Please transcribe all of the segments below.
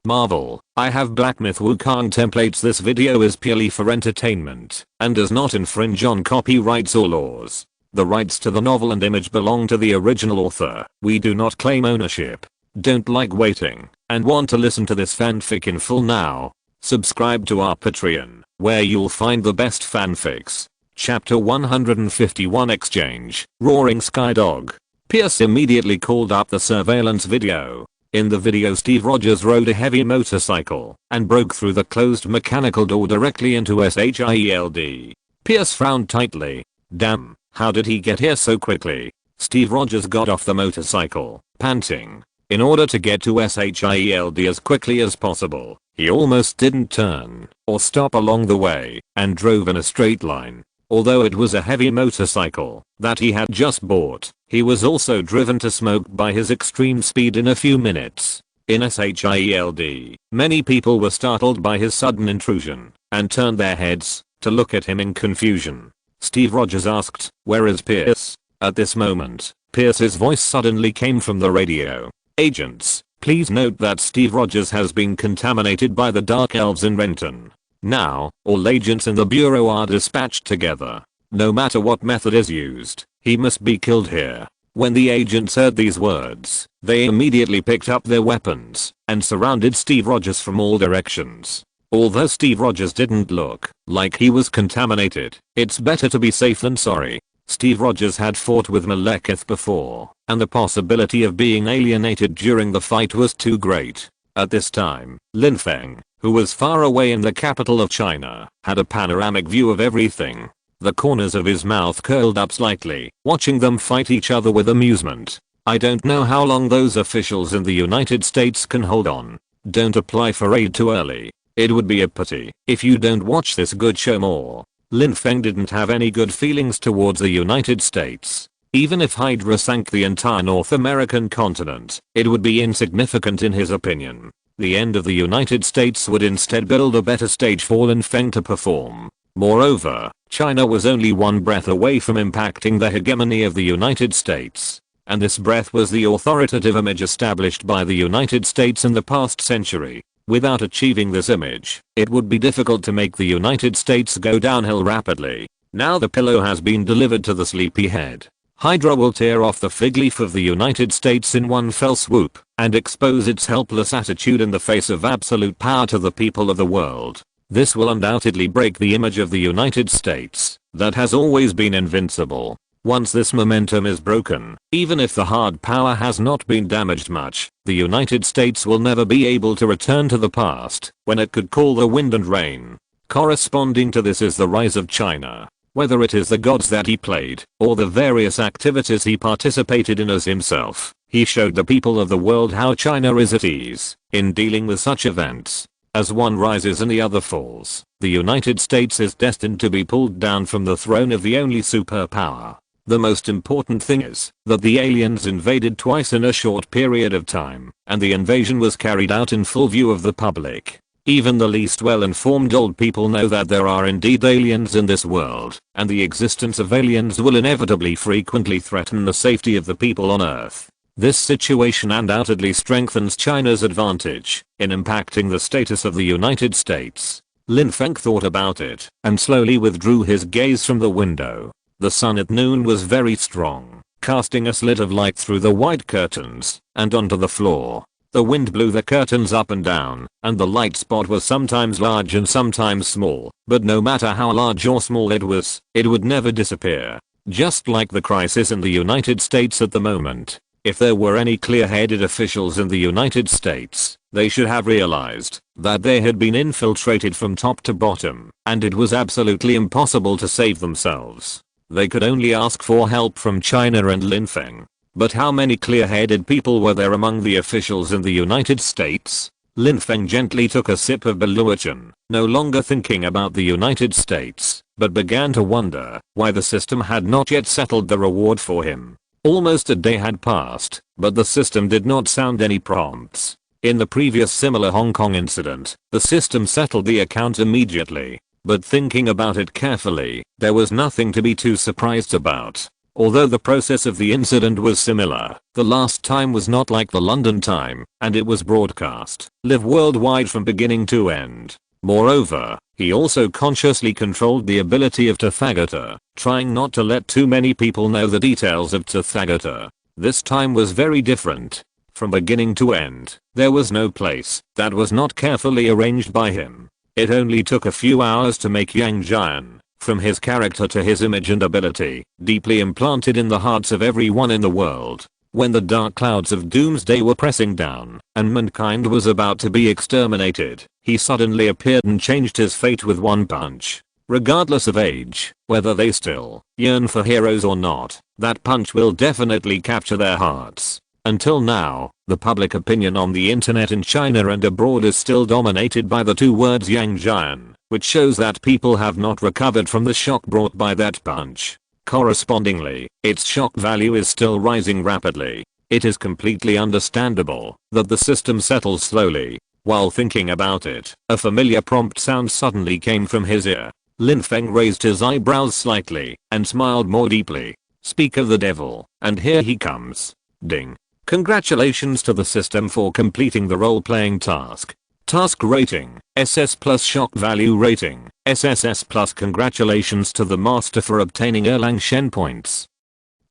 Marvel, I have Black Myth Wukong templates. This video is purely for entertainment and does not infringe on copyrights or laws. The rights to the novel and image belong to the original author. We do not claim ownership. Don't like waiting and want to listen to this fanfic in full now? Subscribe to our Patreon, where you'll find the best fanfics. Chapter 151 Exchange, Roaring Sky Dog. Pierce immediately called up the surveillance video. In the video, Steve Rogers rode a heavy motorcycle and broke through the closed mechanical door directly into SHIELD. Pierce frowned tightly. Damn, how did he get here so quickly? Steve Rogers got off the motorcycle, panting. In order to get to SHIELD as quickly as possible, he almost didn't turn or stop along the way and drove in a straight line. Although it was a heavy motorcycle that he had just bought, he was also driven to smoke by his extreme speed in a few minutes. In SHIELD, many people were startled by his sudden intrusion and turned their heads to look at him in confusion. Steve Rogers asked, "Where is Pierce?" At this moment, Pierce's voice suddenly came from the radio. "Agents, please note that Steve Rogers has been contaminated by the Dark Elves in Renton. Now, all agents in the Bureau are dispatched together. No matter what method is used, he must be killed here." When the agents heard these words, they immediately picked up their weapons and surrounded Steve Rogers from all directions. Although Steve Rogers didn't look like he was contaminated, it's better to be safe than sorry. Steve Rogers had fought with Malekith before, and the possibility of being alienated during the fight was too great. At this time, Lin Feng, who was far away in the capital of China, had a panoramic view of everything. The corners of his mouth curled up slightly, watching them fight each other with amusement. I don't know how long those officials in the United States can hold on. Don't apply for aid too early. It would be a pity if you don't watch this good show more. Lin Feng didn't have any good feelings towards the United States. Even if Hydra sank the entire North American continent, it would be insignificant in his opinion. The end of the United States would instead build a better stage for Lin Feng to perform. Moreover, China was only one breath away from impacting the hegemony of the United States. And this breath was the authoritative image established by the United States in the past century. Without achieving this image, it would be difficult to make the United States go downhill rapidly. Now the pillow has been delivered to the sleepyhead. Hydra will tear off the fig leaf of the United States in one fell swoop and expose its helpless attitude in the face of absolute power to the people of the world. This will undoubtedly break the image of the United States that has always been invincible. Once this momentum is broken, even if the hard power has not been damaged much, the United States will never be able to return to the past when it could call the wind and rain. Corresponding to this is the rise of China. Whether it is the gods that he played or the various activities he participated in as himself, he showed the people of the world how China is at ease in dealing with such events. As one rises and the other falls, the United States is destined to be pulled down from the throne of the only superpower. The most important thing is that the aliens invaded twice in a short period of time, and the invasion was carried out in full view of the public. Even the least well-informed old people know that there are indeed aliens in this world, and the existence of aliens will inevitably frequently threaten the safety of the people on Earth. This situation undoubtedly strengthens China's advantage in impacting the status of the United States. Lin Feng thought about it and slowly withdrew his gaze from the window. The sun at noon was very strong, casting a slit of light through the white curtains and onto the floor. The wind blew the curtains up and down, and the light spot was sometimes large and sometimes small, but no matter how large or small it was, it would never disappear. Just like the crisis in the United States at the moment. If there were any clear-headed officials in the United States, they should have realized that they had been infiltrated from top to bottom, and it was absolutely impossible to save themselves. They could only ask for help from China and Lin Feng. But how many clear-headed people were there among the officials in the United States? Lin Feng gently took a sip of Baluchan, no longer thinking about the United States, but began to wonder why the system had not yet settled the reward for him. Almost a day had passed, but the system did not sound any prompts. In the previous similar Hong Kong incident, the system settled the account immediately, but thinking about it carefully, there was nothing to be too surprised about. Although the process of the incident was similar, the last time was not like the London time, and it was broadcast live worldwide from beginning to end. Moreover, he also consciously controlled the ability of Tathagata, trying not to let too many people know the details of Tathagata. This time was very different. From beginning to end, there was no place that was not carefully arranged by him. It only took a few hours to make Yang Jian, from his character to his image and ability, deeply implanted in the hearts of everyone in the world. When the dark clouds of doomsday were pressing down, and mankind was about to be exterminated, he suddenly appeared and changed his fate with one punch. Regardless of age, whether they still yearn for heroes or not, that punch will definitely capture their hearts. Until now, the public opinion on the internet in China and abroad is still dominated by the two words Yang Jian, which shows that people have not recovered from the shock brought by that punch. Correspondingly, its shock value is still rising rapidly. It is completely understandable that the system settles slowly. While thinking about it, a familiar prompt sound suddenly came from his ear. Lin Feng raised his eyebrows slightly and smiled more deeply. Speak of the devil, and here he comes. Ding. Congratulations to the system for completing the role-playing task. Task rating, SS plus shock value rating, SSS plus. Congratulations to the master for obtaining Erlang Shen points.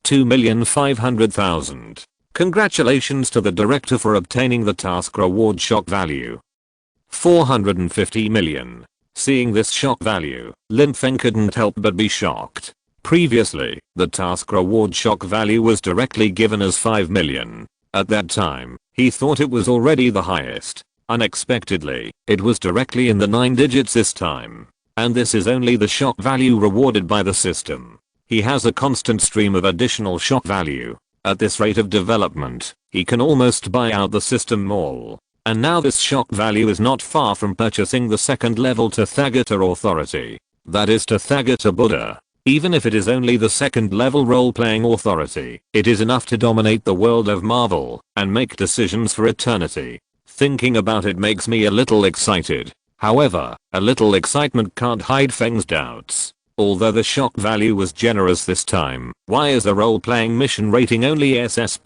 2,500,000. Congratulations to the director for obtaining the task reward shock value. 450 million. Seeing this shock value, Lin Feng couldn't help but be shocked. Previously, the task reward shock value was directly given as 5 million. At that time, he thought it was already the highest. Unexpectedly, it was directly in the 9 digits this time. And this is only the shock value rewarded by the system. He has a constant stream of additional shock value. At this rate of development, he can almost buy out the system all. And now this shock value is not far from purchasing the second level Tathagata authority. That is Tathagata Buddha. Even if it is only the second level role-playing authority, it is enough to dominate the world of Marvel and make decisions for eternity. Thinking about it makes me a little excited. However, a little excitement can't hide Feng's doubts. Although the shock value was generous this time, why is the role-playing mission rating only SS+?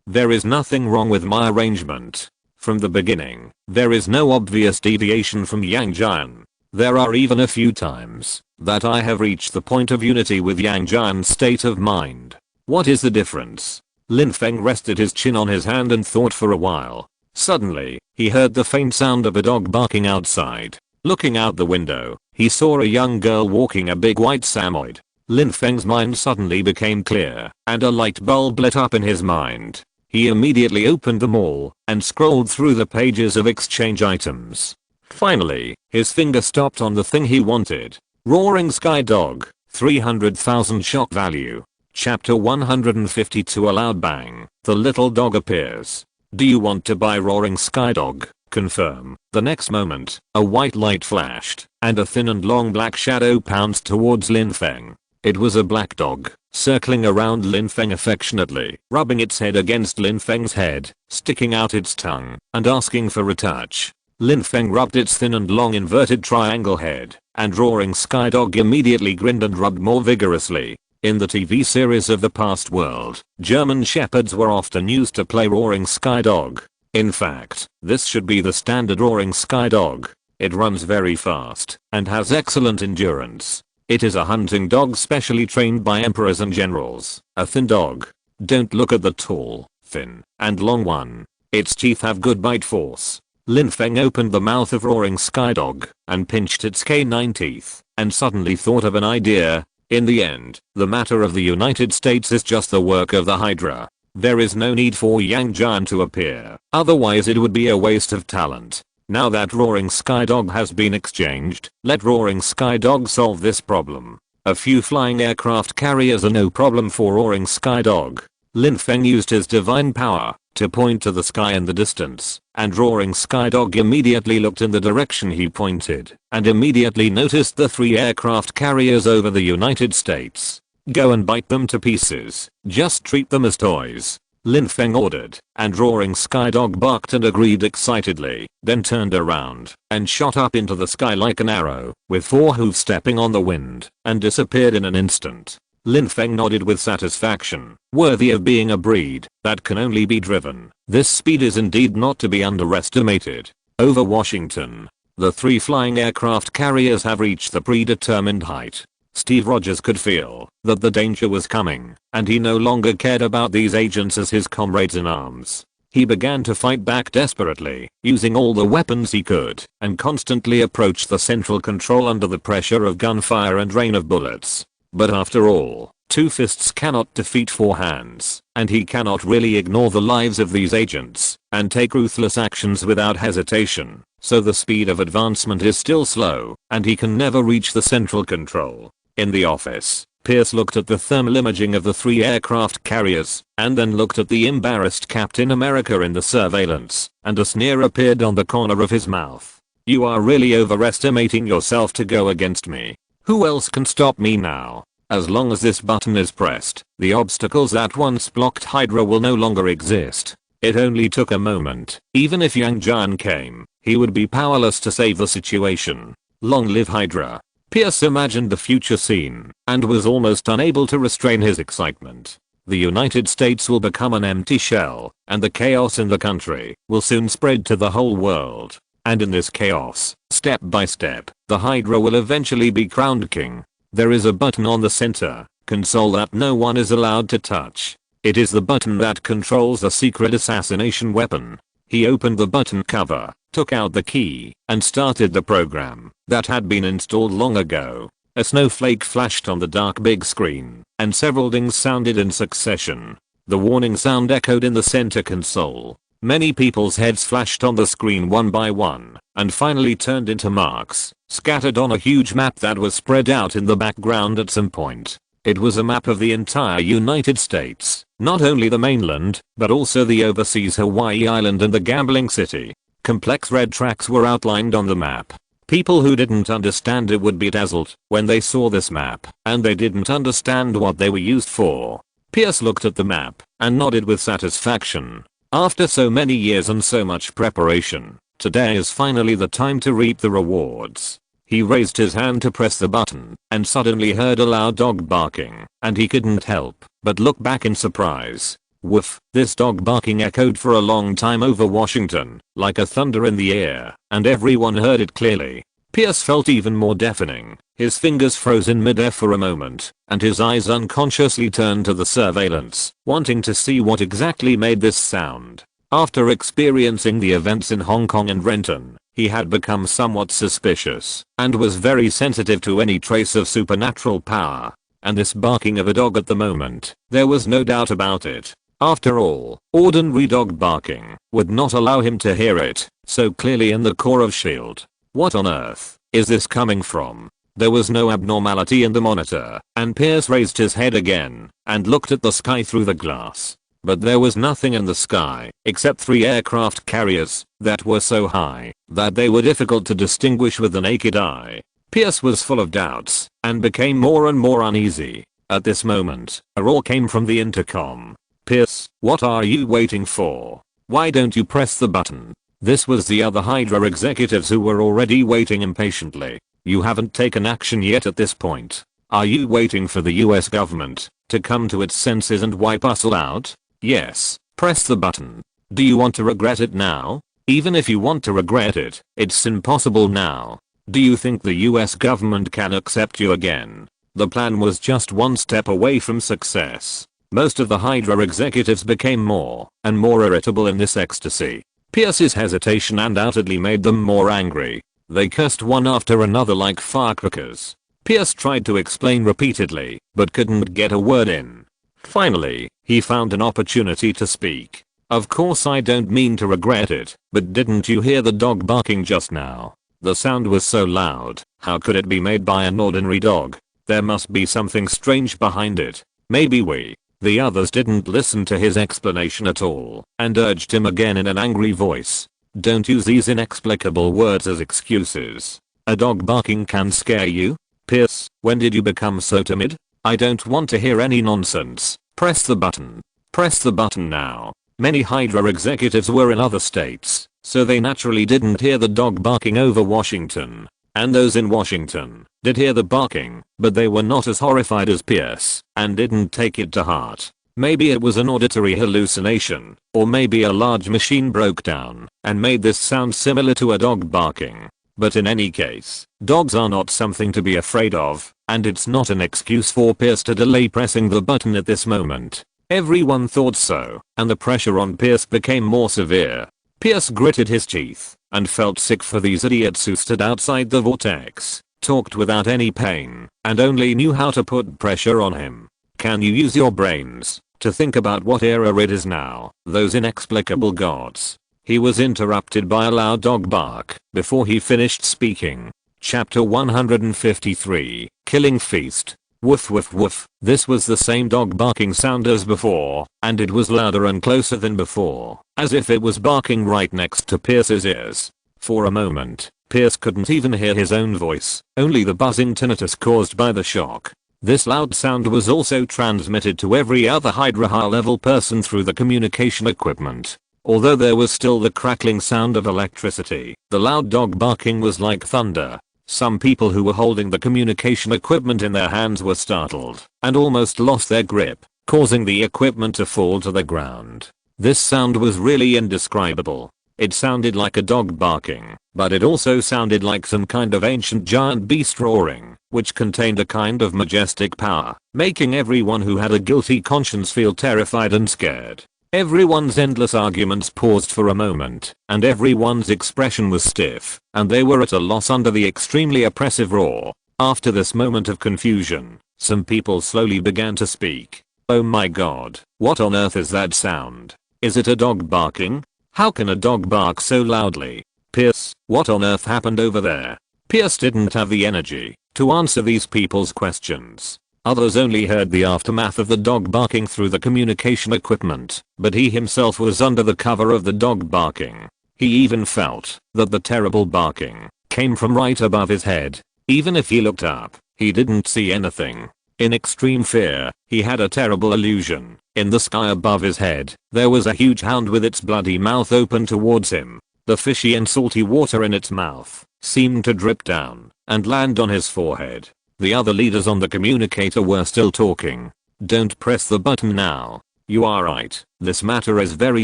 There is nothing wrong with my arrangement. From the beginning, there is no obvious deviation from Yang Jian. There are even a few times that I have reached the point of unity with Yang Jian's state of mind. What is the difference? Lin Feng rested his chin on his hand and thought for a while. Suddenly, he heard the faint sound of a dog barking outside. Looking out the window, he saw a young girl walking a big white Samoyed. Lin Feng's mind suddenly became clear, and a light bulb lit up in his mind. He immediately opened them all and scrolled through the pages of exchange items. Finally, his finger stopped on the thing he wanted. Roaring Sky Dog, 300,000 shock value. Chapter 152. A loud bang. The little dog appears. Do you want to buy Roaring Sky Dog? Confirm. The next moment, a white light flashed, and a thin and long black shadow pounced towards Lin Feng. It was a black dog, circling around Lin Feng affectionately, rubbing its head against Lin Feng's head, sticking out its tongue, and asking for a touch. Lin Feng rubbed its thin and long inverted triangle head, and Roaring Sky Dog immediately grinned and rubbed more vigorously. In the TV series of the past world, German shepherds were often used to play Roaring Sky Dog. In fact, this should be the standard Roaring Sky Dog. It runs very fast and has excellent endurance. It is a hunting dog specially trained by emperors and generals. A thin dog. Don't look at the tall, thin, and long one. Its teeth have good bite force. Lin Feng opened the mouth of Roaring Sky Dog and pinched its canine teeth and suddenly thought of an idea. In the end, the matter of the United States is just the work of the Hydra. There is no need for Yang Jian to appear, otherwise it would be a waste of talent. Now that Roaring Sky Dog has been exchanged, let Roaring Sky Dog solve this problem. A few flying aircraft carriers are no problem for Roaring Sky Dog. Lin Feng used his divine power to point to the sky in the distance, and Roaring Sky Dog immediately looked in the direction he pointed, and immediately noticed the 3 aircraft carriers over the United States. Go and bite them to pieces, just treat them as toys. Lin Feng ordered, and Roaring Sky Dog barked and agreed excitedly, then turned around and shot up into the sky like an arrow, with 4 hooves stepping on the wind, and disappeared in an instant. Lin Feng nodded with satisfaction. Worthy of being a breed that can only be driven. This speed is indeed not to be underestimated. Over Washington, the 3 flying aircraft carriers have reached the predetermined height. Steve Rogers could feel that the danger was coming, and he no longer cared about these agents as his comrades in arms. He began to fight back desperately, using all the weapons he could, and constantly approached the central control under the pressure of gunfire and rain of bullets. But after all, 2 fists cannot defeat 4 hands, and he cannot really ignore the lives of these agents and take ruthless actions without hesitation. So the speed of advancement is still slow, and he can never reach the central control. In the office, Pierce looked at the thermal imaging of the 3 aircraft carriers, and then looked at the embarrassed Captain America in the surveillance, and a sneer appeared on the corner of his mouth. You are really overestimating yourself to go against me. Who else can stop me now? As long as this button is pressed, the obstacles that once blocked Hydra will no longer exist. It only took a moment. Even if Yang Jian came, he would be powerless to save the situation. Long live Hydra. Pierce imagined the future scene, and was almost unable to restrain his excitement. The United States will become an empty shell, and the chaos in the country will soon spread to the whole world. And in this chaos, step by step, the Hydra will eventually be crowned king. There is a button on the center console that no one is allowed to touch. It is the button that controls a secret assassination weapon. He opened the button cover, took out the key, and started the program that had been installed long ago. A snowflake flashed on the dark big screen, and several dings sounded in succession. The warning sound echoed in the center console. Many people's heads flashed on the screen one by one, and finally turned into marks, scattered on a huge map that was spread out in the background at some point. It was a map of the entire United States, not only the mainland, but also the overseas Hawaii Island and the gambling city. Complex red tracks were outlined on the map. People who didn't understand it would be dazzled when they saw this map, and they didn't understand what they were used for. Pierce looked at the map and nodded with satisfaction. After so many years and so much preparation, today is finally the time to reap the rewards. He raised his hand to press the button, and suddenly heard a loud dog barking, and he couldn't help but look back in surprise. Woof, this dog barking echoed for a long time over Washington, like a thunder in the air, and everyone heard it clearly. Pierce felt even more deafening. His fingers froze in midair for a moment, and his eyes unconsciously turned to the surveillance, wanting to see what exactly made this sound. After experiencing the events in Hong Kong and Renton, he had become somewhat suspicious, and was very sensitive to any trace of supernatural power. And this barking of a dog at the moment, there was no doubt about it. After all, ordinary dog barking would not allow him to hear it so clearly in the core of S.H.I.E.L.D. What on earth is this coming from? There was no abnormality in the monitor, and Pierce raised his head again and looked at the sky through the glass. But there was nothing in the sky except 3 aircraft carriers that were so high that they were difficult to distinguish with the naked eye. Pierce was full of doubts and became more and more uneasy. At this moment, a roar came from the intercom. Pierce, what are you waiting for? Why don't you press the button? This was the other Hydra executives who were already waiting impatiently. You haven't taken action yet at this point. Are you waiting for the US government to come to its senses and wipe us all out? Yes, press the button. Do you want to regret it now? Even if you want to regret it, it's impossible now. Do you think the US government can accept you again? The plan was just one step away from success. Most of the Hydra executives became more and more irritable in this ecstasy. Pierce's hesitation undoubtedly made them more angry. They cursed one after another like firecrackers. Pierce tried to explain repeatedly, but couldn't get a word in. Finally, he found an opportunity to speak. Of course I don't mean to regret it, but didn't you hear the dog barking just now? The sound was so loud, how could it be made by an ordinary dog? There must be something strange behind it. Maybe we. The others didn't listen to his explanation at all, and urged him again in an angry voice. Don't use these inexplicable words as excuses. A dog barking can scare you? Pierce, when did you become so timid? I don't want to hear any nonsense. Press the button. Press the button now. Many Hydra executives were in other states, so they naturally didn't hear the dog barking over Washington. And those in Washington did hear the barking, but they were not as horrified as Pierce and didn't take it to heart. Maybe it was an auditory hallucination, or maybe a large machine broke down and made this sound similar to a dog barking. But in any case, dogs are not something to be afraid of, and it's not an excuse for Pierce to delay pressing the button at this moment. Everyone thought so, and the pressure on Pierce became more severe. Pierce gritted his teeth and felt sick for these idiots who stood outside the vortex, talked without any pain, and only knew how to put pressure on him. Can you use your brains to think about what era it is now? Those inexplicable gods. He was interrupted by a loud dog bark before he finished speaking. Chapter 153, Killing Feast. Woof woof woof. This was the same dog barking sound as before, and it was louder and closer than before, as if it was barking right next to Pierce's ears. For a moment, Pierce couldn't even hear his own voice, only the buzzing tinnitus caused by the shock. This loud sound was also transmitted to every other Hydra high-level person through the communication equipment. Although there was still the crackling sound of electricity, the loud dog barking was like thunder. Some people who were holding the communication equipment in their hands were startled and almost lost their grip, causing the equipment to fall to the ground. This sound was really indescribable. It sounded like a dog barking, but it also sounded like some kind of ancient giant beast roaring, which contained a kind of majestic power, making everyone who had a guilty conscience feel terrified and scared. Everyone's endless arguments paused for a moment, and everyone's expression was stiff, and they were at a loss under the extremely oppressive roar. After this moment of confusion, some people slowly began to speak. Oh my god, what on earth is that sound? Is it a dog barking? How can a dog bark so loudly? Pierce, what on earth happened over there? Pierce didn't have the energy to answer these people's questions. Others only heard the aftermath of the dog barking through the communication equipment, but he himself was under the cover of the dog barking. He even felt that the terrible barking came from right above his head. Even if he looked up, he didn't see anything. In extreme fear, he had a terrible illusion. In the sky above his head, there was a huge hound with its bloody mouth open towards him. The fishy and salty water in its mouth seemed to drip down and land on his forehead. The other leaders on the communicator were still talking. Don't press the button now. You are right. This matter is very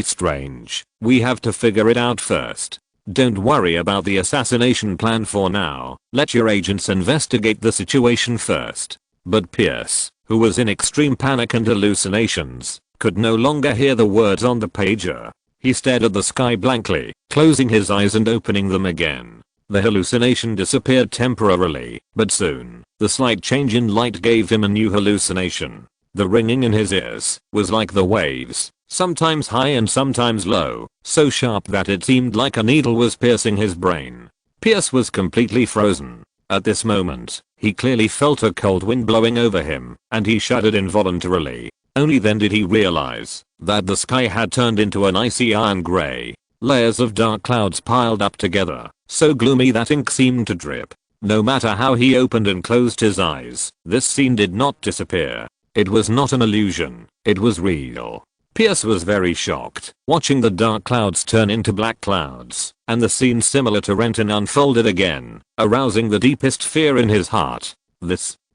strange. We have to figure it out first. Don't worry about the assassination plan for now. Let your agents investigate the situation first. But Pierce, who was in extreme panic and hallucinations, could no longer hear the words on the pager. He stared at the sky blankly, closing his eyes and opening them again. The hallucination disappeared temporarily, but soon, the slight change in light gave him a new hallucination. The ringing in his ears was like the waves, sometimes high and sometimes low, so sharp that it seemed like a needle was piercing his brain. Pierce was completely frozen. At this moment, he clearly felt a cold wind blowing over him, and he shuddered involuntarily. Only then did he realize that the sky had turned into an icy iron gray. Layers of dark clouds piled up together, so gloomy that ink seemed to drip. No matter how he opened and closed his eyes, this scene did not disappear. It was not an illusion, it was real. Pierce was very shocked, watching the dark clouds turn into black clouds, and the scene similar to Renton unfolded again, arousing the deepest fear in his heart.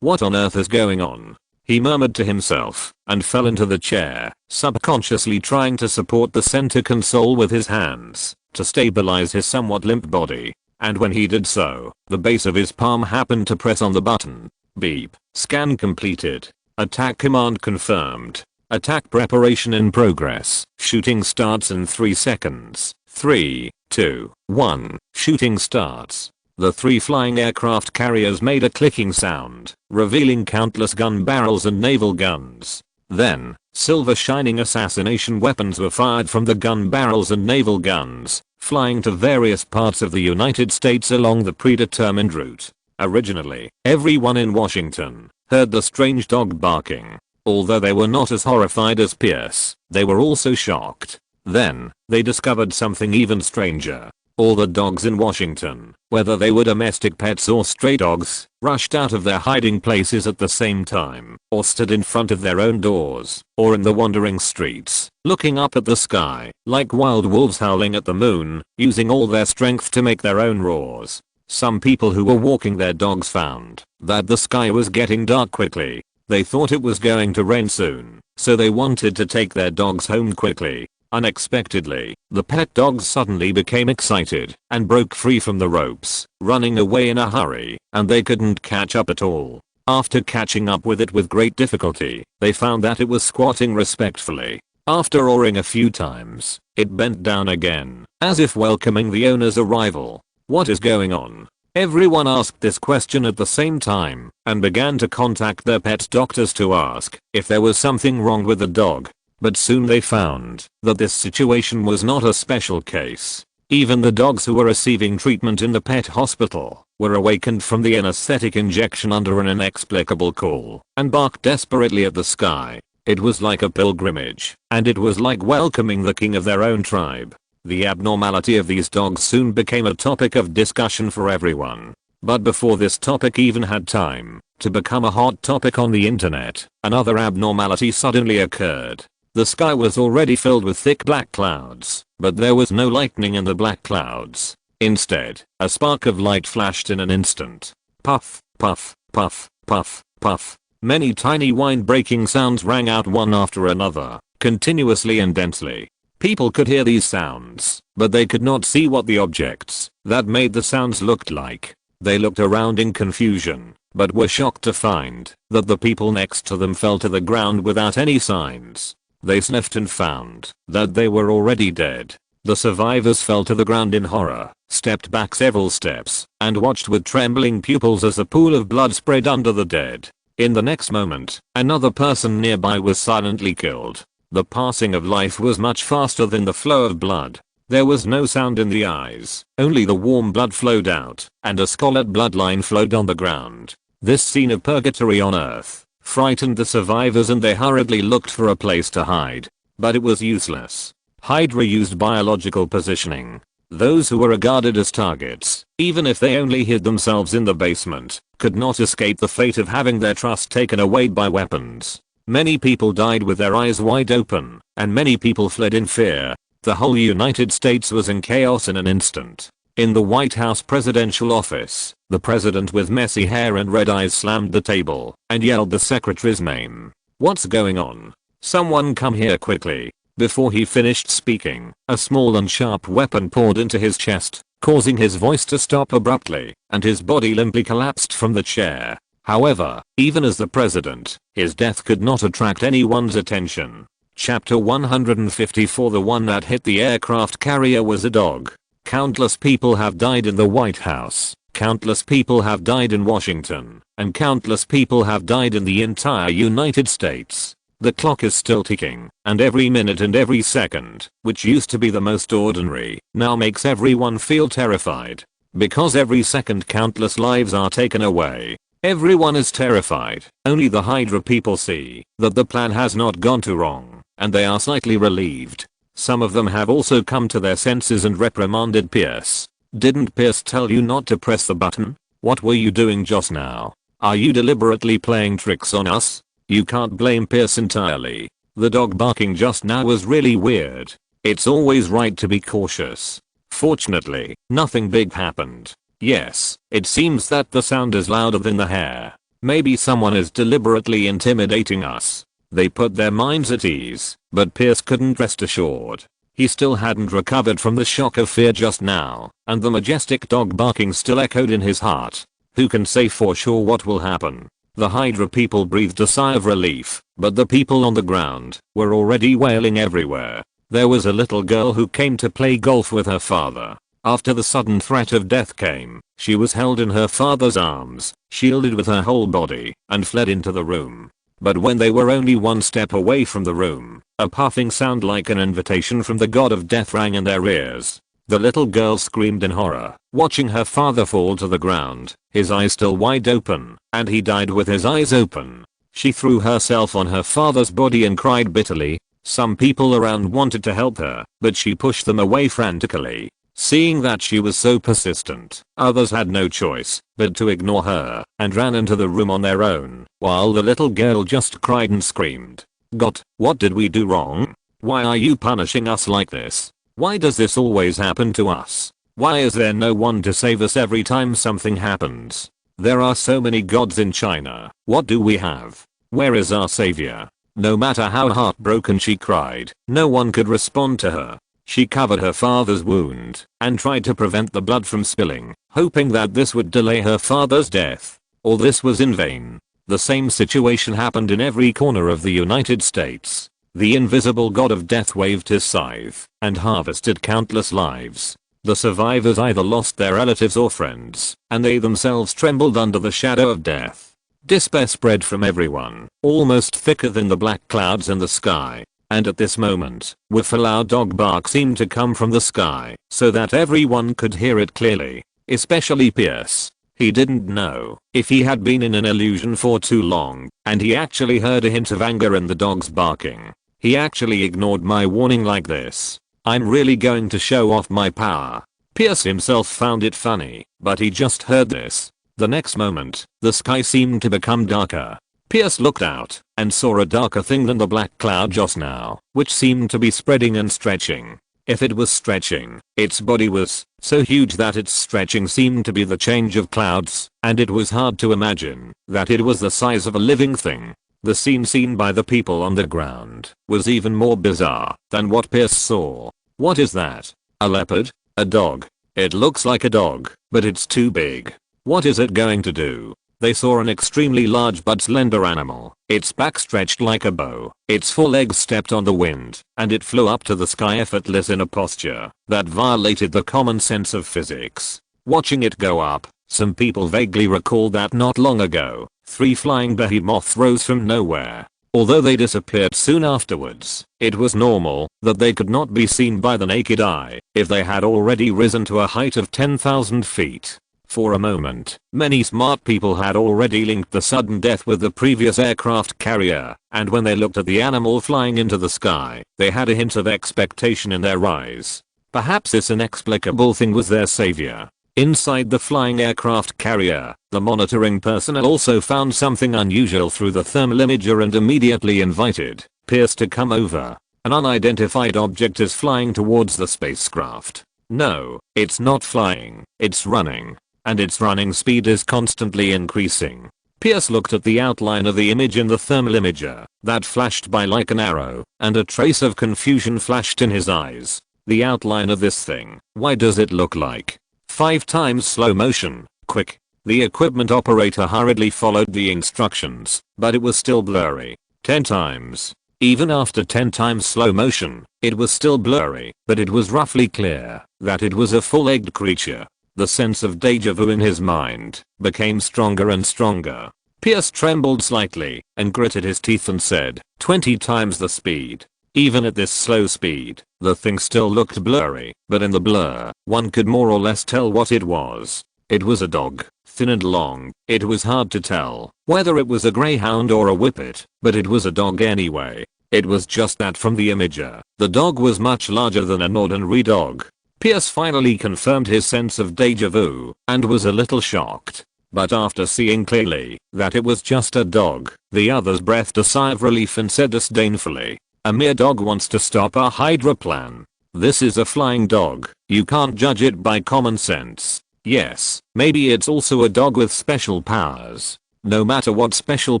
What on earth is going on? He murmured to himself, and fell into the chair, subconsciously trying to support the center console with his hands, to stabilize his somewhat limp body. And when he did so, the base of his palm happened to press on the button. Beep. Scan completed. Attack command confirmed. Attack preparation in progress. Shooting starts in 3 seconds. 3, 2, 1. Shooting starts. The 3 flying aircraft carriers made a clicking sound, revealing countless gun barrels and naval guns. Then, silver shining assassination weapons were fired from the gun barrels and naval guns, flying to various parts of the United States along the predetermined route. Originally, everyone in Washington heard the strange dog barking. Although they were not as horrified as Pierce, they were also shocked. Then, they discovered something even stranger. All the dogs in Washington, whether they were domestic pets or stray dogs, rushed out of their hiding places at the same time, or stood in front of their own doors, or in the wandering streets, looking up at the sky, like wild wolves howling at the moon, using all their strength to make their own roars. Some people who were walking their dogs found that the sky was getting dark quickly. They thought it was going to rain soon, so they wanted to take their dogs home quickly. Unexpectedly, the pet dogs suddenly became excited and broke free from the ropes, running away in a hurry, and they couldn't catch up at all. After catching up with it with great difficulty, they found that it was squatting respectfully. After roaring a few times, it bent down again, as if welcoming the owner's arrival. What is going on? Everyone asked this question at the same time, and began to contact their pet doctors to ask if there was something wrong with the dog. But soon they found that this situation was not a special case. Even the dogs who were receiving treatment in the pet hospital were awakened from the anesthetic injection under an inexplicable call and barked desperately at the sky. It was like a pilgrimage, and it was like welcoming the king of their own tribe. The abnormality of these dogs soon became a topic of discussion for everyone. But before this topic even had time to become a hot topic on the internet, another abnormality suddenly occurred. The sky was already filled with thick black clouds, but there was no lightning in the black clouds. Instead, a spark of light flashed in an instant. Puff, puff, puff, puff, puff. Many tiny wind-breaking sounds rang out one after another, continuously and densely. People could hear these sounds, but they could not see what the objects that made the sounds looked like. They looked around in confusion, but were shocked to find that the people next to them fell to the ground without any signs. They sniffed and found that they were already dead. The survivors fell to the ground in horror, stepped back several steps, and watched with trembling pupils as a pool of blood spread under the dead. In the next moment, another person nearby was silently killed. The passing of life was much faster than the flow of blood. There was no sound in the eyes, only the warm blood flowed out, and a scarlet bloodline flowed on the ground. This scene of purgatory on earth frightened the survivors, and they hurriedly looked for a place to hide. But it was useless. Hydra used biological positioning. Those who were regarded as targets, even if they only hid themselves in the basement, could not escape the fate of having their trust taken away by weapons. Many people died with their eyes wide open, and many people fled in fear. The whole United States was in chaos in an instant. In the White House presidential office, the president with messy hair and red eyes slammed the table and yelled the secretary's name. "What's going on? Someone come here quickly." Before he finished speaking, a small and sharp weapon poured into his chest, causing his voice to stop abruptly, and his body limply collapsed from the chair. However, even as the president, his death could not attract anyone's attention. Chapter 154. The one that hit the aircraft carrier was a dog. Countless people have died in the White House, countless people have died in Washington, and countless people have died in the entire United States. The clock is still ticking, and every minute and every second, which used to be the most ordinary, now makes everyone feel terrified. Because every second countless lives are taken away. Everyone is terrified. Only the Hydra people see that the plan has not gone too wrong, and they are slightly relieved. Some of them have also come to their senses and reprimanded Pierce. "Didn't Pierce tell you not to press the button? What were you doing just now? Are you deliberately playing tricks on us?" You can't blame Pierce entirely. The dog barking just now was really weird. It's always right to be cautious. Fortunately, nothing big happened. Yes, it seems that the sound is louder than the hair. Maybe someone is deliberately intimidating us. They put their minds at ease, but Pierce couldn't rest assured. He still hadn't recovered from the shock of fear just now, and the majestic dog barking still echoed in his heart. Who can say for sure what will happen? The Hydra people breathed a sigh of relief, but the people on the ground were already wailing everywhere. There was a little girl who came to play golf with her father. After the sudden threat of death came, she was held in her father's arms, shielded with her whole body, and fled into the room. But when they were only one step away from the room, a puffing sound like an invitation from the god of death rang in their ears. The little girl screamed in horror, watching her father fall to the ground, his eyes still wide open, and he died with his eyes open. She threw herself on her father's body and cried bitterly. Some people around wanted to help her, but she pushed them away frantically. Seeing that she was so persistent, others had no choice but to ignore her and ran into the room on their own, while the little girl just cried and screamed. "God, what did we do wrong? Why are you punishing us like this? Why does this always happen to us? Why is there no one to save us every time something happens? There are so many gods in China. What do we have? Where is our savior? No matter how heartbroken she cried, no one could respond to her. She covered her father's wound and tried to prevent the blood from spilling, hoping that this would delay her father's death. All this was in vain. The same situation happened in every corner of the United States. The invisible god of death waved his scythe and harvested countless lives. The survivors either lost their relatives or friends, and they themselves trembled under the shadow of death. Despair spread from everyone, almost thicker than the black clouds in the sky. And at this moment, with a loud dog bark seemed to come from the sky, so that everyone could hear it clearly, especially Pierce. He didn't know if he had been in an illusion for too long, and he actually heard a hint of anger in the dog's barking. He actually ignored my warning like this. I'm really going to show off my power. Pierce himself found it funny, but he just heard this. The next moment, the sky seemed to become darker. Pierce looked out and saw a darker thing than the black cloud just now, which seemed to be spreading and stretching. If it was stretching, its body was so huge that its stretching seemed to be the change of clouds, and it was hard to imagine that it was the size of a living thing. The scene seen by the people on the ground was even more bizarre than what Pierce saw. What is that? A leopard? A dog? It looks like a dog, but it's too big. What is it going to do? They saw an extremely large but slender animal. Its back stretched like a bow, its forelegs stepped on the wind, and it flew up to the sky effortless in a posture that violated the common sense of physics. Watching it go up, some people vaguely recalled that not long ago, 3 flying behemoths rose from nowhere. Although they disappeared soon afterwards, it was normal that they could not be seen by the naked eye if they had already risen to a height of 10,000 feet. For a moment, many smart people had already linked the sudden death with the previous aircraft carrier, and when they looked at the animal flying into the sky, they had a hint of expectation in their eyes. Perhaps this inexplicable thing was their savior. Inside the flying aircraft carrier, the monitoring personnel also found something unusual through the thermal imager and immediately invited Pierce to come over. An unidentified object is flying towards the spacecraft. No, it's not flying, it's running. And its running speed is constantly increasing. Pierce looked at the outline of the image in the thermal imager that flashed by like an arrow, and a trace of confusion flashed in his eyes. The outline of this thing, why does it look like 5 times slow motion? Quick. The equipment operator hurriedly followed the instructions, but it was still blurry. 10 times. Even after 10 times slow motion, it was still blurry, but it was roughly clear that it was a full-legged creature. The sense of deja vu in his mind became stronger and stronger. Pierce trembled slightly and gritted his teeth and said, 20 times the speed. Even at this slow speed, the thing still looked blurry, but in the blur, one could more or less tell what it was. It was a dog, thin and long. It was hard to tell whether it was a greyhound or a whippet, but it was a dog anyway. It was just that from the imager, the dog was much larger than an ordinary dog. Pierce finally confirmed his sense of deja vu and was a little shocked. But after seeing clearly that it was just a dog, the others breathed a sigh of relief and said disdainfully, "A mere dog wants to stop our Hydra plan. This is a flying dog, you can't judge it by common sense. Yes, maybe it's also a dog with special powers. No matter what special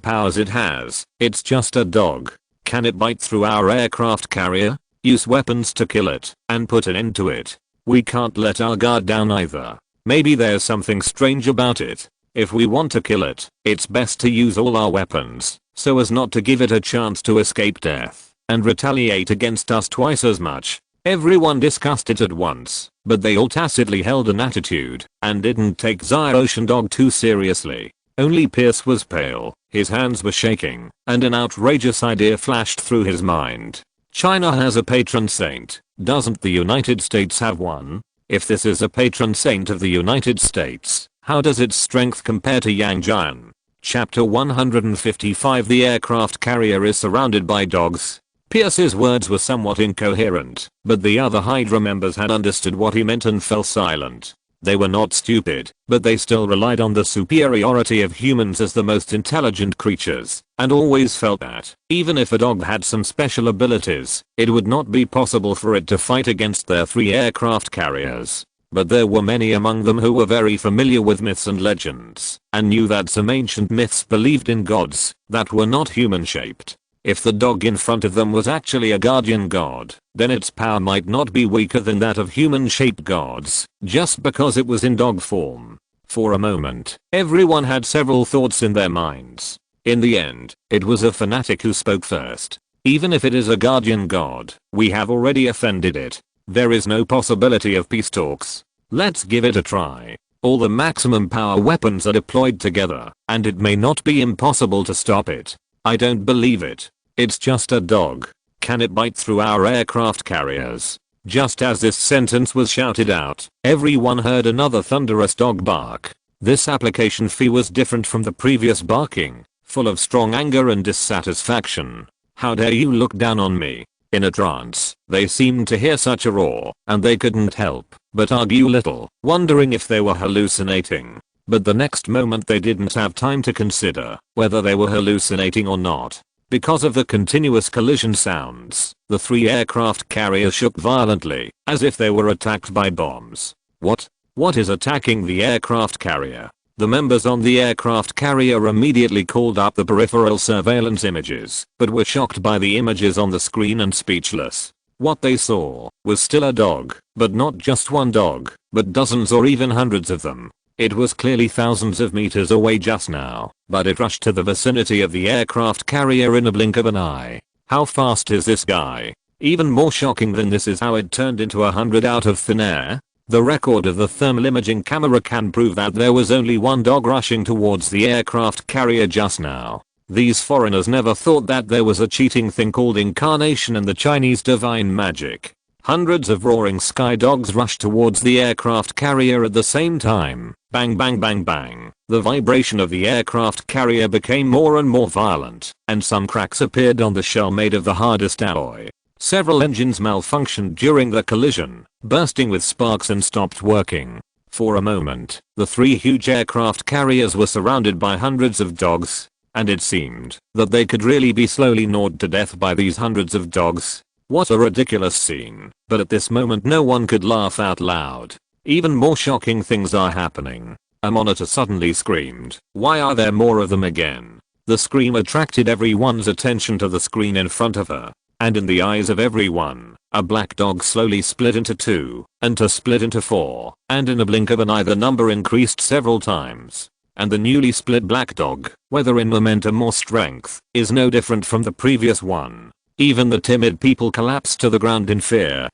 powers it has, it's just a dog. Can it bite through our aircraft carrier? Use weapons to kill it and put an end to it? We can't let our guard down either. Maybe there's something strange about it. If we want to kill it, it's best to use all our weapons, so as not to give it a chance to escape death and retaliate against us twice as much." Everyone discussed it at once, but they all tacitly held an attitude and didn't take Zaya Ocean Dog too seriously. Only Pierce was pale, his hands were shaking, and an outrageous idea flashed through his mind. China has a patron saint. Doesn't the United States have one? If this is a patron saint of the United States, how does its strength compare to Yang Jian? Chapter 155. The aircraft carrier is surrounded by dogs. Pierce's words were somewhat incoherent, but the other Hydra members had understood what he meant and fell silent. They were not stupid, but they still relied on the superiority of humans as the most intelligent creatures, and always felt that, even if a dog had some special abilities, it would not be possible for it to fight against their 3 aircraft carriers. but there were many among them who were very familiar with myths and legends, and knew that some ancient myths believed in gods that were not human shaped. If the dog in front of them was actually a guardian god, then its power might not be weaker than that of human-shaped gods, just because it was in dog form. For a moment, everyone had several thoughts in their minds. In the end, it was a fanatic who spoke first. Even if it is a guardian god, we have already offended it. There is no possibility of peace talks. Let's give it a try. All the maximum power weapons are deployed together, and it may not be impossible to stop it. I don't believe it. It's just a dog. Can it bite through our aircraft carriers? Just as this sentence was shouted out, everyone heard another thunderous dog bark. This application fee was different from the previous barking, full of strong anger and dissatisfaction. How dare you look down on me? In a trance, they seemed to hear such a roar, and they couldn't help but argue little, wondering if they were hallucinating. But the next moment they didn't have time to consider whether they were hallucinating or not. Because of the continuous collision sounds, the 3 aircraft carriers shook violently, as if they were attacked by bombs. What? What is attacking the aircraft carrier? The members on the aircraft carrier immediately called up the peripheral surveillance images, but were shocked by the images on the screen and speechless. What they saw was still a dog, but not just one dog, but dozens or even hundreds of them. It was clearly thousands of meters away just now, but it rushed to the vicinity of the aircraft carrier in a blink of an eye. How fast is this guy? Even more shocking than this is how it turned into 100 out of thin air. The record of the thermal imaging camera can prove that there was only one dog rushing towards the aircraft carrier just now. These foreigners never thought that there was a cheating thing called incarnation in the Chinese divine magic. Hundreds of roaring sky dogs rushed towards the aircraft carrier at the same time. Bang bang bang bang. The vibration of the aircraft carrier became more and more violent, and some cracks appeared on the shell made of the hardest alloy. Several engines malfunctioned during the collision, bursting with sparks and stopped working. For a moment, the 3 huge aircraft carriers were surrounded by hundreds of dogs, and it seemed that they could really be slowly gnawed to death by these hundreds of dogs. What a ridiculous scene, but at this moment no one could laugh out loud. Even more shocking things are happening. A monitor suddenly screamed, "Why are there more of them again?" The scream attracted everyone's attention to the screen in front of her, and in the eyes of everyone, a black dog slowly split into 2, and to split into 4, and in a blink of an eye the number increased several times. And the newly split black dog, whether in momentum or strength, is no different from the previous one. Even the timid people collapsed to the ground in fear.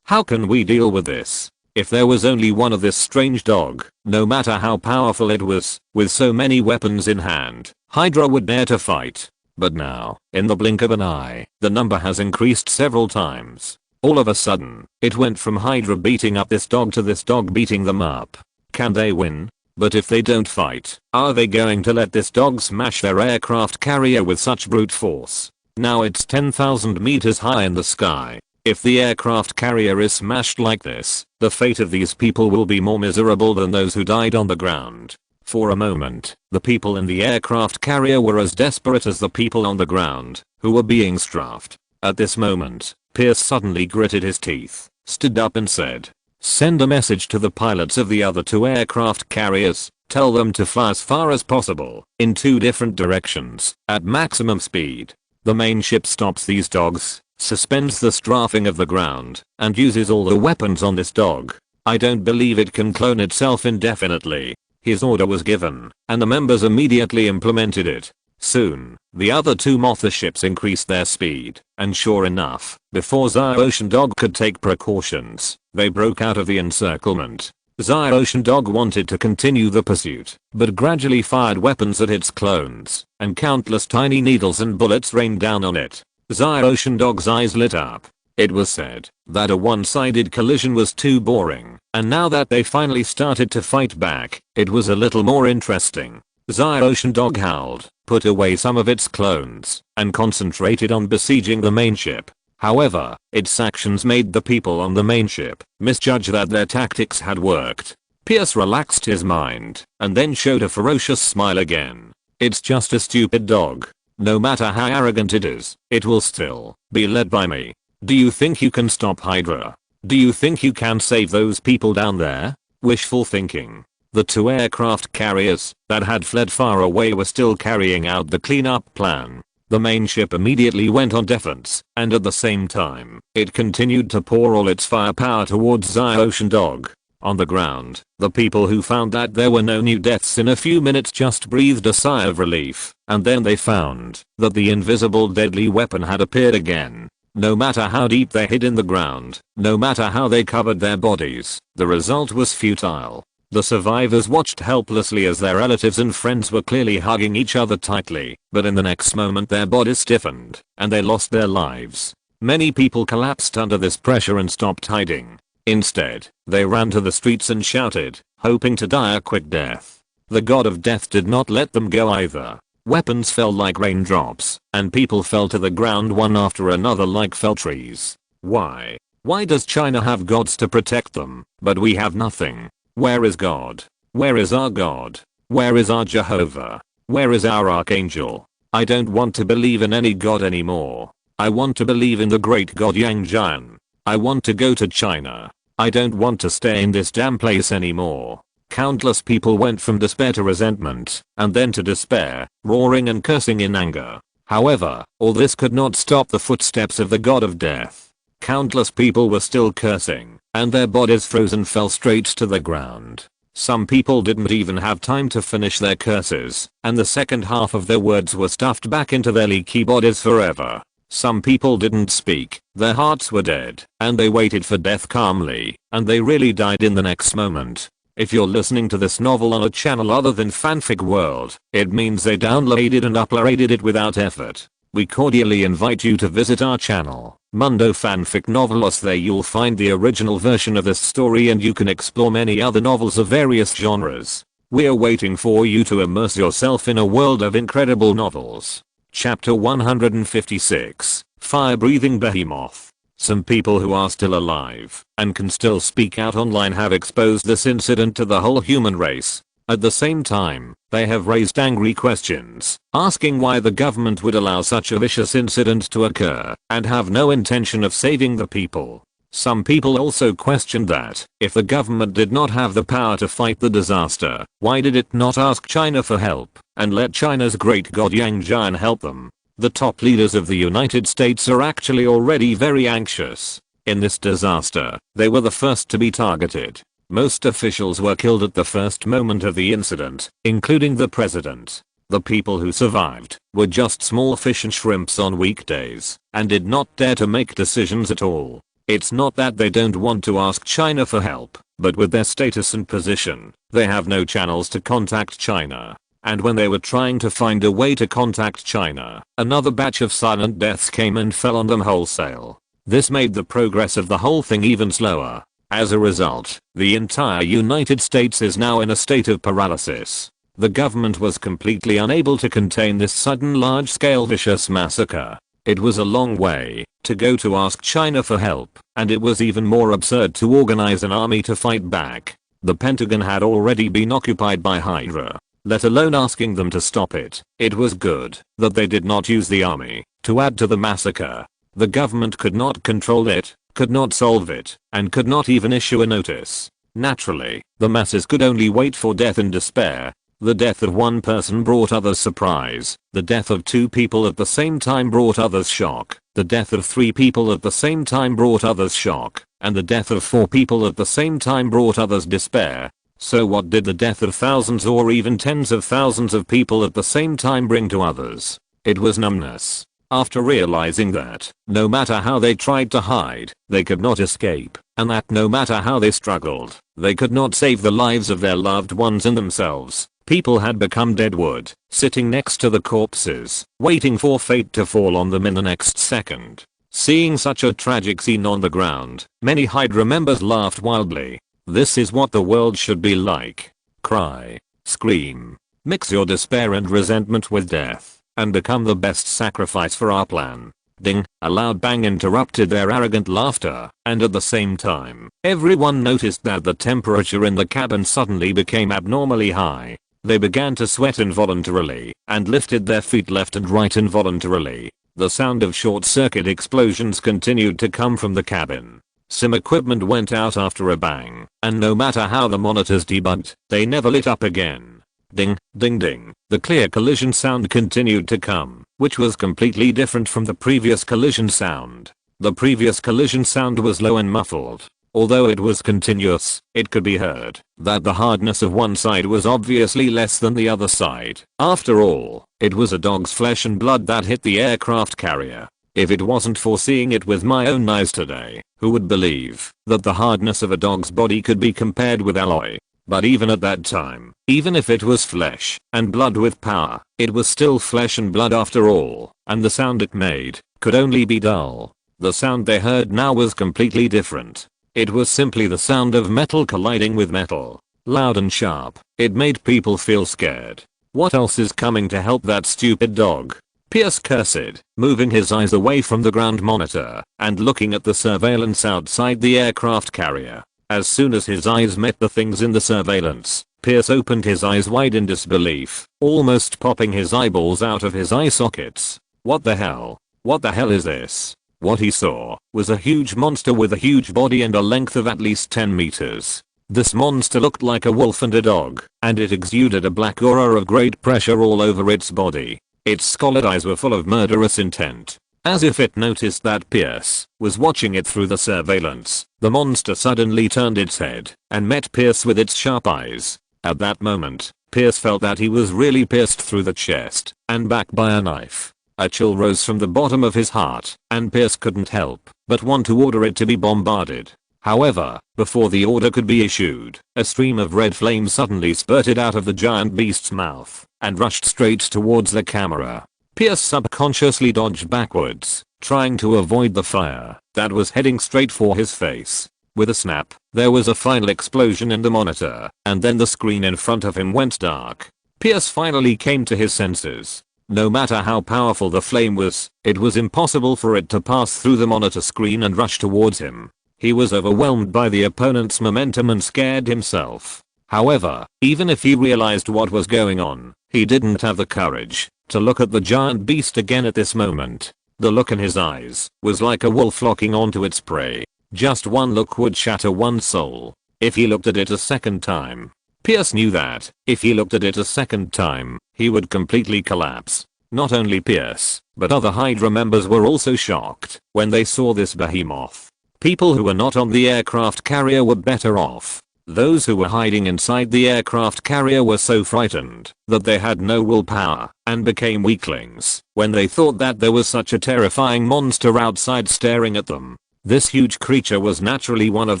How can we deal with this? If there was only one of this strange dog, no matter how powerful it was, with so many weapons in hand, Hydra would dare to fight. But now, in the blink of an eye, the number has increased several times. All of a sudden, it went from Hydra beating up this dog to this dog beating them up. Can they win? But if they don't fight, are they going to let this dog smash their aircraft carrier with such brute force? Now it's 10,000 meters high in the sky. If the aircraft carrier is smashed like this, the fate of these people will be more miserable than those who died on the ground. For a moment, the people in the aircraft carrier were as desperate as the people on the ground, who were being strafed. At this moment, Pierce suddenly gritted his teeth, stood up and said, "Send a message to the pilots of the other 2 aircraft carriers. Tell them to fly as far as possible, in 2 different directions, at maximum speed." The main ship stops these dogs, suspends the strafing of the ground, and uses all the weapons on this dog. I don't believe it can clone itself indefinitely. His order was given, and the members immediately implemented it. Soon, the other 2 Mothra ships increased their speed, and sure enough, before Zio Ocean Dog could take precautions, they broke out of the encirclement. Zio Ocean Dog wanted to continue the pursuit, but gradually fired weapons at its clones, and countless tiny needles and bullets rained down on it. Zio Ocean Dog's eyes lit up. It was said that a one-sided collision was too boring, and now that they finally started to fight back, it was a little more interesting. Zio Ocean Dog howled, put away some of its clones, and concentrated on besieging the main ship. However, its actions made the people on the main ship misjudge that their tactics had worked. Pierce relaxed his mind, and then showed a ferocious smile again. It's just a stupid dog. No matter how arrogant it is, it will still be led by me. Do you think you can stop Hydra? Do you think you can save those people down there? Wishful thinking. The two aircraft carriers that had fled far away were still carrying out the cleanup plan. The main ship immediately went on defense, and at the same time, it continued to pour all its firepower towards the ocean dog. On the ground, the people who found that there were no new deaths in a few minutes just breathed a sigh of relief, and then they found that the invisible deadly weapon had appeared again. No matter how deep they hid in the ground, no matter how they covered their bodies, the result was futile. The survivors watched helplessly as their relatives and friends were clearly hugging each other tightly, but in the next moment their bodies stiffened, and they lost their lives. Many people collapsed under this pressure and stopped hiding. Instead, they ran to the streets and shouted, hoping to die a quick death. The god of death did not let them go either. Weapons fell like raindrops, and people fell to the ground one after another like fell trees. Why? Why does China have gods to protect them, but we have nothing? Where is God? Where is our God? Where is our Jehovah? Where is our archangel? I don't want to believe in any god anymore. I want to believe in the great god Yang Jian. I want to go to China. I don't want to stay in this damn place anymore. Countless people went from despair to resentment, and then to despair, roaring and cursing in anger. However, all this could not stop the footsteps of the god of death. Countless people were still cursing, and their bodies froze and fell straight to the ground. Some people didn't even have time to finish their curses, and the second half of their words were stuffed back into their leaky bodies forever. Some people didn't speak, their hearts were dead, and they waited for death calmly, and they really died in the next moment. If you're listening to this novel on a channel other than Fanfic World, it means they downloaded and uploaded it without effort. We cordially invite you to visit our channel, Mundo Fanfic Novelos. There you'll find the original version of this story and you can explore many other novels of various genres. We're waiting for you to immerse yourself in a world of incredible novels. Chapter 156, Fire-Breathing Behemoth. Some people who are still alive and can still speak out online have exposed this incident to the whole human race. At the same time, they have raised angry questions, asking why the government would allow such a vicious incident to occur and have no intention of saving the people. Some people also questioned that, if the government did not have the power to fight the disaster, why did it not ask China for help and let China's great god Yang Jian help them? The top leaders of the United States are actually already very anxious. In this disaster, they were the first to be targeted. Most officials were killed at the first moment of the incident, including the president. The people who survived were just small fish and shrimps on weekdays and did not dare to make decisions at all. It's not that they don't want to ask China for help, but with their status and position, they have no channels to contact China. And when they were trying to find a way to contact China, another batch of silent deaths came and fell on them wholesale. This made the progress of the whole thing even slower. As a result, the entire United States is now in a state of paralysis. The government was completely unable to contain this sudden large-scale vicious massacre. It was a long way to go to ask China for help, and it was even more absurd to organize an army to fight back. The Pentagon had already been occupied by Hydra, let alone asking them to stop it. It was good that they did not use the army to add to the massacre. The government could not control it, could not solve it, and could not even issue a notice. Naturally, the masses could only wait for death and despair. The death of one person brought others surprise. The death of two people at the same time brought others shock. The death of three people at the same time brought others shock. And the death of four people at the same time brought others despair. So what did the death of thousands or even tens of thousands of people at the same time bring to others? It was numbness. After realizing that, no matter how they tried to hide, they could not escape, and that no matter how they struggled, they could not save the lives of their loved ones and themselves, people had become deadwood, sitting next to the corpses, waiting for fate to fall on them in the next second. Seeing such a tragic scene on the ground, many Hydra members laughed wildly. This is what the world should be like. Cry, scream, mix your despair and resentment with death, and become the best sacrifice for our plan. Ding, a loud bang interrupted their arrogant laughter, and at the same time, everyone noticed that the temperature in the cabin suddenly became abnormally high. They began to sweat involuntarily, and lifted their feet left and right involuntarily. The sound of short-circuit explosions continued to come from the cabin. Sim equipment went out after a bang, and no matter how the monitors debugged, they never lit up again. Ding, ding ding. The clear collision sound continued to come, which was completely different from the previous collision sound. The previous collision sound was low and muffled. Although it was continuous, it could be heard that the hardness of one side was obviously less than the other side. After all, it was a dog's flesh and blood that hit the aircraft carrier. If it wasn't for seeing it with my own eyes today, who would believe that the hardness of a dog's body could be compared with alloy? But even at that time, even if it was flesh and blood with power, it was still flesh and blood after all, and the sound it made could only be dull. The sound they heard now was completely different. It was simply the sound of metal colliding with metal. Loud and sharp, it made people feel scared. What else is coming to help that stupid dog? Pierce cursed, moving his eyes away from the ground monitor and looking at the surveillance outside the aircraft carrier. As soon as his eyes met the things in the surveillance, Pierce opened his eyes wide in disbelief, almost popping his eyeballs out of his eye sockets. What the hell? What the hell is this? What he saw was a huge monster with a huge body and a length of at least 10 meters. This monster looked like a wolf and a dog, and it exuded a black aura of great pressure all over its body. Its scalloped eyes were full of murderous intent. As if it noticed that Pierce was watching it through the surveillance, the monster suddenly turned its head and met Pierce with its sharp eyes. At that moment, Pierce felt that he was really pierced through the chest and back by a knife. A chill rose from the bottom of his heart, and Pierce couldn't help but want to order it to be bombarded. However, before the order could be issued, a stream of red flame suddenly spurted out of the giant beast's mouth and rushed straight towards the camera. Pierce subconsciously dodged backwards, trying to avoid the fire that was heading straight for his face. With a snap, there was a final explosion in the monitor, and then the screen in front of him went dark. Pierce finally came to his senses. No matter how powerful the flame was, it was impossible for it to pass through the monitor screen and rush towards him. He was overwhelmed by the opponent's momentum and scared himself. However, even if he realized what was going on, he didn't have the courage to look at the giant beast again at this moment. The look in his eyes was like a wolf locking onto its prey. Just one look would shatter one's soul. If he looked at it a second time, Pierce knew that if he looked at it a second time, he would completely collapse. Not only Pierce, but other Hydra members were also shocked when they saw this behemoth. People who were not on the aircraft carrier were better off. Those who were hiding inside the aircraft carrier were so frightened that they had no willpower and became weaklings when they thought that there was such a terrifying monster outside staring at them. This huge creature was naturally one of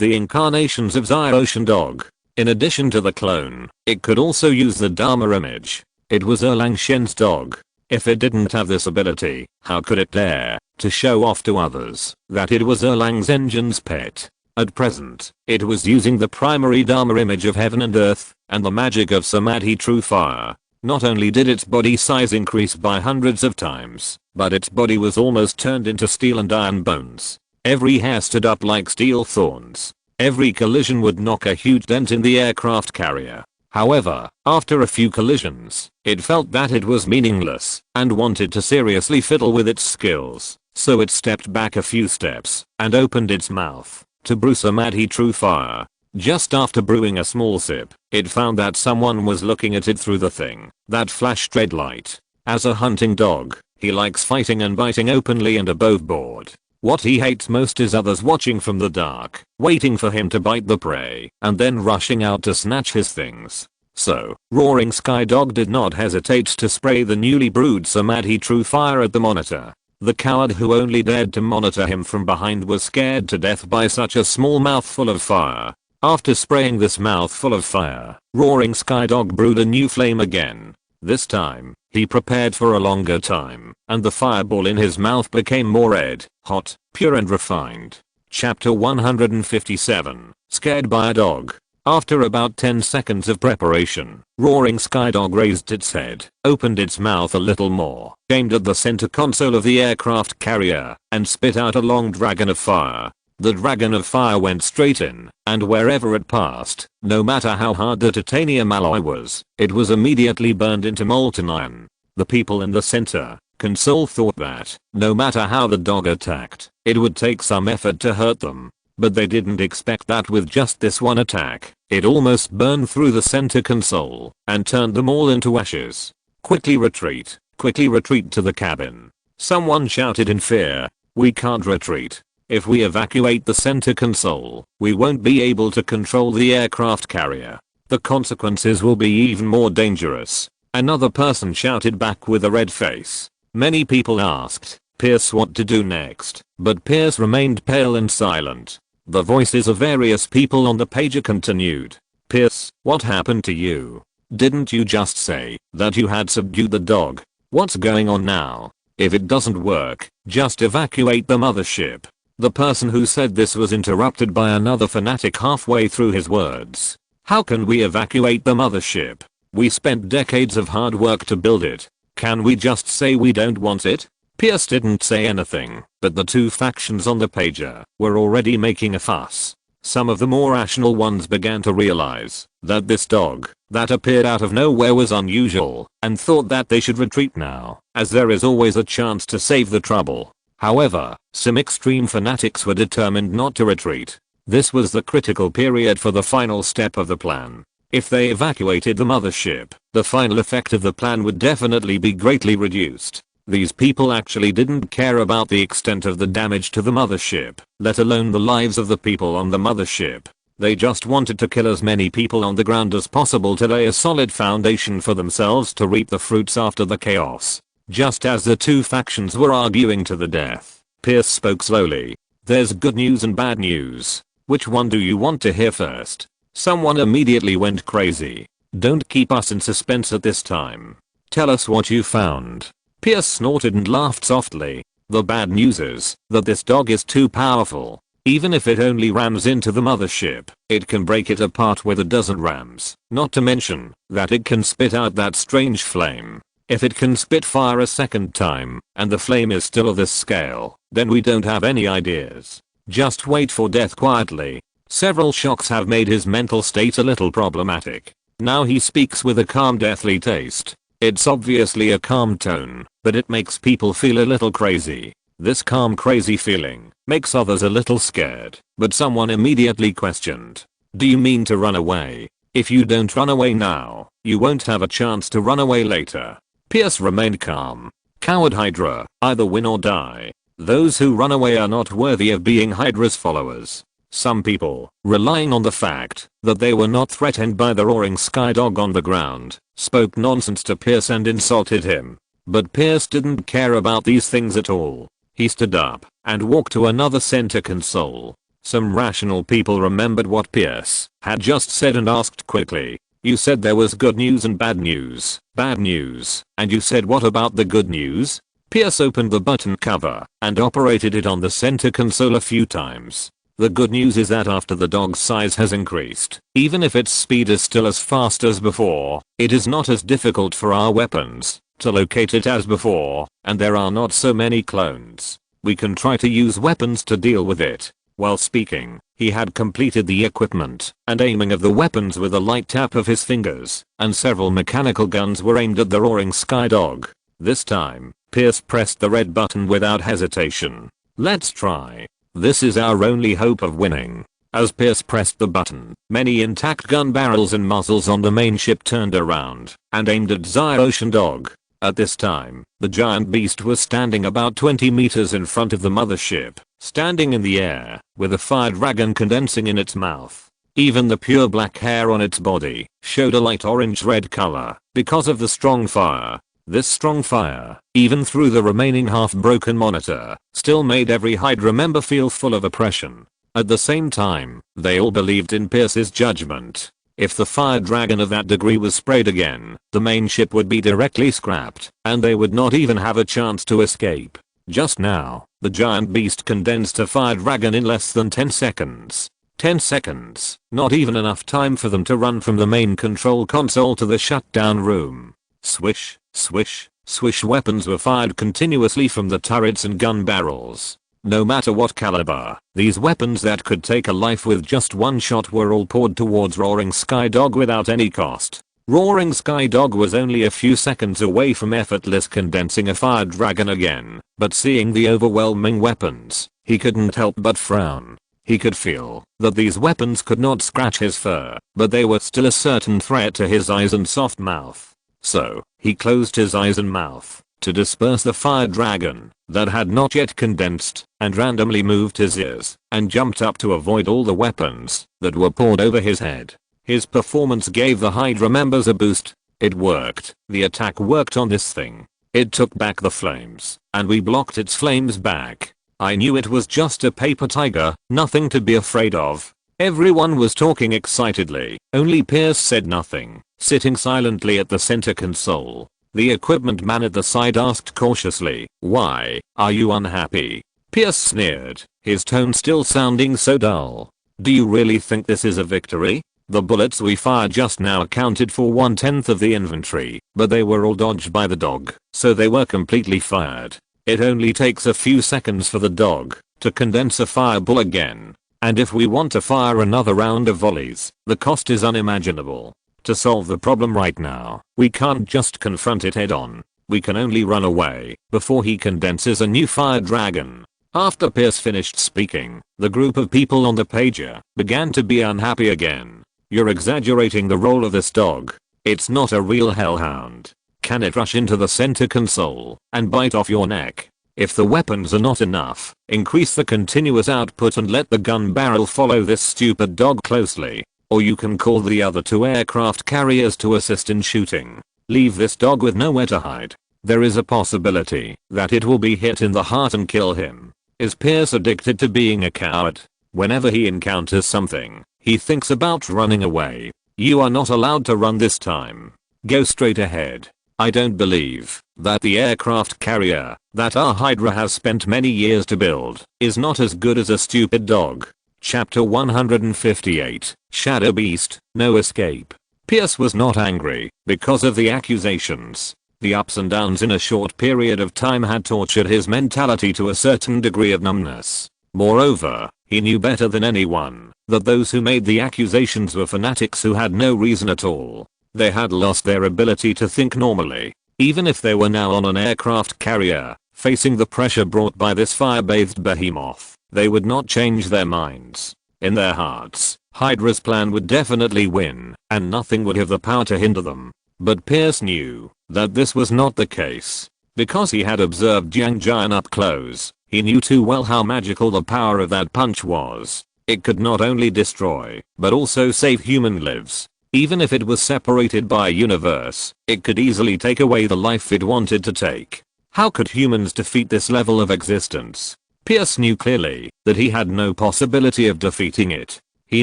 the incarnations of Ocean Dog. In addition to the clone, it could also use the Dharma image. It was Erlang Shen's dog. If it didn't have this ability, how could it dare to show off to others that it was Erlang's engine's pet? At present, it was using the primary Dharma image of heaven and earth and the magic of Samadhi true fire. Not only did its body size increase by hundreds of times, but its body was almost turned into steel and iron bones. Every hair stood up like steel thorns. Every collision would knock a huge dent in the aircraft carrier. However, after a few collisions, it felt that it was meaningless and wanted to seriously fiddle with its skills, so it stepped back a few steps and opened its mouth to brew Samadhi true fire. Just after brewing a small sip, it found that someone was looking at it through the thing that flashed red light. As a hunting dog, he likes fighting and biting openly and above board. What he hates most is others watching from the dark, waiting for him to bite the prey, and then rushing out to snatch his things. So, Roaring Sky Dog did not hesitate to spray the newly brewed Samadhi true fire at the monitor. The coward who only dared to monitor him from behind was scared to death by such a small mouthful of fire. After spraying this mouthful of fire, Roaring Sky Dog brewed a new flame again. This time, he prepared for a longer time, and the fireball in his mouth became more red, hot, pure and refined. Chapter 157, Scared by a Dog. After about 10 seconds of preparation, Roaring Sky Dog raised its head, opened its mouth a little more, aimed at the center console of the aircraft carrier, and spit out a long dragon of fire. The dragon of fire went straight in, and wherever it passed, no matter how hard the titanium alloy was, it was immediately burned into molten iron. The people in the center console thought that, no matter how the dog attacked, it would take some effort to hurt them. But they didn't expect that with just this one attack, it almost burned through the center console and turned them all into ashes. Quickly retreat to the cabin. Someone shouted in fear. We can't retreat. If we evacuate the center console, we won't be able to control the aircraft carrier. The consequences will be even more dangerous. Another person shouted back with a red face. Many people asked Pierce what to do next, but Pierce remained pale and silent. The voices of various people on the pager continued. Pierce, what happened to you? Didn't you just say that you had subdued the dog? What's going on now? If it doesn't work, just evacuate the mothership. The person who said this was interrupted by another fanatic halfway through his words. How can we evacuate the mothership? We spent decades of hard work to build it. Can we just say we don't want it? Pierce didn't say anything, but the two factions on the pager were already making a fuss. Some of the more rational ones began to realize that this dog that appeared out of nowhere was unusual and thought that they should retreat now, as there is always a chance to save the trouble. However, some extreme fanatics were determined not to retreat. This was the critical period for the final step of the plan. If they evacuated the mothership, the final effect of the plan would definitely be greatly reduced. These people actually didn't care about the extent of the damage to the mothership, let alone the lives of the people on the mothership. They just wanted to kill as many people on the ground as possible to lay a solid foundation for themselves to reap the fruits after the chaos. Just as the two factions were arguing to the death, Pierce spoke slowly. There's good news and bad news. Which one do you want to hear first? Someone immediately went crazy. Don't keep us in suspense at this time. Tell us what you found. Pierce snorted and laughed softly. The bad news is that this dog is too powerful. Even if it only rams into the mothership, it can break it apart with a dozen rams. Not to mention that it can spit out that strange flame. If it can spit fire a second time, and the flame is still of this scale, then we don't have any ideas. Just wait for death quietly. Several shocks have made his mental state a little problematic. Now he speaks with a calm deathly taste. It's obviously a calm tone, but it makes people feel a little crazy. This calm crazy feeling makes others a little scared, but someone immediately questioned. Do you mean to run away? If you don't run away now, you won't have a chance to run away later. Pierce remained calm. Coward Hydra, either win or die. Those who run away are not worthy of being Hydra's followers. Some people, relying on the fact that they were not threatened by the roaring sky dog on the ground, spoke nonsense to Pierce and insulted him. But Pierce didn't care about these things at all. He stood up and walked to another center console. Some rational people remembered what Pierce had just said and asked quickly. You said there was good news and bad news. Bad news. And you said what about the good news? Pierce opened the button cover and operated it on the center console a few times. The good news is that after the dog's size has increased, even if its speed is still as fast as before, it is not as difficult for our weapons to locate it as before, and there are not so many clones. We can try to use weapons to deal with it. While speaking, he had completed the equipment and aiming of the weapons with a light tap of his fingers, and several mechanical guns were aimed at the roaring sky dog. This time, Pierce pressed the red button without hesitation. Let's try. This is our only hope of winning. As Pierce pressed the button, many intact gun barrels and muzzles on the main ship turned around and aimed at Ocean Dog. At this time, the giant beast was standing about 20 meters in front of the mothership, standing in the air, with a fire dragon condensing in its mouth. Even the pure black hair on its body showed a light orange-red color because of the strong fire. This strong fire, even through the remaining half-broken monitor, still made every Hydra member feel full of oppression. At the same time, they all believed in Pierce's judgment. If the fire dragon of that degree was sprayed again, the main ship would be directly scrapped, and they would not even have a chance to escape. Just now, the giant beast condensed a fire dragon in less than 10 seconds. 10 seconds, not even enough time for them to run from the main control console to the shutdown room. Swish, swish, swish. Weapons were fired continuously from the turrets and gun barrels. No matter what caliber, these weapons that could take a life with just one shot were all poured towards Roaring Sky Dog without any cost. Roaring Sky Dog was only a few seconds away from effortless condensing a fire dragon again, but seeing the overwhelming weapons, he couldn't help but frown. He could feel that these weapons could not scratch his fur, but they were still a certain threat to his eyes and soft mouth. So, he closed his eyes and mouth to disperse the fire dragon that had not yet condensed, and randomly moved his ears and jumped up to avoid all the weapons that were poured over his head. His performance gave the Hydra members a boost. It worked. The attack worked on this thing. It took back the flames, and we blocked its flames back. I knew it was just a paper tiger, nothing to be afraid of. Everyone was talking excitedly, only Pierce said nothing, sitting silently at the center console. The equipment man at the side asked cautiously, "Why are you unhappy?" Pierce sneered, his tone still sounding so dull. "Do you really think this is a victory? The bullets we fired just now accounted for 1/10 of the inventory, but they were all dodged by the dog, so they were completely fired. It only takes a few seconds for the dog to condense a fireball again. And if we want to fire another round of volleys, the cost is unimaginable. To solve the problem right now, we can't just confront it head on. We can only run away before he condenses a new fire dragon." After Pierce finished speaking, the group of people on the pager began to be unhappy again. "You're exaggerating the role of this dog. It's not a real hellhound. Can it rush into the center console and bite off your neck? If the weapons are not enough, increase the continuous output and let the gun barrel follow this stupid dog closely. Or you can call the other 2 aircraft carriers to assist in shooting. Leave this dog with nowhere to hide. There is a possibility that it will be hit in the heart and kill him." Is Pierce addicted to being a coward? Whenever he encounters something, he thinks about running away. You are not allowed to run this time. Go straight ahead. I don't believe that the aircraft carrier that our Hydra has spent many years to build is not as good as a stupid dog. Chapter 158, Shadow Beast, No Escape. Pierce was not angry because of the accusations. The ups and downs in a short period of time had tortured his mentality to a certain degree of numbness. Moreover, he knew better than anyone that those who made the accusations were fanatics who had no reason at all. They had lost their ability to think normally. Even if they were now on an aircraft carrier, facing the pressure brought by this fire-bathed behemoth, they would not change their minds. In their hearts, Hydra's plan would definitely win, and nothing would have the power to hinder them. But Pierce knew that this was not the case. Because he had observed Jiang Jian up close, he knew too well how magical the power of that punch was. It could not only destroy, but also save human lives. Even if it was separated by a universe, it could easily take away the life it wanted to take. How could humans defeat this level of existence? Pierce knew clearly that he had no possibility of defeating it. He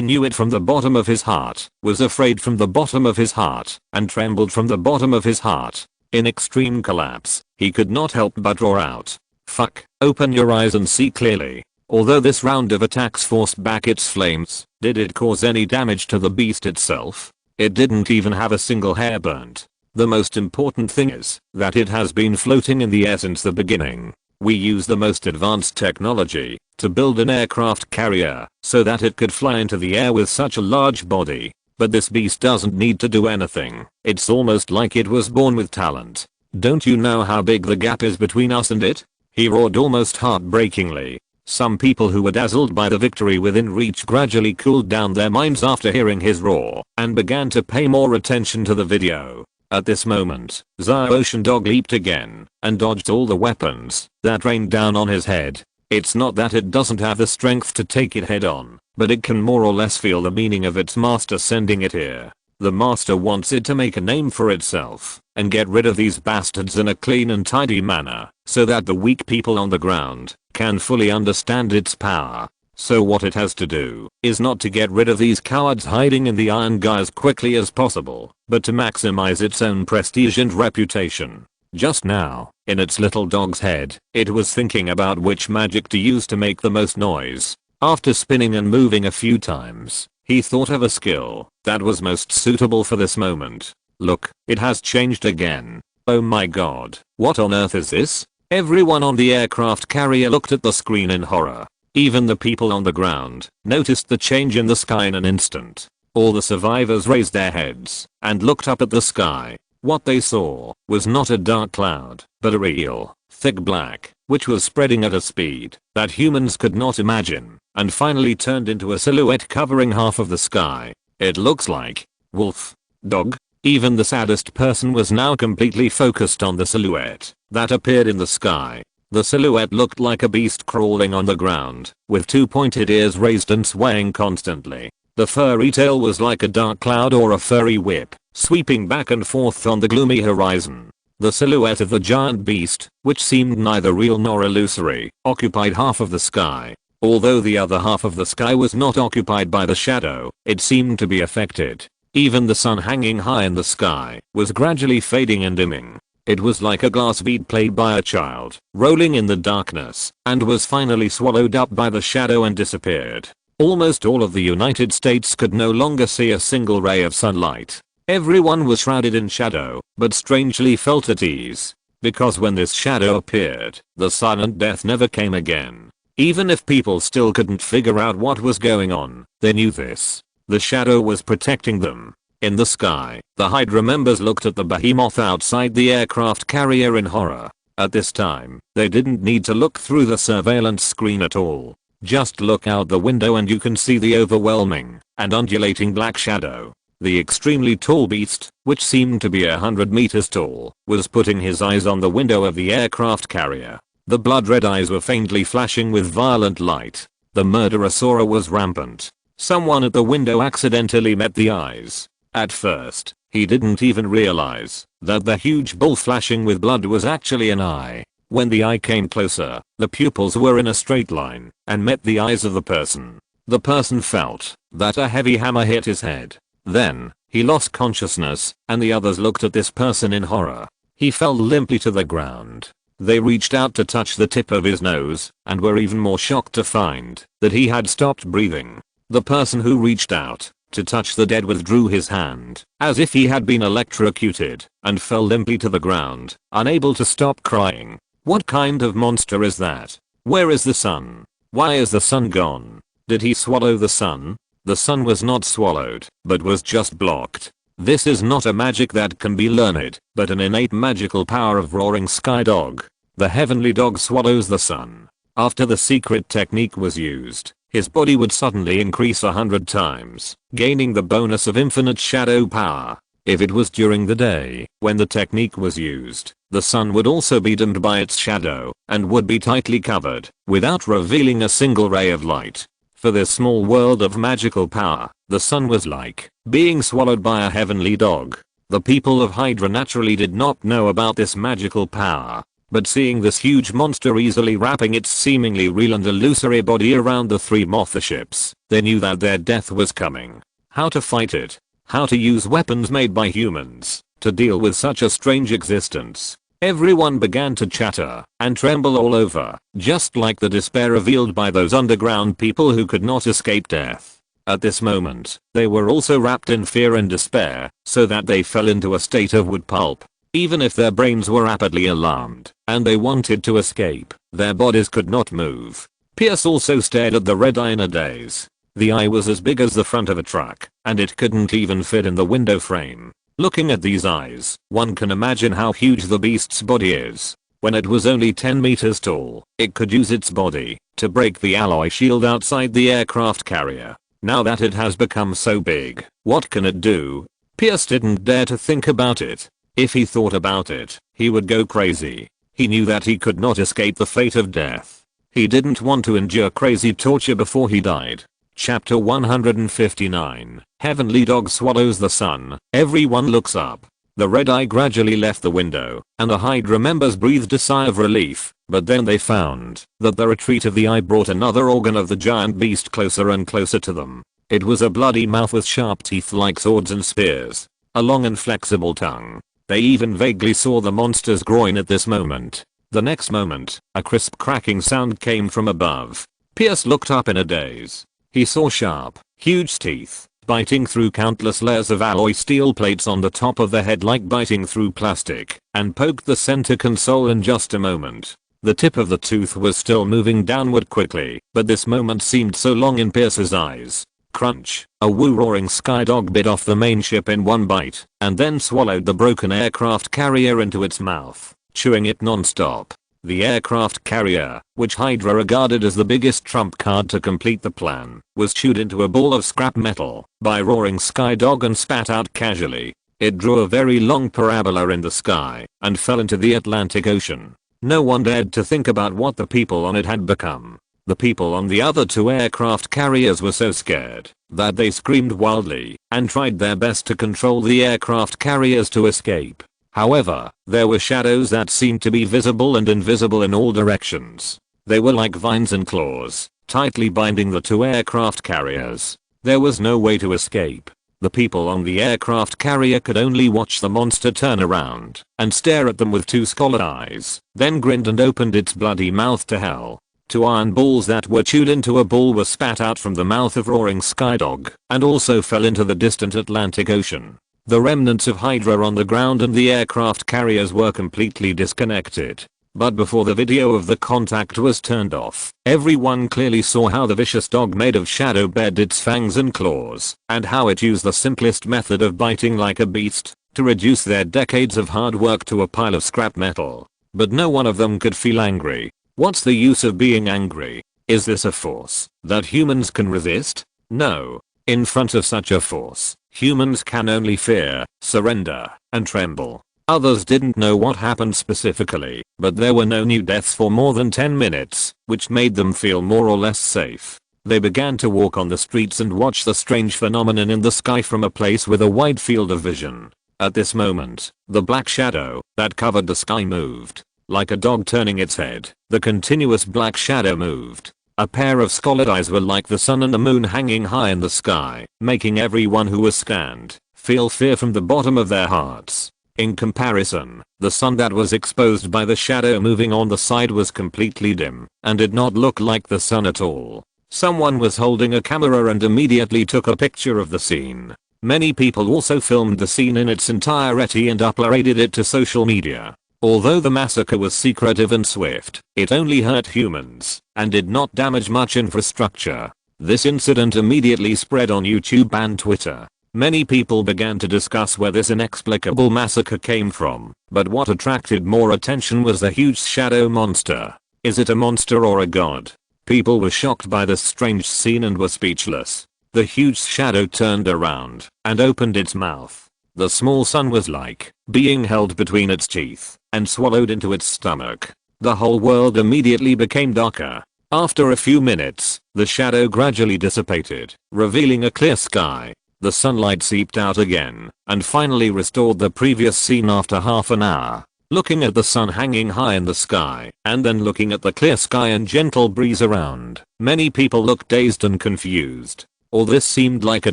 knew it from the bottom of his heart, was afraid from the bottom of his heart, and trembled from the bottom of his heart. In extreme collapse, he could not help but roar out, "Fuck, open your eyes and see clearly." Although this round of attacks forced back its flames, did it cause any damage to the beast itself? It didn't even have a single hair burnt. The most important thing is that it has been floating in the air since the beginning. We use the most advanced technology to build an aircraft carrier so that it could fly into the air with such a large body. But this beast doesn't need to do anything. It's almost like it was born with talent. Don't you know how big the gap is between us and it? He roared almost heartbreakingly. Some people who were dazzled by the victory within reach gradually cooled down their minds after hearing his roar and began to pay more attention to the video. At this moment, Zio Ocean Dog leaped again and dodged all the weapons that rained down on his head. It's not that it doesn't have the strength to take it head on, but it can more or less feel the meaning of its master sending it here. The master wants it to make a name for itself and get rid of these bastards in a clean and tidy manner so that the weak people on the ground can fully understand its power. So what it has to do is not to get rid of these cowards hiding in the Iron Guy as quickly as possible, but to maximize its own prestige and reputation. Just now, in its little dog's head, it was thinking about which magic to use to make the most noise. After spinning and moving a few times, he thought of a skill that was most suitable for this moment. Look, it has changed again. Oh my god, what on earth is this? Everyone on the aircraft carrier looked at the screen in horror. Even the people on the ground noticed the change in the sky in an instant. All the survivors raised their heads and looked up at the sky. What they saw was not a dark cloud, but a real, thick black, which was spreading at a speed that humans could not imagine, and finally turned into a silhouette covering half of the sky. It looks like wolf, dog. Even the saddest person was now completely focused on the silhouette that appeared in the sky. The silhouette looked like a beast crawling on the ground, with two pointed ears raised and swaying constantly. The furry tail was like a dark cloud or a furry whip, sweeping back and forth on the gloomy horizon. The silhouette of the giant beast, which seemed neither real nor illusory, occupied half of the sky. Although the other half of the sky was not occupied by the shadow, it seemed to be affected. Even the sun hanging high in the sky was gradually fading and dimming. It was like a glass bead played by a child, rolling in the darkness, and was finally swallowed up by the shadow and disappeared. Almost all of the United States could no longer see a single ray of sunlight. Everyone was shrouded in shadow, but strangely felt at ease. Because when this shadow appeared, the silent death never came again. Even if people still couldn't figure out what was going on, they knew this. The shadow was protecting them. In the sky, the Hydra members looked at the behemoth outside the aircraft carrier in horror. At this time, they didn't need to look through the surveillance screen at all. Just look out the window and you can see the overwhelming and undulating black shadow. The extremely tall beast, which seemed to be 100 meters tall, was putting his eyes on the window of the aircraft carrier. The blood-red eyes were faintly flashing with violent light. The murderosaur was rampant. Someone at the window accidentally met the eyes. At first, he didn't even realize that the huge bull flashing with blood was actually an eye. When the eye came closer, the pupils were in a straight line and met the eyes of the person. The person felt that a heavy hammer hit his head. Then, he lost consciousness, and the others looked at this person in horror. He fell limply to the ground. They reached out to touch the tip of his nose, and were even more shocked to find that he had stopped breathing. The person who reached out to touch the dead withdrew his hand, as if he had been electrocuted, and fell limply to the ground, unable to stop crying. What kind of monster is that? Where is the sun? Why is the sun gone? Did he swallow the sun? The sun was not swallowed, but was just blocked. This is not a magic that can be learned, but an innate magical power of roaring sky dog. The heavenly dog swallows the sun. After the secret technique was used, his body would suddenly increase 100 times, gaining the bonus of infinite shadow power. If it was during the day, when the technique was used, the sun would also be dimmed by its shadow, and would be tightly covered, without revealing a single ray of light. For this small world of magical power, the sun was like being swallowed by a heavenly dog. The people of Hydra naturally did not know about this magical power. But seeing this huge monster easily wrapping its seemingly real and illusory body around the three motherships, they knew that their death was coming. How to fight it? How to use weapons made by humans to deal with such a strange existence? Everyone began to chatter and tremble all over, just like the despair revealed by those underground people who could not escape death. At this moment, they were also wrapped in fear and despair, so that they fell into a state of wood pulp. Even if their brains were rapidly alarmed, and they wanted to escape, their bodies could not move. Pierce also stared at the red eye in a daze. The eye was as big as the front of a truck, and it couldn't even fit in the window frame. Looking at these eyes, one can imagine how huge the beast's body is. When it was only 10 meters tall, it could use its body to break the alloy shield outside the aircraft carrier. Now that it has become so big, what can it do? Pierce didn't dare to think about it. If he thought about it, he would go crazy. He knew that he could not escape the fate of death. He didn't want to endure crazy torture before he died. Chapter 159. Heavenly Dog Swallows the Sun. Everyone looks up. The red eye gradually left the window, and the Hydra members breathed a sigh of relief, but then they found that the retreat of the eye brought another organ of the giant beast closer and closer to them. It was a bloody mouth with sharp teeth like swords and spears. A long and flexible tongue. They even vaguely saw the monster's groin at this moment. The next moment, a crisp cracking sound came from above. Pierce looked up in a daze. He saw sharp, huge teeth, biting through countless layers of alloy steel plates on the top of the head like biting through plastic, and poked the center console in just a moment. The tip of the tooth was still moving downward quickly, but this moment seemed so long in Pierce's eyes. Crunch. A woo-roaring skydog bit off the main ship in one bite, and then swallowed the broken aircraft carrier into its mouth, chewing it non-stop. The aircraft carrier, which Hydra regarded as the biggest trump card to complete the plan, was chewed into a ball of scrap metal by roaring Skydog and spat out casually. It drew a very long parabola in the sky and fell into the Atlantic Ocean. No one dared to think about what the people on it had become. The people on the other two aircraft carriers were so scared that they screamed wildly and tried their best to control the aircraft carriers to escape. However, there were shadows that seemed to be visible and invisible in all directions. They were like vines and claws, tightly binding the two aircraft carriers. There was no way to escape. The people on the aircraft carrier could only watch the monster turn around and stare at them with two scalloped eyes, then grinned and opened its bloody mouth to hell. Two iron balls that were chewed into a ball were spat out from the mouth of roaring Skydog and also fell into the distant Atlantic Ocean. The remnants of Hydra on the ground and the aircraft carriers were completely disconnected. But before the video of the contact was turned off, everyone clearly saw how the vicious dog made of shadow bared its fangs and claws, and how it used the simplest method of biting like a beast to reduce their decades of hard work to a pile of scrap metal. But no one of them could feel angry. What's the use of being angry? Is this a force that humans can resist? No. In front of such a force, humans can only fear, surrender, and tremble. Others didn't know what happened specifically, but there were no new deaths for more than 10 minutes, which made them feel more or less safe. They began to walk on the streets and watch the strange phenomenon in the sky from a place with a wide field of vision. At this moment, the black shadow that covered the sky moved. Like a dog turning its head, the continuous black shadow moved. A pair of scalloped eyes were like the sun and the moon hanging high in the sky, making everyone who was scanned feel fear from the bottom of their hearts. In comparison, the sun that was exposed by the shadow moving on the side was completely dim and did not look like the sun at all. Someone was holding a camera and immediately took a picture of the scene. Many people also filmed the scene in its entirety and uploaded it to social media. Although the massacre was secretive and swift, it only hurt humans and did not damage much infrastructure. This incident immediately spread on YouTube and Twitter. Many people began to discuss where this inexplicable massacre came from, but what attracted more attention was the huge shadow monster. Is it a monster or a god? People were shocked by this strange scene and were speechless. The huge shadow turned around and opened its mouth. The small sun was like being held between its teeth and swallowed into its stomach. The whole world immediately became darker. After a few minutes, the shadow gradually dissipated, revealing a clear sky. The sunlight seeped out again and finally restored the previous scene after half an hour. Looking at the sun hanging high in the sky and then looking at the clear sky and gentle breeze around, many people looked dazed and confused. All this seemed like a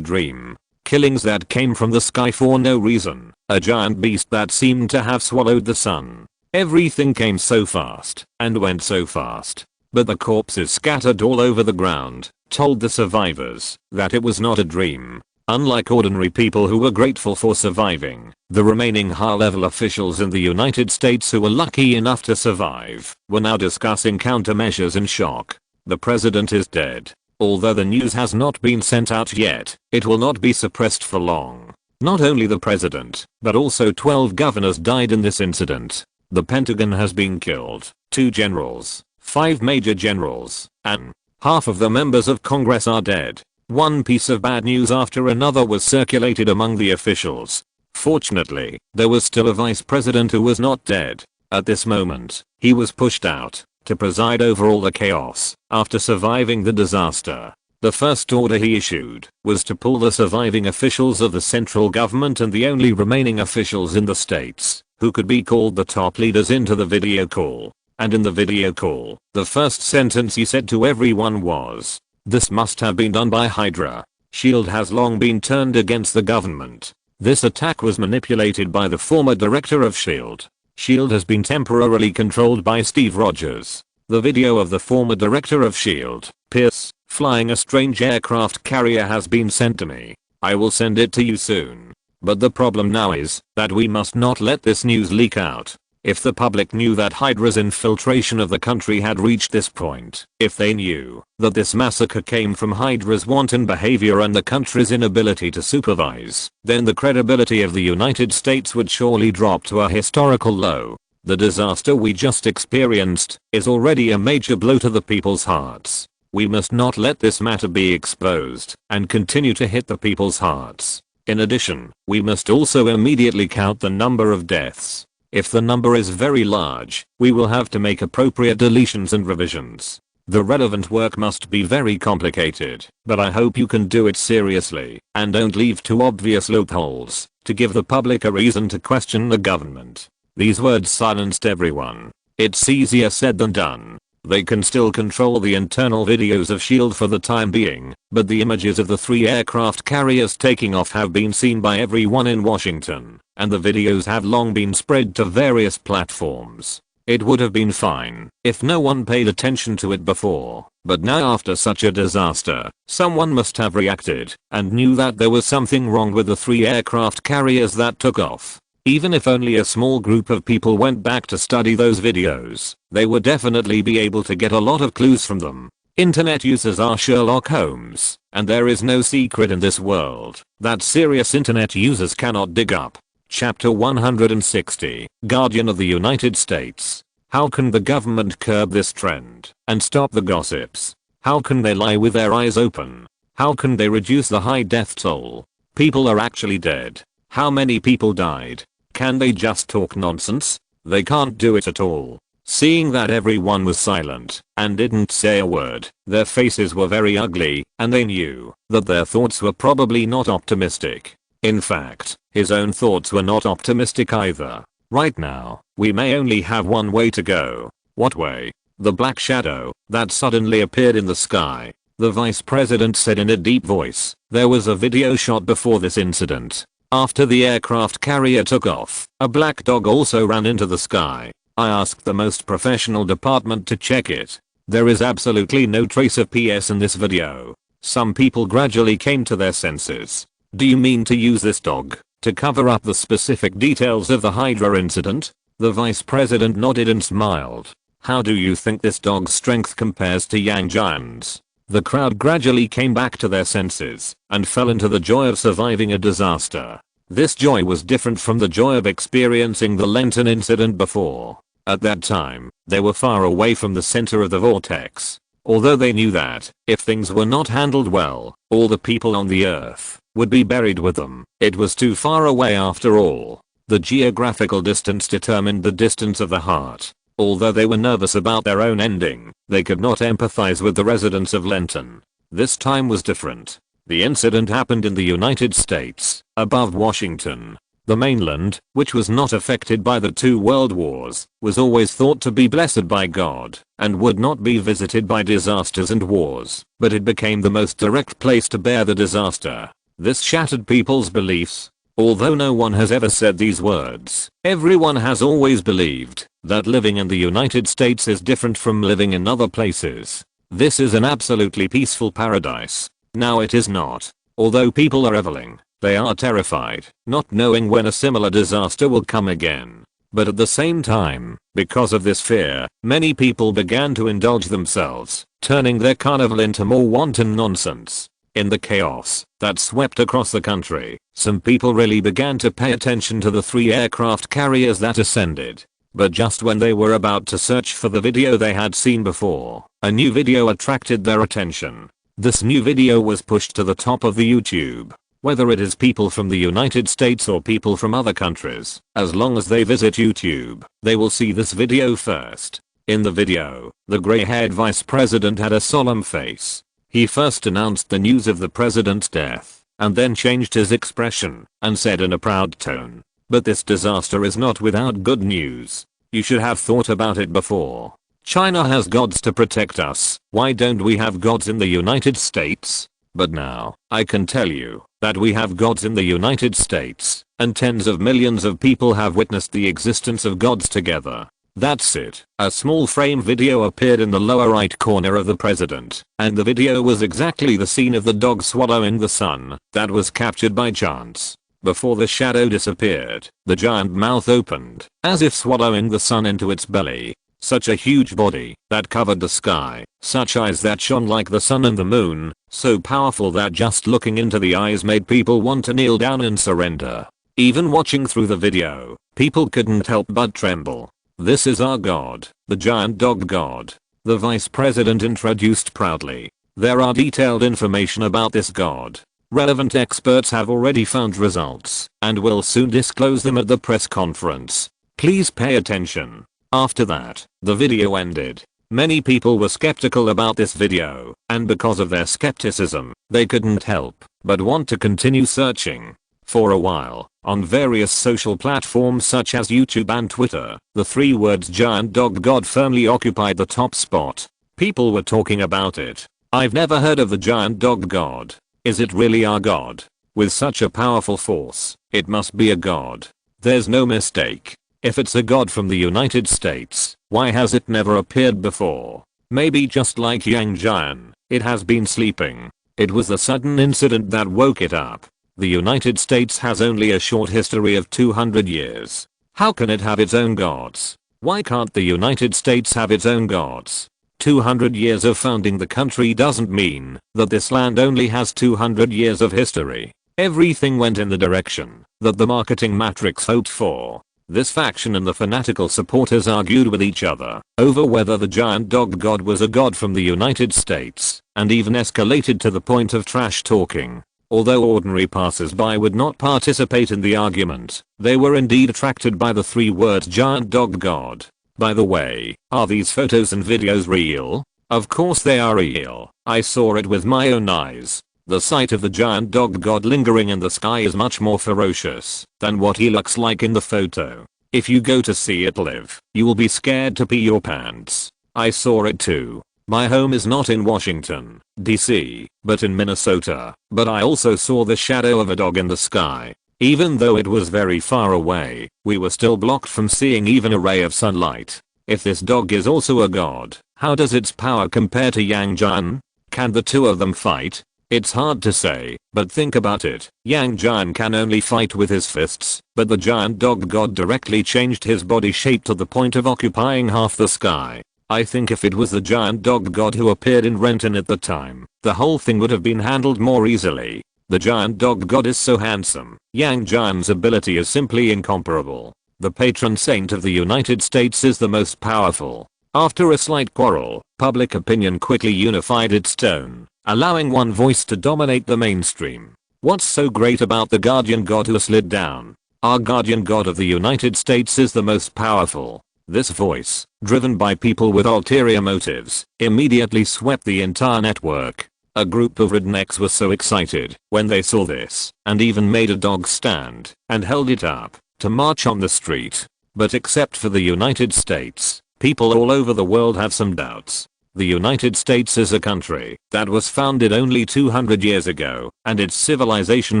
dream. Killings that came from the sky for no reason. A giant beast that seemed to have swallowed the sun. Everything came so fast and went so fast. But the corpses scattered all over the ground told the survivors that it was not a dream. Unlike ordinary people who were grateful for surviving, the remaining high-level officials in the United States who were lucky enough to survive were now discussing countermeasures in shock. The president is dead. Although the news has not been sent out yet, it will not be suppressed for long. Not only the president, but also 12 governors died in this incident. The Pentagon has been killed, 2 generals, 5 major generals, and half of the members of Congress are dead. One piece of bad news after another was circulated among the officials. Fortunately, there was still a vice president who was not dead. At this moment, he was pushed out to preside over all the chaos after surviving the disaster. The first order he issued was to pull the surviving officials of the central government and the only remaining officials in the states, who could be called the top leaders, into the video call. And in the video call, the first sentence he said to everyone was, "This must have been done by Hydra. S.H.I.E.L.D. has long been turned against the government. This attack was manipulated by the former director of S.H.I.E.L.D. S.H.I.E.L.D. has been temporarily controlled by Steve Rogers." The video of the former director of S.H.I.E.L.D., Pierce, flying a strange aircraft carrier has been sent to me. I will send it to you soon. But the problem now is that we must not let this news leak out. If the public knew that Hydra's infiltration of the country had reached this point, if they knew that this massacre came from Hydra's wanton behavior and the country's inability to supervise, then the credibility of the United States would surely drop to a historical low. The disaster we just experienced is already a major blow to the people's hearts. We must not let this matter be exposed and continue to hit the people's hearts. In addition, we must also immediately count the number of deaths. If the number is very large, we will have to make appropriate deletions and revisions. The relevant work must be very complicated, but I hope you can do it seriously and don't leave too obvious loopholes to give the public a reason to question the government. These words silenced everyone. It's easier said than done. They can still control the internal videos of S.H.I.E.L.D. for the time being, but the images of the 3 aircraft carriers taking off have been seen by everyone in Washington, and the videos have long been spread to various platforms. It would have been fine if no one paid attention to it before, but now after such a disaster, someone must have reacted and knew that there was something wrong with the 3 aircraft carriers that took off. Even if only a small group of people went back to study those videos, they would definitely be able to get a lot of clues from them. Internet users are Sherlock Holmes, and there is no secret in this world that serious internet users cannot dig up. Chapter 160, Guardian of the United States. How can the government curb this trend and stop the gossips? How can they lie with their eyes open? How can they reduce the high death toll? People are actually dead. How many people died? Can they just talk nonsense? They can't do it at all. Seeing that everyone was silent and didn't say a word, their faces were very ugly, and they knew that their thoughts were probably not optimistic. In fact, his own thoughts were not optimistic either. Right now, we may only have one way to go. What way? The black shadow that suddenly appeared in the sky. The vice president said in a deep voice. There was a video shot before this incident. After the aircraft carrier took off, a black dog also ran into the sky. I asked the most professional department to check it. There is absolutely no trace of PS in this video. Some people gradually came to their senses. Do you mean to use this dog to cover up the specific details of the Hydra incident? The vice president nodded and smiled. How do you think this dog's strength compares to Yang Jian's? The crowd gradually came back to their senses and fell into the joy of surviving a disaster. This joy was different from the joy of experiencing the Lenten incident before. At that time, they were far away from the center of the vortex. Although they knew that, if things were not handled well, all the people on the earth would be buried with them. It was too far away after all. The geographical distance determined the distance of the heart. Although they were nervous about their own ending, they could not empathize with the residents of Lenton. This time was different. The incident happened in the United States, above Washington. The mainland, which was not affected by the 2 world wars, was always thought to be blessed by God and would not be visited by disasters and wars, but it became the most direct place to bear the disaster. This shattered people's beliefs. Although no one has ever said these words, everyone has always believed that living in the United States is different from living in other places. This is an absolutely peaceful paradise. Now it is not. Although people are reveling, they are terrified, not knowing when a similar disaster will come again. But at the same time, because of this fear, many people began to indulge themselves, turning their carnival into more wanton nonsense. In the chaos that swept across the country, some people really began to pay attention to the 3 aircraft carriers that ascended. But just when they were about to search for the video they had seen before, a new video attracted their attention. This new video was pushed to the top of the YouTube. Whether it is people from the United States or people from other countries, as long as they visit YouTube, they will see this video first. In the video, the gray-haired vice president had a solemn face. He first announced the news of the president's death, and then changed his expression and said in a proud tone, "But this disaster is not without good news. You should have thought about it before. China has gods to protect us. Why don't we have gods in the United States? But now, I can tell you that we have gods in the United States, and tens of millions of people have witnessed the existence of gods together." That's it. A small frame video appeared in the lower right corner of the president, and the video was exactly the scene of the dog swallowing the sun that was captured by chance. Before the shadow disappeared, the giant mouth opened, as if swallowing the sun into its belly. Such a huge body that covered the sky, such eyes that shone like the sun and the moon, so powerful that just looking into the eyes made people want to kneel down and surrender. Even watching through the video, people couldn't help but tremble. This is our god, the giant dog god. The vice president introduced proudly. There are detailed information about this god. Relevant experts have already found results and will soon disclose them at the press conference. Please pay attention. After that, the video ended. Many people were skeptical about this video, and because of their skepticism, they couldn't help but want to continue searching. For a while, on various social platforms such as YouTube and Twitter, the three words giant dog god firmly occupied the top spot. People were talking about it. I've never heard of the giant dog god. Is it really our god? With such a powerful force, it must be a god. There's no mistake. If it's a god from the United States, why has it never appeared before? Maybe just like Yang Jian, it has been sleeping. It was the sudden incident that woke it up. The United States has only a short history of 200 years. How can it have its own gods? Why can't the United States have its own gods? 200 years of founding the country doesn't mean that this land only has 200 years of history. Everything went in the direction that the marketing matrix hoped for. This faction and the fanatical supporters argued with each other over whether the giant dog god was a god from the United States, and even escalated to the point of trash talking. Although ordinary passers-by would not participate in the argument, they were indeed attracted by the three words giant dog god. By the way, are these photos and videos real? Of course they are real. I saw it with my own eyes. The sight of the giant dog god lingering in the sky is much more ferocious than what he looks like in the photo. If you go to see it live, you will be scared to pee your pants. I saw it too. My home is not in Washington, D.C., but in Minnesota, but I also saw the shadow of a dog in the sky. Even though it was very far away, we were still blocked from seeing even a ray of sunlight. If this dog is also a god, how does its power compare to Yang Jian? Can the two of them fight? It's hard to say, but think about it. Yang Jian can only fight with his fists, but the giant dog god directly changed his body shape to the point of occupying half the sky. I think if it was the giant dog god who appeared in Renton at the time, the whole thing would have been handled more easily. The giant dog god is so handsome. Yang Jian's ability is simply incomparable. The patron saint of the United States is the most powerful. After a slight quarrel, public opinion quickly unified its tone, allowing one voice to dominate the mainstream. What's so great about the guardian god who slid down? Our guardian god of the United States is the most powerful. This voice, driven by people with ulterior motives, immediately swept the entire network. A group of rednecks were so excited when they saw this, and even made a dog stand and held it up to march on the street. But except for the United States, people all over the world have some doubts. The United States is a country that was founded only 200 years ago, and its civilization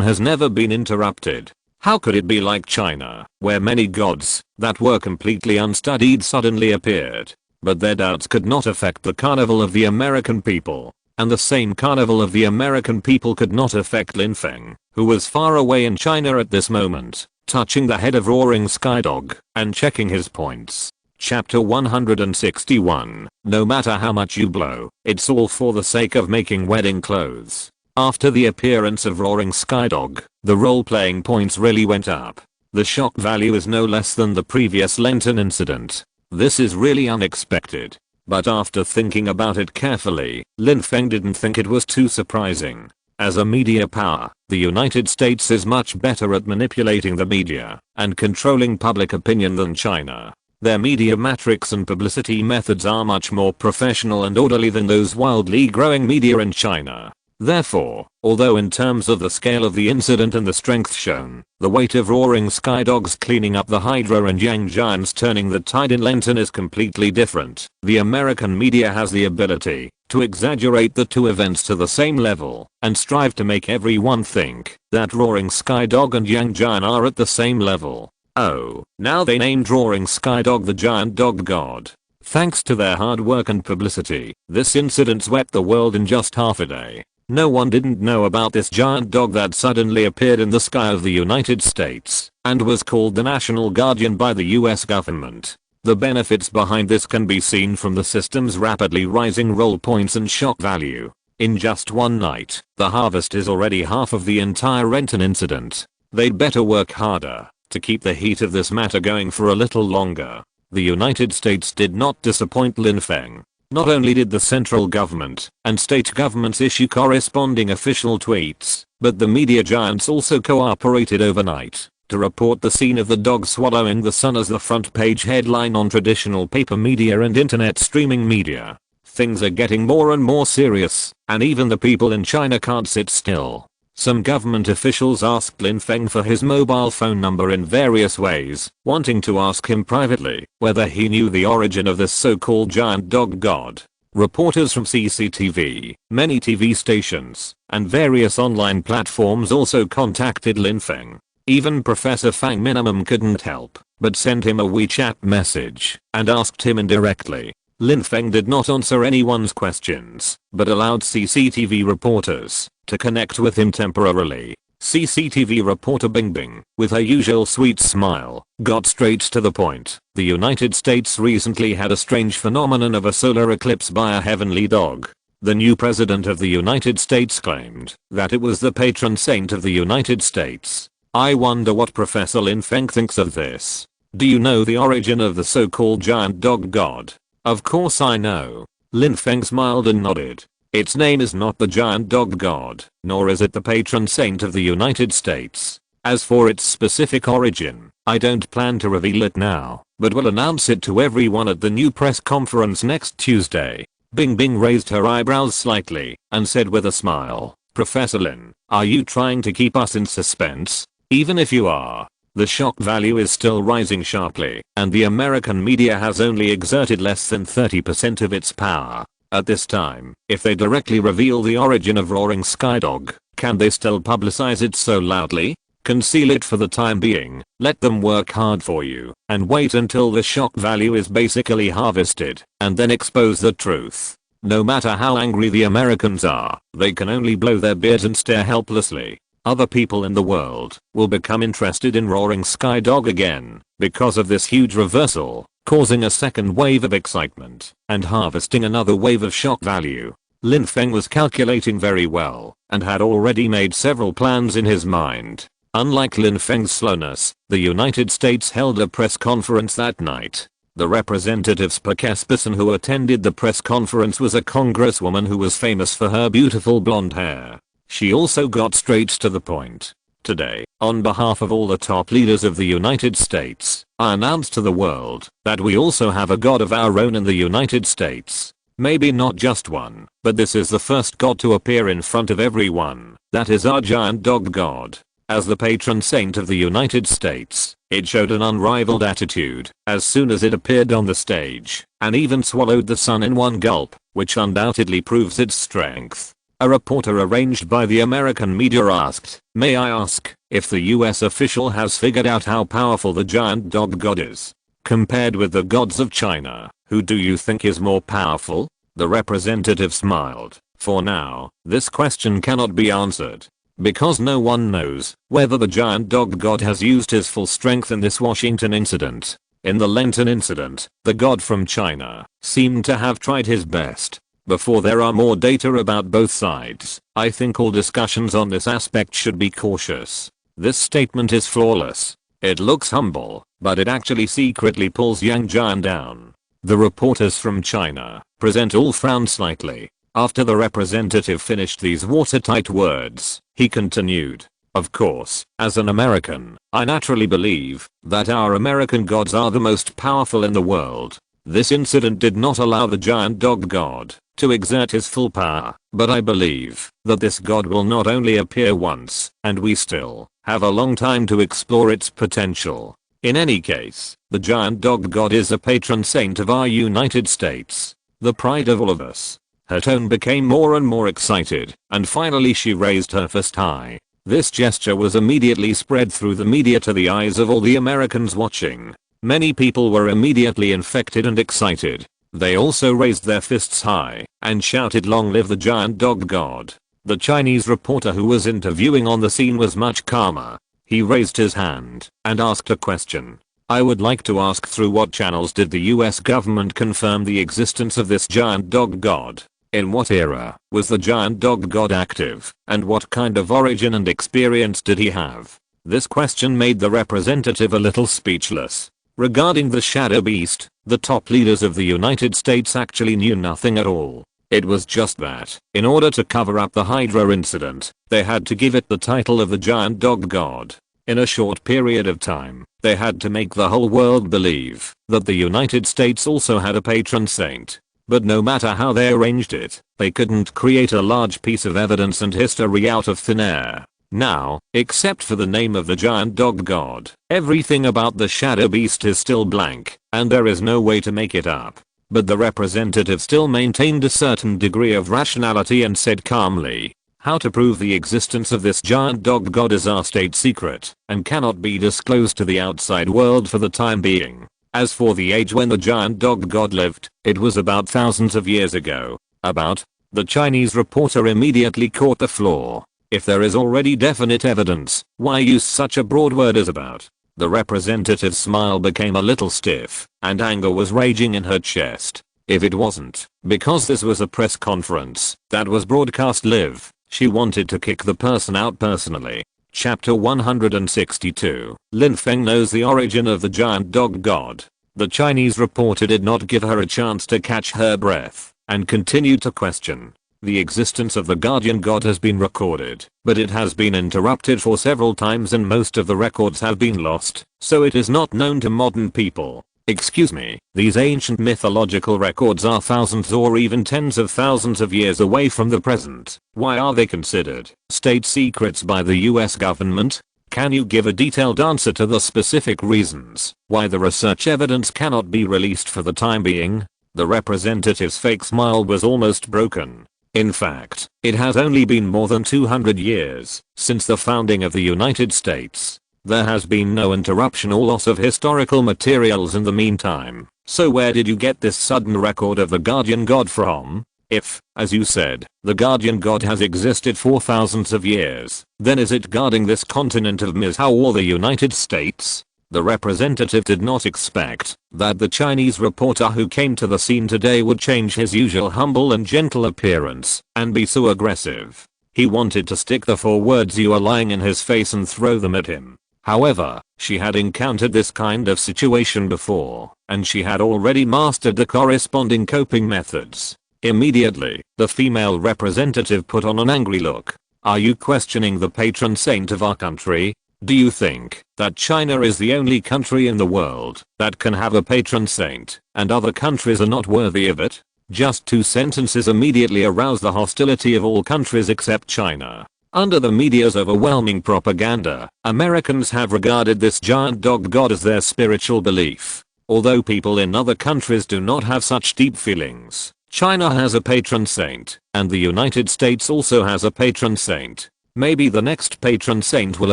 has never been interrupted. How could it be like China, where many gods that were completely unstudied suddenly appeared? But their doubts could not affect the carnival of the American people. And the same carnival of the American people could not affect Lin Feng, who was far away in China at this moment, touching the head of Roaring Skydog and checking his points. Chapter 161. No matter how much you blow, it's all for the sake of making wedding clothes. After the appearance of Roaring Skydog, the role-playing points really went up. The shock value is no less than the previous Lenten incident. This is really unexpected. But after thinking about it carefully, Lin Feng didn't think it was too surprising. As a media power, the United States is much better at manipulating the media and controlling public opinion than China. Their media matrix and publicity methods are much more professional and orderly than those wildly growing media in China. Therefore, although in terms of the scale of the incident and the strength shown, the weight of Roaring Skydog's cleaning up the Hydra and Yang Jian's turning the tide in Lenten is completely different, the American media has the ability to exaggerate the two events to the same level and strive to make everyone think that Roaring Skydog and Yang Jian are at the same level. Oh, now they named Roaring Skydog the giant dog god. Thanks to their hard work and publicity, this incident swept the world in just half a day. No one didn't know about this giant dog that suddenly appeared in the sky of the United States and was called the National Guardian by the US government. The benefits behind this can be seen from the system's rapidly rising roll points and shock value. In just one night, the harvest is already half of the entire Renton incident. They'd better work harder to keep the heat of this matter going for a little longer. The United States did not disappoint Lin Feng. Not only did the central government and state governments issue corresponding official tweets, but the media giants also cooperated overnight to report the scene of the dog swallowing the sun as the front page headline on traditional paper media and internet streaming media. Things are getting more and more serious, and even the people in China can't sit still. Some government officials asked Lin Feng for his mobile phone number in various ways, wanting to ask him privately whether he knew the origin of this so-called giant dog god. Reporters from CCTV, many TV stations, and various online platforms also contacted Lin Feng. Even Professor Fang Minimum couldn't help but send him a WeChat message and asked him indirectly. Lin Feng did not answer anyone's questions, but allowed CCTV reporters to connect with him temporarily. CCTV reporter Bing Bing, with her usual sweet smile, got straight to the point. The United States recently had a strange phenomenon of a solar eclipse by a heavenly dog. The new president of the United States claimed that it was the patron saint of the United States. I wonder what Professor Lin Feng thinks of this. Do you know the origin of the so-called giant dog god? Of course I know. Lin Feng smiled and nodded. Its name is not the giant dog god, nor is it the patron saint of the United States. As for its specific origin, I don't plan to reveal it now, but will announce it to everyone at the new press conference next Tuesday. Bing Bing raised her eyebrows slightly and said with a smile, Professor Lin, are you trying to keep us in suspense? Even if you are, the shock value is still rising sharply, and the American media has only exerted less than 30% of its power. At this time, if they directly reveal the origin of Roaring Skydog, can they still publicize it so loudly? Conceal it for the time being, let them work hard for you, and wait until the shock value is basically harvested, and then expose the truth. No matter how angry the Americans are, they can only blow their beards and stare helplessly. Other people in the world will become interested in Roaring Skydog again because of this huge reversal, causing a second wave of excitement and harvesting another wave of shock value. Lin Feng was calculating very well and had already made several plans in his mind. Unlike Lin Feng's slowness, the United States held a press conference that night. The representative spokesperson who attended the press conference was a congresswoman who was famous for her beautiful blonde hair. She also got straight to the point. Today, on behalf of all the top leaders of the United States, I announce to the world that we also have a god of our own in the United States. Maybe not just one, but this is the first god to appear in front of everyone. That is our giant dog god. As the patron saint of the United States, it showed an unrivaled attitude as soon as it appeared on the stage, and even swallowed the sun in one gulp, which undoubtedly proves its strength. A reporter arranged by the American media asked, "May I ask if the US official has figured out how powerful the giant dog god is? Compared with the gods of China, who do you think is more powerful?" The representative smiled. For now, this question cannot be answered, because no one knows whether the giant dog god has used his full strength in this Washington incident. In the Lenten incident, the god from China seemed to have tried his best. Before there are more data about both sides, I think all discussions on this aspect should be cautious. This statement is flawless. It looks humble, but it actually secretly pulls Yang Jian down. The reporters from China present all frowned slightly. After the representative finished these watertight words, he continued, "Of course, as an American, I naturally believe that our American gods are the most powerful in the world. This incident did not allow the giant dog god to exert his full power, but I believe that this god will not only appear once, and we still have a long time to explore its potential. In any case, the giant dog god is a patron saint of our United States, the pride of all of us." Her tone became more and more excited, and finally she raised her fist high. This gesture was immediately spread through the media to the eyes of all the Americans watching. Many people were immediately infected and excited. They also raised their fists high and shouted, "Long live the giant dog god." The Chinese reporter who was interviewing on the scene was much calmer. He raised his hand and asked a question. "I would like to ask, through what channels did the US government confirm the existence of this giant dog god? In what era was the giant dog god active, and what kind of origin and experience did he have?" This question made the representative a little speechless. Regarding the Shadow Beast, the top leaders of the United States actually knew nothing at all. It was just that, in order to cover up the Hydra incident, they had to give it the title of the giant dog god. In a short period of time, they had to make the whole world believe that the United States also had a patron saint. But no matter how they arranged it, they couldn't create a large piece of evidence and history out of thin air. Now, except for the name of the giant dog god, everything about the Shadow Beast is still blank, and there is no way to make it up. But the representative still maintained a certain degree of rationality and said calmly, "How to prove the existence of this giant dog god is our state secret, and cannot be disclosed to the outside world for the time being. As for the age when the giant dog god lived, it was about thousands of years ago." About? The Chinese reporter immediately caught the flaw. If there is already definite evidence, why use such a broad word as about? The representative's smile became a little stiff, and anger was raging in her chest. If it wasn't, because this was a press conference that was broadcast live, she wanted to kick the person out personally. Chapter 162. Lin Feng knows the origin of the giant dog god. The Chinese reporter did not give her a chance to catch her breath, and continued to question. The existence of the guardian god has been recorded, but it has been interrupted for several times and most of the records have been lost, so it is not known to modern people. Excuse me, these ancient mythological records are thousands or even tens of thousands of years away from the present. Why are they considered state secrets by the US government? Can you give a detailed answer to the specific reasons why the research evidence cannot be released for the time being? The representative's fake smile was almost broken. In fact, it has only been more than 200 years since the founding of the United States. There has been no interruption or loss of historical materials in the meantime. So where did you get this sudden record of the guardian god from? If, as you said, the guardian god has existed for thousands of years, then is it guarding this continent of Mizhou or the United States? The representative did not expect that the Chinese reporter who came to the scene today would change his usual humble and gentle appearance and be so aggressive. He wanted to stick the 4 words "you are lying" in his face and throw them at him. However, she had encountered this kind of situation before, and she had already mastered the corresponding coping methods. Immediately, the female representative put on an angry look. "Are you questioning the patron saint of our country? Do you think that China is the only country in the world that can have a patron saint, and other countries are not worthy of it?" Just 2 sentences immediately aroused the hostility of all countries except China. Under the media's overwhelming propaganda, Americans have regarded this giant dog god as their spiritual belief. Although people in other countries do not have such deep feelings, China has a patron saint, and the United States also has a patron saint. Maybe the next patron saint will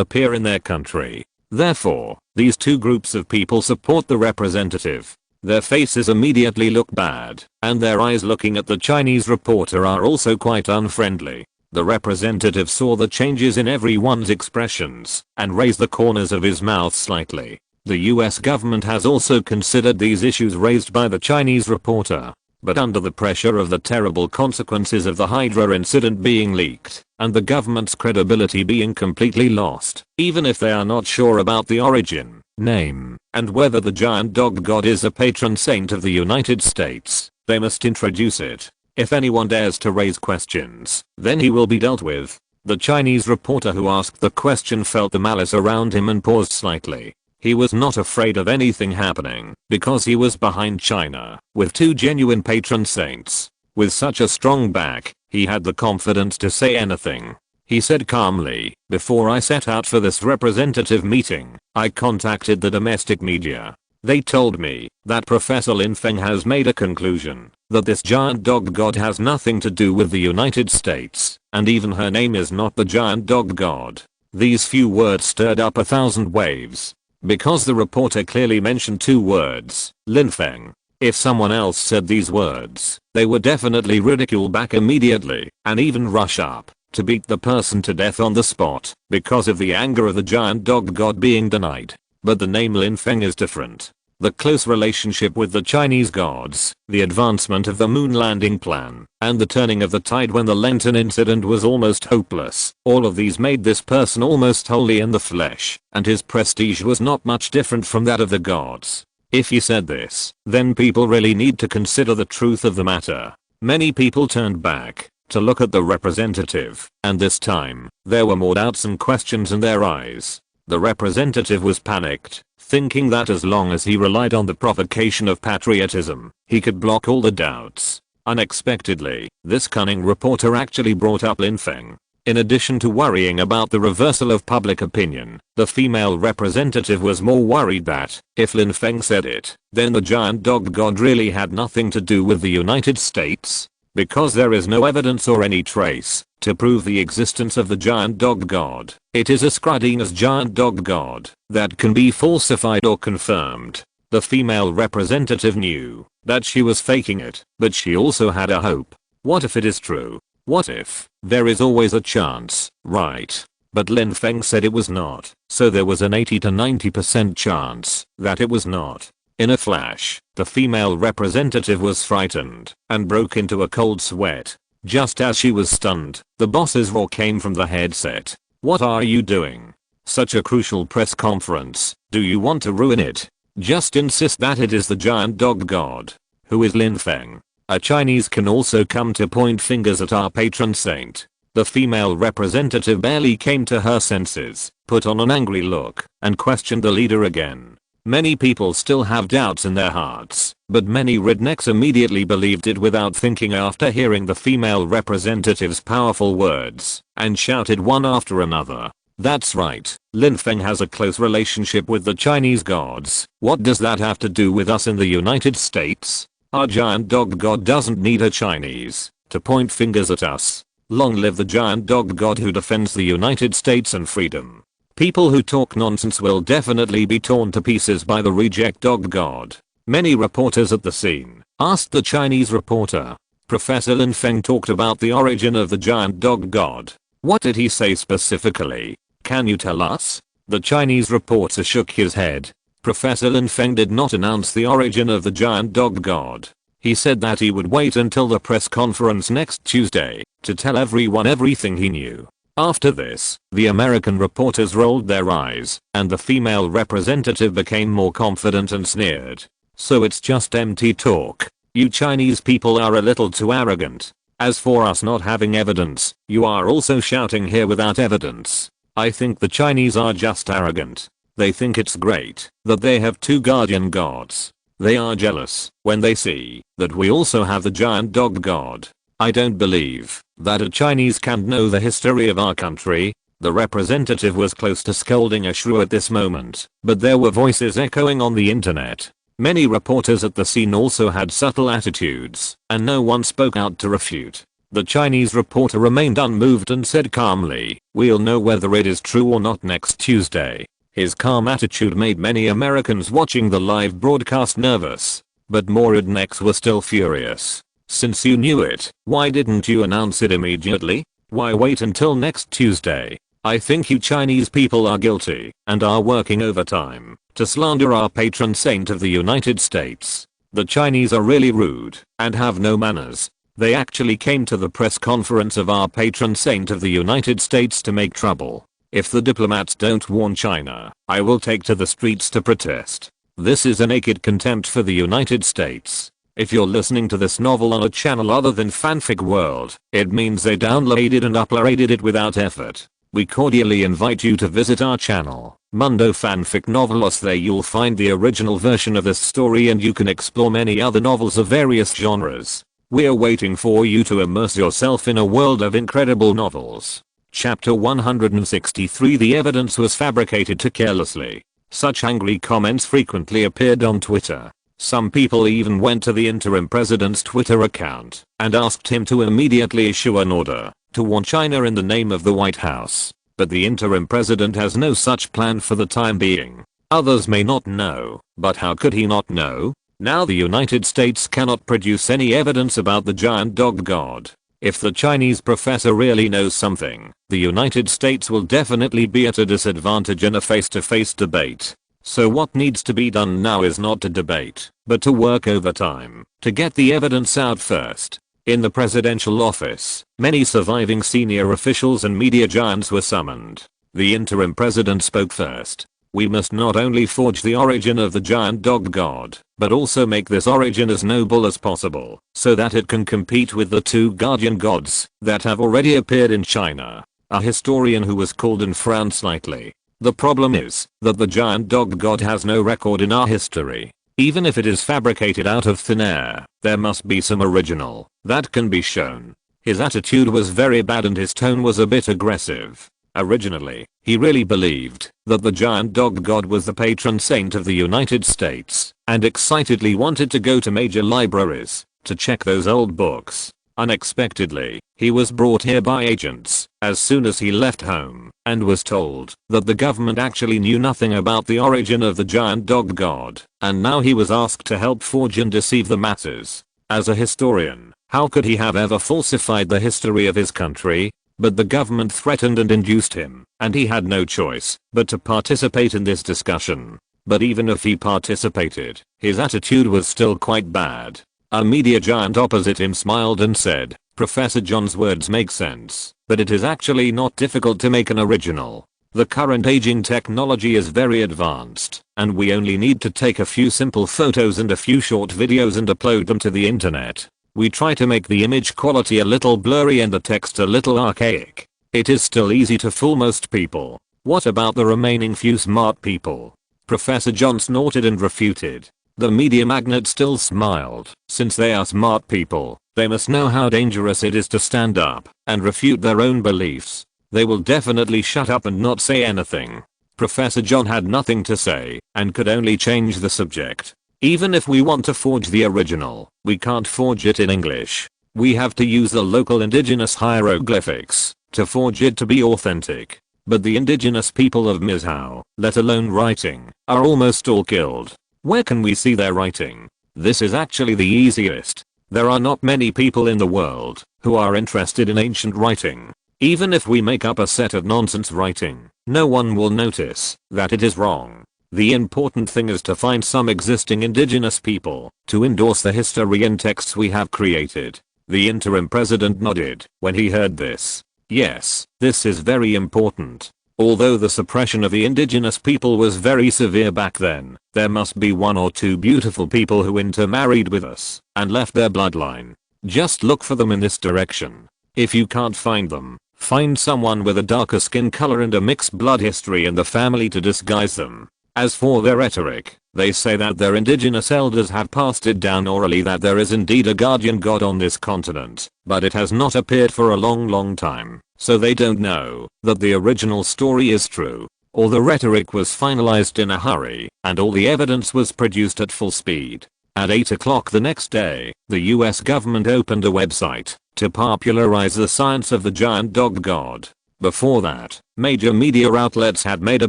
appear in their country. Therefore, these 2 groups of people support the representative. Their faces immediately look bad, and their eyes looking at the Chinese reporter are also quite unfriendly. The representative saw the changes in everyone's expressions and raised the corners of his mouth slightly. The US government has also considered these issues raised by the Chinese reporter. But under the pressure of the terrible consequences of the Hydra incident being leaked, and the government's credibility being completely lost, even if they are not sure about the origin, name, and whether the giant dog god is a patron saint of the United States, they must introduce it. If anyone dares to raise questions, then he will be dealt with. The Chinese reporter who asked the question felt the malice around him and paused slightly. He was not afraid of anything happening because he was behind China with 2 genuine patron saints. With such a strong back, he had the confidence to say anything. He said calmly, "Before I set out for this representative meeting, I contacted the domestic media. They told me that Professor Lin Feng has made a conclusion that this giant dog god has nothing to do with the United States, and even her name is not the giant dog god." These few words stirred up 1,000 waves. Because the reporter clearly mentioned 2 words, Lin Feng. If someone else said these words, they would definitely ridicule back immediately, and even rush up to beat the person to death on the spot, because of the anger of the giant dog god being denied. But the name Lin Feng is different. The close relationship with the Chinese gods, the advancement of the moon landing plan, and the turning of the tide when the Lenten incident was almost hopeless, all of these made this person almost holy in the flesh, and his prestige was not much different from that of the gods. If he said this, then people really need to consider the truth of the matter. Many people turned back to look at the representative, and this time, there were more doubts and questions in their eyes. The representative was panicked, thinking that as long as he relied on the provocation of patriotism, he could block all the doubts. Unexpectedly, this cunning reporter actually brought up Lin Feng. In addition to worrying about the reversal of public opinion, the female representative was more worried that, if Lin Feng said it, then the giant dog god really had nothing to do with the United States. Because there is no evidence or any trace to prove the existence of the giant dog god, it is ascribing as giant dog god that can be falsified or confirmed. The female representative knew that she was faking it, but she also had a hope. What if it is true? What if? There is always a chance, right? But Lin Feng said it was not, so there was an 80 to 90% chance that it was not. In a flash, the female representative was frightened and broke into a cold sweat. Just as she was stunned, the boss's roar came from the headset. What are you doing? Such a crucial press conference, do you want to ruin it? Just insist that it is the giant dog god. Who is Lin Feng? A Chinese can also come to point fingers at our patron saint. The female representative barely came to her senses, put on an angry look, and questioned the leader again. Many people still have doubts in their hearts, but many rednecks immediately believed it without thinking after hearing the female representative's powerful words, and shouted one after another. That's right, Lin Feng has a close relationship with the Chinese gods. What does that have to do with us in the United States? Our giant dog god doesn't need a Chinese to point fingers at us. Long live the giant dog god who defends the United States and freedom. People who talk nonsense will definitely be torn to pieces by the reject dog god. Many reporters at the scene asked the Chinese reporter. Professor Lin Feng talked about the origin of the giant dog god. What did he say specifically? Can you tell us? The Chinese reporter shook his head. Professor Lin Feng did not announce the origin of the giant dog god. He said that he would wait until the press conference next Tuesday to tell everyone everything he knew. After this, the American reporters rolled their eyes, and the female representative became more confident and sneered. So it's just empty talk. You Chinese people are a little too arrogant. As for us not having evidence, you are also shouting here without evidence. I think the Chinese are just arrogant. They think it's great that they have two guardian gods. They are jealous when they see that we also have the giant dog god. I don't believe that a Chinese can know the history of our country. The representative was close to scolding a shrew at this moment, but there were voices echoing on the internet. Many reporters at the scene also had subtle attitudes, and no one spoke out to refute. The Chinese reporter remained unmoved and said calmly, "We'll know whether it is true or not next Tuesday." His calm attitude made many Americans watching the live broadcast nervous, but more rednecks were still furious. Since you knew it, why didn't you announce it immediately? Why wait until next Tuesday? I think you Chinese people are guilty and are working overtime to slander our patron saint of the United States. The Chinese are really rude and have no manners. They actually came to the press conference of our patron saint of the United States to make trouble. If the diplomats don't warn China, I will take to the streets to protest. This is a naked contempt for the United States. If you're listening to this novel on a channel other than Fanfic World, it means they downloaded and uploaded it without effort. We cordially invite you to visit our channel, Mundo Fanfic Novelos. There you'll find the original version of this story and you can explore many other novels of various genres. We're waiting for you to immerse yourself in a world of incredible novels. Chapter 163. The evidence was fabricated too carelessly. Such angry comments frequently appeared on Twitter. Some people even went to the interim president's Twitter account and asked him to immediately issue an order to warn China in the name of the White House. But the interim president has no such plan for the time being. Others may not know, but how could he not know? Now the United States cannot produce any evidence about the giant dog god. If the Chinese professor really knows something, the United States will definitely be at a disadvantage in a face-to-face debate. So what needs to be done now is not to debate, but to work overtime to get the evidence out first. In the presidential office, many surviving senior officials and media giants were summoned. The interim president spoke first. We must not only forge the origin of the giant dog god, but also make this origin as noble as possible, so that it can compete with the two guardian gods that have already appeared in China. A historian who was called and frowned slightly. The problem is that the giant dog god has no record in our history. Even if it is fabricated out of thin air, there must be some original that can be shown. His attitude was very bad and his tone was a bit aggressive. Originally, he really believed that the giant dog god was the patron saint of the United States and excitedly wanted to go to major libraries to check those old books. Unexpectedly, he was brought here by agents as soon as he left home and was told that the government actually knew nothing about the origin of the giant dog god, and now he was asked to help forge and deceive the masses. As a historian, how could he have ever falsified the history of his country? But the government threatened and induced him, and he had no choice but to participate in this discussion. But even if he participated, his attitude was still quite bad. A media giant opposite him smiled and said, "Professor John's words make sense, but it is actually not difficult to make an original. The current aging technology is very advanced, and we only need to take a few simple photos and a few short videos and upload them to the internet. We try to make the image quality a little blurry and the text a little archaic. It is still easy to fool most people. What about the remaining few smart people?" Professor John snorted and refuted. The media magnate still smiled. Since they are smart people, they must know how dangerous it is to stand up and refute their own beliefs. They will definitely shut up and not say anything. Professor John had nothing to say and could only change the subject. Even if we want to forge the original, we can't forge it in English. We have to use the local indigenous hieroglyphics to forge it to be authentic. But the indigenous people of Mizhou, let alone writing, are almost all killed. Where can we see their writing? This is actually the easiest. There are not many people in the world who are interested in ancient writing. Even if we make up a set of nonsense writing, no one will notice that it is wrong. The important thing is to find some existing indigenous people to endorse the history and texts we have created. The interim president nodded when he heard this. Yes, this is very important. Although the suppression of the indigenous people was very severe back then, there must be one or two beautiful people who intermarried with us and left their bloodline. Just look for them in this direction. If you can't find them, find someone with a darker skin color and a mixed blood history in the family to disguise them. As for their rhetoric, they say that their indigenous elders have passed it down orally that there is indeed a guardian god on this continent, but it has not appeared for a long time, so they don't know that the original story is true. All the rhetoric was finalized in a hurry, and all the evidence was produced at full speed. At 8 o'clock the next day, the US government opened a website to popularize the science of the giant dog god. Before that, major media outlets had made a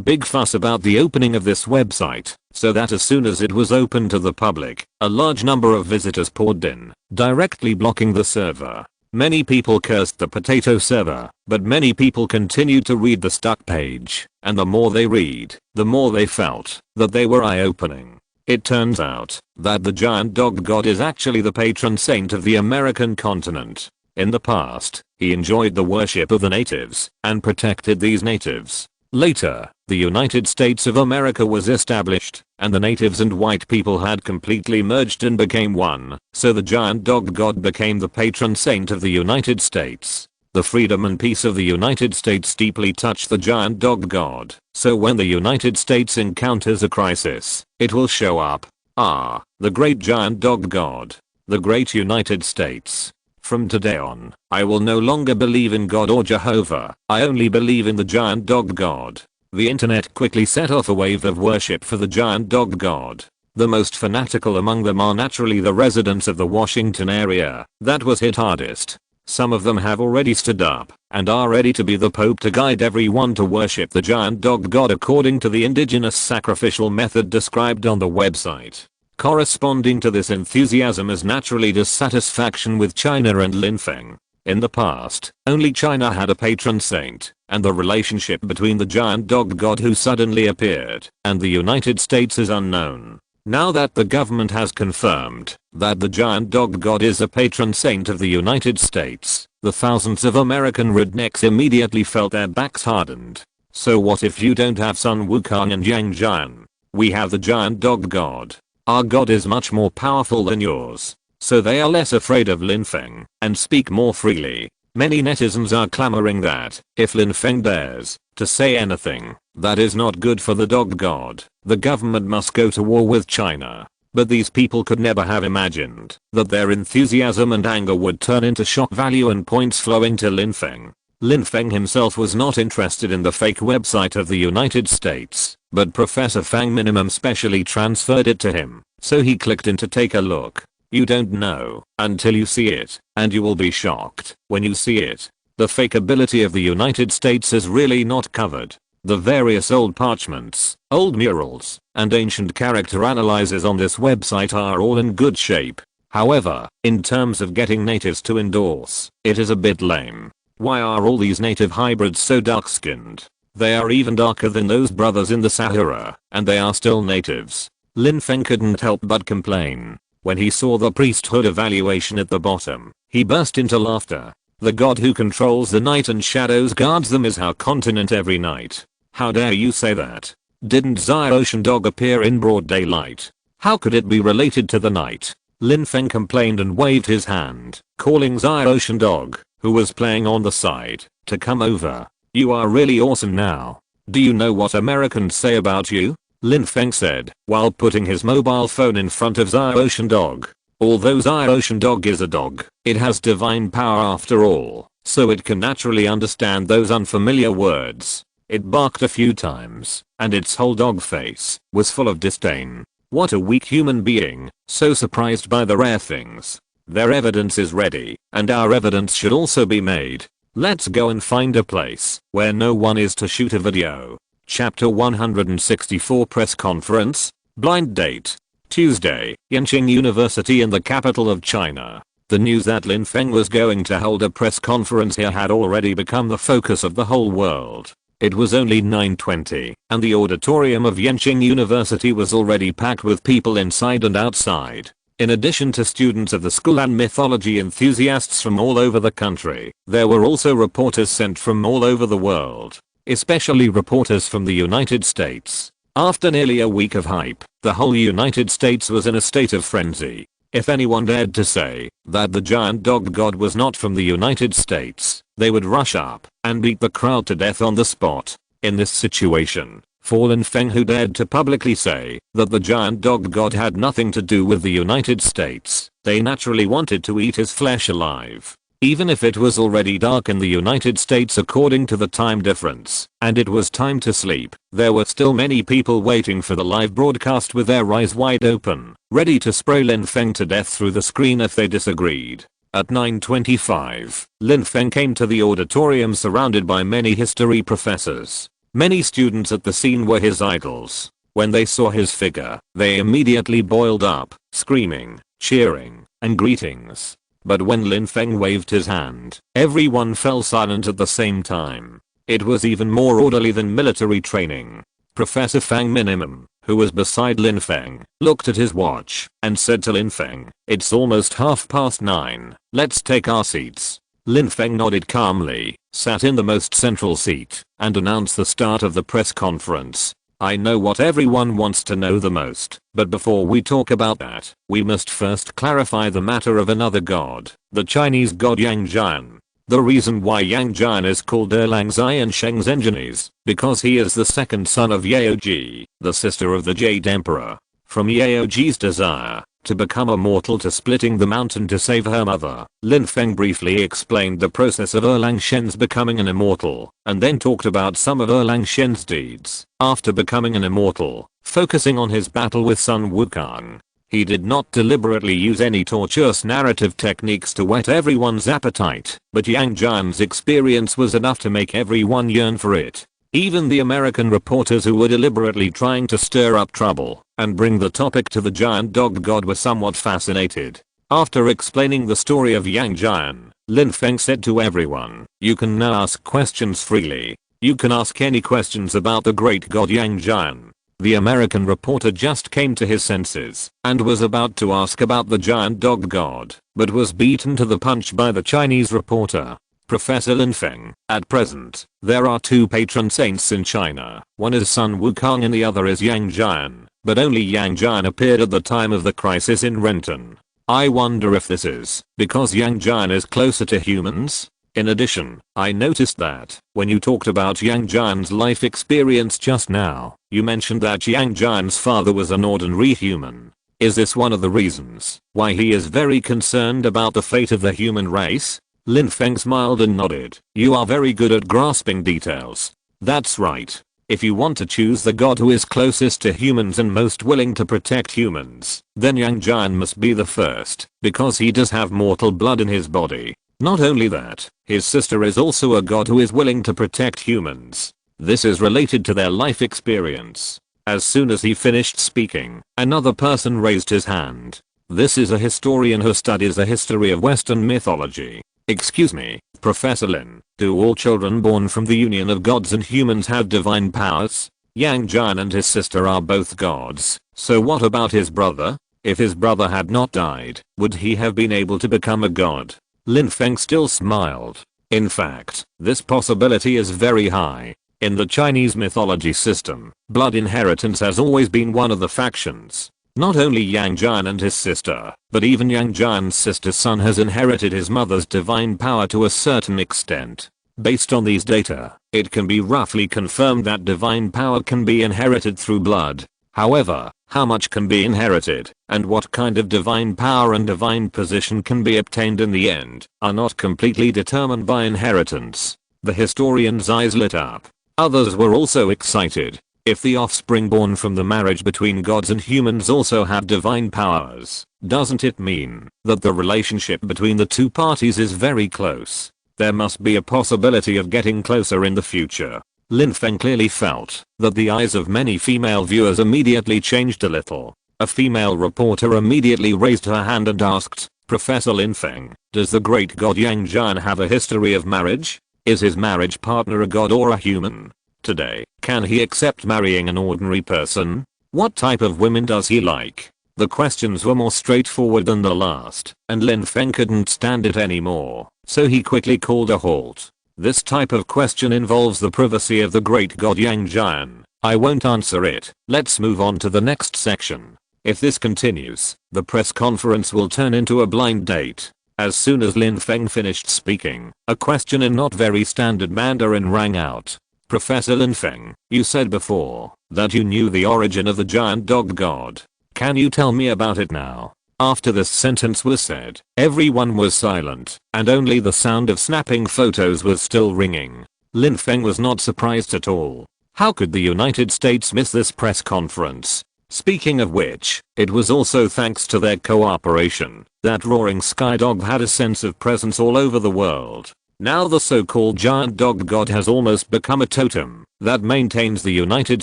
big fuss about the opening of this website, so that as soon as it was open to the public, a large number of visitors poured in, directly blocking the server. Many people cursed the potato server, but many people continued to read the stuck page, and the more they read, the more they felt that they were eye-opening. It turns out that the giant dog god is actually the patron saint of the American continent. In the past, he enjoyed the worship of the natives and protected these natives. Later, the United States of America was established, and the natives and white people had completely merged and became one, so the giant dog god became the patron saint of the United States. The freedom and peace of the United States deeply touched the giant dog god, so when the United States encounters a crisis, it will show up. Ah, the great giant dog god. The great United States. From today on, I will no longer believe in God or Jehovah, I only believe in the giant dog god. The internet quickly set off a wave of worship for the giant dog god. The most fanatical among them are naturally the residents of the Washington area that was hit hardest. Some of them have already stood up and are ready to be the Pope to guide everyone to worship the giant dog god according to the indigenous sacrificial method described on the website. Corresponding to this enthusiasm is naturally dissatisfaction with China and Lin Feng. In the past, only China had a patron saint, and the relationship between the giant dog god who suddenly appeared and the United States is unknown. Now that the government has confirmed that the giant dog god is a patron saint of the United States, the thousands of American rednecks immediately felt their backs hardened. So what if you don't have Sun Wukong and Yang Jian? We have the giant dog god. Our god is much more powerful than yours. So they are less afraid of Lin Feng and speak more freely. Many netizens are clamoring that if Lin Feng dares to say anything that is not good for the dog god, the government must go to war with China. But these people could never have imagined that their enthusiasm and anger would turn into shock value and points flowing to Lin Feng. Lin Feng himself was not interested in the fake website of the United States, but Professor Fang Minimum specially transferred it to him, so he clicked in to take a look. You don't know until you see it, and you will be shocked when you see it. The fake ability of the United States is really not covered. The various old parchments, old murals, and ancient character analyses on this website are all in good shape. However, in terms of getting natives to endorse, it is a bit lame. Why are all these native hybrids so dark-skinned? They are even darker than those brothers in the Sahara, and they are still natives. Lin Feng couldn't help but complain. When he saw the priesthood evaluation at the bottom, he burst into laughter. The god who controls the night and shadows guards them is our continent every night. How dare you say that? Didn't Zai Ocean Dog appear in broad daylight? How could it be related to the night? Lin Feng complained and waved his hand, calling Zai Ocean Dog, who was playing on the side, to come over. You are really awesome now. Do you know what Americans say about you? Lin Feng said, while putting his mobile phone in front of Zai Ocean Dog. Although Zai Ocean Dog is a dog, it has divine power after all, so it can naturally understand those unfamiliar words. It barked a few times, and its whole dog face was full of disdain. What a weak human being, so surprised by the rare things. Their evidence is ready, and our evidence should also be made. Let's go and find a place where no one is to shoot a video. Chapter 164 Press Conference. Blind date. Tuesday, Yanqing University in the capital of China. The news that Lin Feng was going to hold a press conference here had already become the focus of the whole world. It was only 9:20, and the auditorium of Yanqing University was already packed with people inside and outside. In addition to students of the school and mythology enthusiasts from all over the country, there were also reporters sent from all over the world, especially reporters from the United States. After nearly a week of hype, the whole United States was in a state of frenzy. If anyone dared to say that the giant dog god was not from the United States, they would rush up and beat the crowd to death on the spot. In this situation, for Lin Feng, who dared to publicly say that the giant dog god had nothing to do with the United States, they naturally wanted to eat his flesh alive. Even if it was already dark in the United States according to the time difference, and it was time to sleep, there were still many people waiting for the live broadcast with their eyes wide open, ready to spray Lin Feng to death through the screen if they disagreed. At 9:25, Lin Feng came to the auditorium surrounded by many history professors. Many students at the scene were his idols. When they saw his figure, they immediately boiled up, screaming, cheering, and greetings. But when Lin Feng waved his hand, everyone fell silent at the same time. It was even more orderly than military training. Professor Fang Minimum, who was beside Lin Feng, looked at his watch and said to Lin Feng, "It's almost 9:30. Let's take our seats." Lin Feng nodded calmly, sat in the most central seat, and announced the start of the press conference. I know what everyone wants to know the most, but before we talk about that, we must first clarify the matter of another god, the Chinese god Yang Jian. The reason why Yang Jian is called Erlang Zai and Sheng Zhenjian is because he is the second son of Yaoji, the sister of the Jade Emperor. From Yaoji's desire to become immortal to splitting the mountain to save her mother, Lin Feng briefly explained the process of Erlang Shen's becoming an immortal, and then talked about some of Erlang Shen's deeds after becoming an immortal, focusing on his battle with Sun Wukong. He did not deliberately use any tortuous narrative techniques to whet everyone's appetite, but Yang Jian's experience was enough to make everyone yearn for it. Even the American reporters who were deliberately trying to stir up trouble and bring the topic to the giant dog god were somewhat fascinated. After explaining the story of Yang Jian, Lin Feng said to everyone, "You can now ask questions freely. You can ask any questions about the great god Yang Jian." The American reporter just came to his senses and was about to ask about the giant dog god, but was beaten to the punch by the Chinese reporter. Professor Lin Feng, at present, there are two patron saints in China. One is Sun Wukong and the other is Yang Jian, but only Yang Jian appeared at the time of the crisis in Renton. I wonder if this is because Yang Jian is closer to humans? In addition, I noticed that when you talked about Yang Jian's life experience just now, you mentioned that Yang Jian's father was an ordinary human. Is this one of the reasons why he is very concerned about the fate of the human race? Lin Feng smiled and nodded. You are very good at grasping details. That's right. If you want to choose the god who is closest to humans and most willing to protect humans, then Yang Jian must be the first, because he does have mortal blood in his body. Not only that, his sister is also a god who is willing to protect humans. This is related to their life experience. As soon as he finished speaking, another person raised his hand. This is a historian who studies the history of Western mythology. Excuse me, Professor Lin, do all children born from the union of gods and humans have divine powers? Yang Jian and his sister are both gods, so what about his brother? If his brother had not died, would he have been able to become a god? Lin Feng still smiled. In fact, this possibility is very high. In the Chinese mythology system, blood inheritance has always been one of the factions. Not only Yang Jian and his sister, but even Yang Jian's sister's son has inherited his mother's divine power to a certain extent. Based on these data, it can be roughly confirmed that divine power can be inherited through blood. However, how much can be inherited, and what kind of divine power and divine position can be obtained in the end, are not completely determined by inheritance. The historian's eyes lit up. Others were also excited. If the offspring born from the marriage between gods and humans also have divine powers, doesn't it mean that the relationship between the two parties is very close? There must be a possibility of getting closer in the future. Lin Feng clearly felt that the eyes of many female viewers immediately changed a little. A female reporter immediately raised her hand and asked, Professor Lin Feng, does the great god Yang Jian have a history of marriage? Is his marriage partner a god or a human? Today, can he accept marrying an ordinary person? What type of women does he like? The questions were more straightforward than the last, and Lin Feng couldn't stand it anymore, so he quickly called a halt. This type of question involves the privacy of the great god Yang Jian. I won't answer it. Let's move on to the next section. If this continues, the press conference will turn into a blind date. As soon as Lin Feng finished speaking, a question in not very standard Mandarin rang out. Professor Lin Feng, you said before that you knew the origin of the giant dog god. Can you tell me about it now? After this sentence was said, everyone was silent, and only the sound of snapping photos was still ringing. Lin Feng was not surprised at all. How could the United States miss this press conference? Speaking of which, it was also thanks to their cooperation that Roaring Sky Dog had a sense of presence all over the world. Now the so-called giant dog god has almost become a totem that maintains the United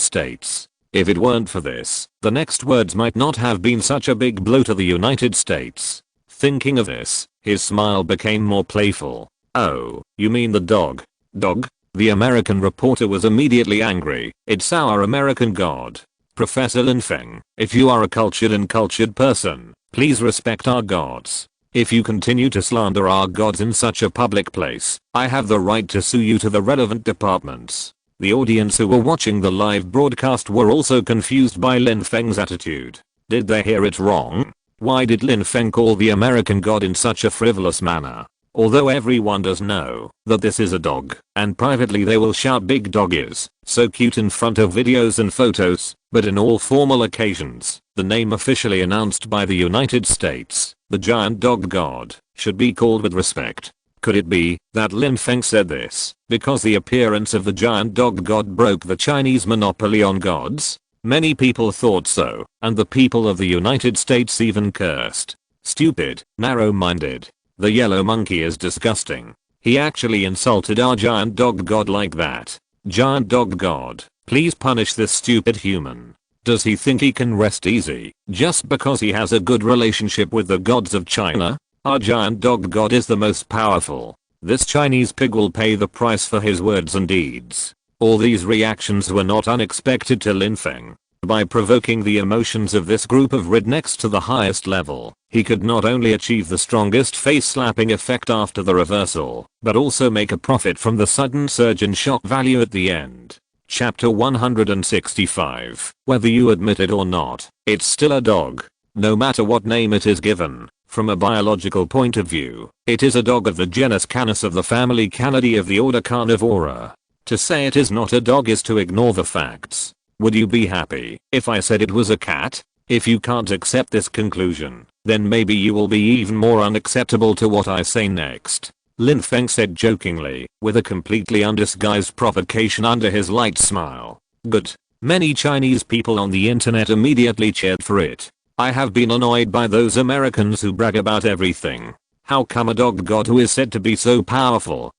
States. If it weren't for this, the next words might not have been such a big blow to the United States. Thinking of this, his smile became more playful. Oh, you mean the dog? Dog? The American reporter was immediately angry. It's our American god. Professor Lin Feng, if you are a cultured and cultured person, please respect our gods. If you continue to slander our gods in such a public place, I have the right to sue you to the relevant departments. The audience who were watching the live broadcast were also confused by Lin Feng's attitude. Did they hear it wrong? Why did Lin Feng call the American god in such a frivolous manner? Although everyone does know that this is a dog, and privately they will shout big dog is so cute in front of videos and photos, but in all formal occasions, the name officially announced by the United States, the giant dog god, should be called with respect. Could it be that Lin Feng said this because the appearance of the giant dog god broke the Chinese monopoly on gods? Many people thought so, and the people of the United States even cursed. Stupid, narrow-minded. The yellow monkey is disgusting. He actually insulted our giant dog god like that. Giant dog god, please punish this stupid human. Does he think he can rest easy just because he has a good relationship with the gods of China? Our giant dog god is the most powerful. This Chinese pig will pay the price for his words and deeds. All these reactions were not unexpected to Lin Feng. By provoking the emotions of this group of rednecks to the highest level, he could not only achieve the strongest face slapping effect after the reversal, but also make a profit from the sudden surge in shock value at the end. Chapter 165. Whether you admit it or not, it's still a dog. No matter what name it is given, from a biological point of view, it is a dog of the genus Canis of the family Canidae of the order Carnivora. To say it is not a dog is to ignore the facts. Would you be happy if I said it was a cat? If you can't accept this conclusion, then maybe you will be even more unacceptable to what I say next. Lin Feng said jokingly, with a completely undisguised provocation under his light smile. Good. Many Chinese people on the internet immediately cheered for it. I have been annoyed by those Americans who brag about everything. How come a dog god who is said to be so powerful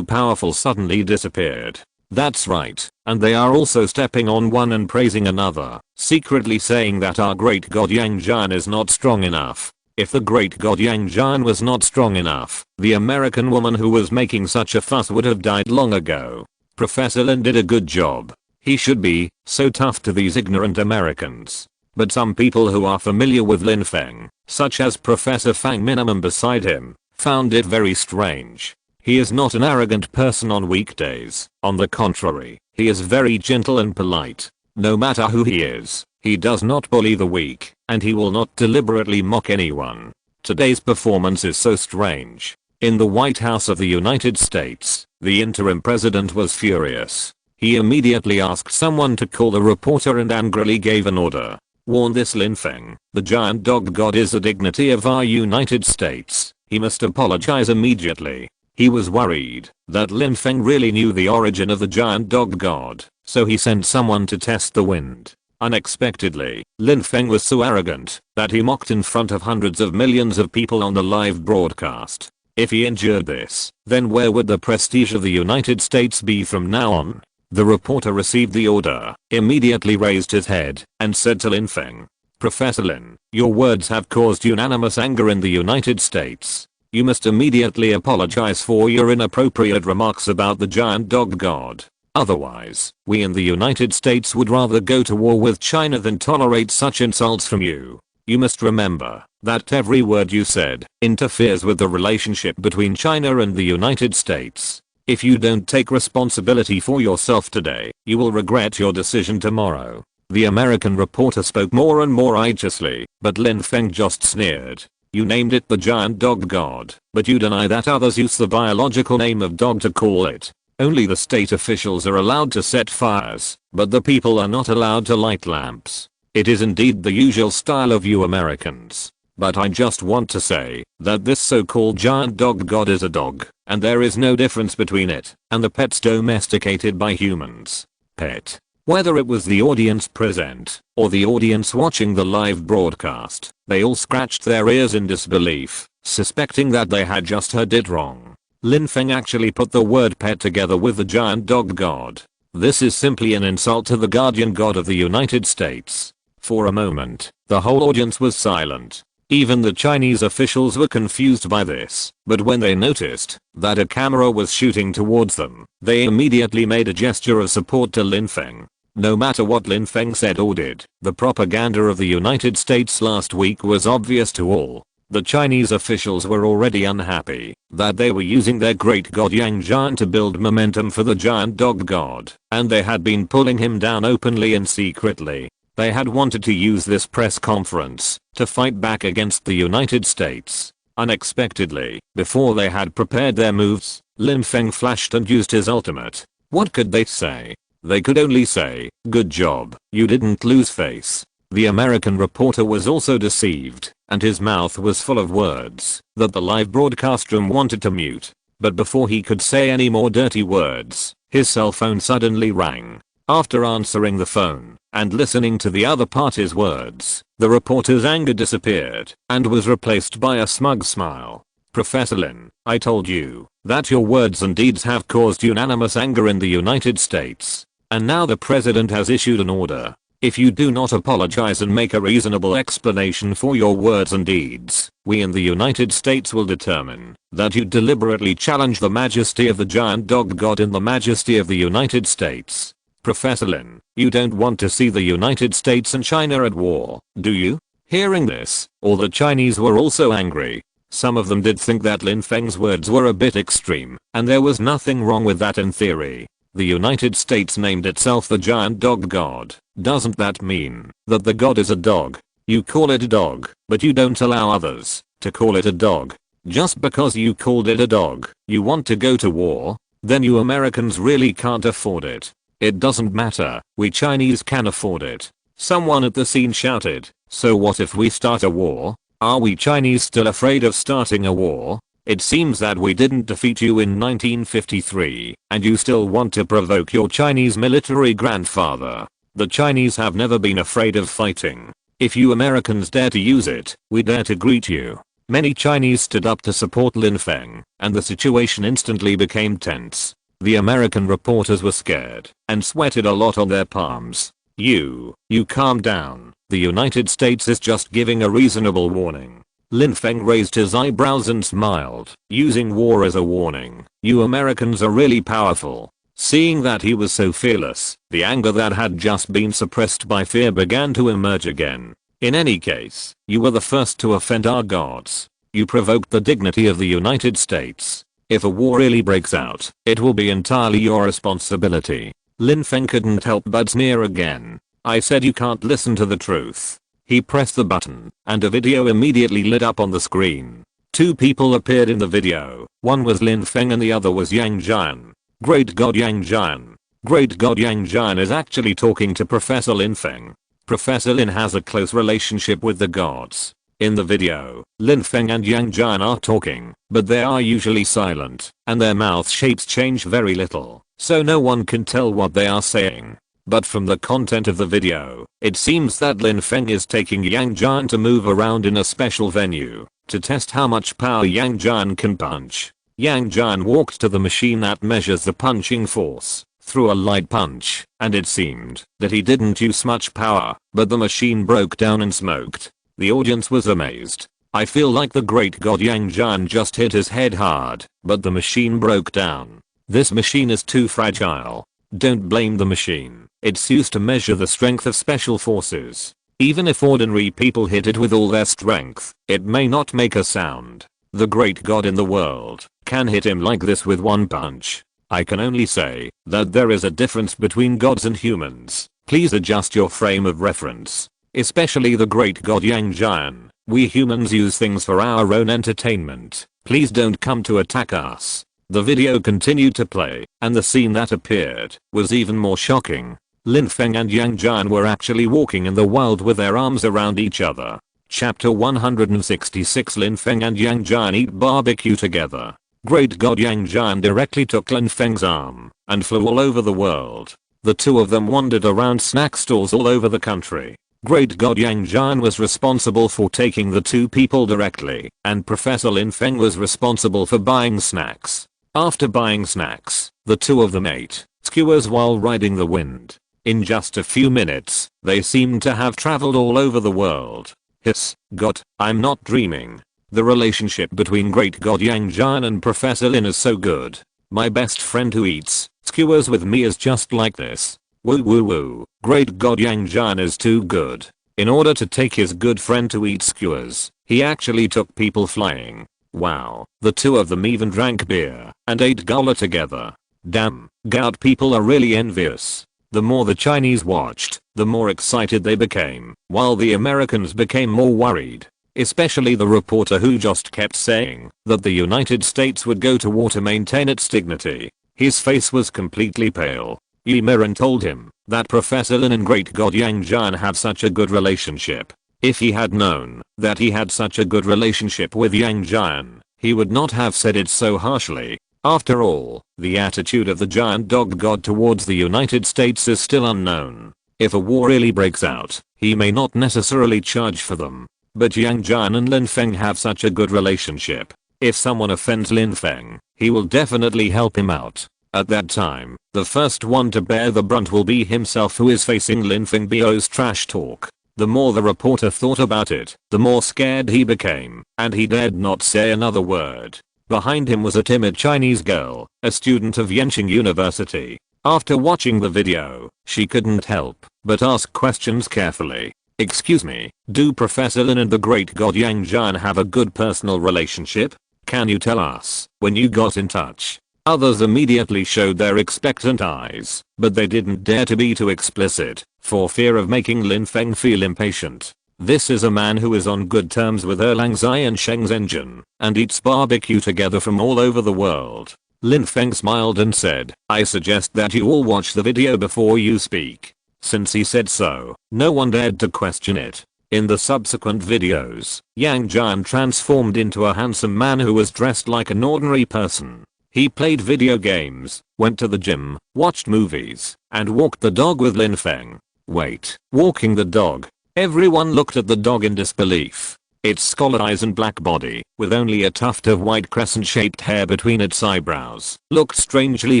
suddenly disappeared? That's right, and they are also stepping on one and praising another, secretly saying that our great god Yang Jian is not strong enough. If the great god Yang Jian was not strong enough, the American woman who was making such a fuss would have died long ago. Professor Lin did a good job. He should be so tough to these ignorant Americans. But some people who are familiar with Lin Feng, such as Professor Fang Minimum beside him, found it very strange. He is not an arrogant person on weekdays. On the contrary, he is very gentle and polite. No matter who he is, he does not bully the weak, and he will not deliberately mock anyone. Today's performance is so strange. In the White House of the United States, the interim president was furious. He immediately asked someone to call the reporter and angrily gave an order. Warn this Lin Feng, the giant dog god is the dignity of our United States. He must apologize immediately. He was worried that Lin Feng really knew the origin of the giant dog god, so he sent someone to test the wind. Unexpectedly, Lin Feng was so arrogant that he mocked in front of hundreds of millions of people on the live broadcast. If he endured this, then where would the prestige of the United States be from now on? The reporter received the order, immediately raised his head, and said to Lin Feng, Professor Lin, your words have caused unanimous anger in the United States. You must immediately apologize for your inappropriate remarks about the giant dog god. Otherwise, we in the United States would rather go to war with China than tolerate such insults from you. You must remember that every word you said interferes with the relationship between China and the United States. If you don't take responsibility for yourself today, you will regret your decision tomorrow. The American reporter spoke more and more righteously, but Lin Feng just sneered. You named it the giant dog god, but you deny that others use the biological name of dog to call it. Only the state officials are allowed to set fires, but the people are not allowed to light lamps. It is indeed the usual style of you Americans. But I just want to say that this so-called giant dog god is a dog, and there is no difference between it and the pets domesticated by humans. Pet. Whether it was the audience present or the audience watching the live broadcast, they all scratched their ears in disbelief, suspecting that they had just heard it wrong. Lin Feng actually put the word pet together with the giant dog god. This is simply an insult to the guardian god of the United States. For a moment, the whole audience was silent. Even the Chinese officials were confused by this, but when they noticed that a camera was shooting towards them, they immediately made a gesture of support to Lin Feng. No matter what Lin Feng said or did, the propaganda of the United States last week was obvious to all. The Chinese officials were already unhappy that they were using their great god Yang Jian to build momentum for the giant dog god, and they had been pulling him down openly and secretly. They had wanted to use this press conference to fight back against the United States. Unexpectedly, before they had prepared their moves, Lin Feng flashed and used his ultimate. What could they say? They could only say, good job, you didn't lose face. The American reporter was also deceived, and his mouth was full of words that the live broadcast room wanted to mute. But before he could say any more dirty words, his cell phone suddenly rang. After answering the phone and listening to the other party's words, the reporter's anger disappeared and was replaced by a smug smile. Professor Lin, I told you that your words and deeds have caused unanimous anger in the United States. And now the president has issued an order. If you do not apologize and make a reasonable explanation for your words and deeds, we in the United States will determine that you deliberately challenge the majesty of the giant dog god in the majesty of the United States. Professor Lin, you don't want to see the United States and China at war, do you? Hearing this, all the Chinese were also angry. Some of them did think that Lin Feng's words were a bit extreme, and there was nothing wrong with that in theory. The United States named itself the giant dog god. Doesn't that mean that the god is a dog? You call it a dog, but you don't allow others to call it a dog. Just because you called it a dog, you want to go to war? Then you Americans really can't afford it. It doesn't matter, we Chinese can afford it. Someone at the scene shouted, so what if we start a war? Are we Chinese still afraid of starting a war? It seems that we didn't defeat you in 1953, and you still want to provoke your Chinese military grandfather. The Chinese have never been afraid of fighting. If you Americans dare to use it, we dare to greet you. Many Chinese stood up to support Lin Feng, and the situation instantly became tense. The American reporters were scared and sweated a lot on their palms. You calm down. The United States is just giving a reasonable warning. Lin Feng raised his eyebrows and smiled, using war as a warning. You Americans are really powerful. Seeing that he was so fearless, the anger that had just been suppressed by fear began to emerge again. In any case, you were the first to offend our gods. You provoked the dignity of the United States. If a war really breaks out, it will be entirely your responsibility. Lin Feng couldn't help but sneer again. I said you can't listen to the truth. He pressed the button, and a video immediately lit up on the screen. Two people appeared in the video. One was Lin Feng and the other was Yang Jian. Great God Yang Jian. Great God Yang Jian is actually talking to Professor Lin Feng. Professor Lin has a close relationship with the gods. In the video, Lin Feng and Yang Jian are talking, but they are usually silent, and their mouth shapes change very little, so no one can tell what they are saying. But from the content of the video, it seems that Lin Feng is taking Yang Jian to move around in a special venue to test how much power Yang Jian can punch. Yang Jian walked to the machine that measures the punching force, threw a light punch, and it seemed that he didn't use much power, but the machine broke down and smoked. The audience was amazed. I feel like the great god Yang Jian just hit his head hard, but the machine broke down. This machine is too fragile. Don't blame the machine. It's used to measure the strength of special forces. Even if ordinary people hit it with all their strength, it may not make a sound. The great god in the world can hit him like this with one punch. I can only say that there is a difference between gods and humans. Please adjust your frame of reference. Especially the great god Yang Jian. We humans use things for our own entertainment. Please don't come to attack us. The video continued to play, and the scene that appeared was even more shocking. Lin Feng and Yang Jian were actually walking in the wild with their arms around each other. Chapter 166 Lin Feng and Yang Jian eat barbecue together. Great god Yang Jian directly took Lin Feng's arm and flew all over the world. The two of them wandered around snack stalls all over the country. Great god Yang Jian was responsible for taking the two people directly, and Professor Lin Feng was responsible for buying snacks. After buying snacks, the two of them ate skewers while riding the wind. In just a few minutes, they seemed to have traveled all over the world. Hiss, God, I'm not dreaming. The relationship between great god Yang Jian and Professor Lin is so good. My best friend who eats skewers with me is just like this. Woo woo woo, great god Yang Jian is too good. In order to take his good friend to eat skewers, he actually took people flying. Wow, the two of them even drank beer and ate gala together. Damn, gout people are really envious. The more the Chinese watched, the more excited they became, while the Americans became more worried. Especially the reporter who just kept saying that the United States would go to war to maintain its dignity. His face was completely pale. Yi Miran told him that Professor Lin and great god Yang Jian have such a good relationship. If he had known that he had such a good relationship with Yang Jian, he would not have said it so harshly. After all, the attitude of the giant dog god towards the United States is still unknown. If a war really breaks out, he may not necessarily charge for them. But Yang Jian and Lin Feng have such a good relationship. If someone offends Lin Feng, he will definitely help him out. At that time, the first one to bear the brunt will be himself, who is facing Lin Feng Bo's trash talk. The more the reporter thought about it, the more scared he became, and he dared not say another word. Behind him was a timid Chinese girl, a student of Yenching University. After watching the video, she couldn't help but ask questions carefully. Excuse me, do Professor Lin and the great god Yang Jian have a good personal relationship? Can you tell us when you got in touch? Others immediately showed their expectant eyes, but they didn't dare to be too explicit, for fear of making Lin Feng feel impatient. This is a man who is on good terms with Erlang Zai and Sheng Zhenjun, and eats barbecue together from all over the world. Lin Feng smiled and said, I suggest that you all watch the video before you speak. Since he said so, no one dared to question it. In the subsequent videos, Yang Jian transformed into a handsome man who was dressed like an ordinary person. He played video games, went to the gym, watched movies, and walked the dog with Lin Feng. Wait, walking the dog? Everyone looked at the dog in disbelief. Its skull eyes and black body, with only a tuft of white crescent-shaped hair between its eyebrows, looked strangely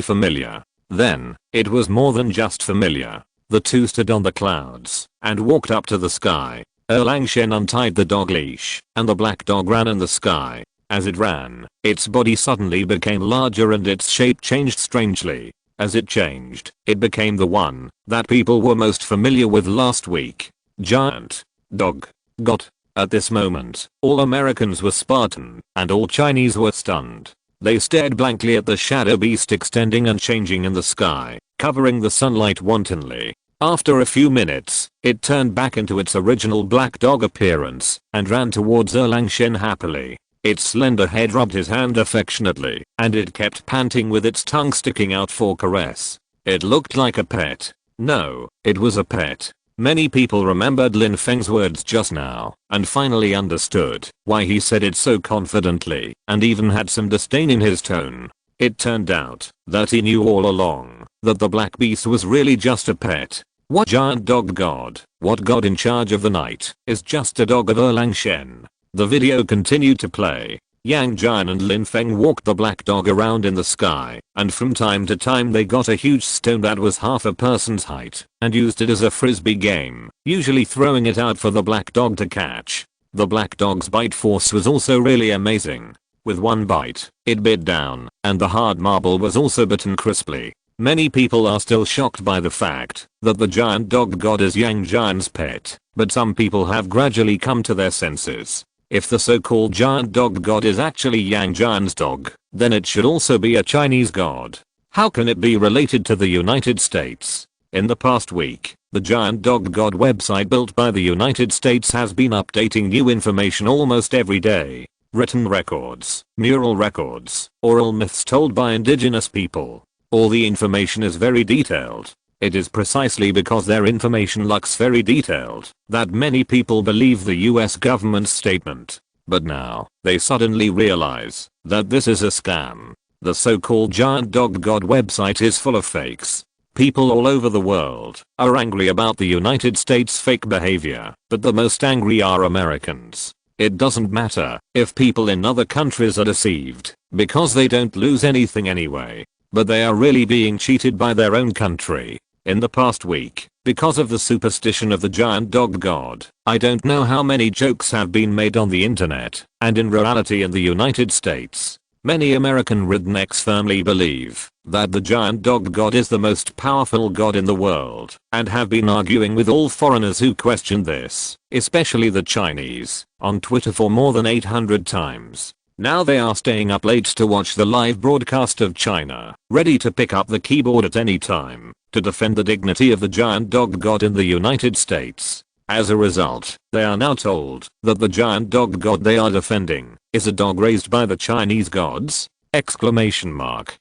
familiar. Then, it was more than just familiar. The two stood on the clouds, and walked up to the sky. Erlang Shen untied the dog leash, and the black dog ran in the sky. As it ran, its body suddenly became larger and its shape changed strangely. As it changed, it became the one that people were most familiar with last week. Giant dog. God. At this moment, all Americans were Spartan, and all Chinese were stunned. They stared blankly at the shadow beast extending and changing in the sky, covering the sunlight wantonly. After a few minutes, it turned back into its original black dog appearance, and ran towards Erlang Shen happily. Its slender head rubbed his hand affectionately, and it kept panting with its tongue sticking out for caress. It looked like a pet. No, it was a pet. Many people remembered Lin Feng's words just now, and finally understood why he said it so confidently, and even had some disdain in his tone. It turned out that he knew all along that the black beast was really just a pet. What giant dog god, what god in charge of the night, is just a dog of Erlang Shen? The video continued to play. Yang Jian and Lin Feng walked the black dog around in the sky, and from time to time they got a huge stone that was half a person's height, and used it as a frisbee game, usually throwing it out for the black dog to catch. The black dog's bite force was also really amazing. With one bite, it bit down, and the hard marble was also bitten crisply. Many people are still shocked by the fact that the giant dog god is Yang Jian's pet, but some people have gradually come to their senses. If the so-called giant dog god is actually Yang Jian's dog, then it should also be a Chinese god. How can it be related to the United States? In the past week, the giant dog god website built by the United States has been updating new information almost every day. Written records, mural records, oral myths told by indigenous people. All the information is very detailed. It is precisely because their information looks very detailed that many people believe the US government's statement. But now, they suddenly realize that this is a scam. The so-called giant dog god website is full of fakes. People all over the world are angry about the United States' fake behavior, but the most angry are Americans. It doesn't matter if people in other countries are deceived, because they don't lose anything anyway. But they are really being cheated by their own country. In the past week, because of the superstition of the giant dog god, I don't know how many jokes have been made on the internet, and in reality in the United States, many American rednecks firmly believe that the giant dog god is the most powerful god in the world, and have been arguing with all foreigners who question this, especially the Chinese, on Twitter for more than 800 times. Now they are staying up late to watch the live broadcast of China, ready to pick up the keyboard at any time, to defend the dignity of the giant dog god in the United States. As a result, they are now told that the giant dog god they are defending is a dog raised by the Chinese gods? Exclamation mark.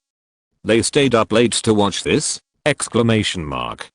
They stayed up late to watch this? Exclamation mark.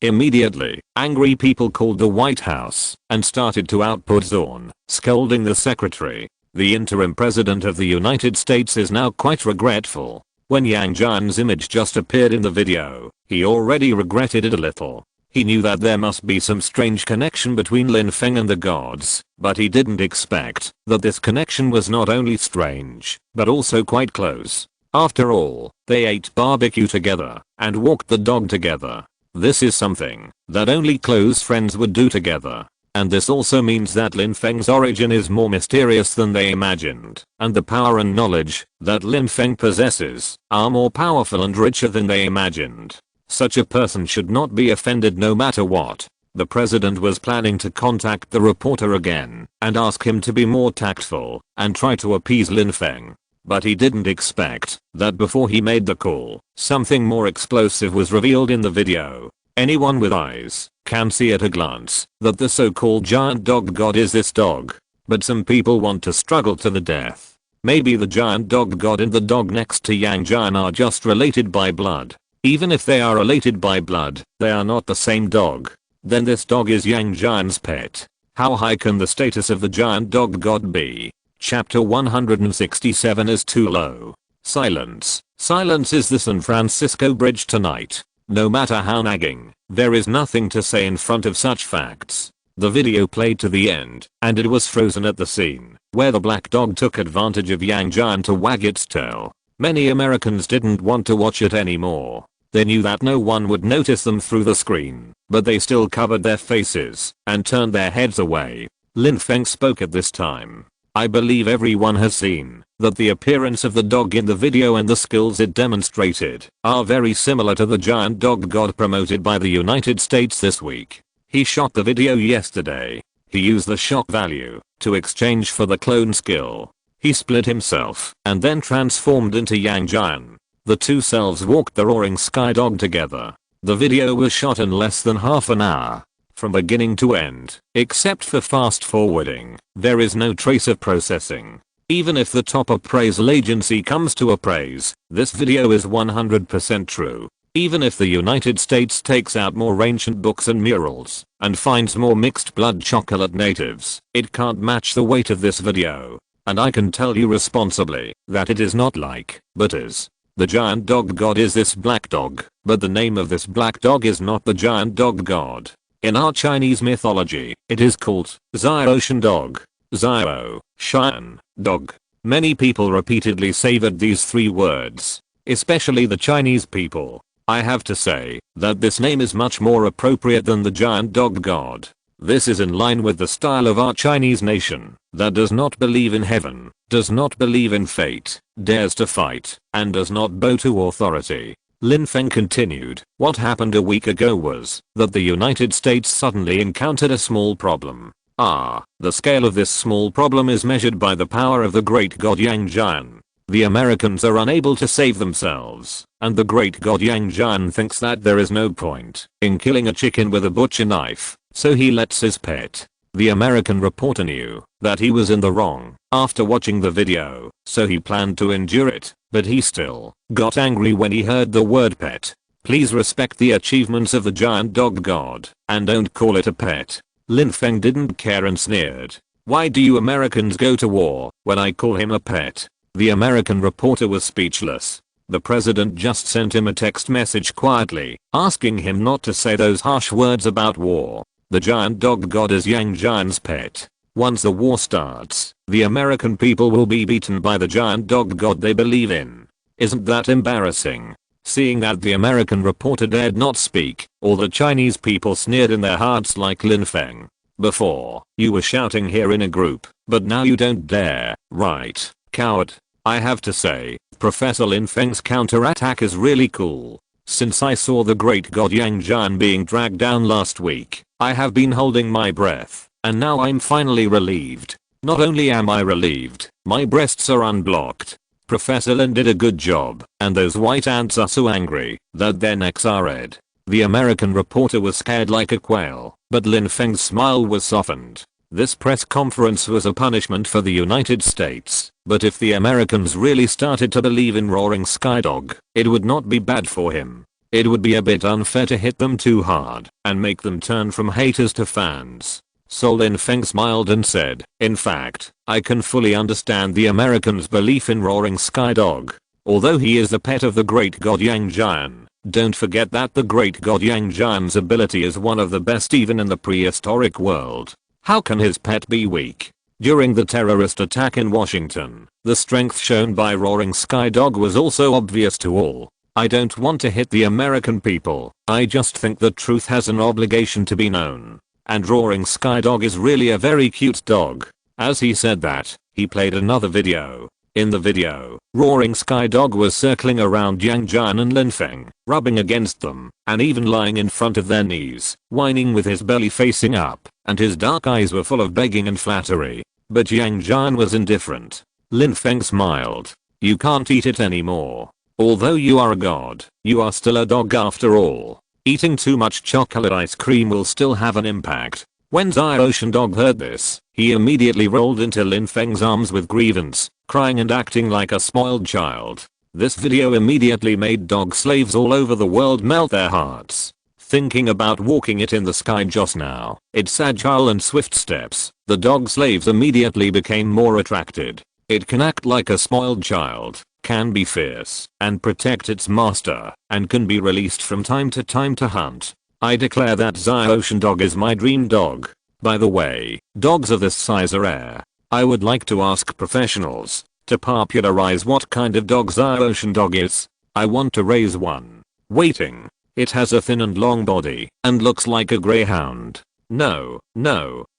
Immediately, angry people called the White House and started to output Zorn, scolding the secretary. The interim president of the United States is now quite regretful. When Yang Jian's image just appeared in the video, he already regretted it a little. He knew that there must be some strange connection between Lin Feng and the gods, but he didn't expect that this connection was not only strange, but also quite close. After all, they ate barbecue together and walked the dog together. This is something that only close friends would do together. And this also means that Lin Feng's origin is more mysterious than they imagined, and the power and knowledge that Lin Feng possesses are more powerful and richer than they imagined. Such a person should not be offended no matter what. The president was planning to contact the reporter again and ask him to be more tactful and try to appease Lin Feng. But he didn't expect that before he made the call, something more explosive was revealed in the video. Anyone with eyes can see at a glance that the so-called giant dog god is this dog. But some people want to struggle to the death. Maybe the giant dog god and the dog next to Yang Jian are just related by blood. Even if they are related by blood, they are not the same dog. Then this dog is Yang Jian's pet. How high can the status of the giant dog god be? Chapter 167 is too low. Silence. Silence is the San Francisco Bridge tonight. No matter how nagging, there is nothing to say in front of such facts. The video played to the end, and it was frozen at the scene, where the black dog took advantage of Yang Jian to wag its tail. Many Americans didn't want to watch it anymore. They knew that no one would notice them through the screen, but they still covered their faces and turned their heads away. Lin Feng spoke at this time. I believe everyone has seen that the appearance of the dog in the video and the skills it demonstrated are very similar to the giant dog god promoted by the United States this week. He shot the video yesterday. He used the shock value to exchange for the clone skill. He split himself and then transformed into Yang Jian. The two selves walked the roaring sky dog together. The video was shot in less than half an hour. From beginning to end, except for fast forwarding, there is no trace of processing. Even if the top appraisal agency comes to appraise, this video is 100% true. Even if the United States takes out more ancient books and murals and finds more mixed blood chocolate natives, it can't match the weight of this video. And I can tell you responsibly that it is not like, but is. The giant dog god is this black dog, but the name of this black dog is not the giant dog god. In our Chinese mythology, it is called Xiao Shan dog, Xiao Shan dog. Many people repeatedly savored these three words, especially the Chinese people. I have to say that this name is much more appropriate than the giant dog god. This is in line with the style of our Chinese nation that does not believe in heaven, does not believe in fate, dares to fight, and does not bow to authority. Lin Feng continued, what happened a week ago was that the United States suddenly encountered a small problem. The scale of this small problem is measured by the power of the great god Yang Jian. The Americans are unable to save themselves, and the great god Yang Jian thinks that there is no point in killing a chicken with a butcher knife, so he lets his pet. The American reporter knew that he was in the wrong after watching the video, so he planned to endure it, but he still got angry when he heard the word pet. Please respect the achievements of the giant dog god, and don't call it a pet. Lin Feng didn't care and sneered. Why do you Americans go to war when I call him a pet? The American reporter was speechless. The president just sent him a text message quietly, asking him not to say those harsh words about war. The giant dog god is Yang Jian's pet. Once the war starts, the American people will be beaten by the giant dog god they believe in. Isn't that embarrassing? Seeing that the American reporter dared not speak, all the Chinese people sneered in their hearts like Lin Feng. Before, you were shouting here in a group, but now you don't dare, right, coward? I have to say, Professor Lin Feng's counterattack is really cool. Since I saw the great god Yang Jian being dragged down last week, I have been holding my breath, and now I'm finally relieved. Not only am I relieved, my breasts are unblocked. Professor Lin did a good job, and those white ants are so angry that their necks are red. The American reporter was scared like a quail, but Lin Feng's smile was softened. This press conference was a punishment for the United States, but if the Americans really started to believe in Roaring Skydog, it would not be bad for him. It would be a bit unfair to hit them too hard and make them turn from haters to fans. So Lin Feng smiled and said, in fact, I can fully understand the Americans' belief in Roaring Skydog. Although he is the pet of the great god Yang Jian, don't forget that the great god Yang Jian's ability is one of the best even in the prehistoric world. How can his pet be weak? During the terrorist attack in Washington, the strength shown by Roaring Skydog was also obvious to all. I don't want to hit the American people, I just think the truth has an obligation to be known. And Roaring Skydog is really a very cute dog. As he said that, he played another video. In the video, Roaring Sky Dog was circling around Yang Jian and Lin Feng, rubbing against them, and even lying in front of their knees, whining with his belly facing up, and his dark eyes were full of begging and flattery. But Yang Jian was indifferent. Lin Feng smiled. You can't eat it anymore. Although you are a god, you are still a dog after all. Eating too much chocolate ice cream will still have an impact. When Ocean Dog heard this, he immediately rolled into Lin Feng's arms with grievance, crying and acting like a spoiled child. This video immediately made dog slaves all over the world melt their hearts. Thinking about walking it in the sky just now, its agile and swift steps, the dog slaves immediately became more attracted. It can act like a spoiled child, can be fierce, and protect its master, and can be released from time to hunt. I declare that Ocean Dog is my dream dog. By the way, dogs of this size are rare. I would like to ask professionals to popularize what kind of dog Ocean Dog is. I want to raise one. Waiting. It has a thin and long body and looks like a greyhound. No,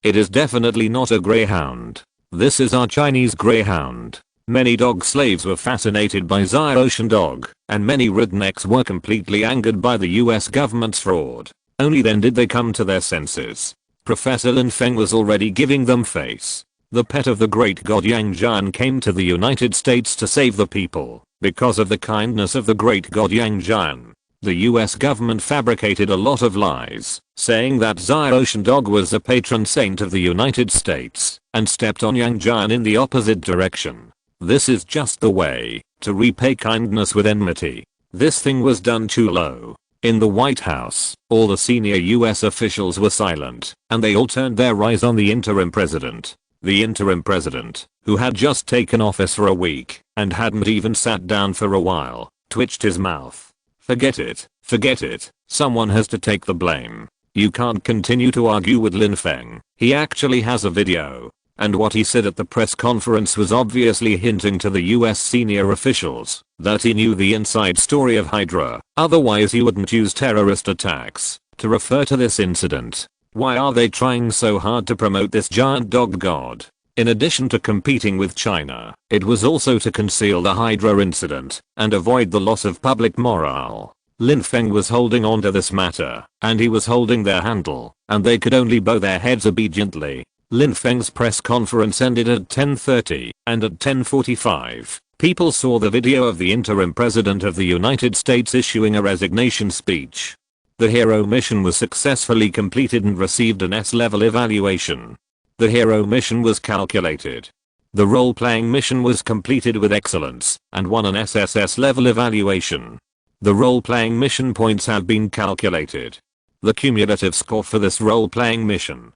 it is definitely not a greyhound. This is our Chinese greyhound. Many dog slaves were fascinated by Ocean Dog, and many rednecks were completely angered by the US government's fraud. Only then did they come to their senses. Professor Lin Feng was already giving them face. The pet of the great god Yang Jian came to the United States to save the people. Because of the kindness of the great god Yang Jian, the US government fabricated a lot of lies, saying that Ocean Dog was a patron saint of the United States, and stepped on Yang Jian in the opposite direction. This is just the way to repay kindness with enmity. This thing was done too low. In the White House, all the senior US officials were silent, and they all turned their eyes on the interim president. The interim president, who had just taken office for a week, and hadn't even sat down for a while, twitched his mouth. Forget it, someone has to take the blame. You can't continue to argue with Lin Feng, he actually has a video. And what he said at the press conference was obviously hinting to the US senior officials that he knew the inside story of Hydra, otherwise he wouldn't use terrorist attacks to refer to this incident. Why are they trying so hard to promote this giant dog god? In addition to competing with China, it was also to conceal the Hydra incident and avoid the loss of public morale. Lin Feng was holding on to this matter, and he was holding their handle, and they could only bow their heads obediently. Lin Feng's press conference ended at 10:30, and at 10:45, people saw the video of the interim president of the United States issuing a resignation speech. The hero mission was successfully completed and received an S-level evaluation. The hero mission was calculated. The role-playing mission was completed with excellence and won an SSS level evaluation. The role-playing mission points have been calculated. The cumulative score for this role-playing mission: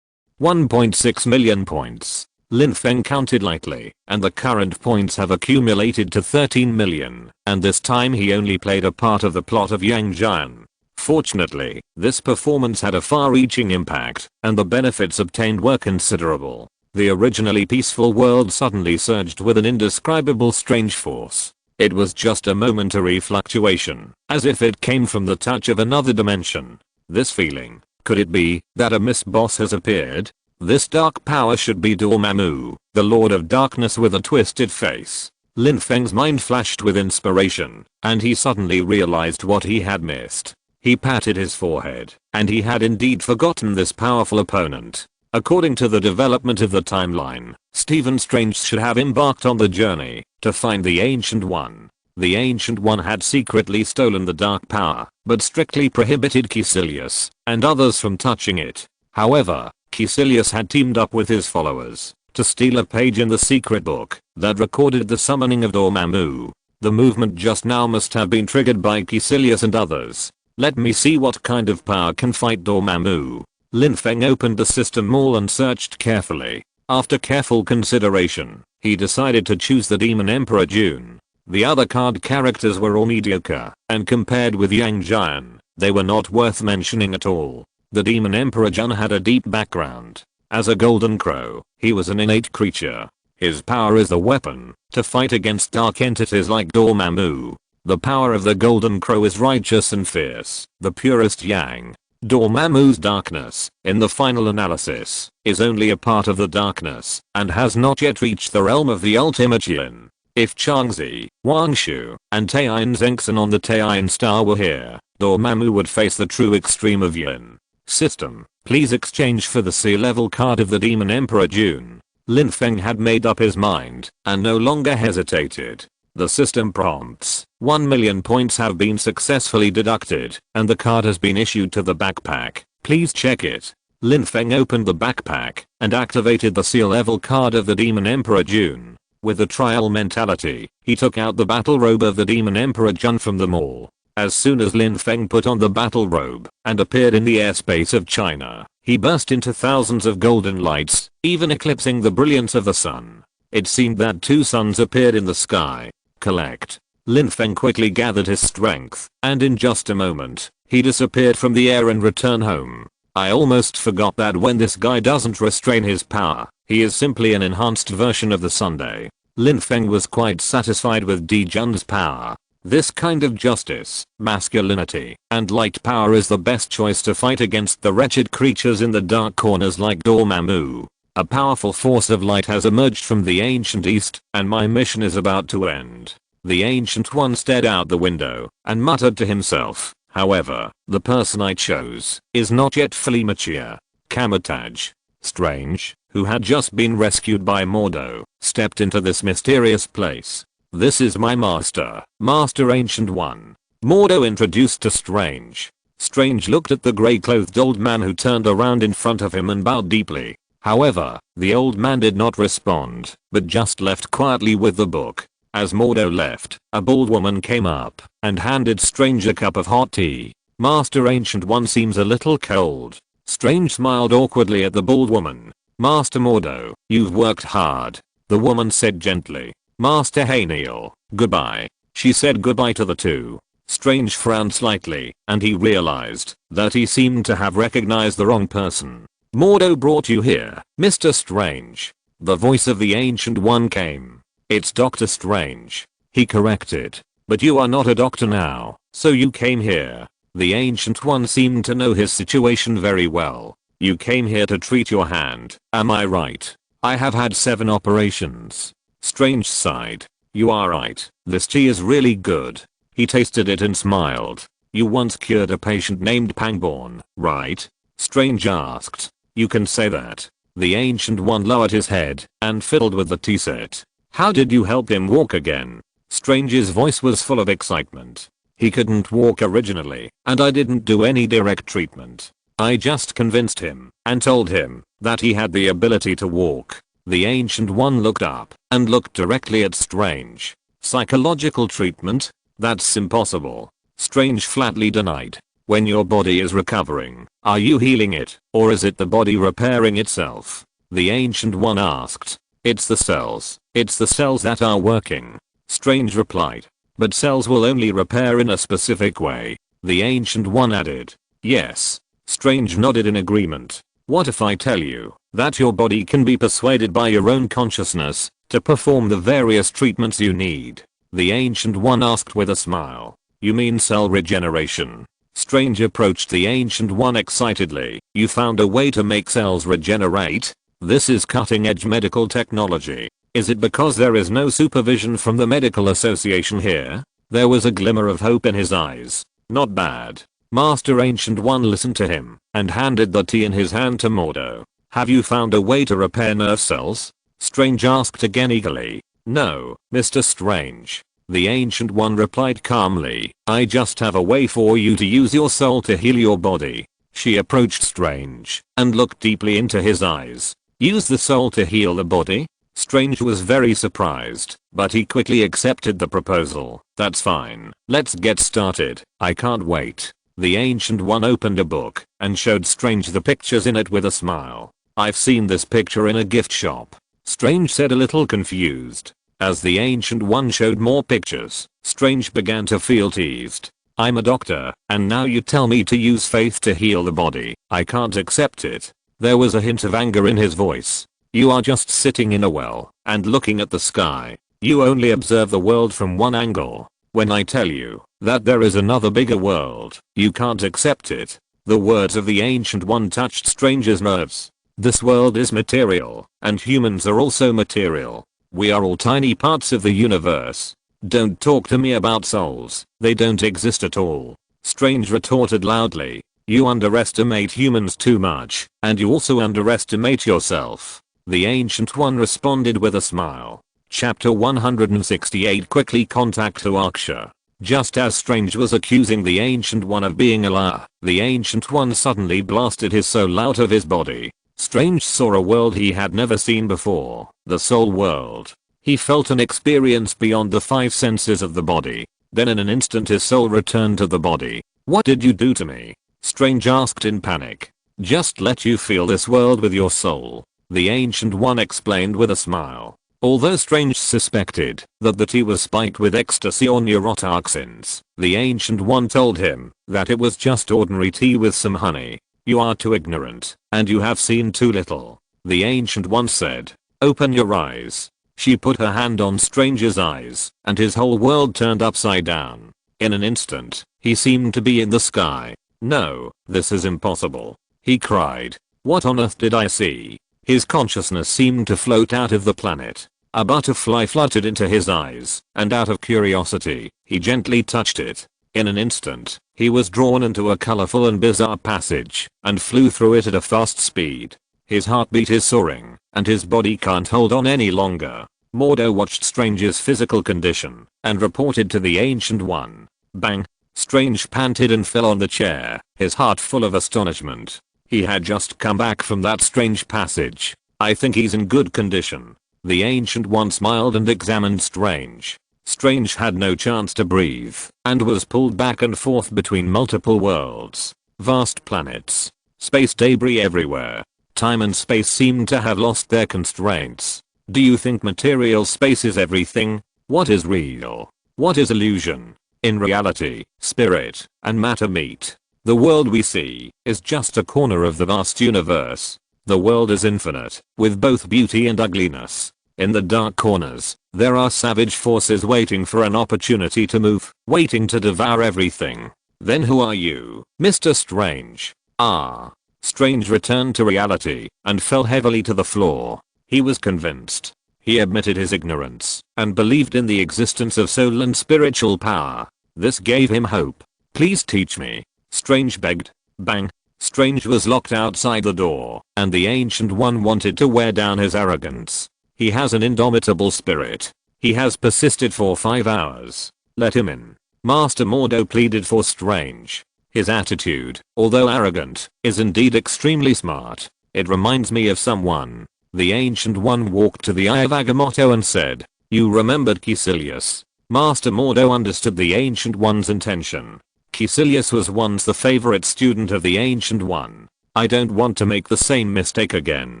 1.6 million points. Lin Feng counted lightly, and the current points have accumulated to 13 million, and this time he only played a part of the plot of Yang Jian. Fortunately, this performance had a far-reaching impact, and the benefits obtained were considerable. The originally peaceful world suddenly surged with an indescribable strange force. It was just a momentary fluctuation, as if it came from the touch of another dimension. This feeling, could it be that a Miss Boss has appeared? This dark power should be Dormammu, the Lord of Darkness with a twisted face. Lin Feng's mind flashed with inspiration, and he suddenly realized what he had missed. He patted his forehead, and he had indeed forgotten this powerful opponent. According to the development of the timeline, Stephen Strange should have embarked on the journey to find the Ancient One. The Ancient One had secretly stolen the dark power, but strictly prohibited Caecilius and others from touching it. However, Caecilius had teamed up with his followers to steal a page in the secret book that recorded the summoning of Dormammu. The movement just now must have been triggered by Caecilius and others. Let me see what kind of power can fight Dormammu. Lin Feng opened the system all and searched carefully. After careful consideration, he decided to choose the Demon Emperor June. The other card characters were all mediocre, and compared with Yang Jian, they were not worth mentioning at all. The Demon Emperor Jun had a deep background. As a golden crow, he was an innate creature. His power is the weapon to fight against dark entities like Dormammu. The power of the golden crow is righteous and fierce, the purest yang. Dormammu's darkness, in the final analysis, is only a part of the darkness, and has not yet reached the realm of the ultimate yin. If Changzi, Wangshu, and Taiyin Zengxin on the Taiyin star were here, Dormammu would face the true extreme of Yin. System, please exchange for the sea-level card of the Demon Emperor June. Lin Feng had made up his mind, and no longer hesitated. The system prompts, 1 million points have been successfully deducted, and the card has been issued to the backpack. Please check it. Lin Feng opened the backpack, and activated the sea-level card of the Demon Emperor June. With a trial mentality, he took out the battle robe of the Demon Emperor Jun from the mall. As soon as Lin Feng put on the battle robe, and appeared in the airspace of China, he burst into thousands of golden lights, even eclipsing the brilliance of the sun. It seemed that 2 suns appeared in the sky. Collect. Lin Feng quickly gathered his strength, and in just a moment, he disappeared from the air and returned home. I almost forgot that when this guy doesn't restrain his power, he is simply an enhanced version of the Sunday. Lin Feng was quite satisfied with Di Jun's power. This kind of justice, masculinity, and light power is the best choice to fight against the wretched creatures in the dark corners like Dormammu. A powerful force of light has emerged from the ancient east, and my mission is about to end. The ancient one stared out the window, and muttered to himself, however, the person I chose is not yet fully mature. Kamataj, Strange, who had just been rescued by Mordo, stepped into this mysterious place. This is my master, Master Ancient One. Mordo introduced to Strange. Strange looked at the grey-clothed old man who turned around in front of him and bowed deeply. However, the old man did not respond, but just left quietly with the book. As Mordo left, a bald woman came up and handed Strange a cup of hot tea. Master Ancient One seems a little cold. Strange smiled awkwardly at the bald woman. Master Mordo, you've worked hard. The woman said gently. Master Haniel, goodbye. She said goodbye to the two. Strange frowned slightly, and he realized that he seemed to have recognized the wrong person. Mordo brought you here, Mr. Strange. The voice of the Ancient One came. It's Dr. Strange. He corrected. But you are not a doctor now, so you came here. The Ancient One seemed to know his situation very well. You came here to treat your hand, am I right? I have had 7 operations. Strange sighed. You are right, this tea is really good. He tasted it and smiled. You once cured a patient named Pangborn, right? Strange asked. You can say that. The Ancient One lowered his head and fiddled with the tea set. How did you help him walk again? Strange's voice was full of excitement. He couldn't walk originally, and I didn't do any direct treatment. I just convinced him and told him that he had the ability to walk. The Ancient One looked up and looked directly at Strange. Psychological treatment? That's impossible. Strange flatly denied. When your body is recovering, are you healing it, or is it the body repairing itself? The Ancient One asked. It's the cells. It's the cells that are working. Strange replied. But cells will only repair in a specific way. The Ancient One added. Yes. Strange nodded in agreement. What if I tell you that your body can be persuaded by your own consciousness to perform the various treatments you need? The Ancient One asked with a smile. You mean cell regeneration? Strange approached the Ancient One excitedly. You found a way to make cells regenerate? This is cutting-edge medical technology. Is it because there is no supervision from the medical association here? There was a glimmer of hope in his eyes. Not bad. Master Ancient One listened to him and handed the tea in his hand to Mordo. Have you found a way to repair nerve cells? Strange asked again eagerly. No, Mr. Strange. The Ancient One replied calmly. I just have a way for you to use your soul to heal your body. She approached Strange and looked deeply into his eyes. Use the soul to heal the body? Strange was very surprised, but he quickly accepted the proposal. That's fine. Let's get started. I can't wait. The Ancient One opened a book and showed Strange the pictures in it with a smile. I've seen this picture in a gift shop. Strange said a little confused. As the Ancient One showed more pictures, Strange began to feel teased. I'm a doctor, and now you tell me to use faith to heal the body. I can't accept it. There was a hint of anger in his voice. You are just sitting in a well and looking at the sky. You only observe the world from one angle. When I tell you that there is another bigger world, you can't accept it. The words of the Ancient One touched Strange's nerves. This world is material, and humans are also material. We are all tiny parts of the universe. Don't talk to me about souls, they don't exist at all. Strange retorted loudly. You underestimate humans too much, and you also underestimate yourself. The Ancient One responded with a smile. Chapter 168 Quickly contact Huaxia. Just as Strange was accusing the Ancient One of being a liar, the Ancient One suddenly blasted his soul out of his body. Strange saw a world he had never seen before, the soul world. He felt an experience beyond the 5 senses of the body. Then in an instant his soul returned to the body. What did you do to me? Strange asked in panic. Just let you feel this world with your soul, the Ancient One explained with a smile. Although Strange suspected that the tea was spiked with ecstasy or neurotoxins, the Ancient One told him that it was just ordinary tea with some honey. You are too ignorant, and you have seen too little, the Ancient One said. Open your eyes. She put her hand on Strange's eyes, and his whole world turned upside down. In an instant, he seemed to be in the sky. No, this is impossible, he cried. What on earth did I see? His consciousness seemed to float out of the planet. A butterfly fluttered into his eyes, and out of curiosity, he gently touched it. In an instant, he was drawn into a colorful and bizarre passage, and flew through it at a fast speed. His heartbeat is soaring, and his body can't hold on any longer. Mordo watched Strange's physical condition, and reported to the Ancient One. Bang! Strange panted and fell on the chair, his heart full of astonishment. He had just come back from that strange passage. I think he's in good condition. The Ancient One smiled and examined Strange. Strange had no chance to breathe, and was pulled back and forth between multiple worlds. Vast planets. Space debris everywhere. Time and space seemed to have lost their constraints. Do you think material space is everything? What is real? What is illusion? In reality, spirit and matter meet. The world we see is just a corner of the vast universe. The world is infinite, with both beauty and ugliness. In the dark corners, there are savage forces waiting for an opportunity to move, waiting to devour everything. Then who are you, Mr. Strange? Ah. Strange returned to reality and fell heavily to the floor. He was convinced. He admitted his ignorance and believed in the existence of soul and spiritual power. This gave him hope. Please teach me, Strange begged. Bang! Strange was locked outside the door, and the Ancient One wanted to wear down his arrogance. He has an indomitable spirit. He has persisted for 5 hours. Let him in. Master Mordo pleaded for Strange. His attitude, although arrogant, is indeed extremely smart. It reminds me of someone. The Ancient One walked to the Eye of Agamotto and said, You remembered Caecilius. Master Mordo understood the Ancient One's intention. Caecilius was once the favorite student of the Ancient One. I don't want to make the same mistake again,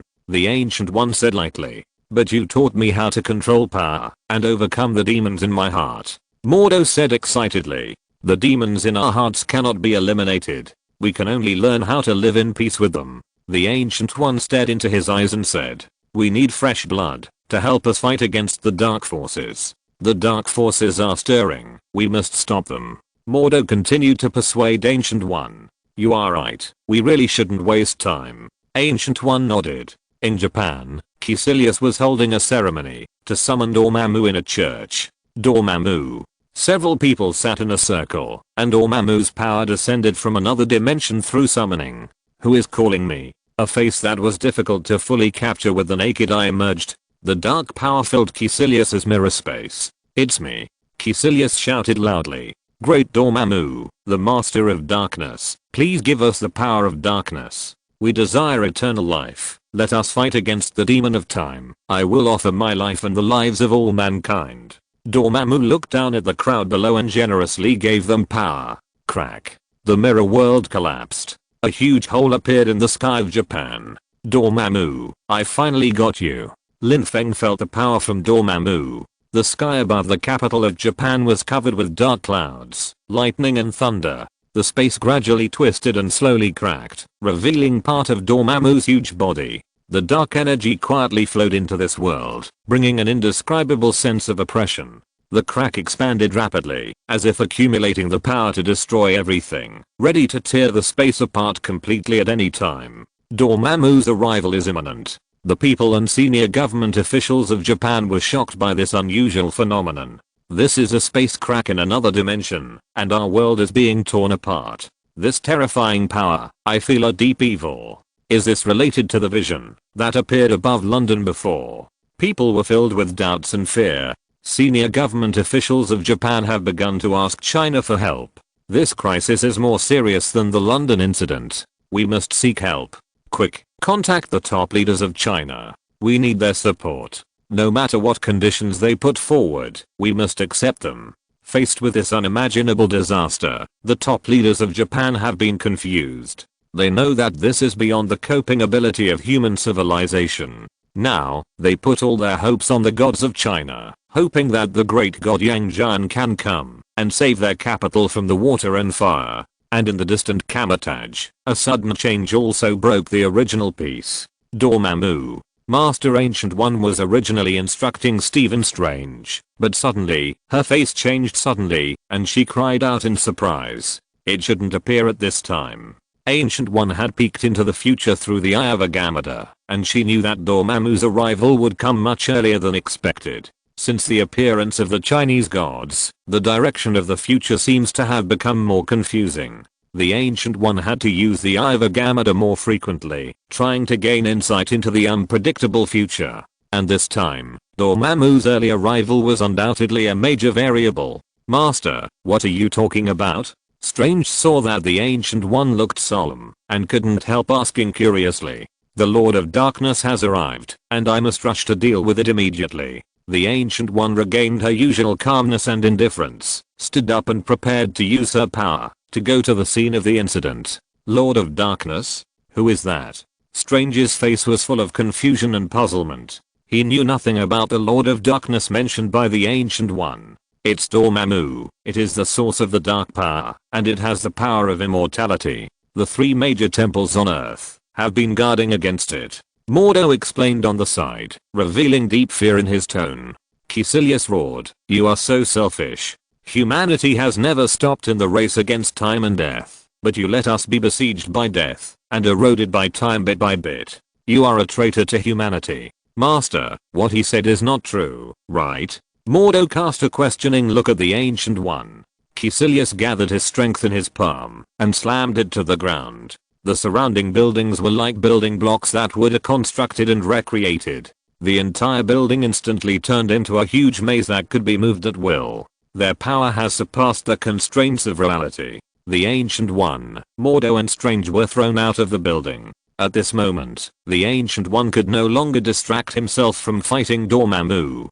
the Ancient One said lightly. But you taught me how to control power and overcome the demons in my heart. Mordo said excitedly. The demons in our hearts cannot be eliminated. We can only learn how to live in peace with them. The Ancient One stared into his eyes and said, We need fresh blood to help us fight against the dark forces. The dark forces are stirring. We must stop them. Mordo continued to persuade Ancient One. You are right. We really shouldn't waste time. Ancient One nodded. In Japan, Caecilius was holding a ceremony to summon Dormammu in a church. Dormammu. Several people sat in a circle, and Dormammu's power descended from another dimension through summoning. Who is calling me? A face that was difficult to fully capture with the naked eye emerged. The dark power filled Caecilius's mirror space. It's me. Caecilius shouted loudly. Great Dormammu, the master of darkness, please give us the power of darkness. We desire eternal life. Let us fight against the demon of time. I will offer my life and the lives of all mankind. Dormammu looked down at the crowd below and generously gave them power. Crack. The mirror world collapsed. A huge hole appeared in the sky of Japan. Dormammu, I finally got you. Lin Feng felt the power from Dormammu. The sky above the capital of Japan was covered with dark clouds, lightning and thunder. The space gradually twisted and slowly cracked, revealing part of Dormammu's huge body. The dark energy quietly flowed into this world, bringing an indescribable sense of oppression. The crack expanded rapidly, as if accumulating the power to destroy everything, ready to tear the space apart completely at any time. Dormammu's arrival is imminent. The people and senior government officials of Japan were shocked by this unusual phenomenon. This is a space crack in another dimension, and our world is being torn apart. This terrifying power, I feel a deep evil. Is this related to the vision that appeared above London before? People were filled with doubts and fear. Senior government officials of Japan have begun to ask China for help. This crisis is more serious than the London incident. We must seek help. Quick, contact the top leaders of China. We need their support. No matter what conditions they put forward, we must accept them. Faced with this unimaginable disaster, the top leaders of Japan have been confused. They know that this is beyond the coping ability of human civilization. Now, they put all their hopes on the gods of China, hoping that the great god Yang Jian can come and save their capital from the water and fire. And in the distant Kamatage, a sudden change also broke the original peace. Dormammu, Master Ancient One, was originally instructing Stephen Strange, but suddenly, her face changed suddenly, and she cried out in surprise. It shouldn't appear at this time. Ancient One had peeked into the future through the eye of Agamotto, and she knew that Dormammu's arrival would come much earlier than expected. Since the appearance of the Chinese gods, the direction of the future seems to have become more confusing. The Ancient One had to use the Eye of Agamotto more frequently, trying to gain insight into the unpredictable future. And this time, Dormammu's early arrival was undoubtedly a major variable. Master, what are you talking about? Strange saw that the Ancient One looked solemn, and couldn't help asking curiously. The Lord of Darkness has arrived, and I must rush to deal with it immediately. The Ancient One regained her usual calmness and indifference, stood up and prepared to use her power, to go to the scene of the incident. Lord of Darkness? Who is that? Strange's face was full of confusion and puzzlement. He knew nothing about the Lord of Darkness mentioned by the Ancient One. It's Dormammu. It is the source of the dark power, and it has the power of immortality. The three major temples on Earth have been guarding against it. Mordo explained on the side, revealing deep fear in his tone. Caecilius roared, "You are so selfish. Humanity has never stopped in the race against time and death, but you let us be besieged by death, and eroded by time bit by bit. You are a traitor to humanity." Master, what he said is not true, right? Mordo cast a questioning look at the Ancient One. Caecilius gathered his strength in his palm, and slammed it to the ground. The surrounding buildings were like building blocks that were constructed and recreated. The entire building instantly turned into a huge maze that could be moved at will. Their power has surpassed the constraints of reality. The Ancient One, Mordo and Strange were thrown out of the building. At this moment, the Ancient One could no longer distract himself from fighting Dormammu.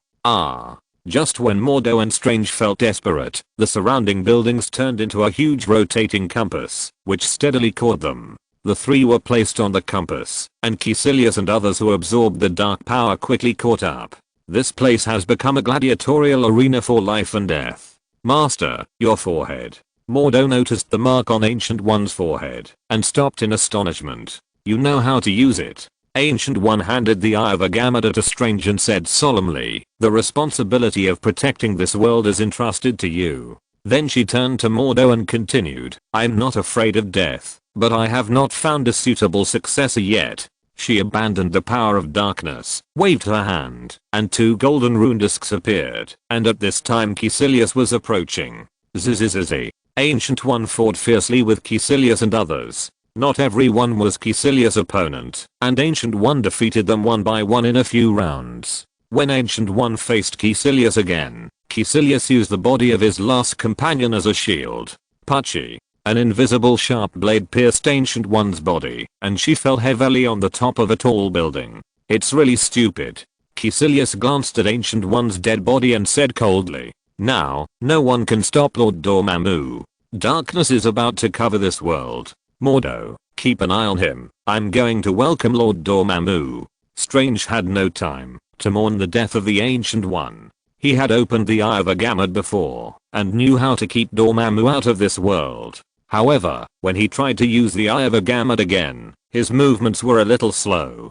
Just when Mordo and Strange felt desperate, the surrounding buildings turned into a huge rotating compass, which steadily caught them. The three were placed on the compass, and Caecilius and others who absorbed the dark power quickly caught up. This place has become a gladiatorial arena for life and death. Master, your forehead. Mordo noticed the mark on Ancient One's forehead, and stopped in astonishment. You know how to use it. Ancient One handed the Eye of Agamotto to Strange and said solemnly, the responsibility of protecting this world is entrusted to you. Then she turned to Mordo and continued, I'm not afraid of death, but I have not found a suitable successor yet. She abandoned the power of darkness, waved her hand, and two golden rune discs appeared, and at this time Caecilius was approaching. Zzzz. Ancient One fought fiercely with Caecilius and others. Not everyone was Caecilius' opponent, and Ancient One defeated them one by one in a few rounds. When Ancient One faced Caecilius again, Caecilius used the body of his last companion as a shield. Puchy. An invisible sharp blade pierced Ancient One's body, and she fell heavily on the top of a tall building. It's really stupid. Caecilius glanced at Ancient One's dead body and said coldly, now, no one can stop Lord Dormammu. Darkness is about to cover this world. Mordo, keep an eye on him. I'm going to welcome Lord Dormammu. Strange had no time to mourn the death of the Ancient One. He had opened the Eye of Agamotto before, and knew how to keep Dormammu out of this world. However, when he tried to use the Eye of Agamotto again, his movements were a little slow.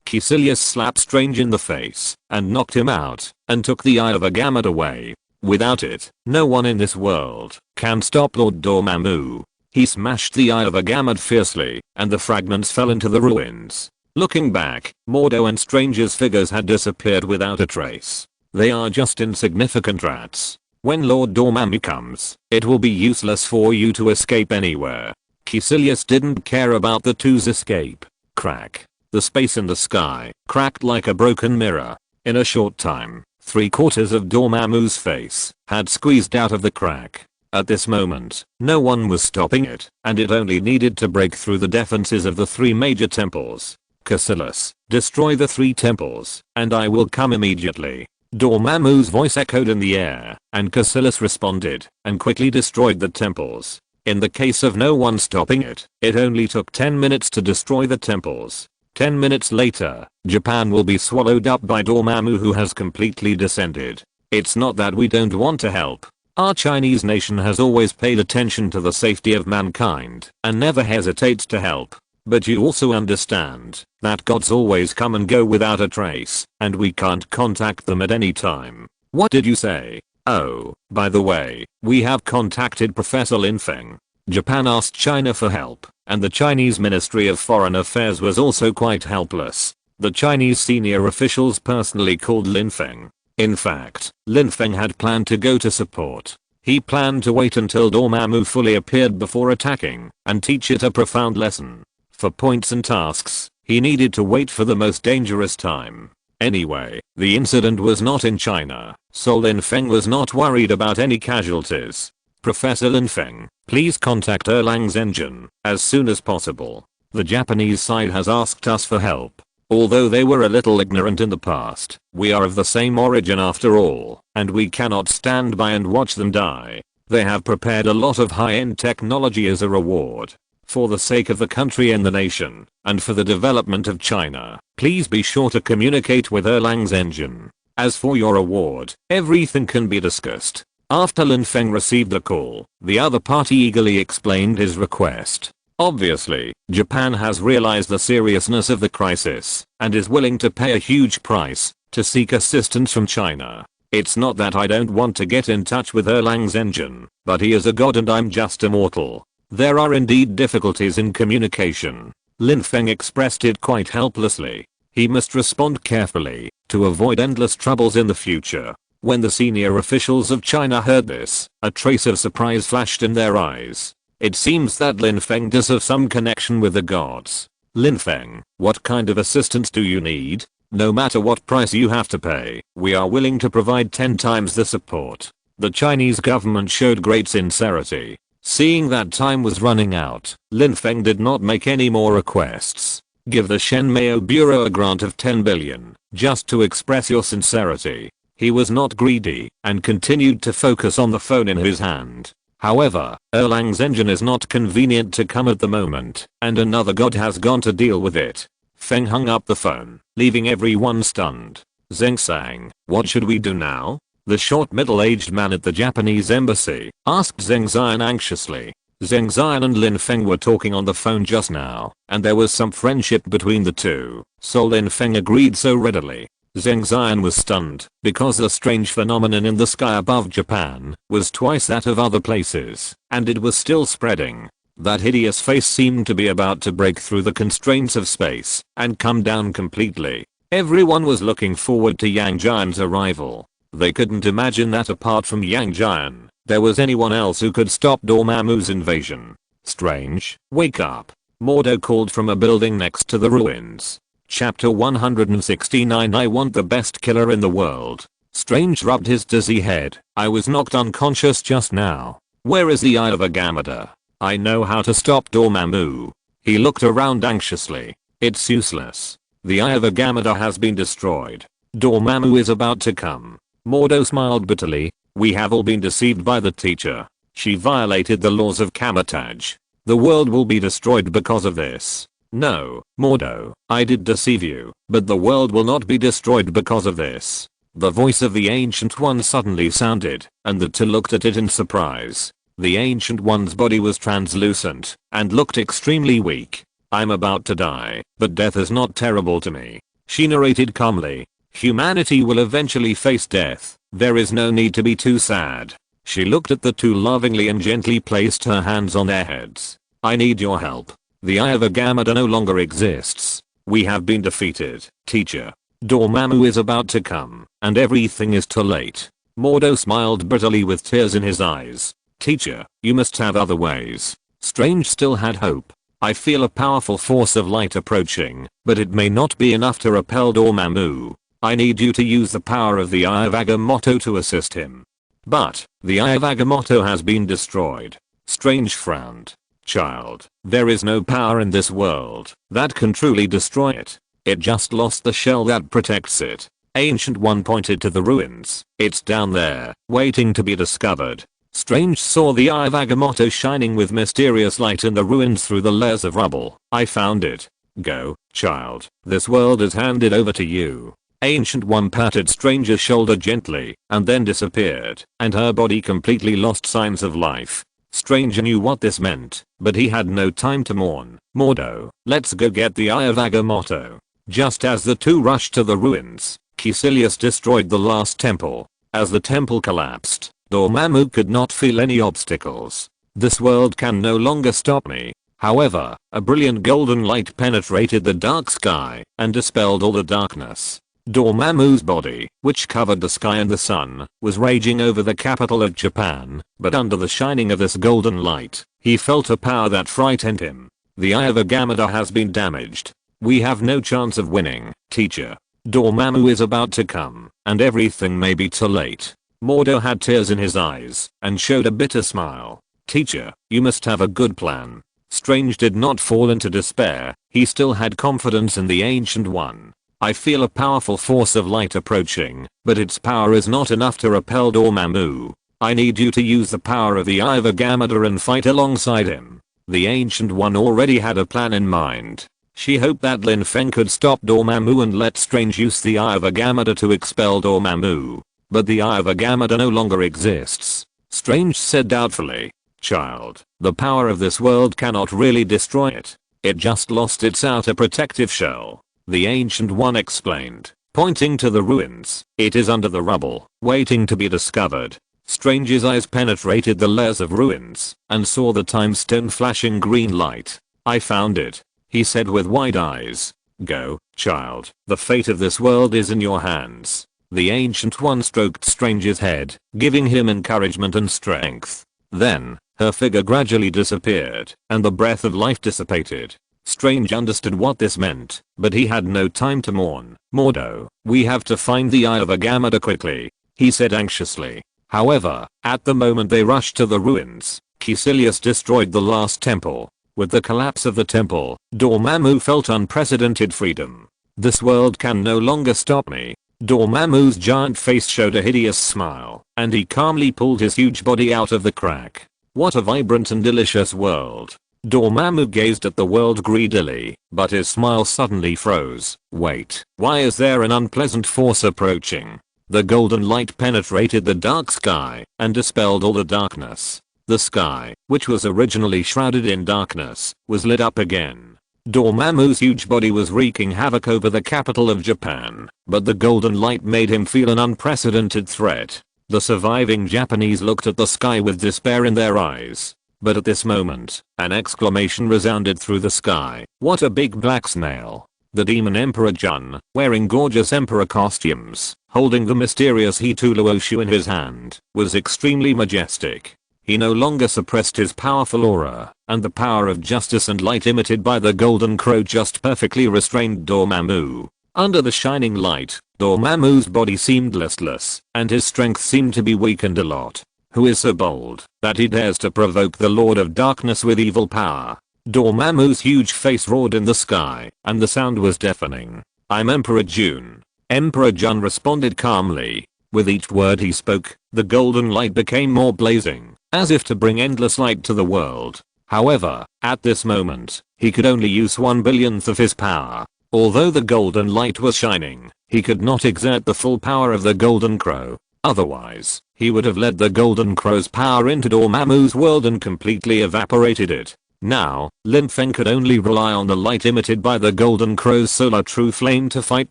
Caecilius slapped Strange in the face, and knocked him out, and took the Eye of Agamotto away. Without it, no one in this world can stop Lord Dormammu. He smashed the Eye of Agamotto fiercely, and the fragments fell into the ruins. Looking back, Mordo and Strange's figures had disappeared without a trace. They are just insignificant rats. When Lord Dormammu comes, it will be useless for you to escape anywhere. Caecilius didn't care about the two's escape. Crack. The space in the sky cracked like a broken mirror. In a short time, 3/4 of Dormammu's face had squeezed out of the crack. At this moment, no one was stopping it, and it only needed to break through the defenses of the 3 major temples. Caecilius, destroy the 3 temples, and I will come immediately. Dormammu's voice echoed in the air, and Caecilius responded, and quickly destroyed the temples. In the case of no one stopping it, it only took 10 minutes to destroy the temples. 10 minutes later, Japan will be swallowed up by Dormammu, who has completely descended. It's not that we don't want to help. Our Chinese nation has always paid attention to the safety of mankind and never hesitates to help. But you also understand that gods always come and go without a trace, and we can't contact them at any time. What did you say? Oh, by the way, we have contacted Professor Lin Feng. Japan asked China for help, and the Chinese Ministry of Foreign Affairs was also quite helpless. The Chinese senior officials personally called Lin Feng. In fact, Lin Feng had planned to go to support. He planned to wait until Dormammu fully appeared before attacking, and teach it a profound lesson. For points and tasks, he needed to wait for the most dangerous time. Anyway, the incident was not in China, so Lin Feng was not worried about any casualties. Professor Lin Feng, please contact Erlang's engine as soon as possible. The Japanese side has asked us for help. Although they were a little ignorant in the past, we are of the same origin after all, and we cannot stand by and watch them die. They have prepared a lot of high-end technology as a reward. For the sake of the country and the nation, and for the development of China, please be sure to communicate with Erlang's engine. As for your award, everything can be discussed. After Lin Feng received the call, the other party eagerly explained his request. Obviously, Japan has realized the seriousness of the crisis, and is willing to pay a huge price to seek assistance from China. It's not that I don't want to get in touch with Erlang's engine, but he is a god and I'm just a mortal. There are indeed difficulties in communication. Lin Feng expressed it quite helplessly. He must respond carefully to avoid endless troubles in the future. When the senior officials of China heard this, a trace of surprise flashed in their eyes. It seems that Lin Feng does have some connection with the gods. Lin Feng, what kind of assistance do you need? No matter what price you have to pay, we are willing to provide 10 times the support. The Chinese government showed great sincerity. Seeing that time was running out, Lin Feng did not make any more requests. Give the Shenmeo Bureau a grant of 10 billion, just to express your sincerity. He was not greedy, and continued to focus on the phone in his hand. However, Erlang's engine is not convenient to come at the moment, and another god has gone to deal with it. Feng hung up the phone, leaving everyone stunned. Zheng Sang, what should we do now? The short middle-aged man at the Japanese embassy asked Zheng Zion anxiously. Zheng Zion and Lin Feng were talking on the phone just now, and there was some friendship between the two, so Lin Feng agreed so readily. Zheng Zion was stunned, because the strange phenomenon in the sky above Japan was twice that of other places, and it was still spreading. That hideous face seemed to be about to break through the constraints of space and come down completely. Everyone was looking forward to Yang Jian's arrival. They couldn't imagine that apart from Yang Jian, there was anyone else who could stop Dormammu's invasion. Strange, wake up. Mordo called from a building next to the ruins. Chapter 169 I want the best killer in the world. Strange rubbed his dizzy head. I was knocked unconscious just now. Where is the Eye of Agamotto? I know how to stop Dormammu. He looked around anxiously. It's useless. The Eye of Agamotto has been destroyed. Dormammu is about to come. Mordo smiled bitterly. We have all been deceived by the teacher. She violated the laws of Camotage. The world will be destroyed because of this. No, Mordo, I did deceive you, but the world will not be destroyed because of this. The voice of the Ancient One suddenly sounded, and the two looked at it in surprise. The Ancient One's body was translucent, and looked extremely weak. I'm about to die, but death is not terrible to me. She narrated calmly. Humanity will eventually face death. There is no need to be too sad. She looked at the two lovingly and gently placed her hands on their heads. I need your help. The Eye of Agamotto no longer exists. We have been defeated, teacher. Dormammu is about to come, and everything is too late. Mordo smiled bitterly with tears in his eyes. Teacher, you must have other ways. Strange still had hope. I feel a powerful force of light approaching, but it may not be enough to repel Dormammu. I need you to use the power of the Eye of Agamotto to assist him. But, the Eye of Agamotto has been destroyed. Strange frowned. Child, there is no power in this world that can truly destroy it. It just lost the shell that protects it. Ancient One pointed to the ruins. It's down there, waiting to be discovered. Strange saw the Eye of Agamotto shining with mysterious light in the ruins through the layers of rubble. I found it. Go, child. This world is handed over to you. Ancient One patted Strange's shoulder gently, and then disappeared, and her body completely lost signs of life. Strange knew what this meant, but he had no time to mourn. Mordo, let's go get the Eye of Agamotto. Just as the two rushed to the ruins, Caecilius destroyed the last temple. As the temple collapsed, Dormammu could not feel any obstacles. This world can no longer stop me. However, a brilliant golden light penetrated the dark sky and dispelled all the darkness. Dormammu's body, which covered the sky and the sun, was raging over the capital of Japan, but under the shining of this golden light, he felt a power that frightened him. The Eye of Agamotto has been damaged. We have no chance of winning, teacher. Dormammu is about to come, and everything may be too late. Mordo had tears in his eyes, and showed a bitter smile. Teacher, you must have a good plan. Strange did not fall into despair, he still had confidence in the Ancient One. I feel a powerful force of light approaching, but its power is not enough to repel Dormammu. I need you to use the power of the Eye of Agamotto and fight alongside him. The Ancient One already had a plan in mind. She hoped that Lin Feng could stop Dormammu and let Strange use the Eye of Agamotto to expel Dormammu. But the Eye of Agamotto no longer exists. Strange said doubtfully. Child, the power of this world cannot really destroy it. It just lost its outer protective shell. The Ancient One explained, pointing to the ruins. It is under the rubble, waiting to be discovered. Strange's eyes penetrated the layers of ruins, and saw the time stone flashing green light. I found it, he said with wide eyes. Go, child, the fate of this world is in your hands. The Ancient One stroked Strange's head, giving him encouragement and strength. Then, her figure gradually disappeared, and the breath of life dissipated. Strange understood what this meant, but he had no time to mourn. Mordo, we have to find the Eye of Agamotto quickly, he said anxiously. However, at the moment they rushed to the ruins, Caecilius destroyed the last temple. With the collapse of the temple, Dormammu felt unprecedented freedom. This world can no longer stop me. Dormammu's giant face showed a hideous smile, and he calmly pulled his huge body out of the crack. What a vibrant and delicious world. Dormammu gazed at the world greedily, but his smile suddenly froze. Wait, why is there an unpleasant force approaching? The golden light penetrated the dark sky and dispelled all the darkness. The sky, which was originally shrouded in darkness, was lit up again. Dormammu's huge body was wreaking havoc over the capital of Japan, but the golden light made him feel an unprecedented threat. The surviving Japanese looked at the sky with despair in their eyes. But at this moment, an exclamation resounded through the sky. What a big black snail. The demon Emperor Jun, wearing gorgeous emperor costumes, holding the mysterious Hituluoshu in his hand, was extremely majestic. He no longer suppressed his powerful aura, and the power of justice and light emitted by the golden crow just perfectly restrained Dormammu. Under the shining light, Dormammu's body seemed listless, and his strength seemed to be weakened a lot. Who is so bold that he dares to provoke the Lord of Darkness with evil power? Dormammu's huge face roared in the sky, and the sound was deafening. I'm Emperor Jun. Emperor Jun responded calmly. With each word he spoke, the golden light became more blazing, as if to bring endless light to the world. However, at this moment, he could only use 1/billionth of his power. Although the golden light was shining, he could not exert the full power of the golden crow. Otherwise, he would have led the golden crow's power into Dormammu's world and completely evaporated it. Now, Lin Feng could only rely on the light emitted by the golden crow's solar true flame to fight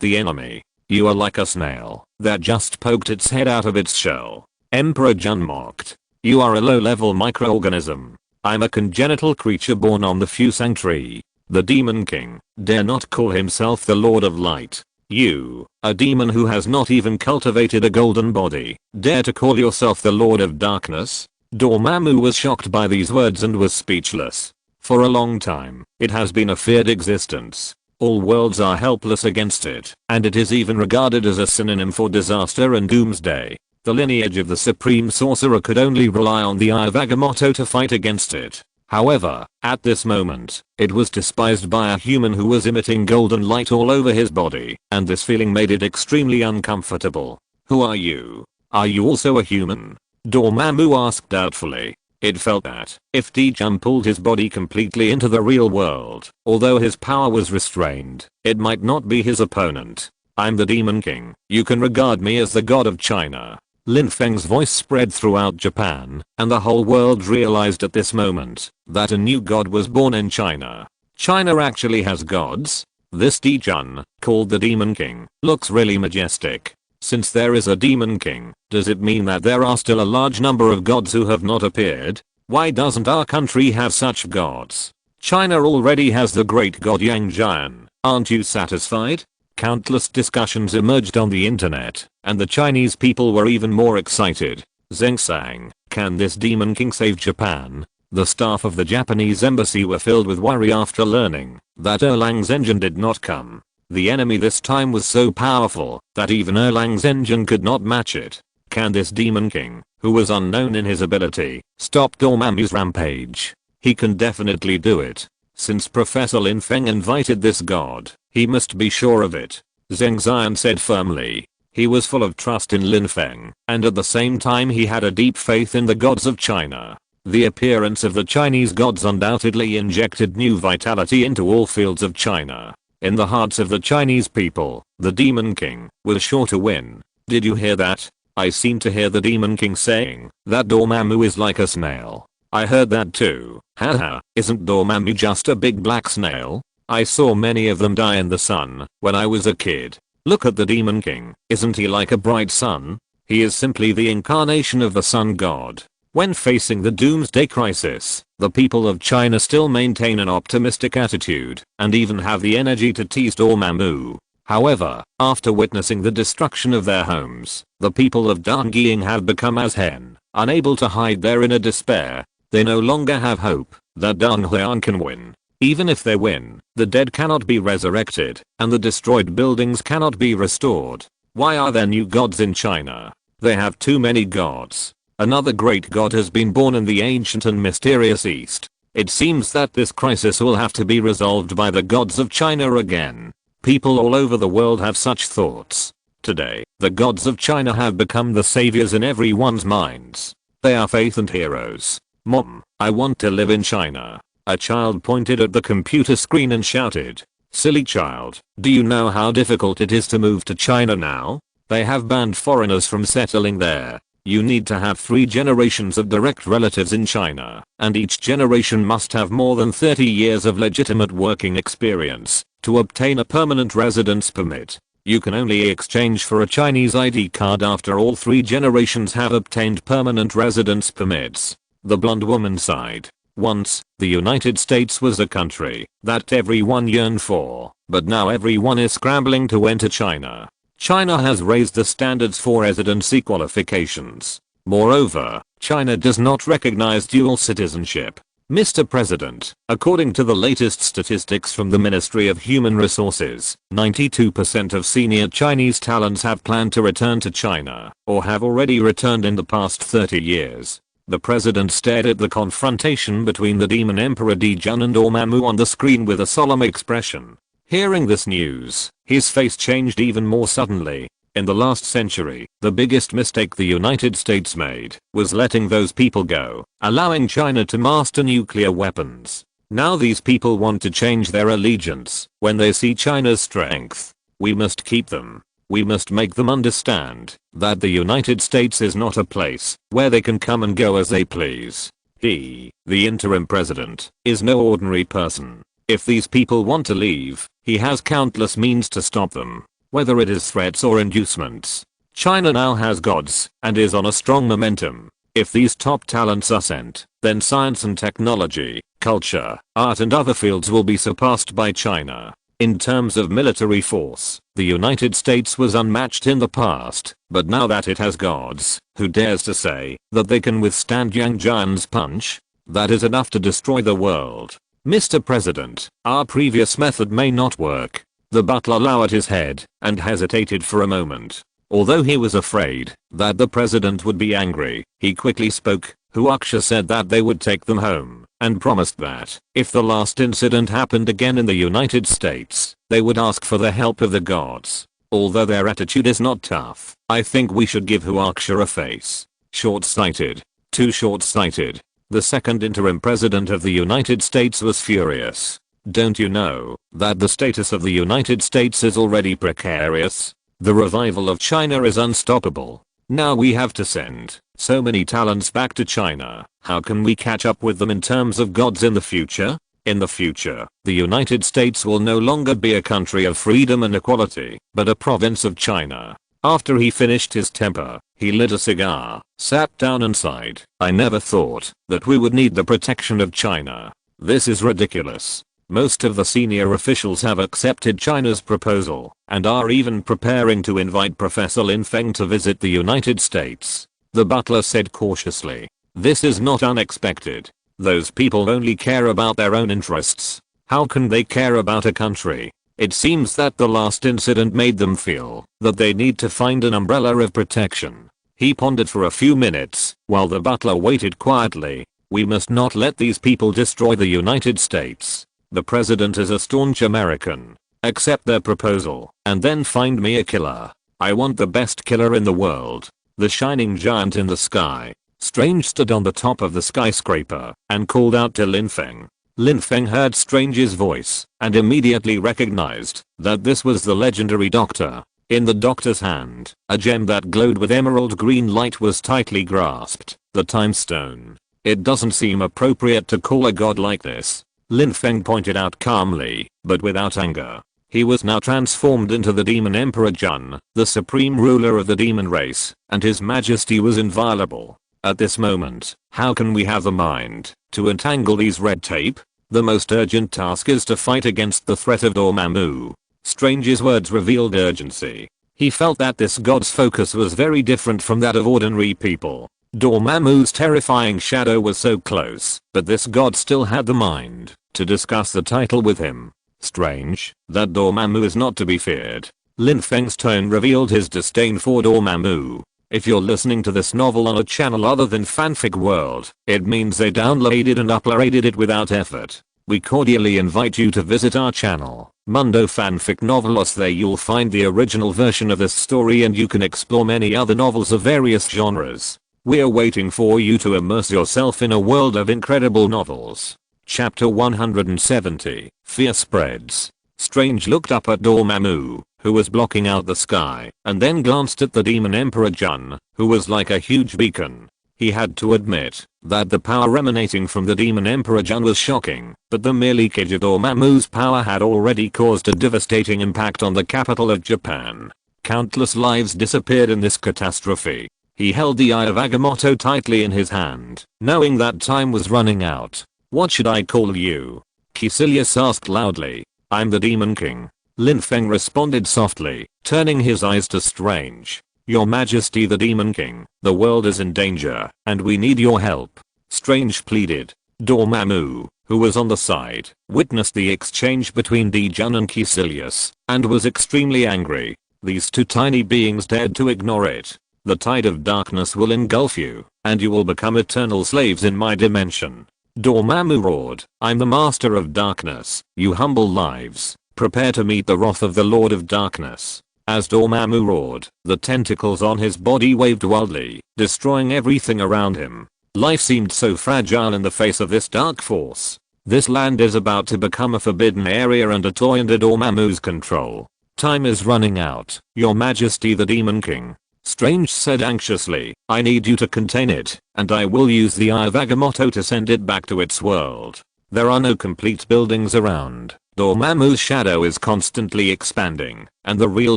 the enemy. You are like a snail that just poked its head out of its shell. Emperor Jun mocked. You are a low-level microorganism. I'm a congenital creature born on the Fusang tree. The Demon King dare not call himself the Lord of Light. You, a demon who has not even cultivated a golden body, dare to call yourself the Lord of Darkness? Dormammu was shocked by these words and was speechless. For a long time, it has been a feared existence. All worlds are helpless against it, and it is even regarded as a synonym for disaster and doomsday. The lineage of the supreme sorcerer could only rely on the Eye of Agamotto to fight against it. However, at this moment, it was despised by a human who was emitting golden light all over his body, and this feeling made it extremely uncomfortable. Who are you? Are you also a human? Dormammu asked doubtfully. It felt that, if D-Jun pulled his body completely into the real world, although his power was restrained, it might not be his opponent. I'm the Demon King. You can regard me as the god of China. Lin Feng's voice spread throughout Japan, and the whole world realized at this moment that a new god was born in China. China actually has gods? This D-Jun, called the Demon King, looks really majestic. Since there is a Demon King, does it mean that there are still a large number of gods who have not appeared? Why doesn't our country have such gods? China already has the great god Yang Jian. Aren't you satisfied? Countless discussions emerged on the internet, and the Chinese people were even more excited. Zeng sang, can this Demon King save Japan? The staff of the Japanese embassy were filled with worry after learning that Erlang's engine did not come. The enemy this time was so powerful that even Erlang's engine could not match it. Can this Demon King, who was unknown in his ability, stop Dormammu's rampage? He can definitely do it. Since Professor Lin Feng invited this god, he must be sure of it. Zheng Xian said firmly. He was full of trust in Lin Feng, and at the same time he had a deep faith in the gods of China. The appearance of the Chinese gods undoubtedly injected new vitality into all fields of China. In the hearts of the Chinese people, the Demon King was sure to win. Did you hear that? I seem to hear the Demon King saying that Dormammu is like a snail. I heard that too. Haha, isn't Dormammu just a big black snail? I saw many of them die in the sun when I was a kid. Look at the Demon King, isn't he like a bright sun? He is simply the incarnation of the sun god. When facing the doomsday crisis, the people of China still maintain an optimistic attitude and even have the energy to tease Dormammu. However, after witnessing the destruction of their homes, the people of Dongying have become as hen, unable to hide their inner despair. They no longer have hope that Dongying can win. Even if they win, the dead cannot be resurrected, and the destroyed buildings cannot be restored. Why are there new gods in China? They have too many gods. Another great god has been born in the ancient and mysterious East. It seems that this crisis will have to be resolved by the gods of China again. People all over the world have such thoughts. Today, the gods of China have become the saviors in everyone's minds. They are faith and heroes. Mom, I want to live in China. A child pointed at the computer screen and shouted. Silly child, do you know how difficult it is to move to China now? They have banned foreigners from settling there. You need to have 3 generations of direct relatives in China, and each generation must have more than 30 years of legitimate working experience to obtain a permanent residence permit. You can only exchange for a Chinese ID card after all 3 generations have obtained permanent residence permits. The blonde woman sighed. Once, the United States was a country that everyone yearned for, but now everyone is scrambling to enter China. China has raised the standards for residency qualifications. Moreover, China does not recognize dual citizenship. Mr. President, according to the latest statistics from the Ministry of Human Resources, 92% of senior Chinese talents have planned to return to China, or have already returned in the past 30 years. The president stared at the confrontation between the Demon Emperor D-Jun and Dormammu on the screen with a solemn expression. Hearing this news, his face changed even more suddenly. In the last century, the biggest mistake the United States made was letting those people go, allowing China to master nuclear weapons. Now these people want to change their allegiance when they see China's strength. We must keep them. We must make them understand that the United States is not a place where they can come and go as they please. He, the interim president, is no ordinary person. If these people want to leave, he has countless means to stop them, whether it is threats or inducements. China now has gods and is on a strong momentum. If these top talents are sent, then science and technology, culture, art and other fields will be surpassed by China. In terms of military force, the United States was unmatched in the past, but now that it has gods, who dares to say that they can withstand Yang Jian's punch? That is enough to destroy the world. Mr. President, our previous method may not work. The butler lowered his head and hesitated for a moment. Although he was afraid that the president would be angry, he quickly spoke. Huaxia said that they would take them home, and promised that, if the last incident happened again in the United States, they would ask for the help of the gods. Although their attitude is not tough, I think we should give Huaxia a face. Short-sighted. Too short-sighted. The second interim president of the United States was furious. Don't you know that the status of the United States is already precarious? The revival of China is unstoppable. Now we have to send so many talents back to China. How can we catch up with them in terms of gods in the future? In the future, the United States will no longer be a country of freedom and equality, but a province of China. After he finished his temper, he lit a cigar, sat down and sighed. I never thought that we would need the protection of China. This is ridiculous. Most of the senior officials have accepted China's proposal and are even preparing to invite Professor Lin Feng to visit the United States. The butler said cautiously. This is not unexpected. Those people only care about their own interests. How can they care about a country? It seems that the last incident made them feel that they need to find an umbrella of protection. He pondered for a few minutes while the butler waited quietly. We must not let these people destroy the United States. The president is a staunch American. Accept their proposal and then find me a killer. I want the best killer in the world. The shining giant in the sky. Strange stood on the top of the skyscraper and called out to Lin Feng. Lin Feng heard Strange's voice and immediately recognized that this was the legendary doctor. In the doctor's hand, a gem that glowed with emerald green light was tightly grasped, the time stone. It doesn't seem appropriate to call a god like this, Lin Feng pointed out calmly, but without anger. He was now transformed into the demon Emperor Jun, the supreme ruler of the demon race, and his majesty was inviolable. At this moment, how can we have the mind to untangle these red tape? The most urgent task is to fight against the threat of Dormammu. Strange's words revealed urgency. He felt that this god's focus was very different from that of ordinary people. Dormammu's terrifying shadow was so close, but this god still had the mind to discuss the title with him. Strange that Dormammu is not to be feared. Lin Feng's tone revealed his disdain for Dormammu. If you're listening to this novel on a channel other than Fanfic World, it means they downloaded and uploaded it without effort. We cordially invite you to visit our channel, Mundo Fanfic Novelos. There you'll find the original version of this story and you can explore many other novels of various genres. We're waiting for you to immerse yourself in a world of incredible novels. Chapter 170, Fear Spreads. Strange looked up at Dormammu, who was blocking out the sky, and then glanced at the demon Emperor Jun, who was like a huge beacon. He had to admit that the power emanating from the demon Emperor Jun was shocking, but the mere leakage of Dormammu's power had already caused a devastating impact on the capital of Japan. Countless lives disappeared in this catastrophe. He held the Eye of Agamotto tightly in his hand, knowing that time was running out. What should I call you? Caecilius asked loudly. I'm the Demon King. Lin Feng responded softly, turning his eyes to Strange. Your Majesty the Demon King, the world is in danger, and we need your help. Strange pleaded. Dormammu, who was on the side, witnessed the exchange between Jun and Caecilius, and was extremely angry. These two tiny beings dared to ignore it. The tide of darkness will engulf you, and you will become eternal slaves in my dimension. Dormammu roared. I'm the master of darkness, you humble lives. Prepare to meet the wrath of the Lord of Darkness. As Dormammu roared, the tentacles on his body waved wildly, destroying everything around him. Life seemed so fragile in the face of this dark force. This land is about to become a forbidden area and a toy under Dormammu's control. Time is running out, Your Majesty the Demon King. Strange said anxiously, I need you to contain it, and I will use the Eye of Agamotto to send it back to its world. There are no complete buildings around. Dormammu's shadow is constantly expanding, and the real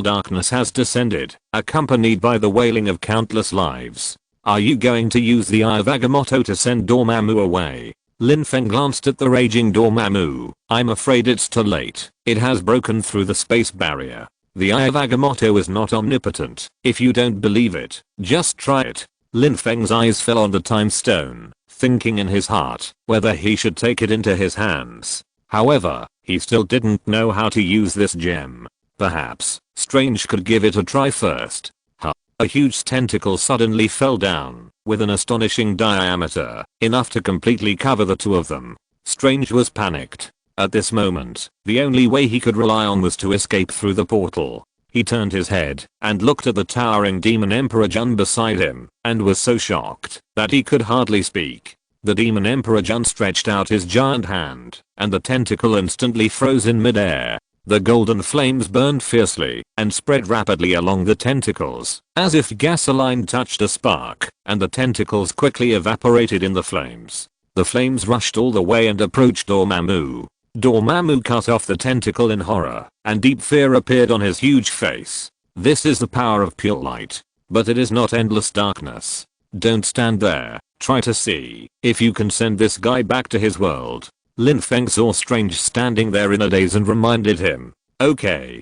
darkness has descended, accompanied by the wailing of countless lives. Are you going to use the Eye of Agamotto to send Dormammu away? Lin Feng glanced at the raging Dormammu. I'm afraid it's too late. It has broken through the space barrier. The Eye of Agamotto is not omnipotent. If you don't believe it, just try it. Lin Feng's eyes fell on the time stone, thinking in his heart whether he should take it into his hands. However, he still didn't know how to use this gem. Perhaps Strange could give it a try first. A huge tentacle suddenly fell down, with an astonishing diameter, enough to completely cover the two of them. Strange was panicked. At this moment, the only way he could rely on was to escape through the portal. He turned his head and looked at the towering demon Emperor Jun beside him, and was so shocked that he could hardly speak. The demon Emperor Jun stretched out his giant hand, and the tentacle instantly froze in midair. The golden flames burned fiercely and spread rapidly along the tentacles, as if gasoline touched a spark, and the tentacles quickly evaporated in the flames. The flames rushed all the way and approached Dormammu. Dormammu cut off the tentacle in horror, and deep fear appeared on his huge face. This is the power of pure light, but it is not endless darkness. Don't stand there, try to see if you can send this guy back to his world. Lin Feng saw Strange standing there in a daze and reminded him. Okay.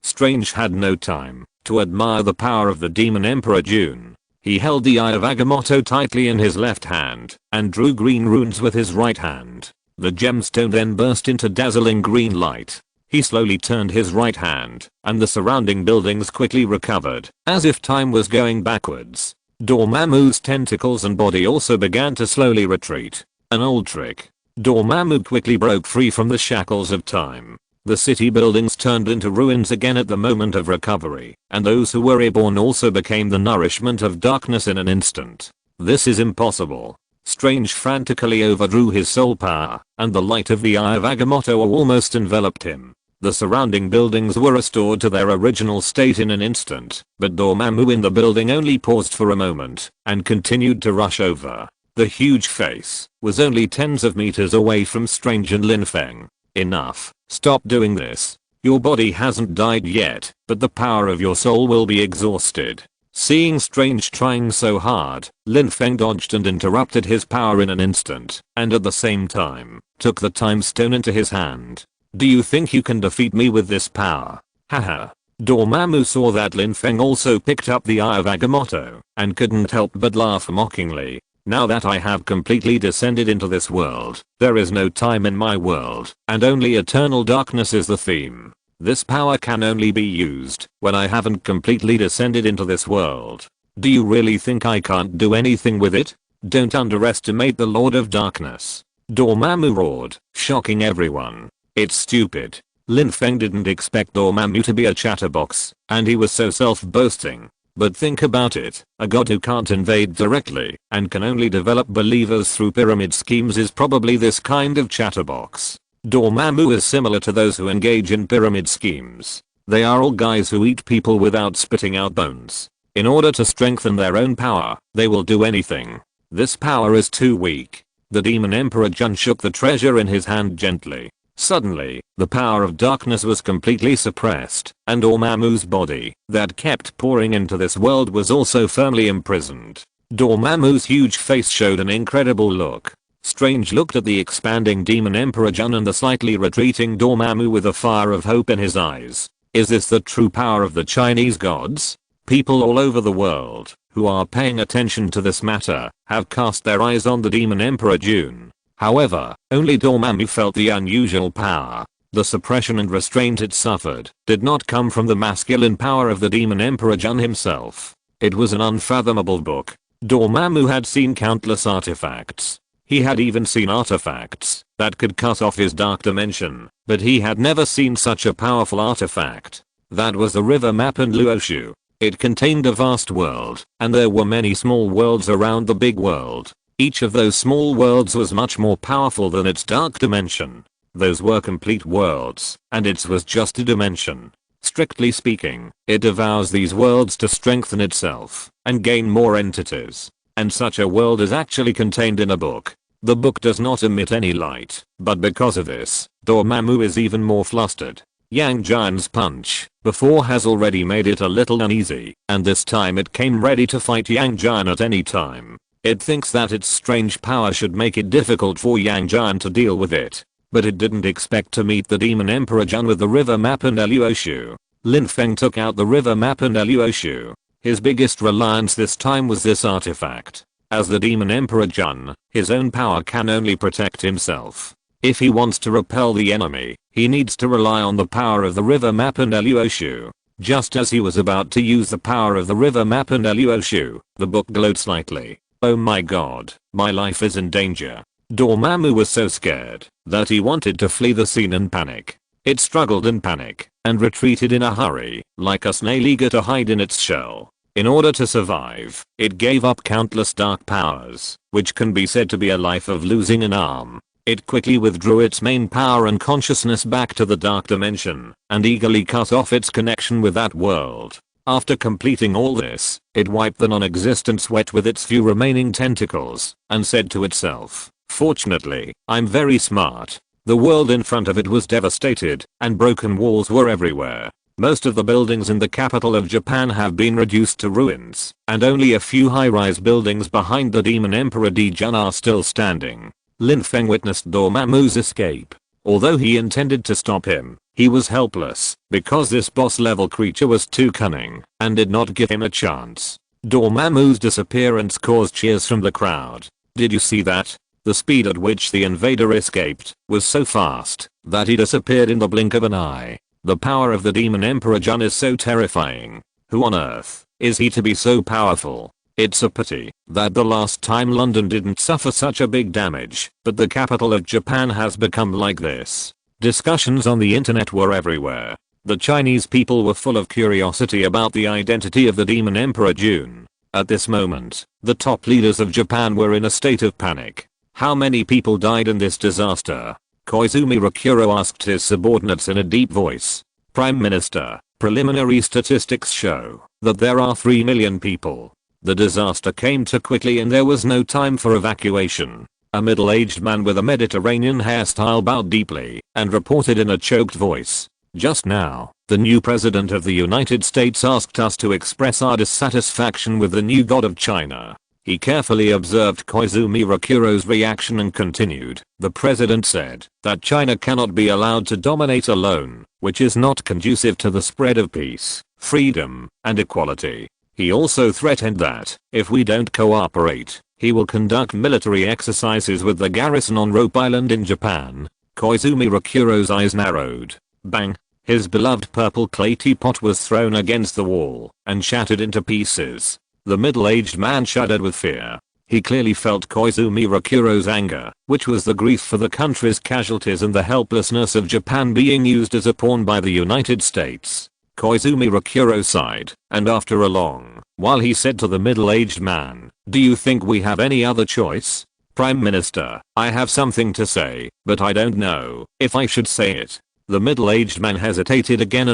Strange had no time to admire the power of the demon Emperor Jun. He held the Eye of Agamotto tightly in his left hand and drew green runes with his right hand. The gemstone then burst into dazzling green light. He slowly turned his right hand, and the surrounding buildings quickly recovered, as if time was going backwards. Dormammu's tentacles and body also began to slowly retreat. An old trick. Dormammu quickly broke free from the shackles of time. The city buildings turned into ruins again at the moment of recovery, and those who were reborn also became the nourishment of darkness in an instant. This is impossible. Strange frantically overdrew his soul power, and the light of the Eye of Agamotto almost enveloped him. The surrounding buildings were restored to their original state in an instant, but Dormammu in the building only paused for a moment, and continued to rush over. The huge face was only tens of meters away from Strange and Lin Feng. Enough. Stop doing this. Your body hasn't died yet, but the power of your soul will be exhausted. Seeing Strange trying so hard, Lin Feng dodged and interrupted his power in an instant, and at the same time, took the time stone into his hand. Do you think you can defeat me with this power? Haha. Dormammu saw that Lin Feng also picked up the Eye of Agamotto, and couldn't help but laugh mockingly. Now that I have completely descended into this world, there is no time in my world, and only eternal darkness is the theme. This power can only be used when I haven't completely descended into this world. Do you really think I can't do anything with it? Don't underestimate the Lord of Darkness. Dormammu roared, shocking everyone. It's stupid. Lin Feng didn't expect Dormammu to be a chatterbox, and he was so self-boasting. But think about it, a god who can't invade directly and can only develop believers through pyramid schemes is probably this kind of chatterbox. Dormammu is similar to those who engage in pyramid schemes. They are all guys who eat people without spitting out bones. In order to strengthen their own power, they will do anything. This power is too weak. The demon Emperor Jun shook the treasure in his hand gently. Suddenly, the power of darkness was completely suppressed, and Dormammu's body, that kept pouring into this world, was also firmly imprisoned. Dormammu's huge face showed an incredible look. Strange looked at the expanding demon Emperor Jun and the slightly retreating Dormammu with a fire of hope in his eyes. Is this the true power of the Chinese gods? People all over the world, who are paying attention to this matter, have cast their eyes on the demon Emperor Jun. However, only Dormammu felt the unusual power. The suppression and restraint it suffered did not come from the masculine power of the demon Emperor Jun himself. It was an unfathomable book. Dormammu had seen countless artifacts. He had even seen artifacts that could cut off his dark dimension, but he had never seen such a powerful artifact. That was the river map in Luoshu. It contained a vast world, and there were many small worlds around the big world. Each of those small worlds was much more powerful than its dark dimension. Those were complete worlds, and its was just a dimension. Strictly speaking, it devours these worlds to strengthen itself and gain more entities. And such a world is actually contained in a book. The book does not emit any light, but because of this, Dormammu is even more flustered. Yang Jian's punch before has already made it a little uneasy, and this time it came ready to fight Yang Jian at any time. It thinks that its strange power should make it difficult for Yang Jian to deal with it. But it didn't expect to meet the Demon Emperor Jun with the river map and Luoshu. Lin Feng took out the river map and Luoshu. His biggest reliance this time was this artifact. As the Demon Emperor Jun, his own power can only protect himself. If he wants to repel the enemy, he needs to rely on the power of the river map and Luoshu. Just as he was about to use the power of the river map and Luoshu, the book glowed slightly. Oh my god, my life is in danger. Dormammu was so scared that he wanted to flee the scene in panic. It struggled in panic and retreated in a hurry, like a snail eager to hide in its shell. In order to survive, it gave up countless dark powers, which can be said to be a life of losing an arm. It quickly withdrew its main power and consciousness back to the dark dimension and eagerly cut off its connection with that world. After completing all this, it wiped the non-existent sweat with its few remaining tentacles and said to itself, "Fortunately, I'm very smart." The world in front of it was devastated and broken walls were everywhere. Most of the buildings in the capital of Japan have been reduced to ruins, and only a few high-rise buildings behind the Demon Emperor Jun are still standing. Lin Feng witnessed Dormammu's escape. Although he intended to stop him, he was helpless because this boss-level creature was too cunning and did not give him a chance. Dormammu's disappearance caused cheers from the crowd. Did you see that? The speed at which the invader escaped was so fast that he disappeared in the blink of an eye. The power of the Demon Emperor Jun is so terrifying. Who on earth is he to be so powerful? It's a pity that the last time London didn't suffer such a big damage, but the capital of Japan has become like this. Discussions on the internet were everywhere. The Chinese people were full of curiosity about the identity of the Demon Emperor Jun. At this moment, the top leaders of Japan were in a state of panic. How many people died in this disaster? Koizumi Rakuro asked his subordinates in a deep voice. Prime Minister, preliminary statistics show that there are 3 million people. The disaster came too quickly and there was no time for evacuation. A middle-aged man with a Mediterranean hairstyle bowed deeply and reported in a choked voice. Just now, the new president of the United States asked us to express our dissatisfaction with the new god of China. He carefully observed Koizumi Rakuro's reaction and continued. The president said that China cannot be allowed to dominate alone, which is not conducive to the spread of peace, freedom, and equality. He also threatened that, if we don't cooperate, he will conduct military exercises with the garrison on Rope Island in Japan. Koizumi Rakuro's eyes narrowed. Bang! His beloved purple clay teapot was thrown against the wall and shattered into pieces. The middle-aged man shuddered with fear. He clearly felt Koizumi Rakuro's anger, which was the grief for the country's casualties and the helplessness of Japan being used as a pawn by the United States. Koizumi Rakuro sighed, and after a long while he said to the middle-aged man, "Do you think we have any other choice? Prime Minister, I have something to say, but I don't know if I should say it." The middle-aged man hesitated again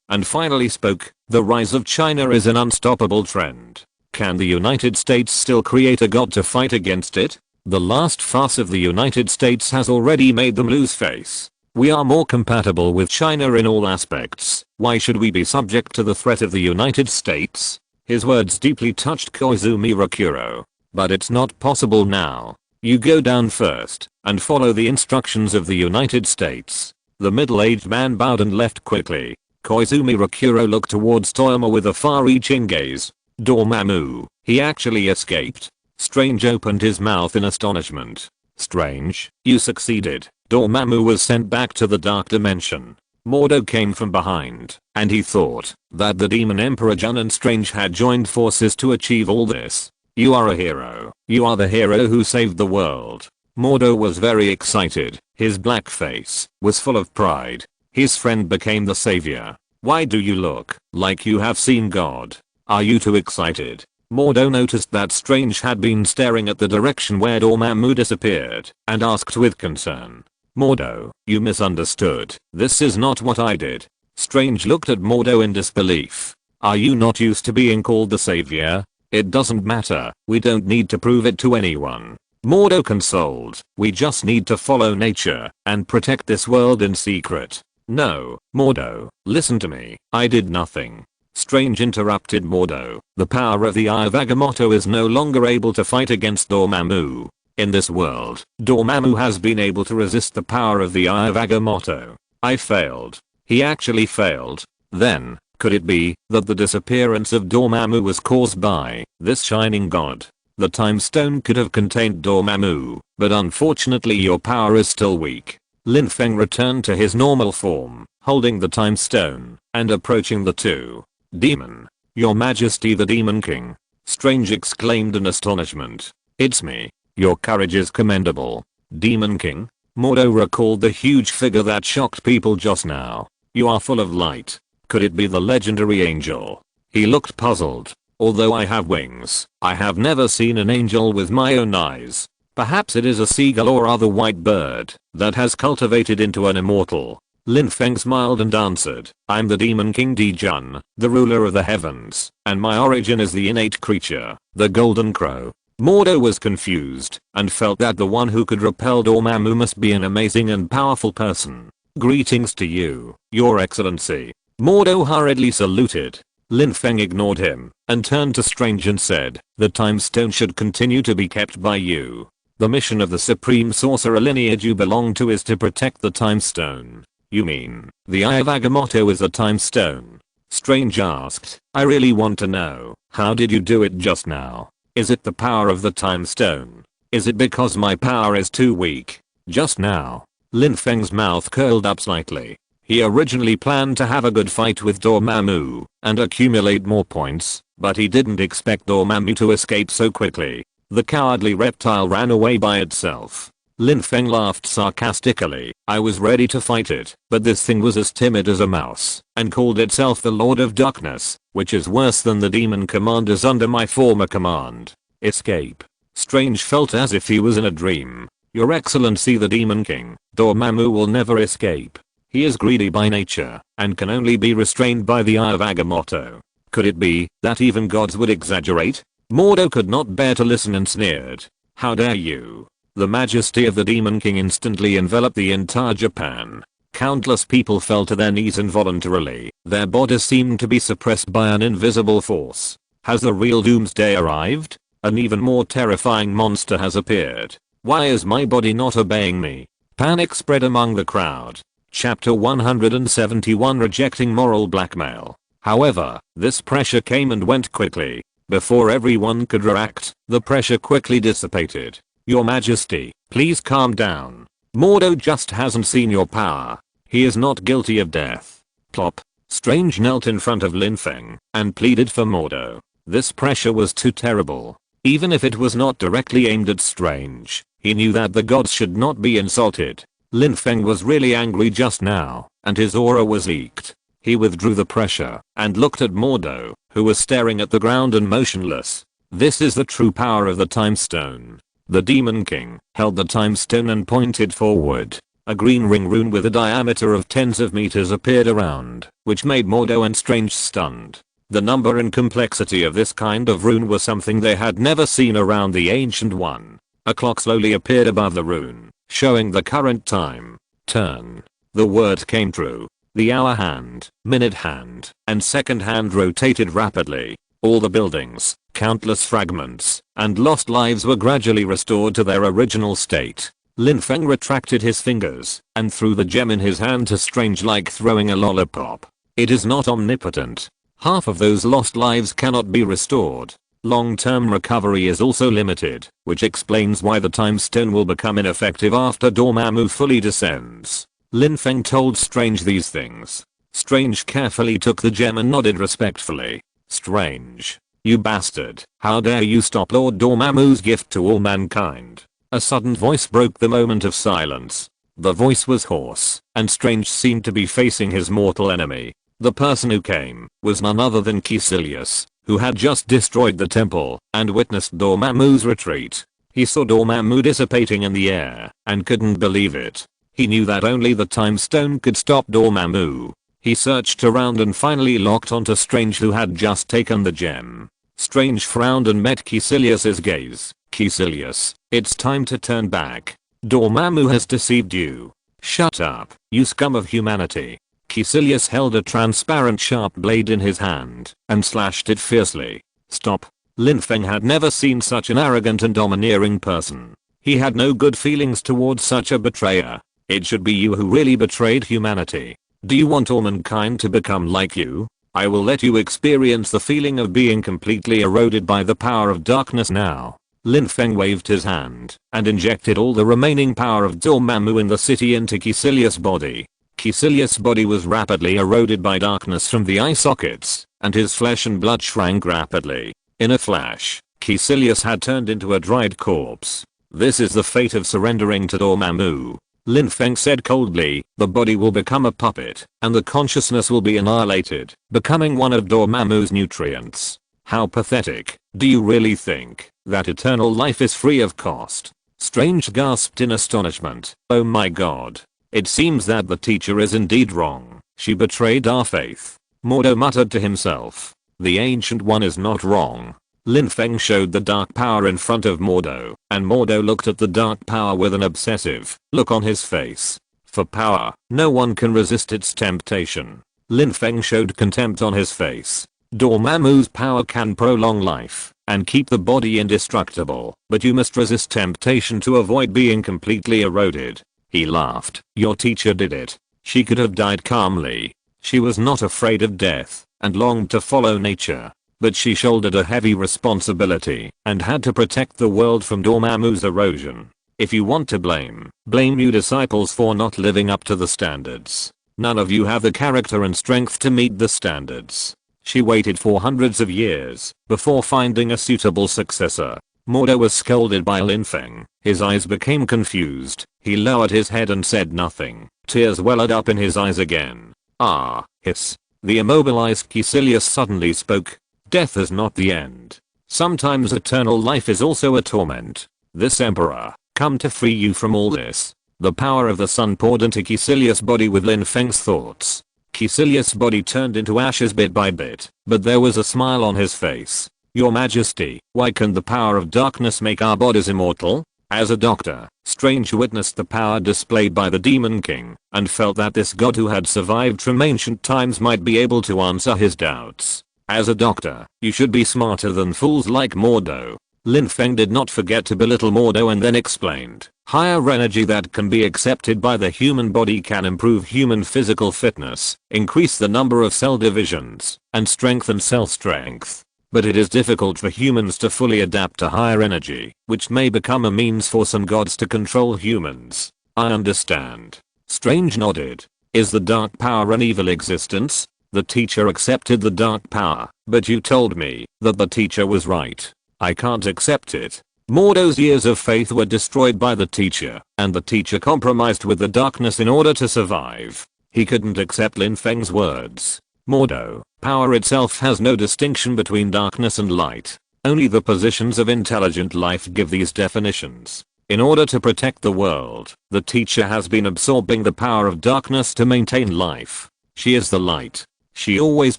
and finally spoke. "The rise of China is an unstoppable trend. Can the United States still create a god to fight against it? The last farce of the United States has already made them lose face. We are more compatible with China in all aspects. Why should we be subject to the threat of the United States?" His words deeply touched Koizumi Rakuro. "But it's not possible now. You go down first and follow the instructions of the United States." The middle-aged man bowed and left quickly. Koizumi Rakuro looked towards Toyama with a far-reaching gaze. "Dormammu, he actually escaped." Strange opened his mouth in astonishment. "Strange, you succeeded." Dormammu was sent back to the dark dimension. Mordo came from behind, and he thought that the Demon Emperor Jun and Strange had joined forces to achieve all this. "You are a hero. You are the hero who saved the world." Mordo was very excited. His black face was full of pride. His friend became the savior. "Why do you look like you have seen God? Are you too excited?" Mordo noticed that Strange had been staring at the direction where Dormammu disappeared and asked with concern. "Mordo, you misunderstood. This is not what I did." Strange looked at Mordo in disbelief. "Are you not used to being called the savior? It doesn't matter. We don't need to prove it to anyone." Mordo consoled. "We just need to follow nature and protect this world in secret." No, Mordo, listen to me. I did nothing. Strange interrupted Mordo. The power of the Eye of Agamotto is no longer able to fight against Dormammu. In this world, Dormammu has been able to resist the power of the Eye of Agamotto. I failed. He actually failed. Then, could it be that the disappearance of Dormammu was caused by this shining god? The time stone could have contained Dormammu, but unfortunately your power is still weak. Lin Feng returned to his normal form, holding the time stone, and approaching the two. Demon. Your Majesty the Demon King. Strange exclaimed in astonishment. It's me. Your courage is commendable. Demon King? Mordo recalled the huge figure that shocked people just now. You are full of light. Could it be the legendary angel? He looked puzzled. Although I have wings, I have never seen an angel with my own eyes. Perhaps it is a seagull or other white bird that has cultivated into an immortal. Lin Feng smiled and answered, I'm the Demon King Dijun, the ruler of the heavens, and my origin is the innate creature, the golden crow. Mordo was confused and felt that the one who could repel Dormammu must be an amazing and powerful person. Greetings to you, your excellency. Mordo hurriedly saluted. Lin Feng ignored him and turned to Strange and said, the time stone should continue to be kept by you. The mission of the supreme sorcerer lineage you belong to is to protect the time stone. You mean, the Eye of Agamotto is the time stone? Strange asked. I really want to know, how did you do it just now? Is it the power of the time stone? Is it because my power is too weak? Just now. Lin Feng's mouth curled up slightly. He originally planned to have a good fight with Dormammu and accumulate more points, but he didn't expect Dormammu to escape so quickly. The cowardly reptile ran away by itself. Lin Feng laughed sarcastically. I was ready to fight it, but this thing was as timid as a mouse and called itself the Lord of Darkness, which is worse than the demon commanders under my former command. Escape. Strange felt as if he was in a dream. Your Excellency the Demon King, Dormammu will never escape. He is greedy by nature and can only be restrained by the Eye of Agamotto. Could it be that even gods would exaggerate? Mordo could not bear to listen and sneered. How dare you? The majesty of the Demon King instantly enveloped the entire Japan. Countless people fell to their knees involuntarily. Their bodies seemed to be suppressed by an invisible force. Has the real doomsday arrived? An even more terrifying monster has appeared. Why is my body not obeying me? Panic spread among the crowd. Chapter 171 Rejecting Moral Blackmail. However, this pressure came and went quickly. Before everyone could react, the pressure quickly dissipated. Your Majesty, please calm down. Mordo just hasn't seen your power. He is not guilty of death. Plop. Strange knelt in front of Lin Feng and pleaded for Mordo. This pressure was too terrible. Even if it was not directly aimed at Strange, he knew that the gods should not be insulted. Lin Feng was really angry just now, and his aura was leaked. He withdrew the pressure and looked at Mordo, who was staring at the ground and motionless. This is the true power of the time stone. The Demon King held the time stone and pointed forward. A green ring rune with a diameter of tens of meters appeared around, which made Mordo and Strange stunned. The number and complexity of this kind of rune was something they had never seen around the Ancient One. A clock slowly appeared above the rune, showing the current time. Turn. The word came true. The hour hand, minute hand, and second hand rotated rapidly. All the buildings, countless fragments, and lost lives were gradually restored to their original state. Lin Feng retracted his fingers and threw the gem in his hand to Strange like throwing a lollipop. It is not omnipotent. Half of those lost lives cannot be restored. Long-term recovery is also limited, which explains why the time stone will become ineffective after Dormammu fully descends. Lin Feng told Strange these things. Strange carefully took the gem and nodded respectfully. Strange. You bastard. How dare you stop Lord Dormammu's gift to all mankind. A sudden voice broke the moment of silence. The voice was hoarse, and Strange seemed to be facing his mortal enemy. The person who came was none other than Caecilius, who had just destroyed the temple and witnessed Dormammu's retreat. He saw Dormammu dissipating in the air and couldn't believe it. He knew that only the time stone could stop Dormammu. He searched around and finally locked onto Strange, who had just taken the gem. Strange frowned and met Caecilius's gaze. Caecilius, it's time to turn back. Dormammu has deceived you. Shut up, you scum of humanity. Caecilius held a transparent sharp blade in his hand and slashed it fiercely. Stop. Lin Feng had never seen such an arrogant and domineering person. He had no good feelings towards such a betrayer. It should be you who really betrayed humanity. Do you want all mankind to become like you? I will let you experience the feeling of being completely eroded by the power of darkness now. Lin Feng waved his hand and injected all the remaining power of Dormammu in the city into Caecilius' body. Caecilius' body was rapidly eroded by darkness from the eye sockets, and his flesh and blood shrank rapidly. In a flash, Caecilius had turned into a dried corpse. This is the fate of surrendering to Dormammu. Lin Feng said coldly, the body will become a puppet, and the consciousness will be annihilated, becoming one of Dormammu's nutrients. How pathetic. Do you really think that eternal life is free of cost? Strange gasped in astonishment. Oh my god. It seems that the teacher is indeed wrong. She betrayed our faith. Mordo muttered to himself. The Ancient One is not wrong. Lin Feng showed the dark power in front of Mordo, and Mordo looked at the dark power with an obsessive look on his face. For power, no one can resist its temptation. Lin Feng showed contempt on his face. Dormammu's power can prolong life and keep the body indestructible, but you must resist temptation to avoid being completely eroded. He laughed. Your teacher did it. She could have died calmly. She was not afraid of death and longed to follow nature. But she shouldered a heavy responsibility and had to protect the world from Dormammu's erosion. If you want to blame you disciples for not living up to the standards. None of you have the character and strength to meet the standards. She waited for hundreds of years before finding a suitable successor. Mordo was scolded by Lin Feng. His eyes became confused. He lowered his head and said nothing. Tears welled up in his eyes again. Ah, hiss. The immobilized Caecilius suddenly spoke. Death is not the end. Sometimes eternal life is also a torment. This emperor, come to free you from all this. The power of the sun poured into Caecilius' body with Lin Feng's thoughts. Caecilius' body turned into ashes bit by bit, but there was a smile on his face. Your Majesty, why can the power of darkness make our bodies immortal? As a doctor, Strange witnessed the power displayed by the Demon King, and felt that this god who had survived from ancient times might be able to answer his doubts. As a doctor, you should be smarter than fools like Mordo. Lin Feng did not forget to belittle Mordo and then explained, higher energy that can be accepted by the human body can improve human physical fitness, increase the number of cell divisions, and strengthen cell strength. But it is difficult for humans to fully adapt to higher energy, which may become a means for some gods to control humans. I understand. Strange nodded. Is the dark power an evil existence? The teacher accepted the dark power, but you told me that the teacher was right. I can't accept it. Mordo's years of faith were destroyed by the teacher, and the teacher compromised with the darkness in order to survive. He couldn't accept Lin Feng's words. Mordo, power itself has no distinction between darkness and light. Only the positions of intelligent life give these definitions. In order to protect the world, the teacher has been absorbing the power of darkness to maintain life. She is the light. She always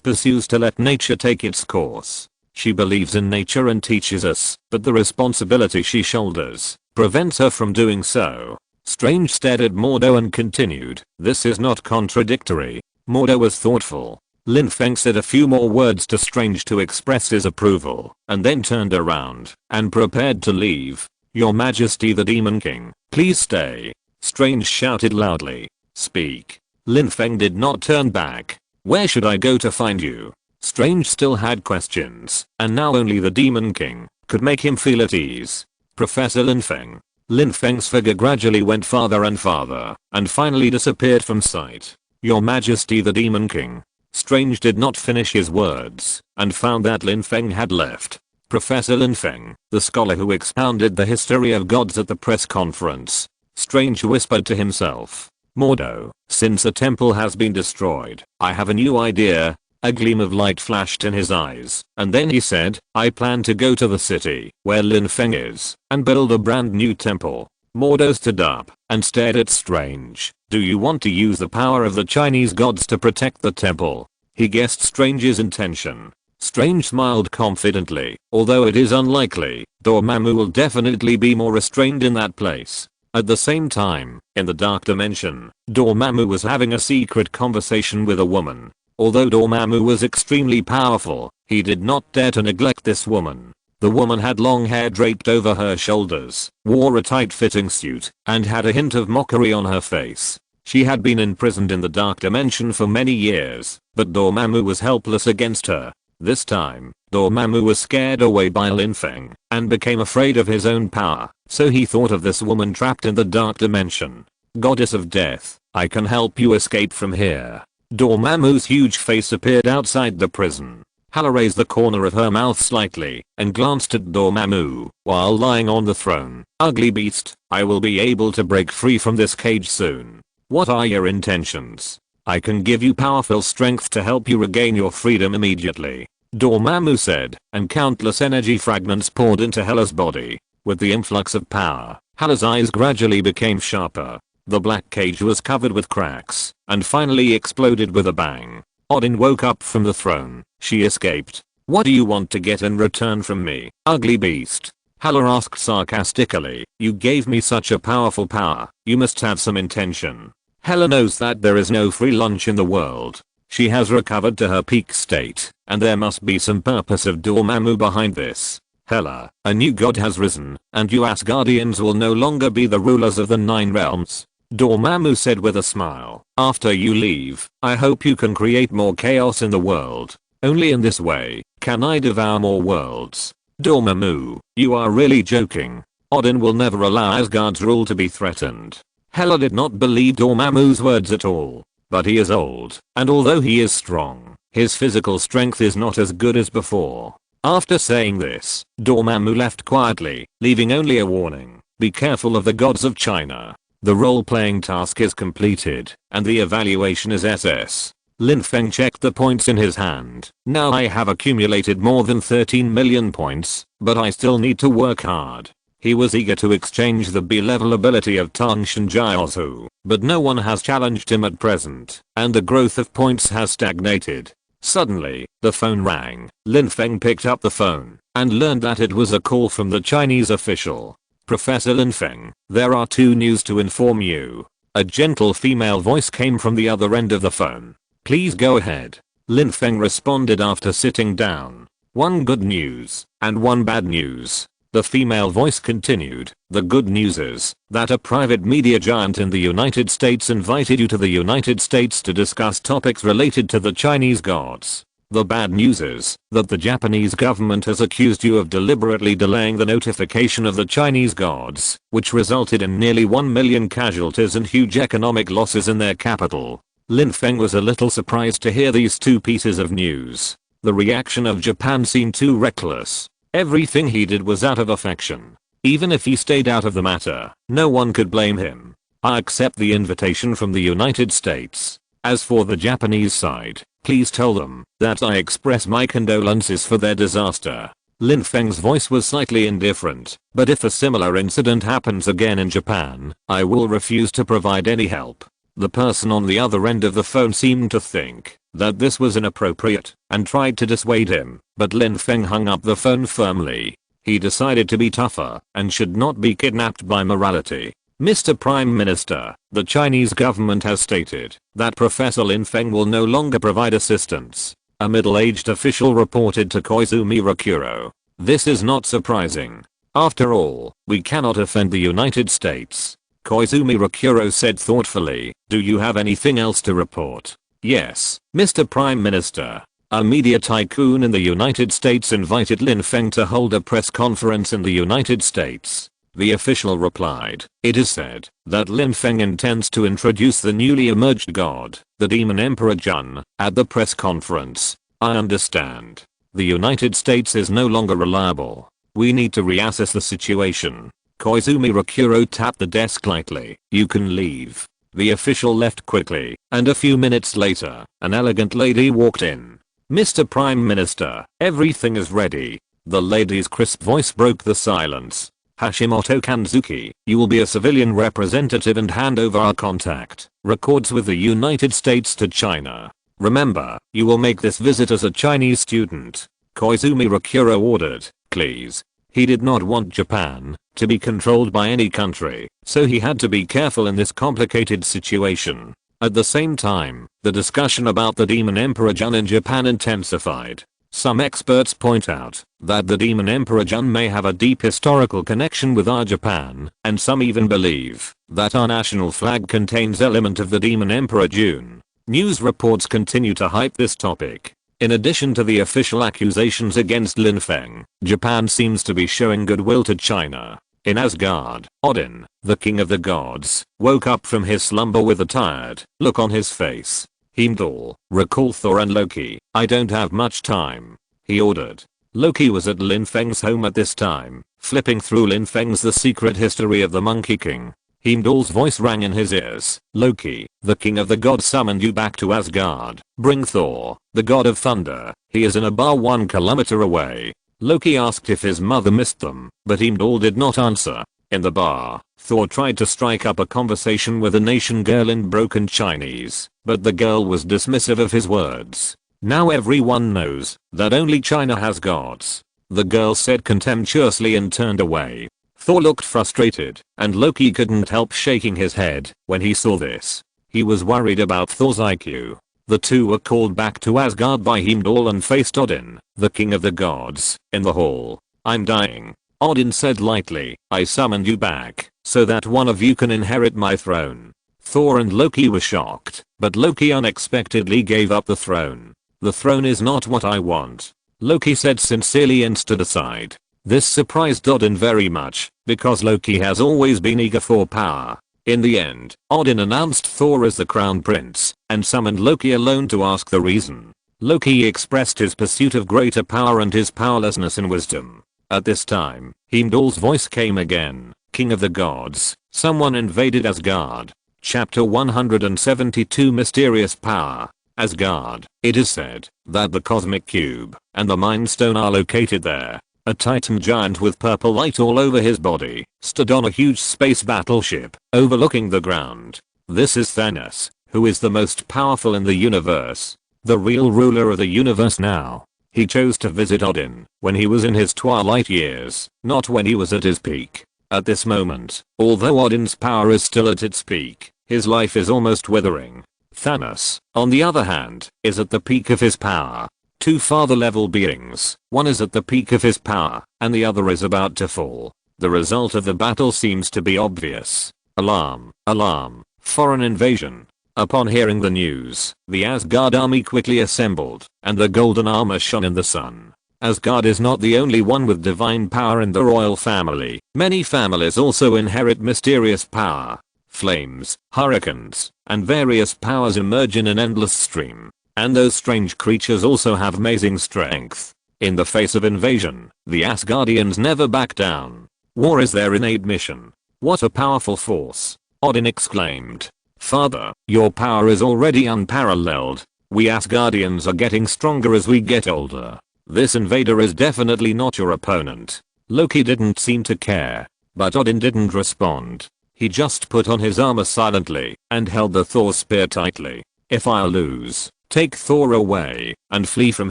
pursues to let nature take its course. She believes in nature and teaches us, but the responsibility she shoulders prevents her from doing so. Strange stared at Mordo and continued, this is not contradictory. Mordo was thoughtful. Lin Feng said a few more words to Strange to express his approval, and then turned around and prepared to leave. Your Majesty the Demon King, please stay. Strange shouted loudly. Speak. Lin Feng did not turn back. Where should I go to find you? Strange still had questions, and now only the Demon King could make him feel at ease. Professor Lin Feng. Lin Feng's figure gradually went farther and farther, and finally disappeared from sight. Your Majesty the Demon King. Strange did not finish his words, and found that Lin Feng had left. Professor Lin Feng, the scholar who expounded the history of gods at the press conference. Strange whispered to himself. Mordo, since the temple has been destroyed, I have a new idea. A gleam of light flashed in his eyes, and then he said, I plan to go to the city, where Lin Feng is, and build a brand new temple. Mordo stood up, and stared at Strange. Do you want to use the power of the Chinese gods to protect the temple? He guessed Strange's intention. Strange smiled confidently, although it is unlikely, Dormammu will definitely be more restrained in that place. At the same time, in the dark dimension, Dormammu was having a secret conversation with a woman. Although Dormammu was extremely powerful, he did not dare to neglect this woman. The woman had long hair draped over her shoulders, wore a tight-fitting suit, and had a hint of mockery on her face. She had been imprisoned in the dark dimension for many years, but Dormammu was helpless against her. This time, Dormammu was scared away by Lin Feng, and became afraid of his own power, so he thought of this woman trapped in the dark dimension. Goddess of Death, I can help you escape from here. Dormammu's huge face appeared outside the prison. Hala raised the corner of her mouth slightly, and glanced at Dormammu, while lying on the throne. Ugly beast, I will be able to break free from this cage soon. What are your intentions? I can give you powerful strength to help you regain your freedom immediately. Dormammu said, and countless energy fragments poured into Hela's body. With the influx of power, Hela's eyes gradually became sharper. The black cage was covered with cracks, and finally exploded with a bang. Odin woke up from the throne. She escaped. What do you want to get in return from me, ugly beast? Hela asked sarcastically. You gave me such a powerful power, you must have some intention. Hela knows that there is no free lunch in the world. She has recovered to her peak state, and there must be some purpose of Dormammu behind this. Hela, a new god has risen, and you Asgardians will no longer be the rulers of the 9 realms. Dormammu said with a smile. After you leave, I hope you can create more chaos in the world. Only in this way can I devour more worlds. Dormammu, you are really joking. Odin will never allow Asgard's rule to be threatened. Hela did not believe Dormammu's words at all. But he is old, and although he is strong, his physical strength is not as good as before. After saying this, Dormammu left quietly, leaving only a warning. Be careful of the gods of China. The role-playing task is completed, and the evaluation is SS. Lin Feng checked the points in his hand. Now I have accumulated more than 13 million points, but I still need to work hard. He was eager to exchange the B-level ability of Tangshan Jiaozu, but no one has challenged him at present, and the growth of points has stagnated. Suddenly, the phone rang. Lin Feng picked up the phone, and learned that it was a call from the Chinese official. Professor Lin Feng, there are 2 news to inform you. A gentle female voice came from the other end of the phone. Please go ahead. Lin Feng responded after sitting down. 1 good news, and 1 bad news. The female voice continued. The good news is that a private media giant in the United States invited you to the United States to discuss topics related to the Chinese gods. The bad news is that the Japanese government has accused you of deliberately delaying the notification of the Chinese gods, which resulted in nearly 1 million casualties and huge economic losses in their capital. Lin Feng was a little surprised to hear these 2 pieces of news. The reaction of Japan seemed too reckless. Everything he did was out of affection. Even if he stayed out of the matter, no one could blame him. I accept the invitation from the United States. As for the Japanese side, please tell them that I express my condolences for their disaster. Lin Feng's voice was slightly indifferent, but if a similar incident happens again in Japan, I will refuse to provide any help. The person on the other end of the phone seemed to think that this was inappropriate and tried to dissuade him, but Lin Feng hung up the phone firmly. He decided to be tougher and should not be kidnapped by morality. Mr. Prime Minister, the Chinese government has stated that Professor Lin Feng will no longer provide assistance. A middle-aged official reported to Koizumi Rakuro. This is not surprising. After all, we cannot offend the United States. Koizumi Rakuro said thoughtfully. Do you have anything else to report? Yes, Mr. Prime Minister. A media tycoon in the United States invited Lin Feng to hold a press conference in the United States. The official replied, it is said that Lin Feng intends to introduce the newly emerged god, the Demon Emperor Jun, at the press conference. I understand. The United States is no longer reliable. We need to reassess the situation. Koizumi Rakuro tapped the desk lightly. You can leave. The official left quickly, and a few minutes later, an elegant lady walked in. Mr. Prime Minister, everything is ready. The lady's crisp voice broke the silence. Hashimoto Kanzuki, you will be a civilian representative and hand over our contact records with the United States to China. Remember, you will make this visit as a Chinese student. Koizumi Rakuro ordered. Please. He did not want Japan to be controlled by any country, so he had to be careful in this complicated situation. At the same time, the discussion about the Demon Emperor Jun in Japan intensified. Some experts point out that the Demon Emperor Jun may have a deep historical connection with our Japan, and some even believe that our national flag contains element of the Demon Emperor Jun. News reports continue to hype this topic. In addition to the official accusations against Lin Feng, Japan seems to be showing goodwill to China. In Asgard, Odin, the king of the gods, woke up from his slumber with a tired look on his face. Heimdall, recall Thor and Loki. I don't have much time, he ordered. Loki was at Lin Feng's home at this time, flipping through Lin Feng's The Secret History of the Monkey King. Heimdall's voice rang in his ears. Loki, the king of the gods summoned you back to Asgard. Bring Thor, the god of thunder. He is in a bar 1 kilometer away. Loki asked if his mother missed them, but Heimdall did not answer. In the bar, Thor tried to strike up a conversation with a nation girl in broken Chinese, but the girl was dismissive of his words. Now everyone knows that only China has gods, the girl said contemptuously and turned away. Thor looked frustrated, and Loki couldn't help shaking his head when he saw this. He was worried about Thor's IQ. The two were called back to Asgard by Heimdall and faced Odin, the king of the gods, in the hall. I'm dying, Odin said lightly. I summoned you back so that one of you can inherit my throne. Thor and Loki were shocked, but Loki unexpectedly gave up the throne. The throne is not what I want, Loki said sincerely and stood aside. This surprised Odin very much, because Loki has always been eager for power. In the end, Odin announced Thor as the crown prince, and summoned Loki alone to ask the reason. Loki expressed his pursuit of greater power and his powerlessness in wisdom. At this time, Heimdall's voice came again. King of the gods, someone invaded Asgard. Chapter 172 Mysterious Power. Asgard. It is said that the Cosmic Cube and the Mind Stone are located there. A titan giant with purple light all over his body stood on a huge space battleship overlooking the ground. This is Thanos, who is the most powerful in the universe, the real ruler of the universe now. He chose to visit Odin when he was in his twilight years, not when he was at his peak. At this moment, although Odin's power is still at its peak, his life is almost withering. Thanos, on the other hand, is at the peak of his power. Two father level beings, one is at the peak of his power, and the other is about to fall. The result of the battle seems to be obvious. Alarm, alarm, foreign invasion. Upon hearing the news, the Asgard army quickly assembled, and the golden armor shone in the sun. Asgard is not the only one with divine power in the royal family. Many families also inherit mysterious power. Flames, hurricanes, and various powers emerge in an endless stream. And those strange creatures also have amazing strength. In the face of invasion, the Asgardians never back down. War is their innate mission. What a powerful force, Odin exclaimed. Father, your power is already unparalleled. We Asgardians are getting stronger as we get older. This invader is definitely not your opponent. Loki didn't seem to care, but Odin didn't respond. He just put on his armor silently and held the Thor spear tightly. If I lose, take Thor away and flee from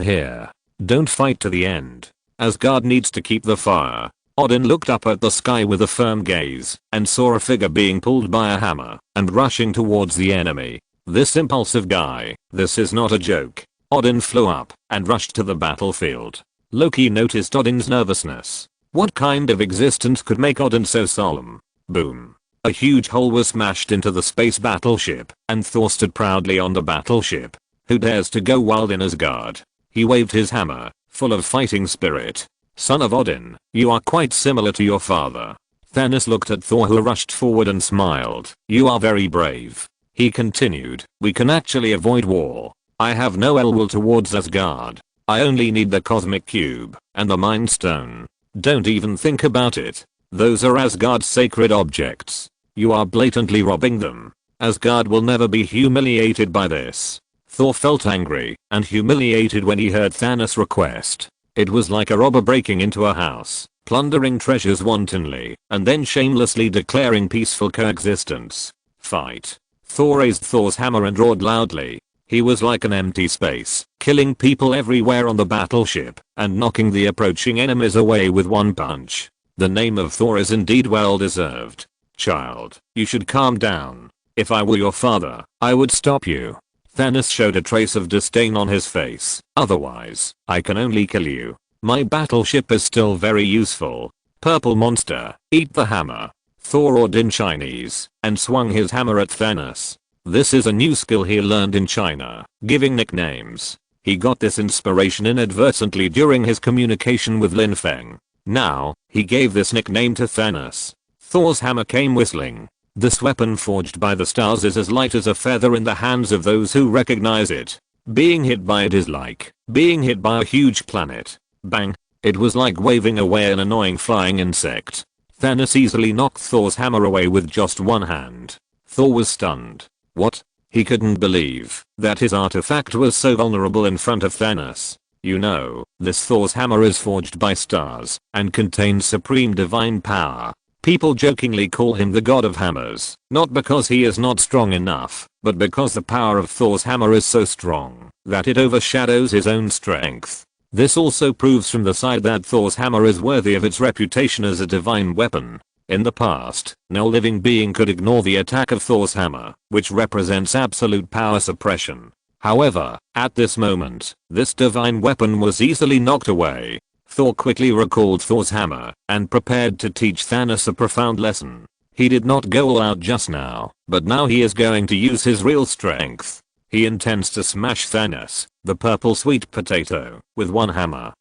here. Don't fight to the end. Asgard needs to keep the fire. Odin looked up at the sky with a firm gaze and saw a figure being pulled by a hammer and rushing towards the enemy. This impulsive guy, this is not a joke. Odin flew up and rushed to the battlefield. Loki noticed Odin's nervousness. What kind of existence could make Odin so solemn? Boom. A huge hole was smashed into the space battleship, and Thor stood proudly on the battleship. Who dares to go wild in Asgard? He waved his hammer, full of fighting spirit. Son of Odin, you are quite similar to your father. Thanos looked at Thor, who rushed forward and smiled. You are very brave. He continued, we can actually avoid war. I have no ill will towards Asgard. I only need the Cosmic Cube and the Mind Stone. Don't even think about it. Those are Asgard's sacred objects. You are blatantly robbing them. Asgard will never be humiliated by this. Thor felt angry and humiliated when he heard Thanos' request. It was like a robber breaking into a house, plundering treasures wantonly, and then shamelessly declaring peaceful coexistence. Fight. Thor raised Thor's hammer and roared loudly. He was like an empty space, killing people everywhere on the battleship and knocking the approaching enemies away with one punch. The name of Thor is indeed well deserved. Child, you should calm down. If I were your father, I would stop you. Thanos showed a trace of disdain on his face. Otherwise, I can only kill you. My battleship is still very useful. Purple monster, eat the hammer. Thor ordered in Chinese and swung his hammer at Thanos. This is a new skill he learned in China, giving nicknames. He got this inspiration inadvertently during his communication with Lin Feng. Now, he gave this nickname to Thanos. Thor's hammer came whistling. This weapon forged by the stars is as light as a feather in the hands of those who recognize it. Being hit by it is like being hit by a huge planet. Bang! It was like waving away an annoying flying insect. Thanos easily knocked Thor's hammer away with just one hand. Thor was stunned. What? He couldn't believe that his artifact was so vulnerable in front of Thanos. You know, this Thor's hammer is forged by stars and contains supreme divine power. People jokingly call him the god of hammers, not because he is not strong enough, but because the power of Thor's hammer is so strong that it overshadows his own strength. This also proves from the side that Thor's hammer is worthy of its reputation as a divine weapon. In the past, no living being could ignore the attack of Thor's hammer, which represents absolute power suppression. However, at this moment, this divine weapon was easily knocked away. Thor quickly recalled Thor's hammer and prepared to teach Thanos a profound lesson. He did not go all out just now, but now he is going to use his real strength. He intends to smash Thanos, the purple sweet potato, with one hammer.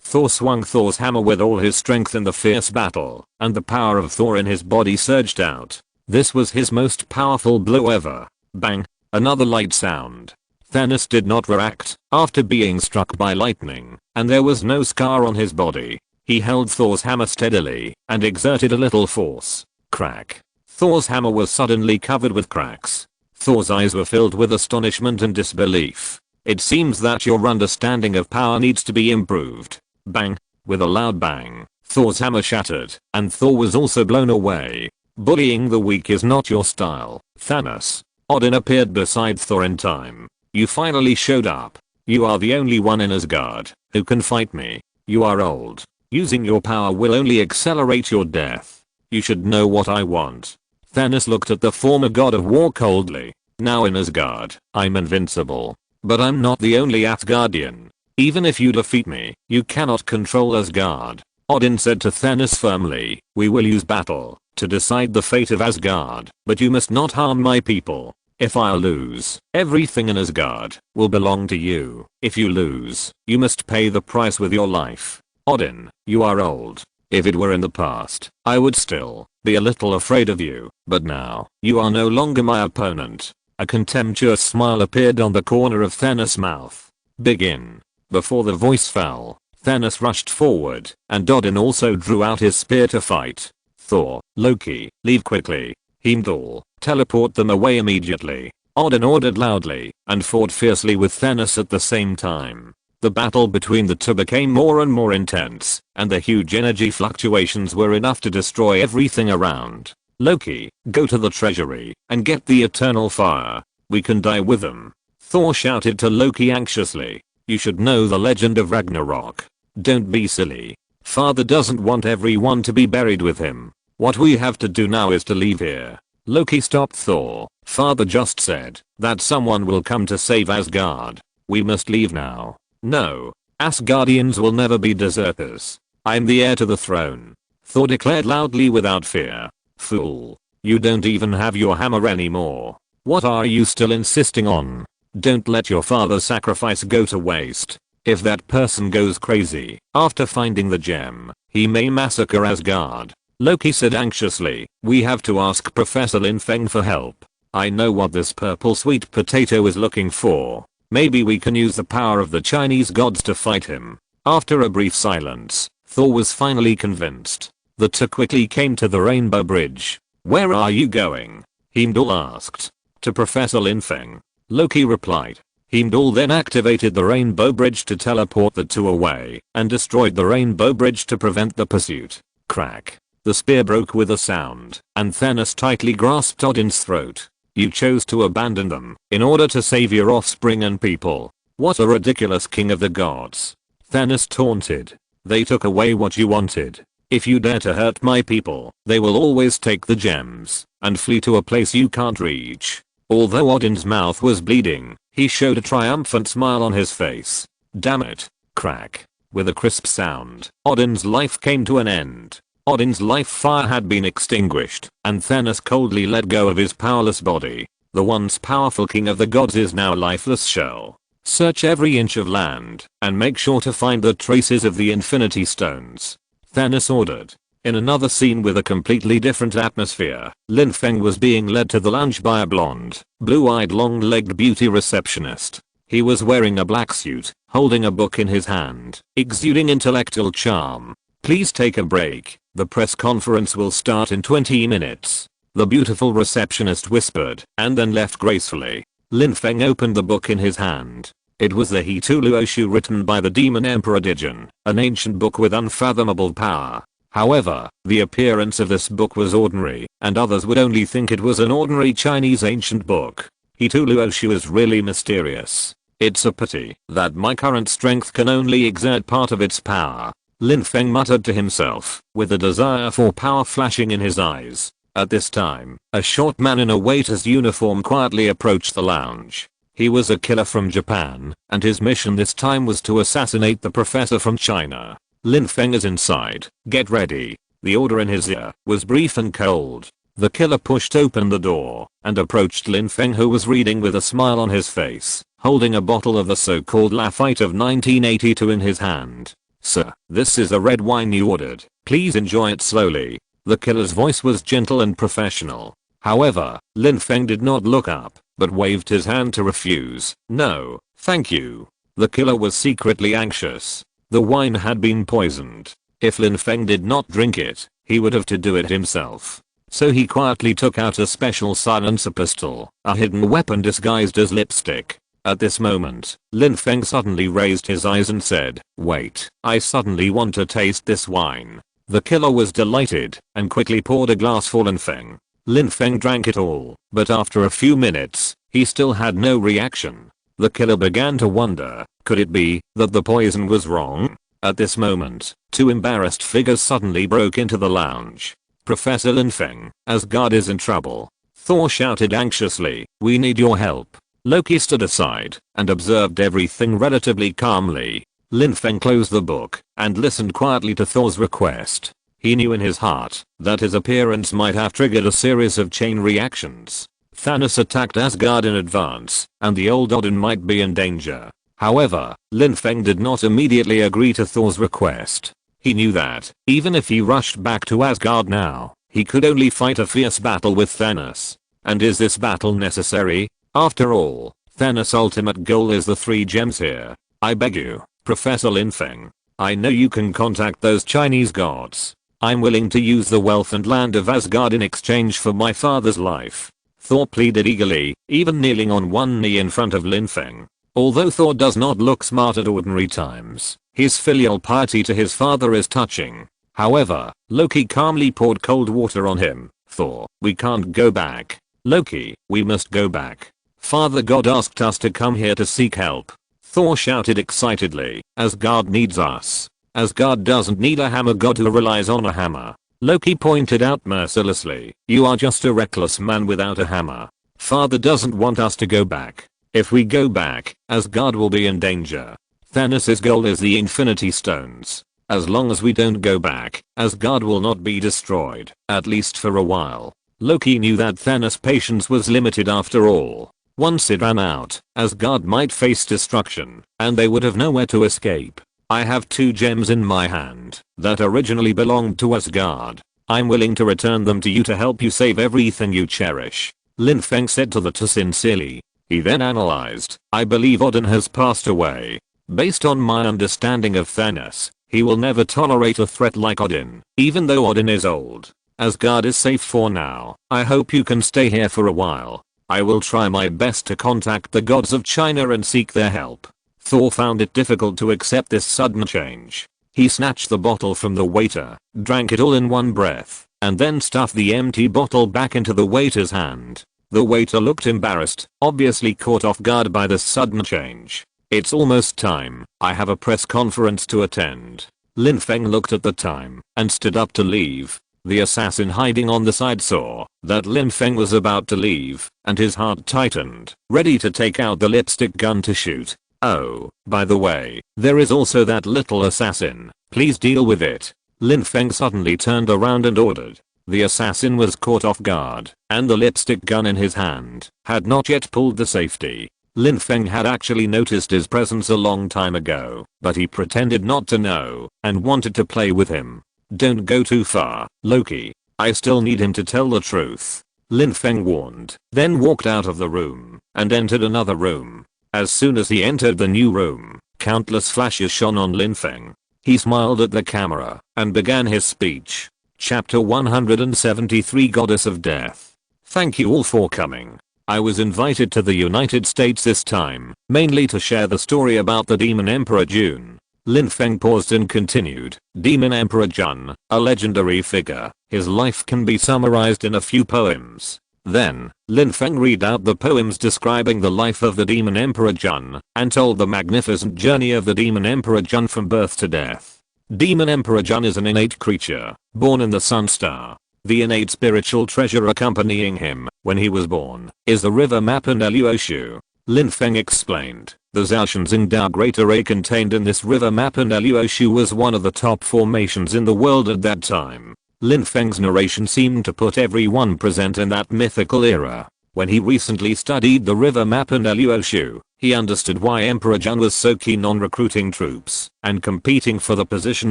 Thor swung Thor's hammer with all his strength in the fierce battle, and the power of Thor in his body surged out. This was his most powerful blow ever. Bang! Another light sound. Thanos did not react after being struck by lightning, and there was no scar on his body. He held Thor's hammer steadily and exerted a little force. Crack. Thor's hammer was suddenly covered with cracks. Thor's eyes were filled with astonishment and disbelief. It seems that your understanding of power needs to be improved. Bang. With a loud bang, Thor's hammer shattered, and Thor was also blown away. Bullying the weak is not your style, Thanos. Odin appeared beside Thor in time. You finally showed up. You are the only one in Asgard who can fight me. You are old. Using your power will only accelerate your death. You should know what I want. Thanos looked at the former god of war coldly. Now in Asgard, I'm invincible. But I'm not the only Asgardian. Even if you defeat me, you cannot control Asgard. Odin said to Thanos firmly, we will use battle to decide the fate of Asgard, but you must not harm my people. If I lose, everything in Asgard will belong to you. If you lose, you must pay the price with your life. Odin, you are old. If it were in the past, I would still be a little afraid of you, but now, you are no longer my opponent. A contemptuous smile appeared on the corner of Thanos' mouth. Begin. Before the voice fell, Thanos rushed forward, and Odin also drew out his spear to fight. Thor, Loki, leave quickly. Heimdall, teleport them away immediately. Odin ordered loudly, and fought fiercely with Thanos at the same time. The battle between the two became more and more intense, and the huge energy fluctuations were enough to destroy everything around. Loki, go to the treasury, and get the eternal fire. We can die with them. Thor shouted to Loki anxiously. You should know the legend of Ragnarok. Don't be silly. Father doesn't want everyone to be buried with him. What we have to do now is to leave here. Loki stopped Thor. Father just said that someone will come to save Asgard. We must leave now. No. Asgardians will never be deserters. I'm the heir to the throne. Thor declared loudly without fear. Fool. You don't even have your hammer anymore. What are you still insisting on? Don't let your father's sacrifice go to waste. If that person goes crazy after finding the gem, he may massacre Asgard. Loki said anxiously, we have to ask Professor Lin Feng for help. I know what this purple sweet potato is looking for. Maybe we can use the power of the Chinese gods to fight him. After a brief silence, Thor was finally convinced. The two quickly came to the Rainbow Bridge. Where are you going? Heimdall asked. To Professor Lin Feng. Loki replied. Heimdall then activated the Rainbow Bridge to teleport the two away and destroyed the Rainbow Bridge to prevent the pursuit. Crack. The spear broke with a sound, and Thanos tightly grasped Odin's throat. You chose to abandon them in order to save your offspring and people. What a ridiculous king of the gods. Thanos taunted. They took away what you wanted. If you dare to hurt my people, they will always take the gems and flee to a place you can't reach. Although Odin's mouth was bleeding, he showed a triumphant smile on his face. Damn it. Crack. With a crisp sound, Odin's life came to an end. Odin's life fire had been extinguished, and Thanos coldly let go of his powerless body. The once powerful king of the gods is now a lifeless shell. Search every inch of land, and make sure to find the traces of the Infinity Stones, Thanos ordered. In another scene with a completely different atmosphere, Lin Feng was being led to the lounge by a blonde, blue-eyed long-legged beauty receptionist. He was wearing a black suit, holding a book in his hand, exuding intellectual charm. Please take a break, the press conference will start in 20 minutes. The beautiful receptionist whispered, and then left gracefully. Lin Feng opened the book in his hand. It was the Hitulu Oshu written by the Demon Emperor Digen, an ancient book with unfathomable power. However, the appearance of this book was ordinary, and others would only think it was an ordinary Chinese ancient book. Hitulu Oshu is really mysterious. It's a pity that my current strength can only exert part of its power. Lin Feng muttered to himself, with a desire for power flashing in his eyes. At this time, a short man in a waiter's uniform quietly approached the lounge. He was a killer from Japan, and his mission this time was to assassinate the professor from China. Lin Feng is inside, get ready. The order in his ear was brief and cold. The killer pushed open the door and approached Lin Feng, who was reading with a smile on his face, holding a bottle of the so-called Lafite of 1982 in his hand. Sir, this is a red wine you ordered. Please enjoy it slowly. The killer's voice was gentle and professional. However, Lin Feng did not look up, but waved his hand to refuse. No, thank you. The killer was secretly anxious. The wine had been poisoned. If Lin Feng did not drink it, he would have to do it himself. So he quietly took out a special silencer pistol, a hidden weapon disguised as lipstick. At this moment, Lin Feng suddenly raised his eyes and said, "Wait, I suddenly want to taste this wine." The killer was delighted and quickly poured a glass for Lin Feng. Lin Feng drank it all, but after a few minutes, he still had no reaction. The killer began to wonder, could it be that the poison was wrong? At this moment, two embarrassed figures suddenly broke into the lounge. Professor Lin Feng, Asgard is in trouble. Thor shouted anxiously, we need your help. Loki stood aside and observed everything relatively calmly. Lin Feng closed the book and listened quietly to Thor's request. He knew in his heart that his appearance might have triggered a series of chain reactions. Thanos attacked Asgard in advance, and the old Odin might be in danger. However, Lin Feng did not immediately agree to Thor's request. He knew that, even if he rushed back to Asgard now, he could only fight a fierce battle with Thanos. And is this battle necessary? After all, Thanos' ultimate goal is the 3 gems here. I beg you, Professor Lin Feng. I know you can contact those Chinese gods. I'm willing to use the wealth and land of Asgard in exchange for my father's life. Thor pleaded eagerly, even kneeling on one knee in front of Lin Feng. Although Thor does not look smart at ordinary times, his filial piety to his father is touching. However, Loki calmly poured cold water on him. Thor, we can't go back. Loki, we must go back. Father God asked us to come here to seek help. Thor shouted excitedly, Asgard needs us. Asgard doesn't need a hammer god who relies on a hammer. Loki pointed out mercilessly, you are just a reckless man without a hammer. Father doesn't want us to go back. If we go back, Asgard will be in danger. Thanos' goal is the Infinity Stones. As long as we don't go back, Asgard will not be destroyed, at least for a while. Loki knew that Thanos' patience was limited after all. Once it ran out, Asgard might face destruction, and they would have nowhere to escape. I have 2 gems in my hand that originally belonged to Asgard. I'm willing to return them to you to help you save everything you cherish. Lin Feng said to the two sincerely. He then analyzed, I believe Odin has passed away. Based on my understanding of Thanos, he will never tolerate a threat like Odin, even though Odin is old. Asgard is safe for now. I hope you can stay here for a while. I will try my best to contact the gods of China and seek their help. Thor found it difficult to accept this sudden change. He snatched the bottle from the waiter, drank it all in one breath, and then stuffed the empty bottle back into the waiter's hand. The waiter looked embarrassed, obviously caught off guard by the sudden change. It's almost time. I have a press conference to attend. Lin Feng looked at the time and stood up to leave. The assassin hiding on the side saw that Lin Feng was about to leave, and his heart tightened, ready to take out the lipstick gun to shoot. "Oh, by the way, there is also that little assassin. Please deal with it." Lin Feng suddenly turned around and ordered. The assassin was caught off guard, and the lipstick gun in his hand had not yet pulled the safety. Lin Feng had actually noticed his presence a long time ago, but he pretended not to know and wanted to play with him. "Don't go too far, Loki. I still need him to tell the truth," Lin Feng warned, then walked out of the room and entered another room. As soon as he entered the new room, countless flashes shone on Lin Feng. He smiled at the camera and began his speech. Chapter 173, Goddess of Death. Thank you all for coming. I was invited to the United States this time, mainly to share the story about the Demon Emperor Jun. Lin Feng paused and continued. Demon Emperor Jun, a legendary figure. His life can be summarized in a few poems. Then, Lin Feng read out the poems describing the life of the Demon Emperor Jun, and told the magnificent journey of the Demon Emperor Jun from birth to death. Demon Emperor Jun is an innate creature, born in the Sun Star. The innate spiritual treasure accompanying him, when he was born, is the river map and Luoshu. Lin Feng explained. The Zhaoshenzing Dao Great Array contained in this river map and Luoshu was one of the top formations in the world at that time. Lin Feng's narration seemed to put everyone present in that mythical era. When he recently studied the river map and Luoshu, he understood why Emperor Jun was so keen on recruiting troops and competing for the position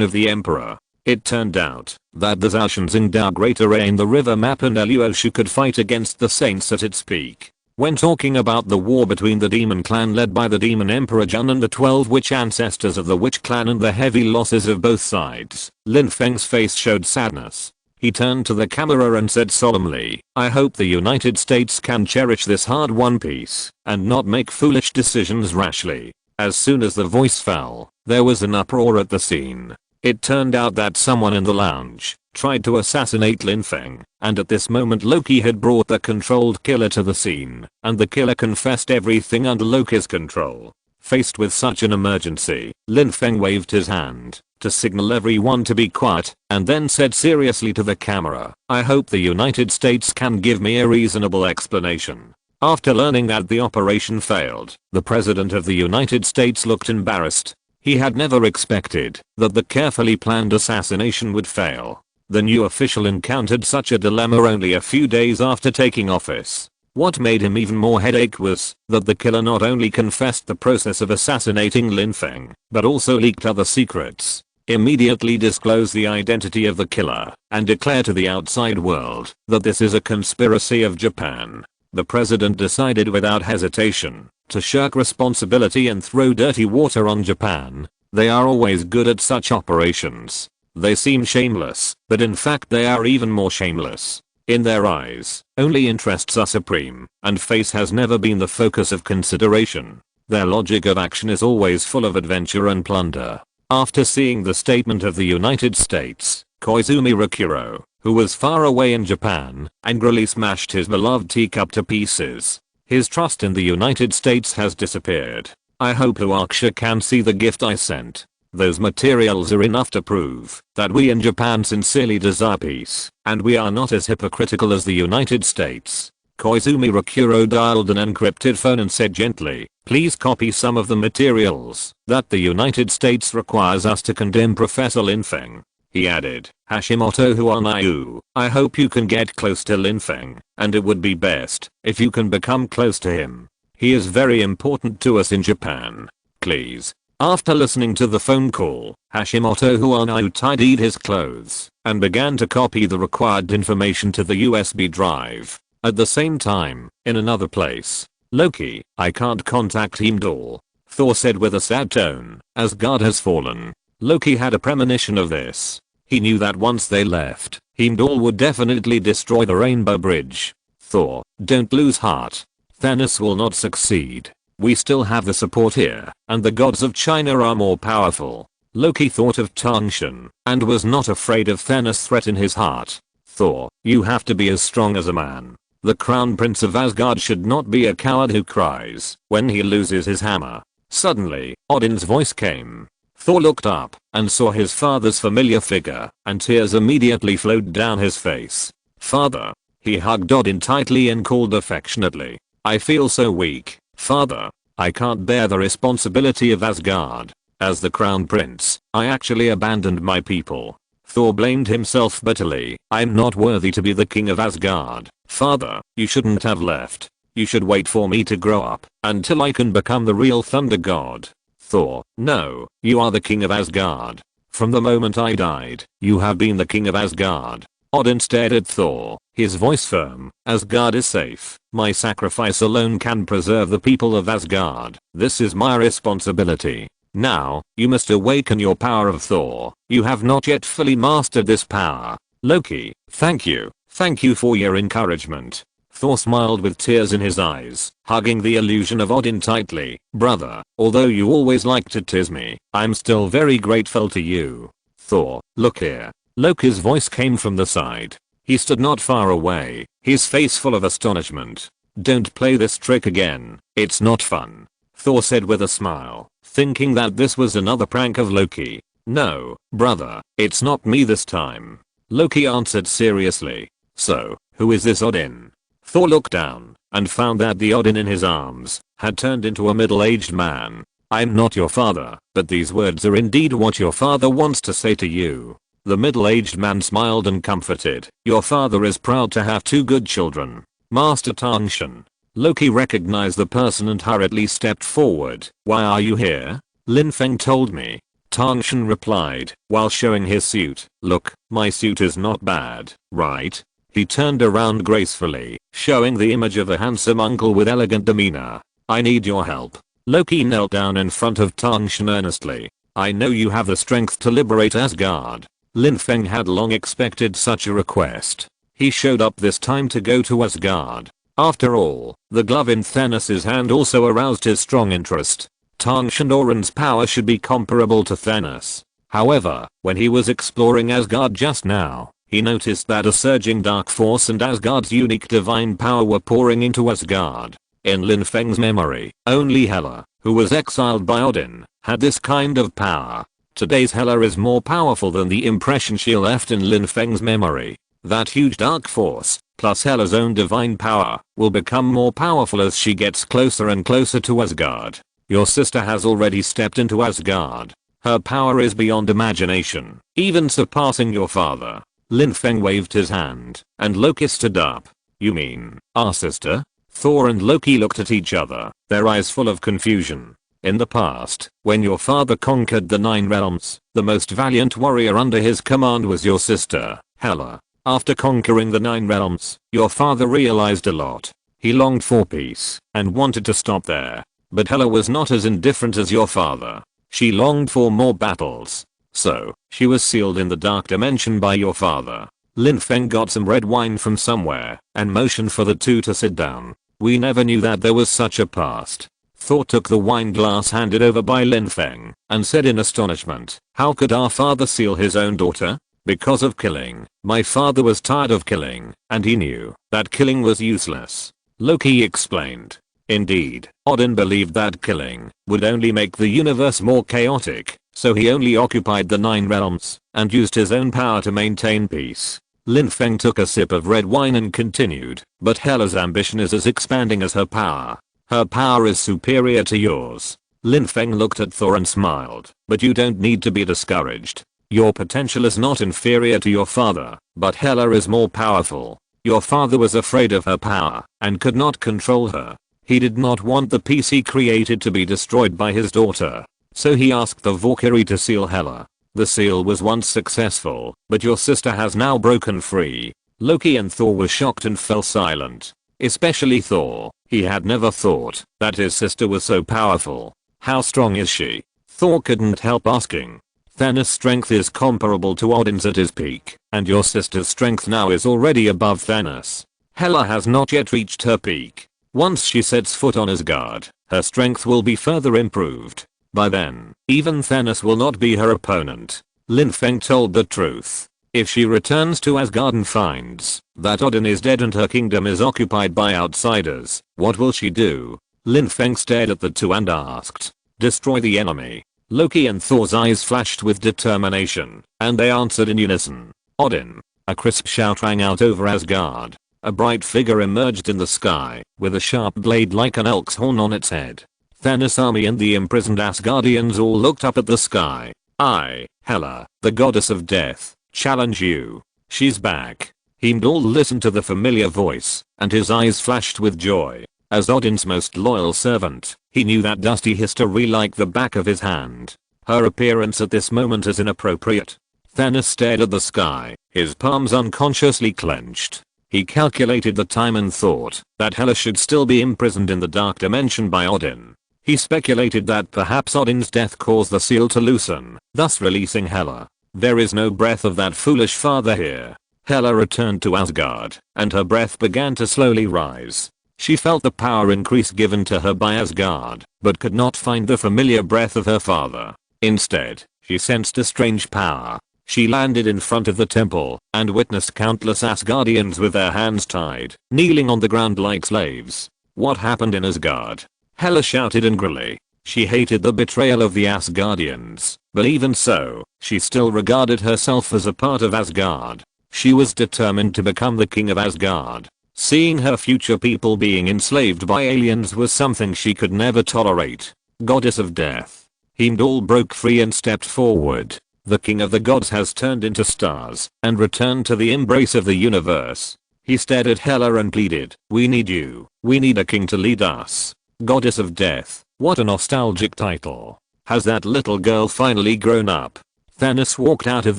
of the emperor. It turned out that the Zhaoshenzing Dao Great Array in the river map and Luoshu could fight against the saints at its peak. When talking about the war between the demon clan led by the demon emperor Jun and the 12 witch ancestors of the witch clan and the heavy losses of both sides, Lin Feng's face showed sadness. He turned to the camera and said solemnly, "I hope the United States can cherish this hard-won peace and not make foolish decisions rashly." As soon as the voice fell, there was an uproar at the scene. It turned out that someone in the lounge tried to assassinate Lin Feng, and at this moment Loki had brought the controlled killer to the scene, and the killer confessed everything under Loki's control. Faced with such an emergency, Lin Feng waved his hand to signal everyone to be quiet, and then said seriously to the camera, "I hope the United States can give me a reasonable explanation." After learning that the operation failed, the President of the United States looked embarrassed. He had never expected that the carefully planned assassination would fail. The new official encountered such a dilemma only a few days after taking office. What made him even more headache was that the killer not only confessed the process of assassinating Lin Feng, but also leaked other secrets, immediately disclosed the identity of the killer, and declared to the outside world that this is a conspiracy of Japan. The president decided without hesitation to shirk responsibility and throw dirty water on Japan. They are always good at such operations. They seem shameless, but in fact they are even more shameless. In their eyes, only interests are supreme, and face has never been the focus of consideration. Their logic of action is always full of adventure and plunder. After seeing the statement of the United States, Koizumi Rikuro, who was far away in Japan, angrily smashed his beloved teacup to pieces. His trust in the United States has disappeared. I hope Huaksha can see the gift I sent. Those materials are enough to prove that we in Japan sincerely desire peace, and we are not as hypocritical as the United States. Koizumi Rikuro dialed an encrypted phone and said gently, "Please copy some of the materials that the United States requires us to condemn Professor Lin Feng." He added, "Hashimoto Huanayu, I hope you can get close to Lin Feng, and it would be best if you can become close to him. He is very important to us in Japan. Please." After listening to the phone call, Hashimoto Huanayu tidied his clothes and began to copy the required information to the USB drive. At the same time, in another place, "Loki, I can't contact Heimdall," Thor said with a sad tone, "Asgard has fallen." Loki had a premonition of this. He knew that once they left, Heimdall would definitely destroy the Rainbow Bridge. "Thor, don't lose heart. Thanos will not succeed. We still have the support here, and the gods of China are more powerful." Loki thought of Tangshan, and was not afraid of Thanos' threat in his heart. "Thor, you have to be as strong as a man. The Crown Prince of Asgard should not be a coward who cries when he loses his hammer." Suddenly, Odin's voice came. Thor looked up and saw his father's familiar figure, and tears immediately flowed down his face. "Father." He hugged Odin tightly and called affectionately. "I feel so weak, Father. I can't bear the responsibility of Asgard. As the crown prince, I actually abandoned my people." Thor blamed himself bitterly. "I'm not worthy to be the king of Asgard. Father, you shouldn't have left. You should wait for me to grow up until I can become the real thunder god." Thor: "No, you are the king of Asgard. From the moment I died, you have been the king of Asgard." Odin stared at Thor, his voice firm. "Asgard is safe. My sacrifice alone can preserve the people of Asgard. This is my responsibility. Now, you must awaken your power of Thor. You have not yet fully mastered this power." "Loki, thank you. Thank you for your encouragement." Thor smiled with tears in his eyes, hugging the illusion of Odin tightly. "Brother, although you always like to tease me, I'm still very grateful to you." "Thor, look here." Loki's voice came from the side. He stood not far away, his face full of astonishment. "Don't play this trick again. It's not fun," Thor said with a smile, thinking that this was another prank of Loki. "No, brother, it's not me this time," Loki answered seriously. "So, who is this Odin?" Thor looked down and found that the Odin in his arms had turned into a middle-aged man. "I'm not your father, but these words are indeed what your father wants to say to you." The middle-aged man smiled and comforted. "Your father is proud to have two good children, Master Tangshan." Loki recognized the person and hurriedly stepped forward. "Why are you here?" "Lin Feng told me," Tangshan replied, while showing his suit. "Look, my suit is not bad, right?" He turned around gracefully, showing the image of a handsome uncle with elegant demeanor. "I need your help." Loki knelt down in front of Tangshan earnestly. "I know you have the strength to liberate Asgard." Lin Feng had long expected such a request. He showed up this time to go to Asgard. After all, the glove in Thanos' hand also aroused his strong interest. Tangshan Orin's power should be comparable to Thanos. However, when he was exploring Asgard just now, he noticed that a surging dark force and Asgard's unique divine power were pouring into Asgard. In Lin Feng's memory, only Hela, who was exiled by Odin, had this kind of power. Today's Hela is more powerful than the impression she left in Lin Feng's memory. That huge dark force, plus Hela's own divine power, will become more powerful as she gets closer and closer to Asgard. Your sister has already stepped into Asgard. Her power is beyond imagination, even surpassing your father. Lin Feng waved his hand, and Loki stood up. "You mean, our sister?" Thor and Loki looked at each other, their eyes full of confusion. "In the past, when your father conquered the 9 realms, the most valiant warrior under his command was your sister, Hela. After conquering the 9 realms, your father realized a lot. He longed for peace and wanted to stop there. But Hela was not as indifferent as your father. She longed for more battles. So, she was sealed in the dark dimension by your father." Lin Feng got some red wine from somewhere and motioned for the two to sit down. "We never knew that there was such a past." Thor took the wine glass handed over by Lin Feng and said in astonishment, "How could our father seal his own daughter?" "Because of killing. My father was tired of killing, and he knew that killing was useless," Loki explained. Indeed, Odin believed that killing would only make the universe more chaotic, so he only occupied the 9 realms and used his own power to maintain peace. Lin Feng took a sip of red wine and continued, "But Hela's ambition is as expanding as her power. Her power is superior to yours." Lin Feng looked at Thor and smiled. "But you don't need to be discouraged. Your potential is not inferior to your father, but Hela is more powerful. Your father was afraid of her power and could not control her. He did not want the peace he created to be destroyed by his daughter. So he asked the Valkyrie to seal Hela. The seal was once successful, but your sister has now broken free." Loki and Thor were shocked and fell silent. Especially Thor. He had never thought that his sister was so powerful. "How strong is she?" Thor couldn't help asking. "Thanos' strength is comparable to Odin's at his peak, and your sister's strength now is already above Thanos. Hela has not yet reached her peak. Once she sets foot on Asgard, her strength will be further improved. By then, even Thanos will not be her opponent." Lin Feng told the truth. If she returns to Asgard and finds that Odin is dead and her kingdom is occupied by outsiders, what will she do? Lin Feng stared at the two and asked. "Destroy the enemy." Loki and Thor's eyes flashed with determination, and they answered in unison. Odin. A crisp shout rang out over Asgard. A bright figure emerged in the sky, with a sharp blade like an elk's horn on its head. Thanos' army and the imprisoned Asgardians all looked up at the sky. I, Hela, the goddess of death, challenge you. She's back. Heimdall listened to the familiar voice, and his eyes flashed with joy. As Odin's most loyal servant, he knew that dusty history like the back of his hand. Her appearance at this moment is inappropriate. Thanos stared at the sky, his palms unconsciously clenched. He calculated the time and thought that Hela should still be imprisoned in the dark dimension by Odin. He speculated that perhaps Odin's death caused the seal to loosen, thus releasing Hela. There is no breath of that foolish father here. Hela returned to Asgard, and her breath began to slowly rise. She felt the power increase given to her by Asgard, but could not find the familiar breath of her father. Instead, she sensed a strange power. She landed in front of the temple, and witnessed countless Asgardians with their hands tied, kneeling on the ground like slaves. What happened in Asgard? Hela shouted angrily. She hated the betrayal of the Asgardians, but even so, she still regarded herself as a part of Asgard. She was determined to become the king of Asgard. Seeing her future people being enslaved by aliens was something she could never tolerate. Goddess of death. Heimdall broke free and stepped forward. The king of the gods has turned into stars and returned to the embrace of the universe. He stared at Hela and pleaded, "We need you. We need a king to lead us." Goddess of death. What a nostalgic title. Has that little girl finally grown up? Thanos walked out of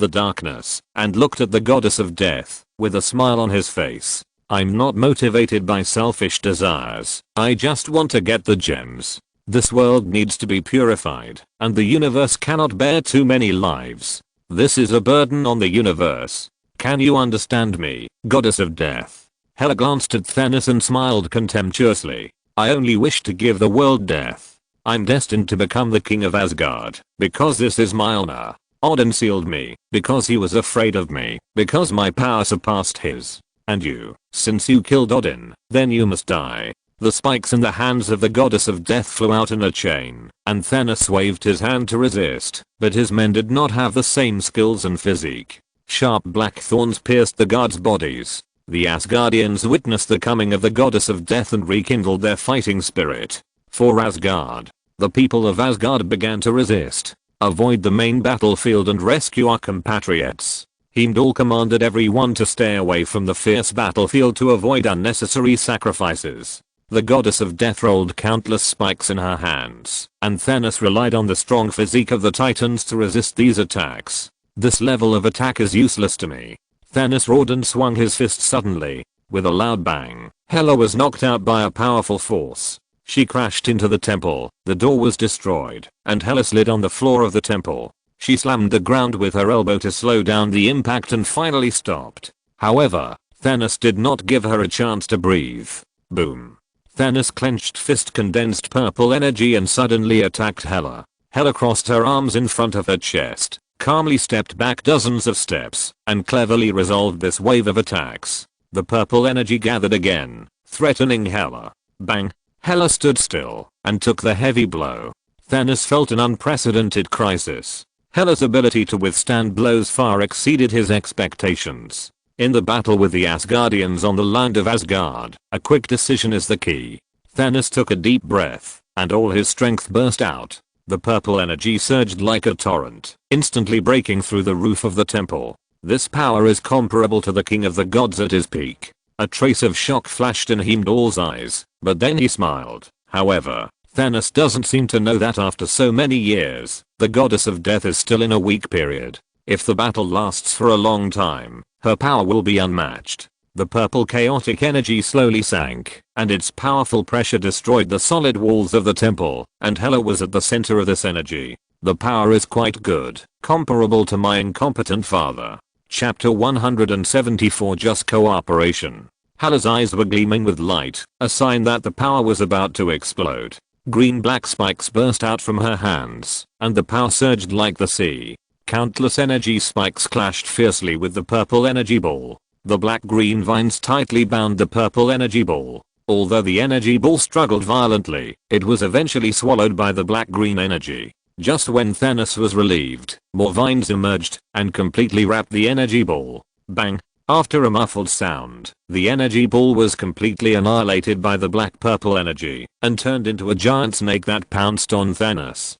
the darkness and looked at the goddess of death with a smile on his face. I'm not motivated by selfish desires. I just want to get the gems. This world needs to be purified, and the universe cannot bear too many lives. This is a burden on the universe. Can you understand me, goddess of death? Hela glanced at Thanos and smiled contemptuously. I only wish to give the world death. I'm destined to become the king of Asgard, because this is my honor. Odin sealed me, because he was afraid of me, because my power surpassed his. And you, since you killed Odin, then you must die. The spikes in the hands of the goddess of death flew out in a chain, and Thanos waved his hand to resist, but his men did not have the same skills and physique. Sharp black thorns pierced the guards' bodies. The Asgardians witnessed the coming of the goddess of death and rekindled their fighting spirit. For Asgard. The people of Asgard began to resist. Avoid the main battlefield and rescue our compatriots. Heimdall commanded everyone to stay away from the fierce battlefield to avoid unnecessary sacrifices. The goddess of death rolled countless spikes in her hands, and Thanos relied on the strong physique of the titans to resist these attacks. This level of attack is useless to me. Thanos roared and swung his fist suddenly. With a loud bang, Hela was knocked out by a powerful force. She crashed into the temple, the door was destroyed, and Hela slid on the floor of the temple. She slammed the ground with her elbow to slow down the impact and finally stopped. However, Thanos did not give her a chance to breathe. Boom. Thanos' clenched fist condensed purple energy and suddenly attacked Hela. Hela crossed her arms in front of her chest, calmly stepped back dozens of steps, and cleverly resolved this wave of attacks. The purple energy gathered again, threatening Hela. Bang. Hela stood still and took the heavy blow. Thanos felt an unprecedented crisis. Hela's ability to withstand blows far exceeded his expectations. In the battle with the Asgardians on the land of Asgard, a quick decision is the key. Thanos took a deep breath, and all his strength burst out. The purple energy surged like a torrent, instantly breaking through the roof of the temple. This power is comparable to the king of the gods at his peak. A trace of shock flashed in Heimdall's eyes, but then he smiled. However, Thanos doesn't seem to know that after so many years, the goddess of death is still in a weak period. If the battle lasts for a long time, her power will be unmatched. The purple chaotic energy slowly sank, and its powerful pressure destroyed the solid walls of the temple, and Hela was at the center of this energy. The power is quite good, comparable to my incompetent father. Chapter 174 Just Cooperation. Hela's eyes were gleaming with light, a sign that the power was about to explode. Green-black spikes burst out from her hands, and the power surged like the sea. Countless energy spikes clashed fiercely with the purple energy ball. The black-green vines tightly bound the purple energy ball. Although the energy ball struggled violently, it was eventually swallowed by the black-green energy. Just when Thanos was relieved, more vines emerged and completely wrapped the energy ball. Bang! After a muffled sound, the energy ball was completely annihilated by the black-purple energy and turned into a giant snake that pounced on Thanos.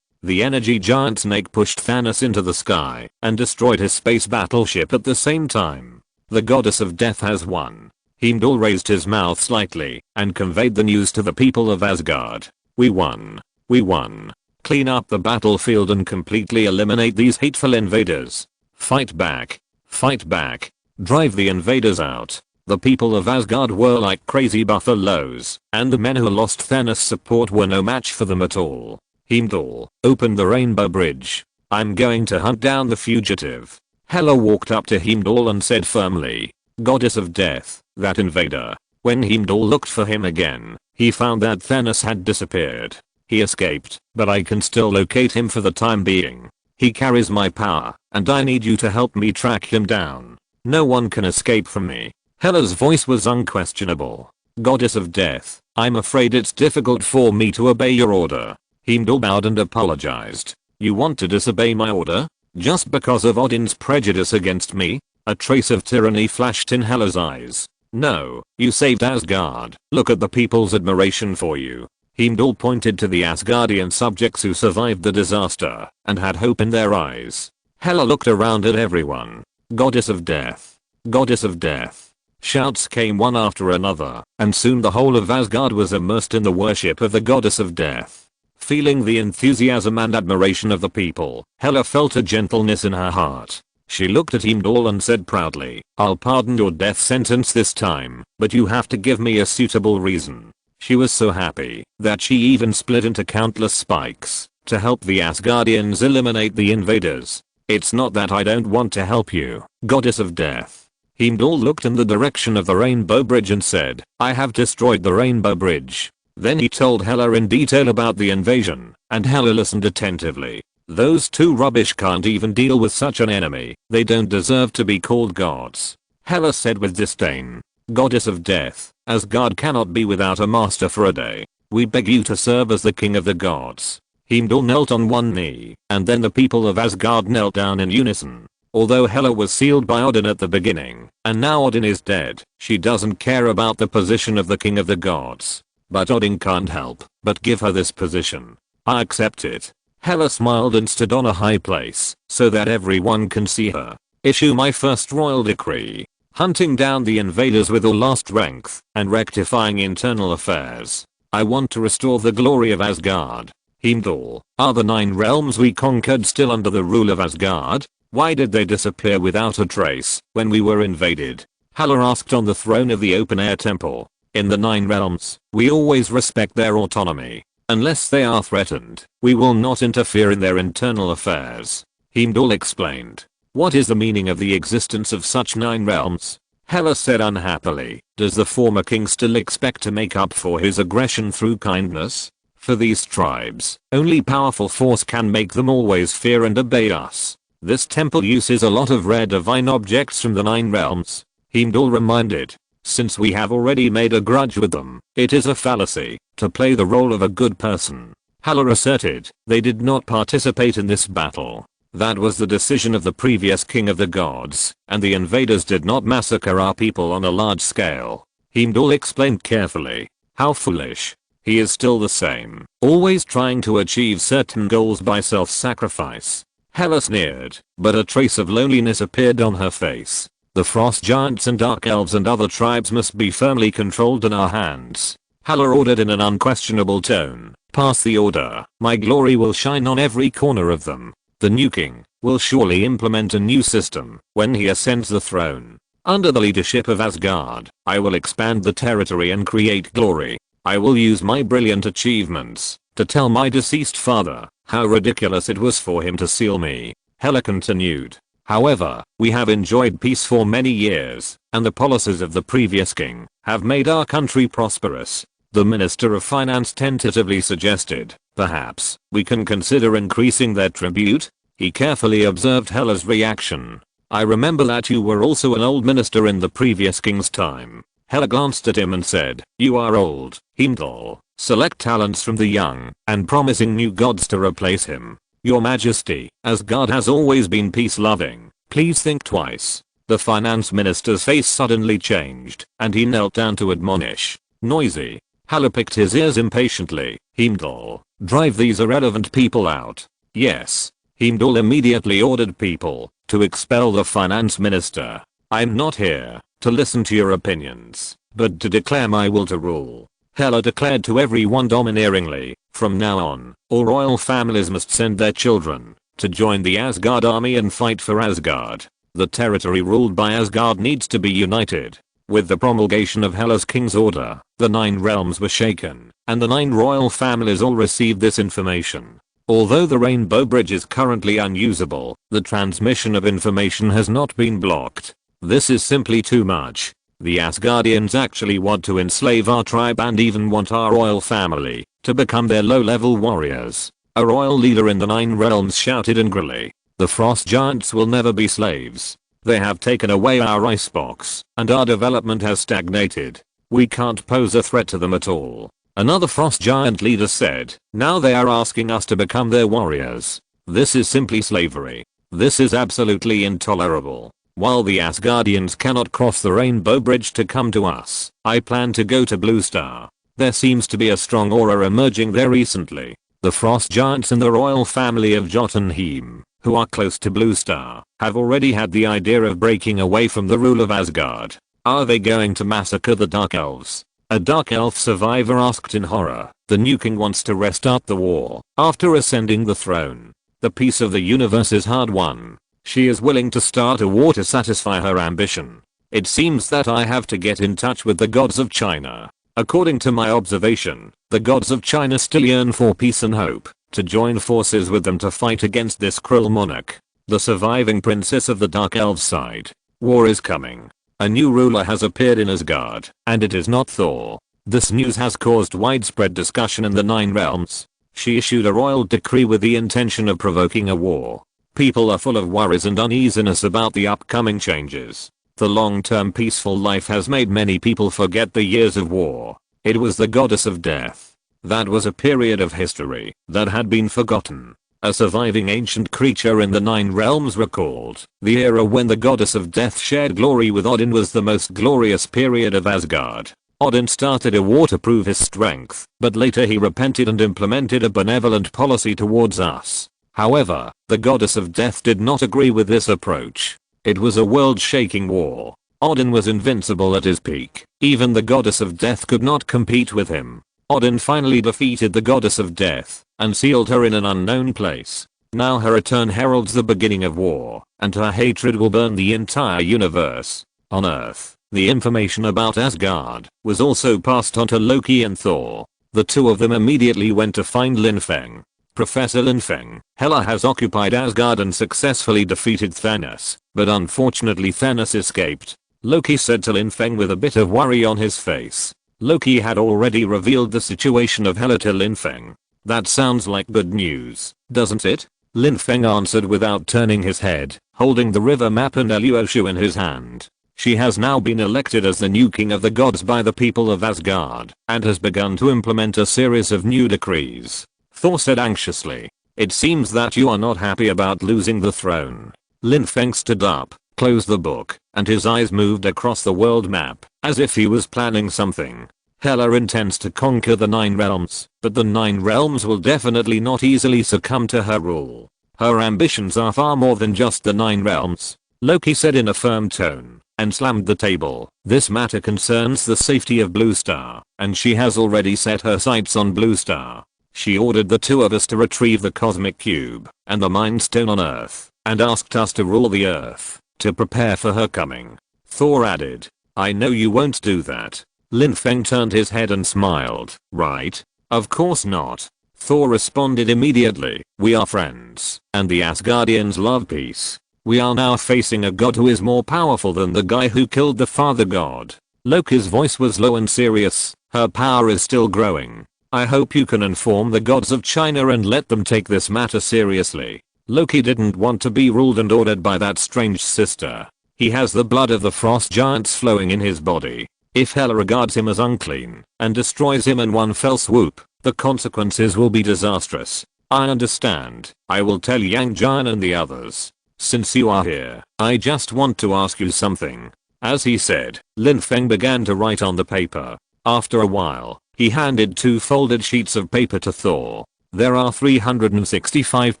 The energy giant snake pushed Thanos into the sky and destroyed his space battleship at the same time. The goddess of death has won. Heimdall raised his mouth slightly and conveyed the news to the people of Asgard. We won. We won. Clean up the battlefield and completely eliminate these hateful invaders. Fight back. Fight back. Drive the invaders out. The people of Asgard were like crazy buffaloes, and the men who lost Thanos' support were no match for them at all. Heimdall, open the rainbow bridge. I'm going to hunt down the fugitive. Hela walked up to Heimdall and said firmly, Goddess of Death, that invader. When Heimdall looked for him again, he found that Thanos had disappeared. He escaped, but I can still locate him for the time being. He carries my power, and I need you to help me track him down. No one can escape from me. Hela's voice was unquestionable. Goddess of Death, I'm afraid it's difficult for me to obey your order. Heimdall bowed and apologized. You want to disobey my order? Just because of Odin's prejudice against me? A trace of tyranny flashed in Hela's eyes. No, you saved Asgard. Look at the people's admiration for you. Heimdall pointed to the Asgardian subjects who survived the disaster and had hope in their eyes. Hela looked around at everyone. Goddess of Death. Goddess of Death. Shouts came one after another, and soon the whole of Asgard was immersed in the worship of the Goddess of Death. Feeling the enthusiasm and admiration of the people, Hela felt a gentleness in her heart. She looked at Heimdall and said proudly, I'll pardon your death sentence this time, but you have to give me a suitable reason. She was so happy that she even split into countless spikes to help the Asgardians eliminate the invaders. It's not that I don't want to help you, Goddess of Death. Heimdall looked in the direction of the Rainbow Bridge and said, I have destroyed the Rainbow Bridge. Then he told Hela in detail about the invasion, and Hela listened attentively. Those two rubbish can't even deal with such an enemy. They don't deserve to be called gods. Hela said with disdain, Goddess of Death, Asgard cannot be without a master for a day. We beg you to serve as the king of the gods. Heimdall knelt on one knee, and then the people of Asgard knelt down in unison. Although Hela was sealed by Odin at the beginning, and now Odin is dead, she doesn't care about the position of the king of the gods. But Odin can't help but give her this position. I accept it. Hela smiled and stood on a high place, so that everyone can see her. Issue my first royal decree. Hunting down the invaders with all our strength, and rectifying internal affairs. I want to restore the glory of Asgard. Heimdall, are the 9 realms we conquered still under the rule of Asgard? Why did they disappear without a trace when we were invaded? Hela asked on the throne of the open-air temple. In the 9 realms, we always respect their autonomy. Unless they are threatened, we will not interfere in their internal affairs. Heimdall explained. What is the meaning of the existence of such 9 realms? Hela said unhappily. Does the former king still expect to make up for his aggression through kindness? For these tribes, only powerful force can make them always fear and obey us. This temple uses a lot of rare divine objects from the 9 realms. Heimdall reminded. Since we have already made a grudge with them, it is a fallacy to play the role of a good person. Hela asserted. They did not participate in this battle. That was the decision of the previous king of the gods, and the invaders did not massacre our people on a large scale. Heimdall explained carefully. How foolish. He is still the same, always trying to achieve certain goals by self-sacrifice. Hela sneered, but a trace of loneliness appeared on her face. The frost giants and dark elves and other tribes must be firmly controlled in our hands. Hela ordered in an unquestionable tone. Pass the order. My glory will shine on every corner of them. The new king will surely implement a new system when he ascends the throne. Under the leadership of Asgard, I will expand the territory and create glory. I will use my brilliant achievements to tell my deceased father how ridiculous it was for him to seal me. Hela continued. However, we have enjoyed peace for many years, and the policies of the previous king have made our country prosperous. The Minister of Finance tentatively suggested, perhaps, we can consider increasing their tribute. He carefully observed Hela's reaction. I remember that you were also an old minister in the previous king's time. Hela glanced at him and said, "You are old, Heimdall. Select talents from the young, and promising new gods to replace him. Your Majesty, Asgard has always been peace-loving. Please think twice." The finance minister's face suddenly changed, and he knelt down to admonish. Noisy. Hela picked his ears impatiently. "Heimdall, drive these irrelevant people out." "Yes." Heimdall immediately ordered people to expel the finance minister. "I'm not here to listen to your opinions, but to declare my will to rule." Hela declared to everyone domineeringly, "From now on, all royal families must send their children to join the Asgard army and fight for Asgard. The territory ruled by Asgard needs to be united." With the promulgation of Hela's king's order, the 9 realms were shaken, and the 9 royal families all received this information. Although the Rainbow Bridge is currently unusable, the transmission of information has not been blocked. This is simply too much. The Asgardians actually want to enslave our tribe and even want our royal family to become their low-level warriors. A royal leader in the 9 realms shouted angrily. "The frost giants will never be slaves. They have taken away our icebox, and our development has stagnated. We can't pose a threat to them at all." Another frost giant leader said, "Now they are asking us to become their warriors. This is simply slavery. This is absolutely intolerable. While the Asgardians cannot cross the Rainbow Bridge to come to us, I plan to go to Blue Star. There seems to be a strong aura emerging there recently." The frost giants in the royal family of Jotunheim, who are close to Blue Star, have already had the idea of breaking away from the rule of Asgard. Are they going to massacre the Dark Elves? A Dark Elf survivor asked in horror. The new king wants to restart the war after ascending the throne. The peace of the universe is hard won. She is willing to start a war to satisfy her ambition. It seems that I have to get in touch with the gods of China. According to my observation, the gods of China still yearn for peace and hope to join forces with them to fight against this cruel monarch, the surviving princess of the Dark Elves side. War is coming. A new ruler has appeared in Asgard, and it is not Thor. This news has caused widespread discussion in the 9 realms. She issued a royal decree with the intention of provoking a war. People are full of worries and uneasiness about the upcoming changes. The long-term peaceful life has made many people forget the years of war. It was the goddess of death. That was a period of history that had been forgotten. A surviving ancient creature in the 9 realms recalled, "The era when the goddess of death shared glory with Odin was the most glorious period of Asgard. Odin started a war to prove his strength, but later he repented and implemented a benevolent policy towards us. However, the goddess of death did not agree with this approach. It was a world-shaking war. Odin was invincible at his peak. Even the goddess of death could not compete with him. Odin finally defeated the goddess of death and sealed her in an unknown place. Now her return heralds the beginning of war, and her hatred will burn the entire universe. On Earth, the information about Asgard was also passed on to Loki and Thor. The two of them immediately went to find Lin Feng. "Professor Lin Feng, Hela has occupied Asgard and successfully defeated Thanos, but unfortunately Thanos escaped," Loki said to Lin Feng with a bit of worry on his face. Loki had already revealed the situation of Hela to Lin Feng. "That sounds like good news, doesn't it?" Lin Feng answered without turning his head, holding the river map and Eluoshu in his hand. "She has now been elected as the new king of the gods by the people of Asgard, and has begun to implement a series of new decrees," Thor said anxiously. "It seems that you are not happy about losing the throne." Lin Feng stood up, closed the book, and his eyes moved across the world map, as if he was planning something. "Hela intends to conquer the 9 realms, but the 9 realms will definitely not easily succumb to her rule. Her ambitions are far more than just the 9 realms," Loki said in a firm tone, and slammed the table. "This matter concerns the safety of Blue Star, and she has already set her sights on Blue Star. She ordered the 2 of us to retrieve the cosmic cube and the mind stone on Earth, and asked us to rule the Earth, to prepare for her coming." Thor added, "I know you won't do that." Lin Feng turned his head and smiled. "Right? Of course not." Thor responded immediately, "We are friends, and the Asgardians love peace. We are now facing a god who is more powerful than the guy who killed the father god." Loki's voice was low and serious. "Her power is still growing. I hope you can inform the gods of China and let them take this matter seriously." Loki didn't want to be ruled and ordered by that strange sister. He has the blood of the frost giants flowing in his body. If Hela regards him as unclean and destroys him in one fell swoop, the consequences will be disastrous. I understand. I will tell Yang Jian and the others. Since you are here, I just want to ask you something. As he said, Lin Feng began to write on the paper. After a while, he handed 2 folded sheets of paper to Thor. There are 365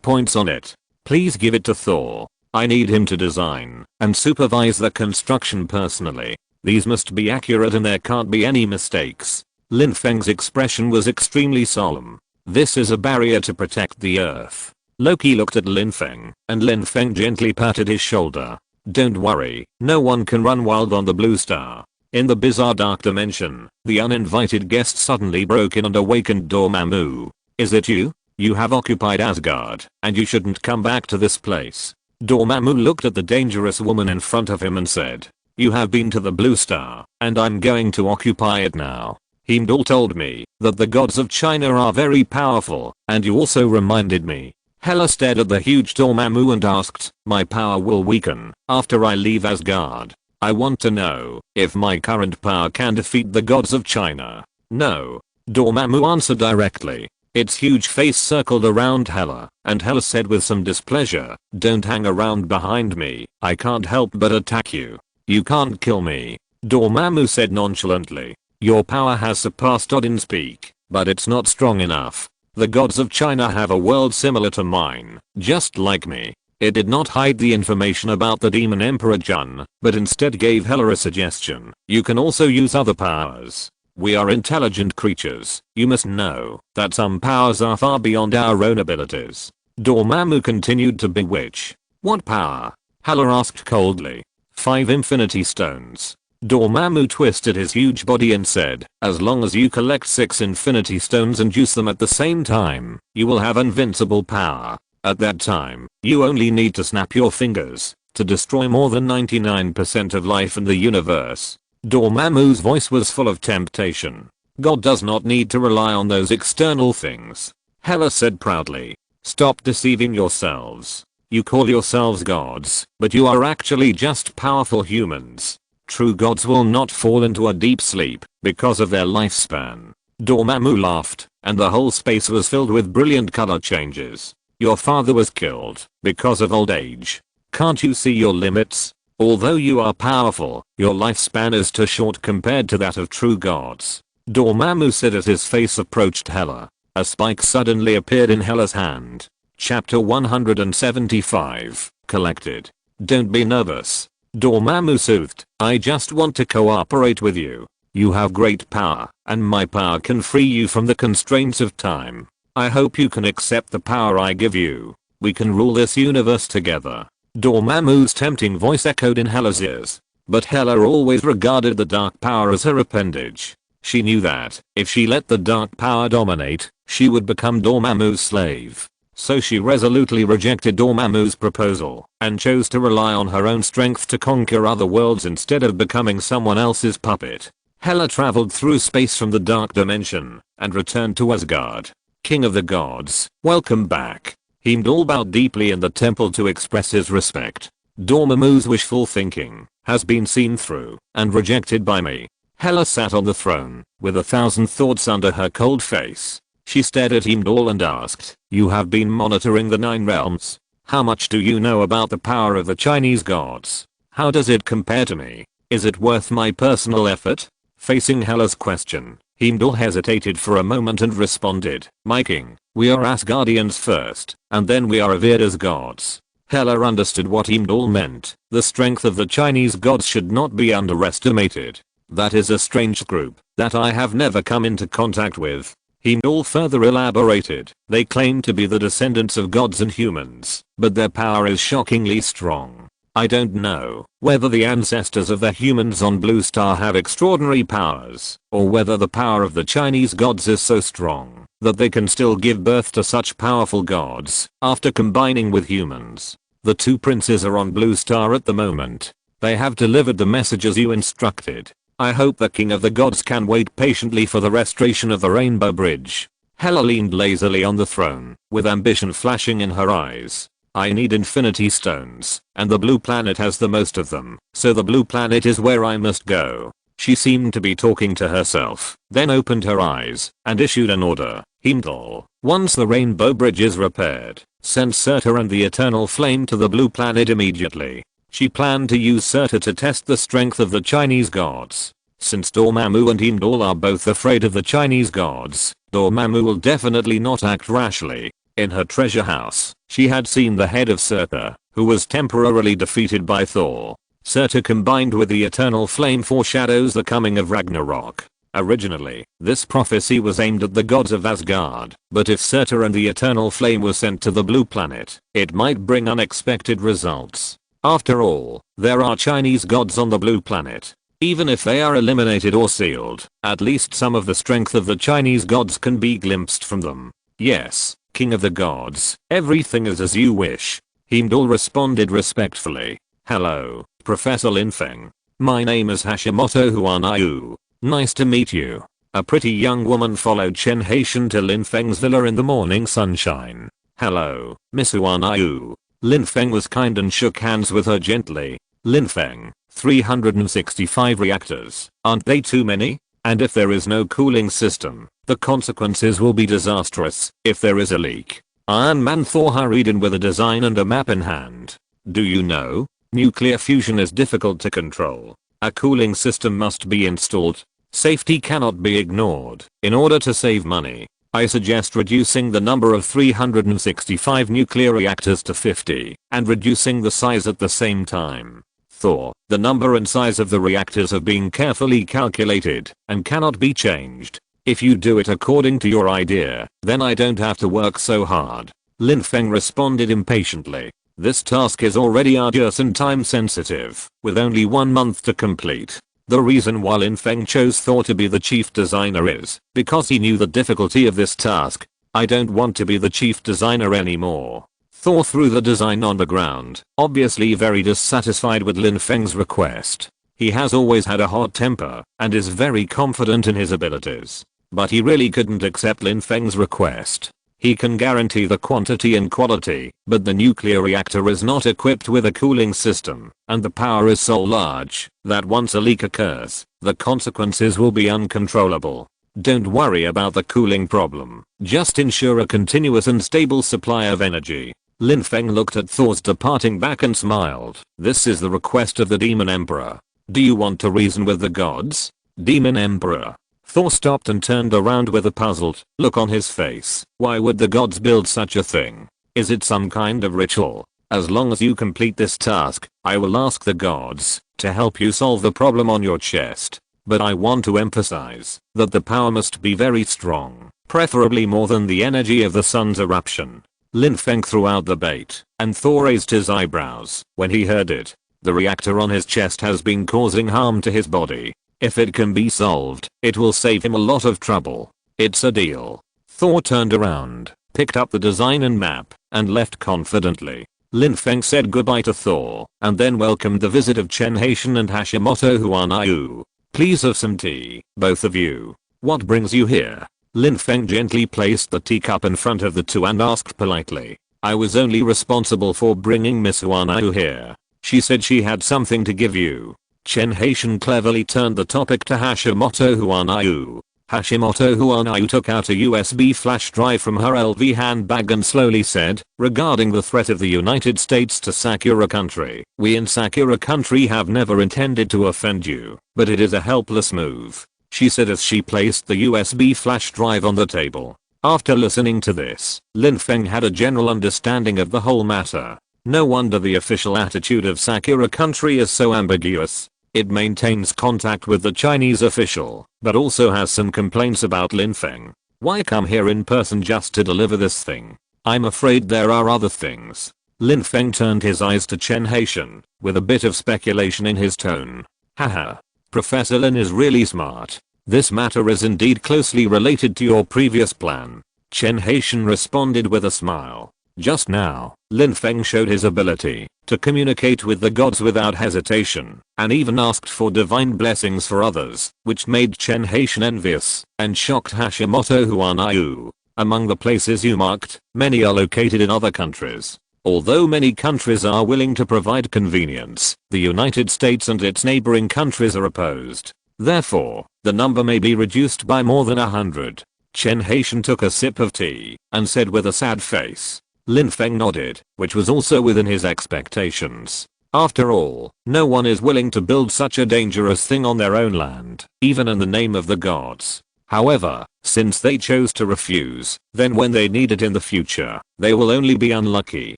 points on it. Please give it to Thor. I need him to design and supervise the construction personally. These must be accurate and there can't be any mistakes. Lin Feng's expression was extremely solemn. This is a barrier to protect the earth. Loki looked at Lin Feng, and Lin Feng gently patted his shoulder. Don't worry, no one can run wild on the blue star. In the bizarre dark dimension, the uninvited guest suddenly broke in and awakened Dormammu. Is it you? You have occupied Asgard, and you shouldn't come back to this place. Dormammu looked at the dangerous woman in front of him and said, you have been to the blue star, and I'm going to occupy it now. Heimdall told me that the gods of China are very powerful, and you also reminded me. Hela stared at the huge Dormammu and asked, my power will weaken after I leave Asgard. I want to know if my current power can defeat the gods of China. No. Dormammu answered directly. Its huge face circled around Hela, and Hela said with some displeasure, don't hang around behind me, I can't help but attack you. You can't kill me. Dormammu said nonchalantly. Your power has surpassed Odin's peak, but it's not strong enough. The gods of China have a world similar to mine, just like me. It did not hide the information about the demon Emperor Jun, but instead gave Hela a suggestion. You can also use other powers. We are intelligent creatures. You must know that some powers are far beyond our own abilities. Dormammu continued to bewitch. What power? Hela asked coldly. 5 infinity stones. Dormammu twisted his huge body and said, as long as you collect 6 infinity stones and use them at the same time, you will have invincible power. At that time, you only need to snap your fingers to destroy more than 99% of life in the universe. Dormammu's voice was full of temptation. God does not need to rely on those external things. Hela said proudly. Stop deceiving yourselves. You call yourselves gods, but you are actually just powerful humans. True gods will not fall into a deep sleep because of their lifespan. Dormammu laughed, and the whole space was filled with brilliant color changes. Your father was killed because of old age. Can't you see your limits? Although you are powerful, your lifespan is too short compared to that of true gods. Dormammu said as his face approached Hela. A spike suddenly appeared in Hela's hand. Chapter 175, Collected. Don't be nervous. Dormammu soothed. I just want to cooperate with you. You have great power, and my power can free you from the constraints of time. I hope you can accept the power I give you. We can rule this universe together. Dormammu's tempting voice echoed in Hela's ears. But Hela always regarded the dark power as her appendage. She knew that, if she let the dark power dominate, she would become Dormammu's slave. So she resolutely rejected Dormammu's proposal, and chose to rely on her own strength to conquer other worlds instead of becoming someone else's puppet. Hela traveled through space from the dark dimension, and returned to Asgard. King of the gods, welcome back. Heimdall bowed deeply in the temple to express his respect. Dormammu's wishful thinking has been seen through and rejected by me. Hela sat on the throne, with 1,000 thoughts under her cold face. She stared at Heimdall and asked, you have been monitoring the 9 realms. How much do you know about the power of the Chinese gods? How does it compare to me? Is it worth my personal effort? Facing Hela's question, Heimdall hesitated for a moment and responded, my king, we are Asgardians first, and then we are revered as gods. Hela understood what Heimdall meant. The strength of the Chinese gods should not be underestimated. That is a strange group that I have never come into contact with. Heimdall further elaborated, they claim to be the descendants of gods and humans, but their power is shockingly strong. I don't know whether the ancestors of the humans on Blue Star have extraordinary powers, or whether the power of the Chinese gods is so strong that they can still give birth to such powerful gods after combining with humans. The 2 princes are on Blue Star at the moment. They have delivered the messages you instructed. I hope the king of the gods can wait patiently for the restoration of the Rainbow Bridge. Hela leaned lazily on the throne, with ambition flashing in her eyes. I need infinity stones, and the blue planet has the most of them, so the blue planet is where I must go. She seemed to be talking to herself, then opened her eyes and issued an order. Heimdall, once the rainbow bridge is repaired, send Surtur and the eternal flame to the blue planet immediately. She planned to use Surtur to test the strength of the Chinese gods. Since Dormammu and Heimdall are both afraid of the Chinese gods, Dormammu will definitely not act rashly. In her treasure house, she had seen the head of Surtur, who was temporarily defeated by Thor. Surtur combined with the eternal flame foreshadows the coming of Ragnarok. Originally, this prophecy was aimed at the gods of Asgard, but if Surtur and the eternal flame were sent to the blue planet, it might bring unexpected results. After all, there are Chinese gods on the blue planet. Even if they are eliminated or sealed, at least some of the strength of the Chinese gods can be glimpsed from them. Yes, King of the Gods, everything is as you wish. Heimdall responded respectfully. Hello, Professor Lin Feng. My name is Hashimoto Huanayu. Nice to meet you. A pretty young woman followed Chen Haitian to Lin Feng's villa in the morning sunshine. Hello, Miss Huanayu. Lin Feng was kind and shook hands with her gently. Lin Feng, 365 reactors, aren't they too many? And if there is no cooling system, the consequences will be disastrous. If there is a leak. Iron Man Thor hurried in with a design and a map in hand. Do you know? Nuclear fusion is difficult to control. A cooling system must be installed. Safety cannot be ignored. In order to save money, I suggest reducing the number of 365 nuclear reactors to 50 and reducing the size at the same time. Thor, the number and size of the reactors have been carefully calculated and cannot be changed. If you do it according to your idea, then I don't have to work so hard. Lin Feng responded impatiently. This task is already arduous and time sensitive, with only 1 month to complete. The reason why Lin Feng chose Thor to be the chief designer is because he knew the difficulty of this task. I don't want to be the chief designer anymore. Thor threw the design on the ground, obviously very dissatisfied with Lin Feng's request. He has always had a hot temper and is very confident in his abilities. But he really couldn't accept Lin Feng's request. He can guarantee the quantity and quality, but the nuclear reactor is not equipped with a cooling system, and the power is so large that once a leak occurs, the consequences will be uncontrollable. Don't worry about the cooling problem, just ensure a continuous and stable supply of energy. Lin Feng looked at Thor's departing back and smiled. This is the request of the Demon Emperor. Do you want to reason with the gods? Demon Emperor. Thor stopped and turned around with a puzzled look on his face. Why would the gods build such a thing? Is it some kind of ritual? As long as you complete this task, I will ask the gods to help you solve the problem on your chest. But I want to emphasize that the power must be very strong, preferably more than the energy of the sun's eruption. Lin Feng threw out the bait, and Thor raised his eyebrows when he heard it. The reactor on his chest has been causing harm to his body. If it can be solved, it will save him a lot of trouble. It's a deal. Thor turned around, picked up the design and map, and left confidently. Lin Feng said goodbye to Thor, and then welcomed the visit of Chen Haitian and Hashimoto Huanayu. Please have some tea, both of you. What brings you here? Lin Feng gently placed the teacup in front of the two and asked politely. I was only responsible for bringing Miss Huanayu here. She said she had something to give you. Chen Haitian cleverly turned the topic to Hashimoto Huanayu. Hashimoto Huanayu took out a USB flash drive from her LV handbag and slowly said, regarding the threat of the United States to Sakura country, we in Sakura country have never intended to offend you, but it is a helpless move, she said as she placed the USB flash drive on the table. After listening to this, Lin Feng had a general understanding of the whole matter. No wonder the official attitude of Sakura country is so ambiguous. It maintains contact with the Chinese official, but also has some complaints about Lin Feng. Why come here in person just to deliver this thing? I'm afraid there are other things. Lin Feng turned his eyes to Chen Haitian, with a bit of speculation in his tone. Haha. Professor Lin is really smart. This matter is indeed closely related to your previous plan. Chen Haitian responded with a smile. Just now, Lin Feng showed his ability to communicate with the gods without hesitation, and even asked for divine blessings for others, which made Chen Haitian envious and shocked Hashimoto Huanayu. Among the places you marked, many are located in other countries. Although many countries are willing to provide convenience, the United States and its neighboring countries are opposed. Therefore, the number may be reduced by more than 100. Chen Haitian took a sip of tea and said with a sad face. Lin Feng nodded, which was also within his expectations. After all, no one is willing to build such a dangerous thing on their own land, even in the name of the gods. However, since they chose to refuse, then when they need it in the future, they will only be unlucky.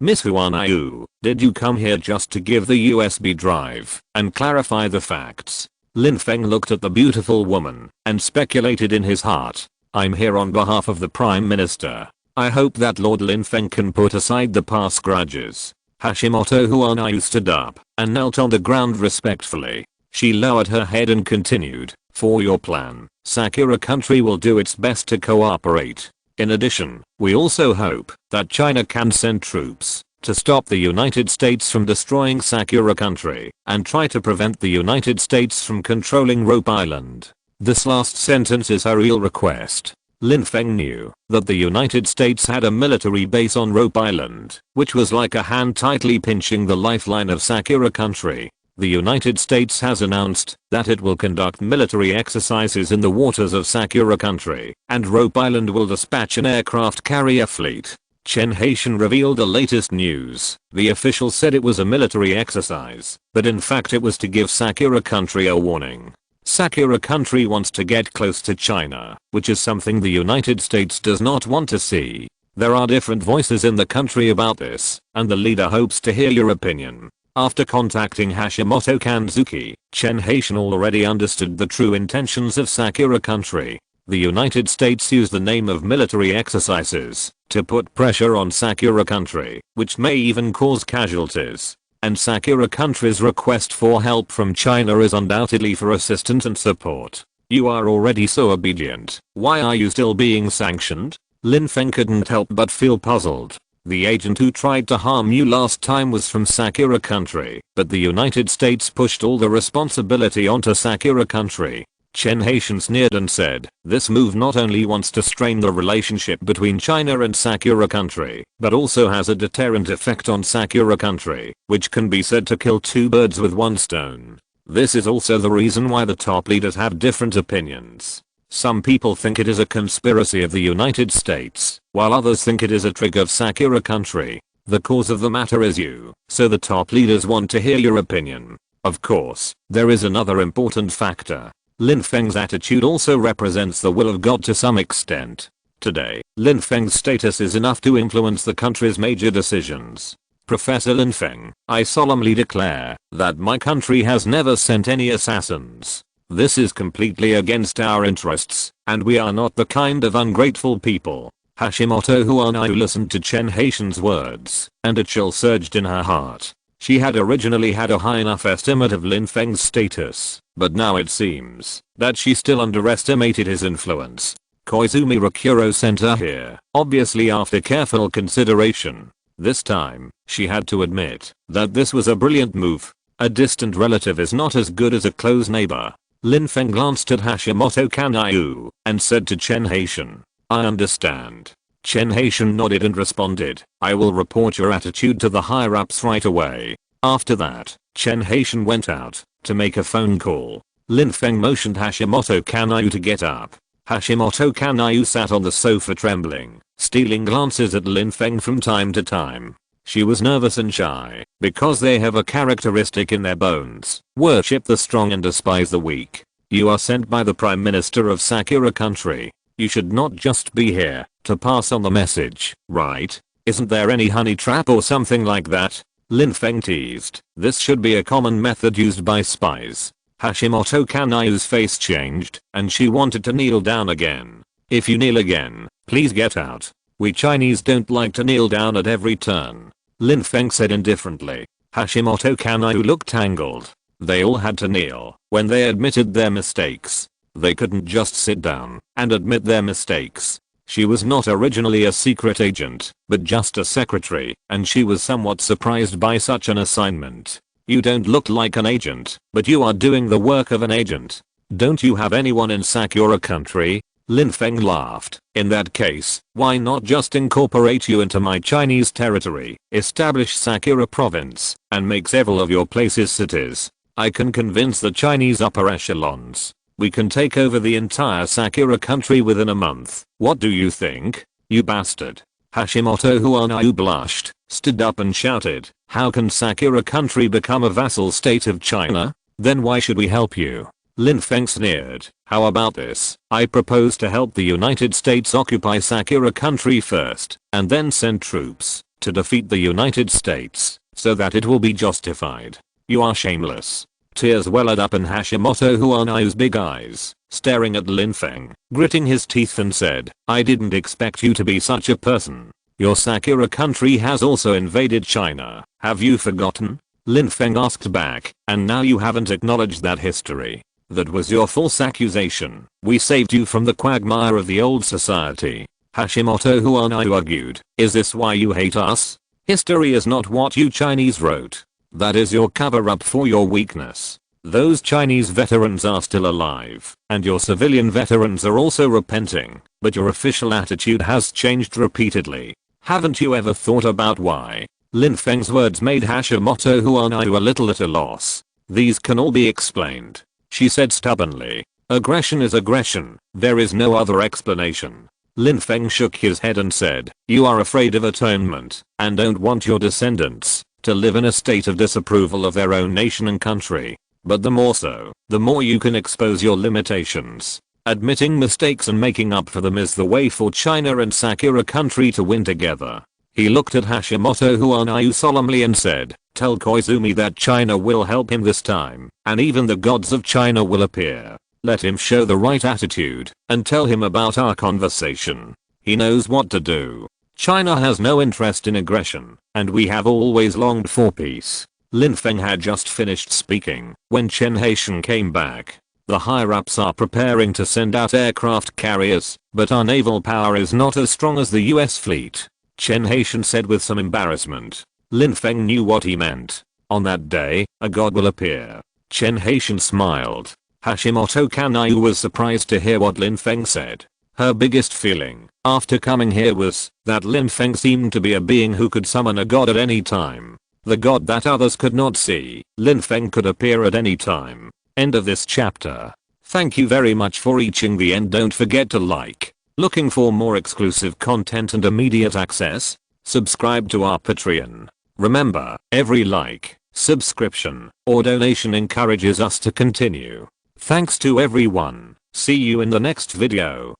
Miss Huanayu, did you come here just to give the USB drive and clarify the facts? Lin Feng looked at the beautiful woman and speculated in his heart. I'm here on behalf of the Prime Minister. I hope that Lord Lin Feng can put aside the past grudges. Hashimoto Huanayu stood up and knelt on the ground respectfully. She lowered her head and continued, for your plan, Sakura country will do its best to cooperate. In addition, we also hope that China can send troops to stop the United States from destroying Sakura country and try to prevent the United States from controlling Rope Island. This last sentence is her real request. Lin Feng knew that the United States had a military base on Rope Island, which was like a hand tightly pinching the lifeline of Sakura country. The United States has announced that it will conduct military exercises in the waters of Sakura country, and Rope Island will dispatch an aircraft carrier fleet. Chen Haitian revealed the latest news. The official said it was a military exercise, but in fact it was to give Sakura country a warning. Sakura country wants to get close to China, which is something the United States does not want to see. There are different voices in the country about this, and the leader hopes to hear your opinion. After contacting Hashimoto Kanzuki, Chen Haitian already understood the true intentions of Sakura country. The United States used the name of military exercises to put pressure on Sakura country, which may even cause casualties. And Sakura country's request for help from China is undoubtedly for assistance and support. You are already so obedient. Why are you still being sanctioned? Lin Feng couldn't help but feel puzzled. The agent who tried to harm you last time was from Sakura country, but the United States pushed all the responsibility onto Sakura country. Chen Haitian sneered and said, this move not only wants to strain the relationship between China and Sakura country, but also has a deterrent effect on Sakura country, which can be said to kill two birds with one stone. This is also the reason why the top leaders have different opinions. Some people think it is a conspiracy of the United States, while others think it is a trick of Sakura country. The cause of the matter is you, so the top leaders want to hear your opinion. Of course, there is another important factor. Lin Feng's attitude also represents the will of God to some extent. Today, Lin Feng's status is enough to influence the country's major decisions. Professor Lin Feng, I solemnly declare that my country has never sent any assassins. This is completely against our interests, and we are not the kind of ungrateful people. Hashimoto Huanayu listened to Chen Haitian's words, and a chill surged in her heart. She had originally had a high enough estimate of Lin Feng's status, but now it seems that she still underestimated his influence. Koizumi Rakuro sent her here, obviously after careful consideration. This time, she had to admit that this was a brilliant move. A distant relative is not as good as a close neighbor. Lin Feng glanced at Hashimoto Kanayu and said to Chen Haitian, I understand. Chen Haitian nodded and responded, I will report your attitude to the higher ups right away. After that, Chen Haitian went out to make a phone call. Lin Feng motioned Hashimoto Kanayu to get up. Hashimoto Kanayu sat on the sofa trembling, stealing glances at Lin Feng from time to time. She was nervous and shy, because they have a characteristic in their bones: worship the strong and despise the weak. You are sent by the Prime Minister of Sakura country. You should not just be here to pass on the message, right? Isn't there any honey trap or something like that? Lin Feng teased. This should be a common method used by spies. Hashimoto Kanayu's face changed, and she wanted to kneel down again. If you kneel again, please get out. We Chinese don't like to kneel down at every turn. Lin Feng said indifferently. Hashimoto Kanayu looked tangled. They all had to kneel when they admitted their mistakes. They couldn't just sit down and admit their mistakes. She was not originally a secret agent, but just a secretary, and she was somewhat surprised by such an assignment. You don't look like an agent, but you are doing the work of an agent. Don't you have anyone in Sakura country? Lin Feng laughed. In that case, why not just incorporate you into my Chinese territory, establish Sakura province, and make several of your places cities? I can convince the Chinese upper echelons. We can take over the entire Sakura country within a month. What do you think? You bastard. Hashimoto Huanayu blushed, stood up and shouted, how can Sakura country become a vassal state of China? Then why should we help you? Lin Feng sneered, how about this? I propose to help the United States occupy Sakura country first, and then send troops to defeat the United States, so that it will be justified. You are shameless. Tears welled up in Hashimoto Huanayu's big eyes, staring at Lin Feng, gritting his teeth and said, I didn't expect you to be such a person. Your Sakura country has also invaded China. Have you forgotten? Lin Feng asked back, and now you haven't acknowledged that history. That was your false accusation. We saved you from the quagmire of the old society. Hashimoto Huanayu argued, is this why you hate us? History is not what you Chinese wrote. That is your cover-up for your weakness. Those Chinese veterans are still alive, and your civilian veterans are also repenting, but your official attitude has changed repeatedly. Haven't you ever thought about why? Lin Feng's words made Hashimoto Huanayu a little at a loss. These can all be explained, she said stubbornly. Aggression is aggression, there is no other explanation. Lin Feng shook his head and said, you are afraid of atonement, and don't want your descendants to live in a state of disapproval of their own nation and country. But the more so, the more you can expose your limitations. Admitting mistakes and making up for them is the way for China and Sakura country to win together. He looked at Hashimoto Huanayu solemnly and said, tell Koizumi that China will help him this time, and even the gods of China will appear. Let him show the right attitude, and tell him about our conversation. He knows what to do. China has no interest in aggression, and we have always longed for peace. Lin Feng had just finished speaking when Chen Haitian came back. The higher-ups are preparing to send out aircraft carriers, but our naval power is not as strong as the US fleet, Chen Haitian said with some embarrassment. Lin Feng knew what he meant. On that day, a god will appear. Chen Haitian smiled. Hashimoto Kanayu was surprised to hear what Lin Feng said. Her biggest feeling after coming here was that Lin Feng seemed to be a being who could summon a god at any time. The god that others could not see. Lin Feng could appear at any time. End of this chapter. Thank you very much for reaching the end. Don't forget to like. Looking for more exclusive content and immediate access? Subscribe to our Patreon. Remember, every like, subscription, or donation encourages us to continue. Thanks to everyone. See you in the next video.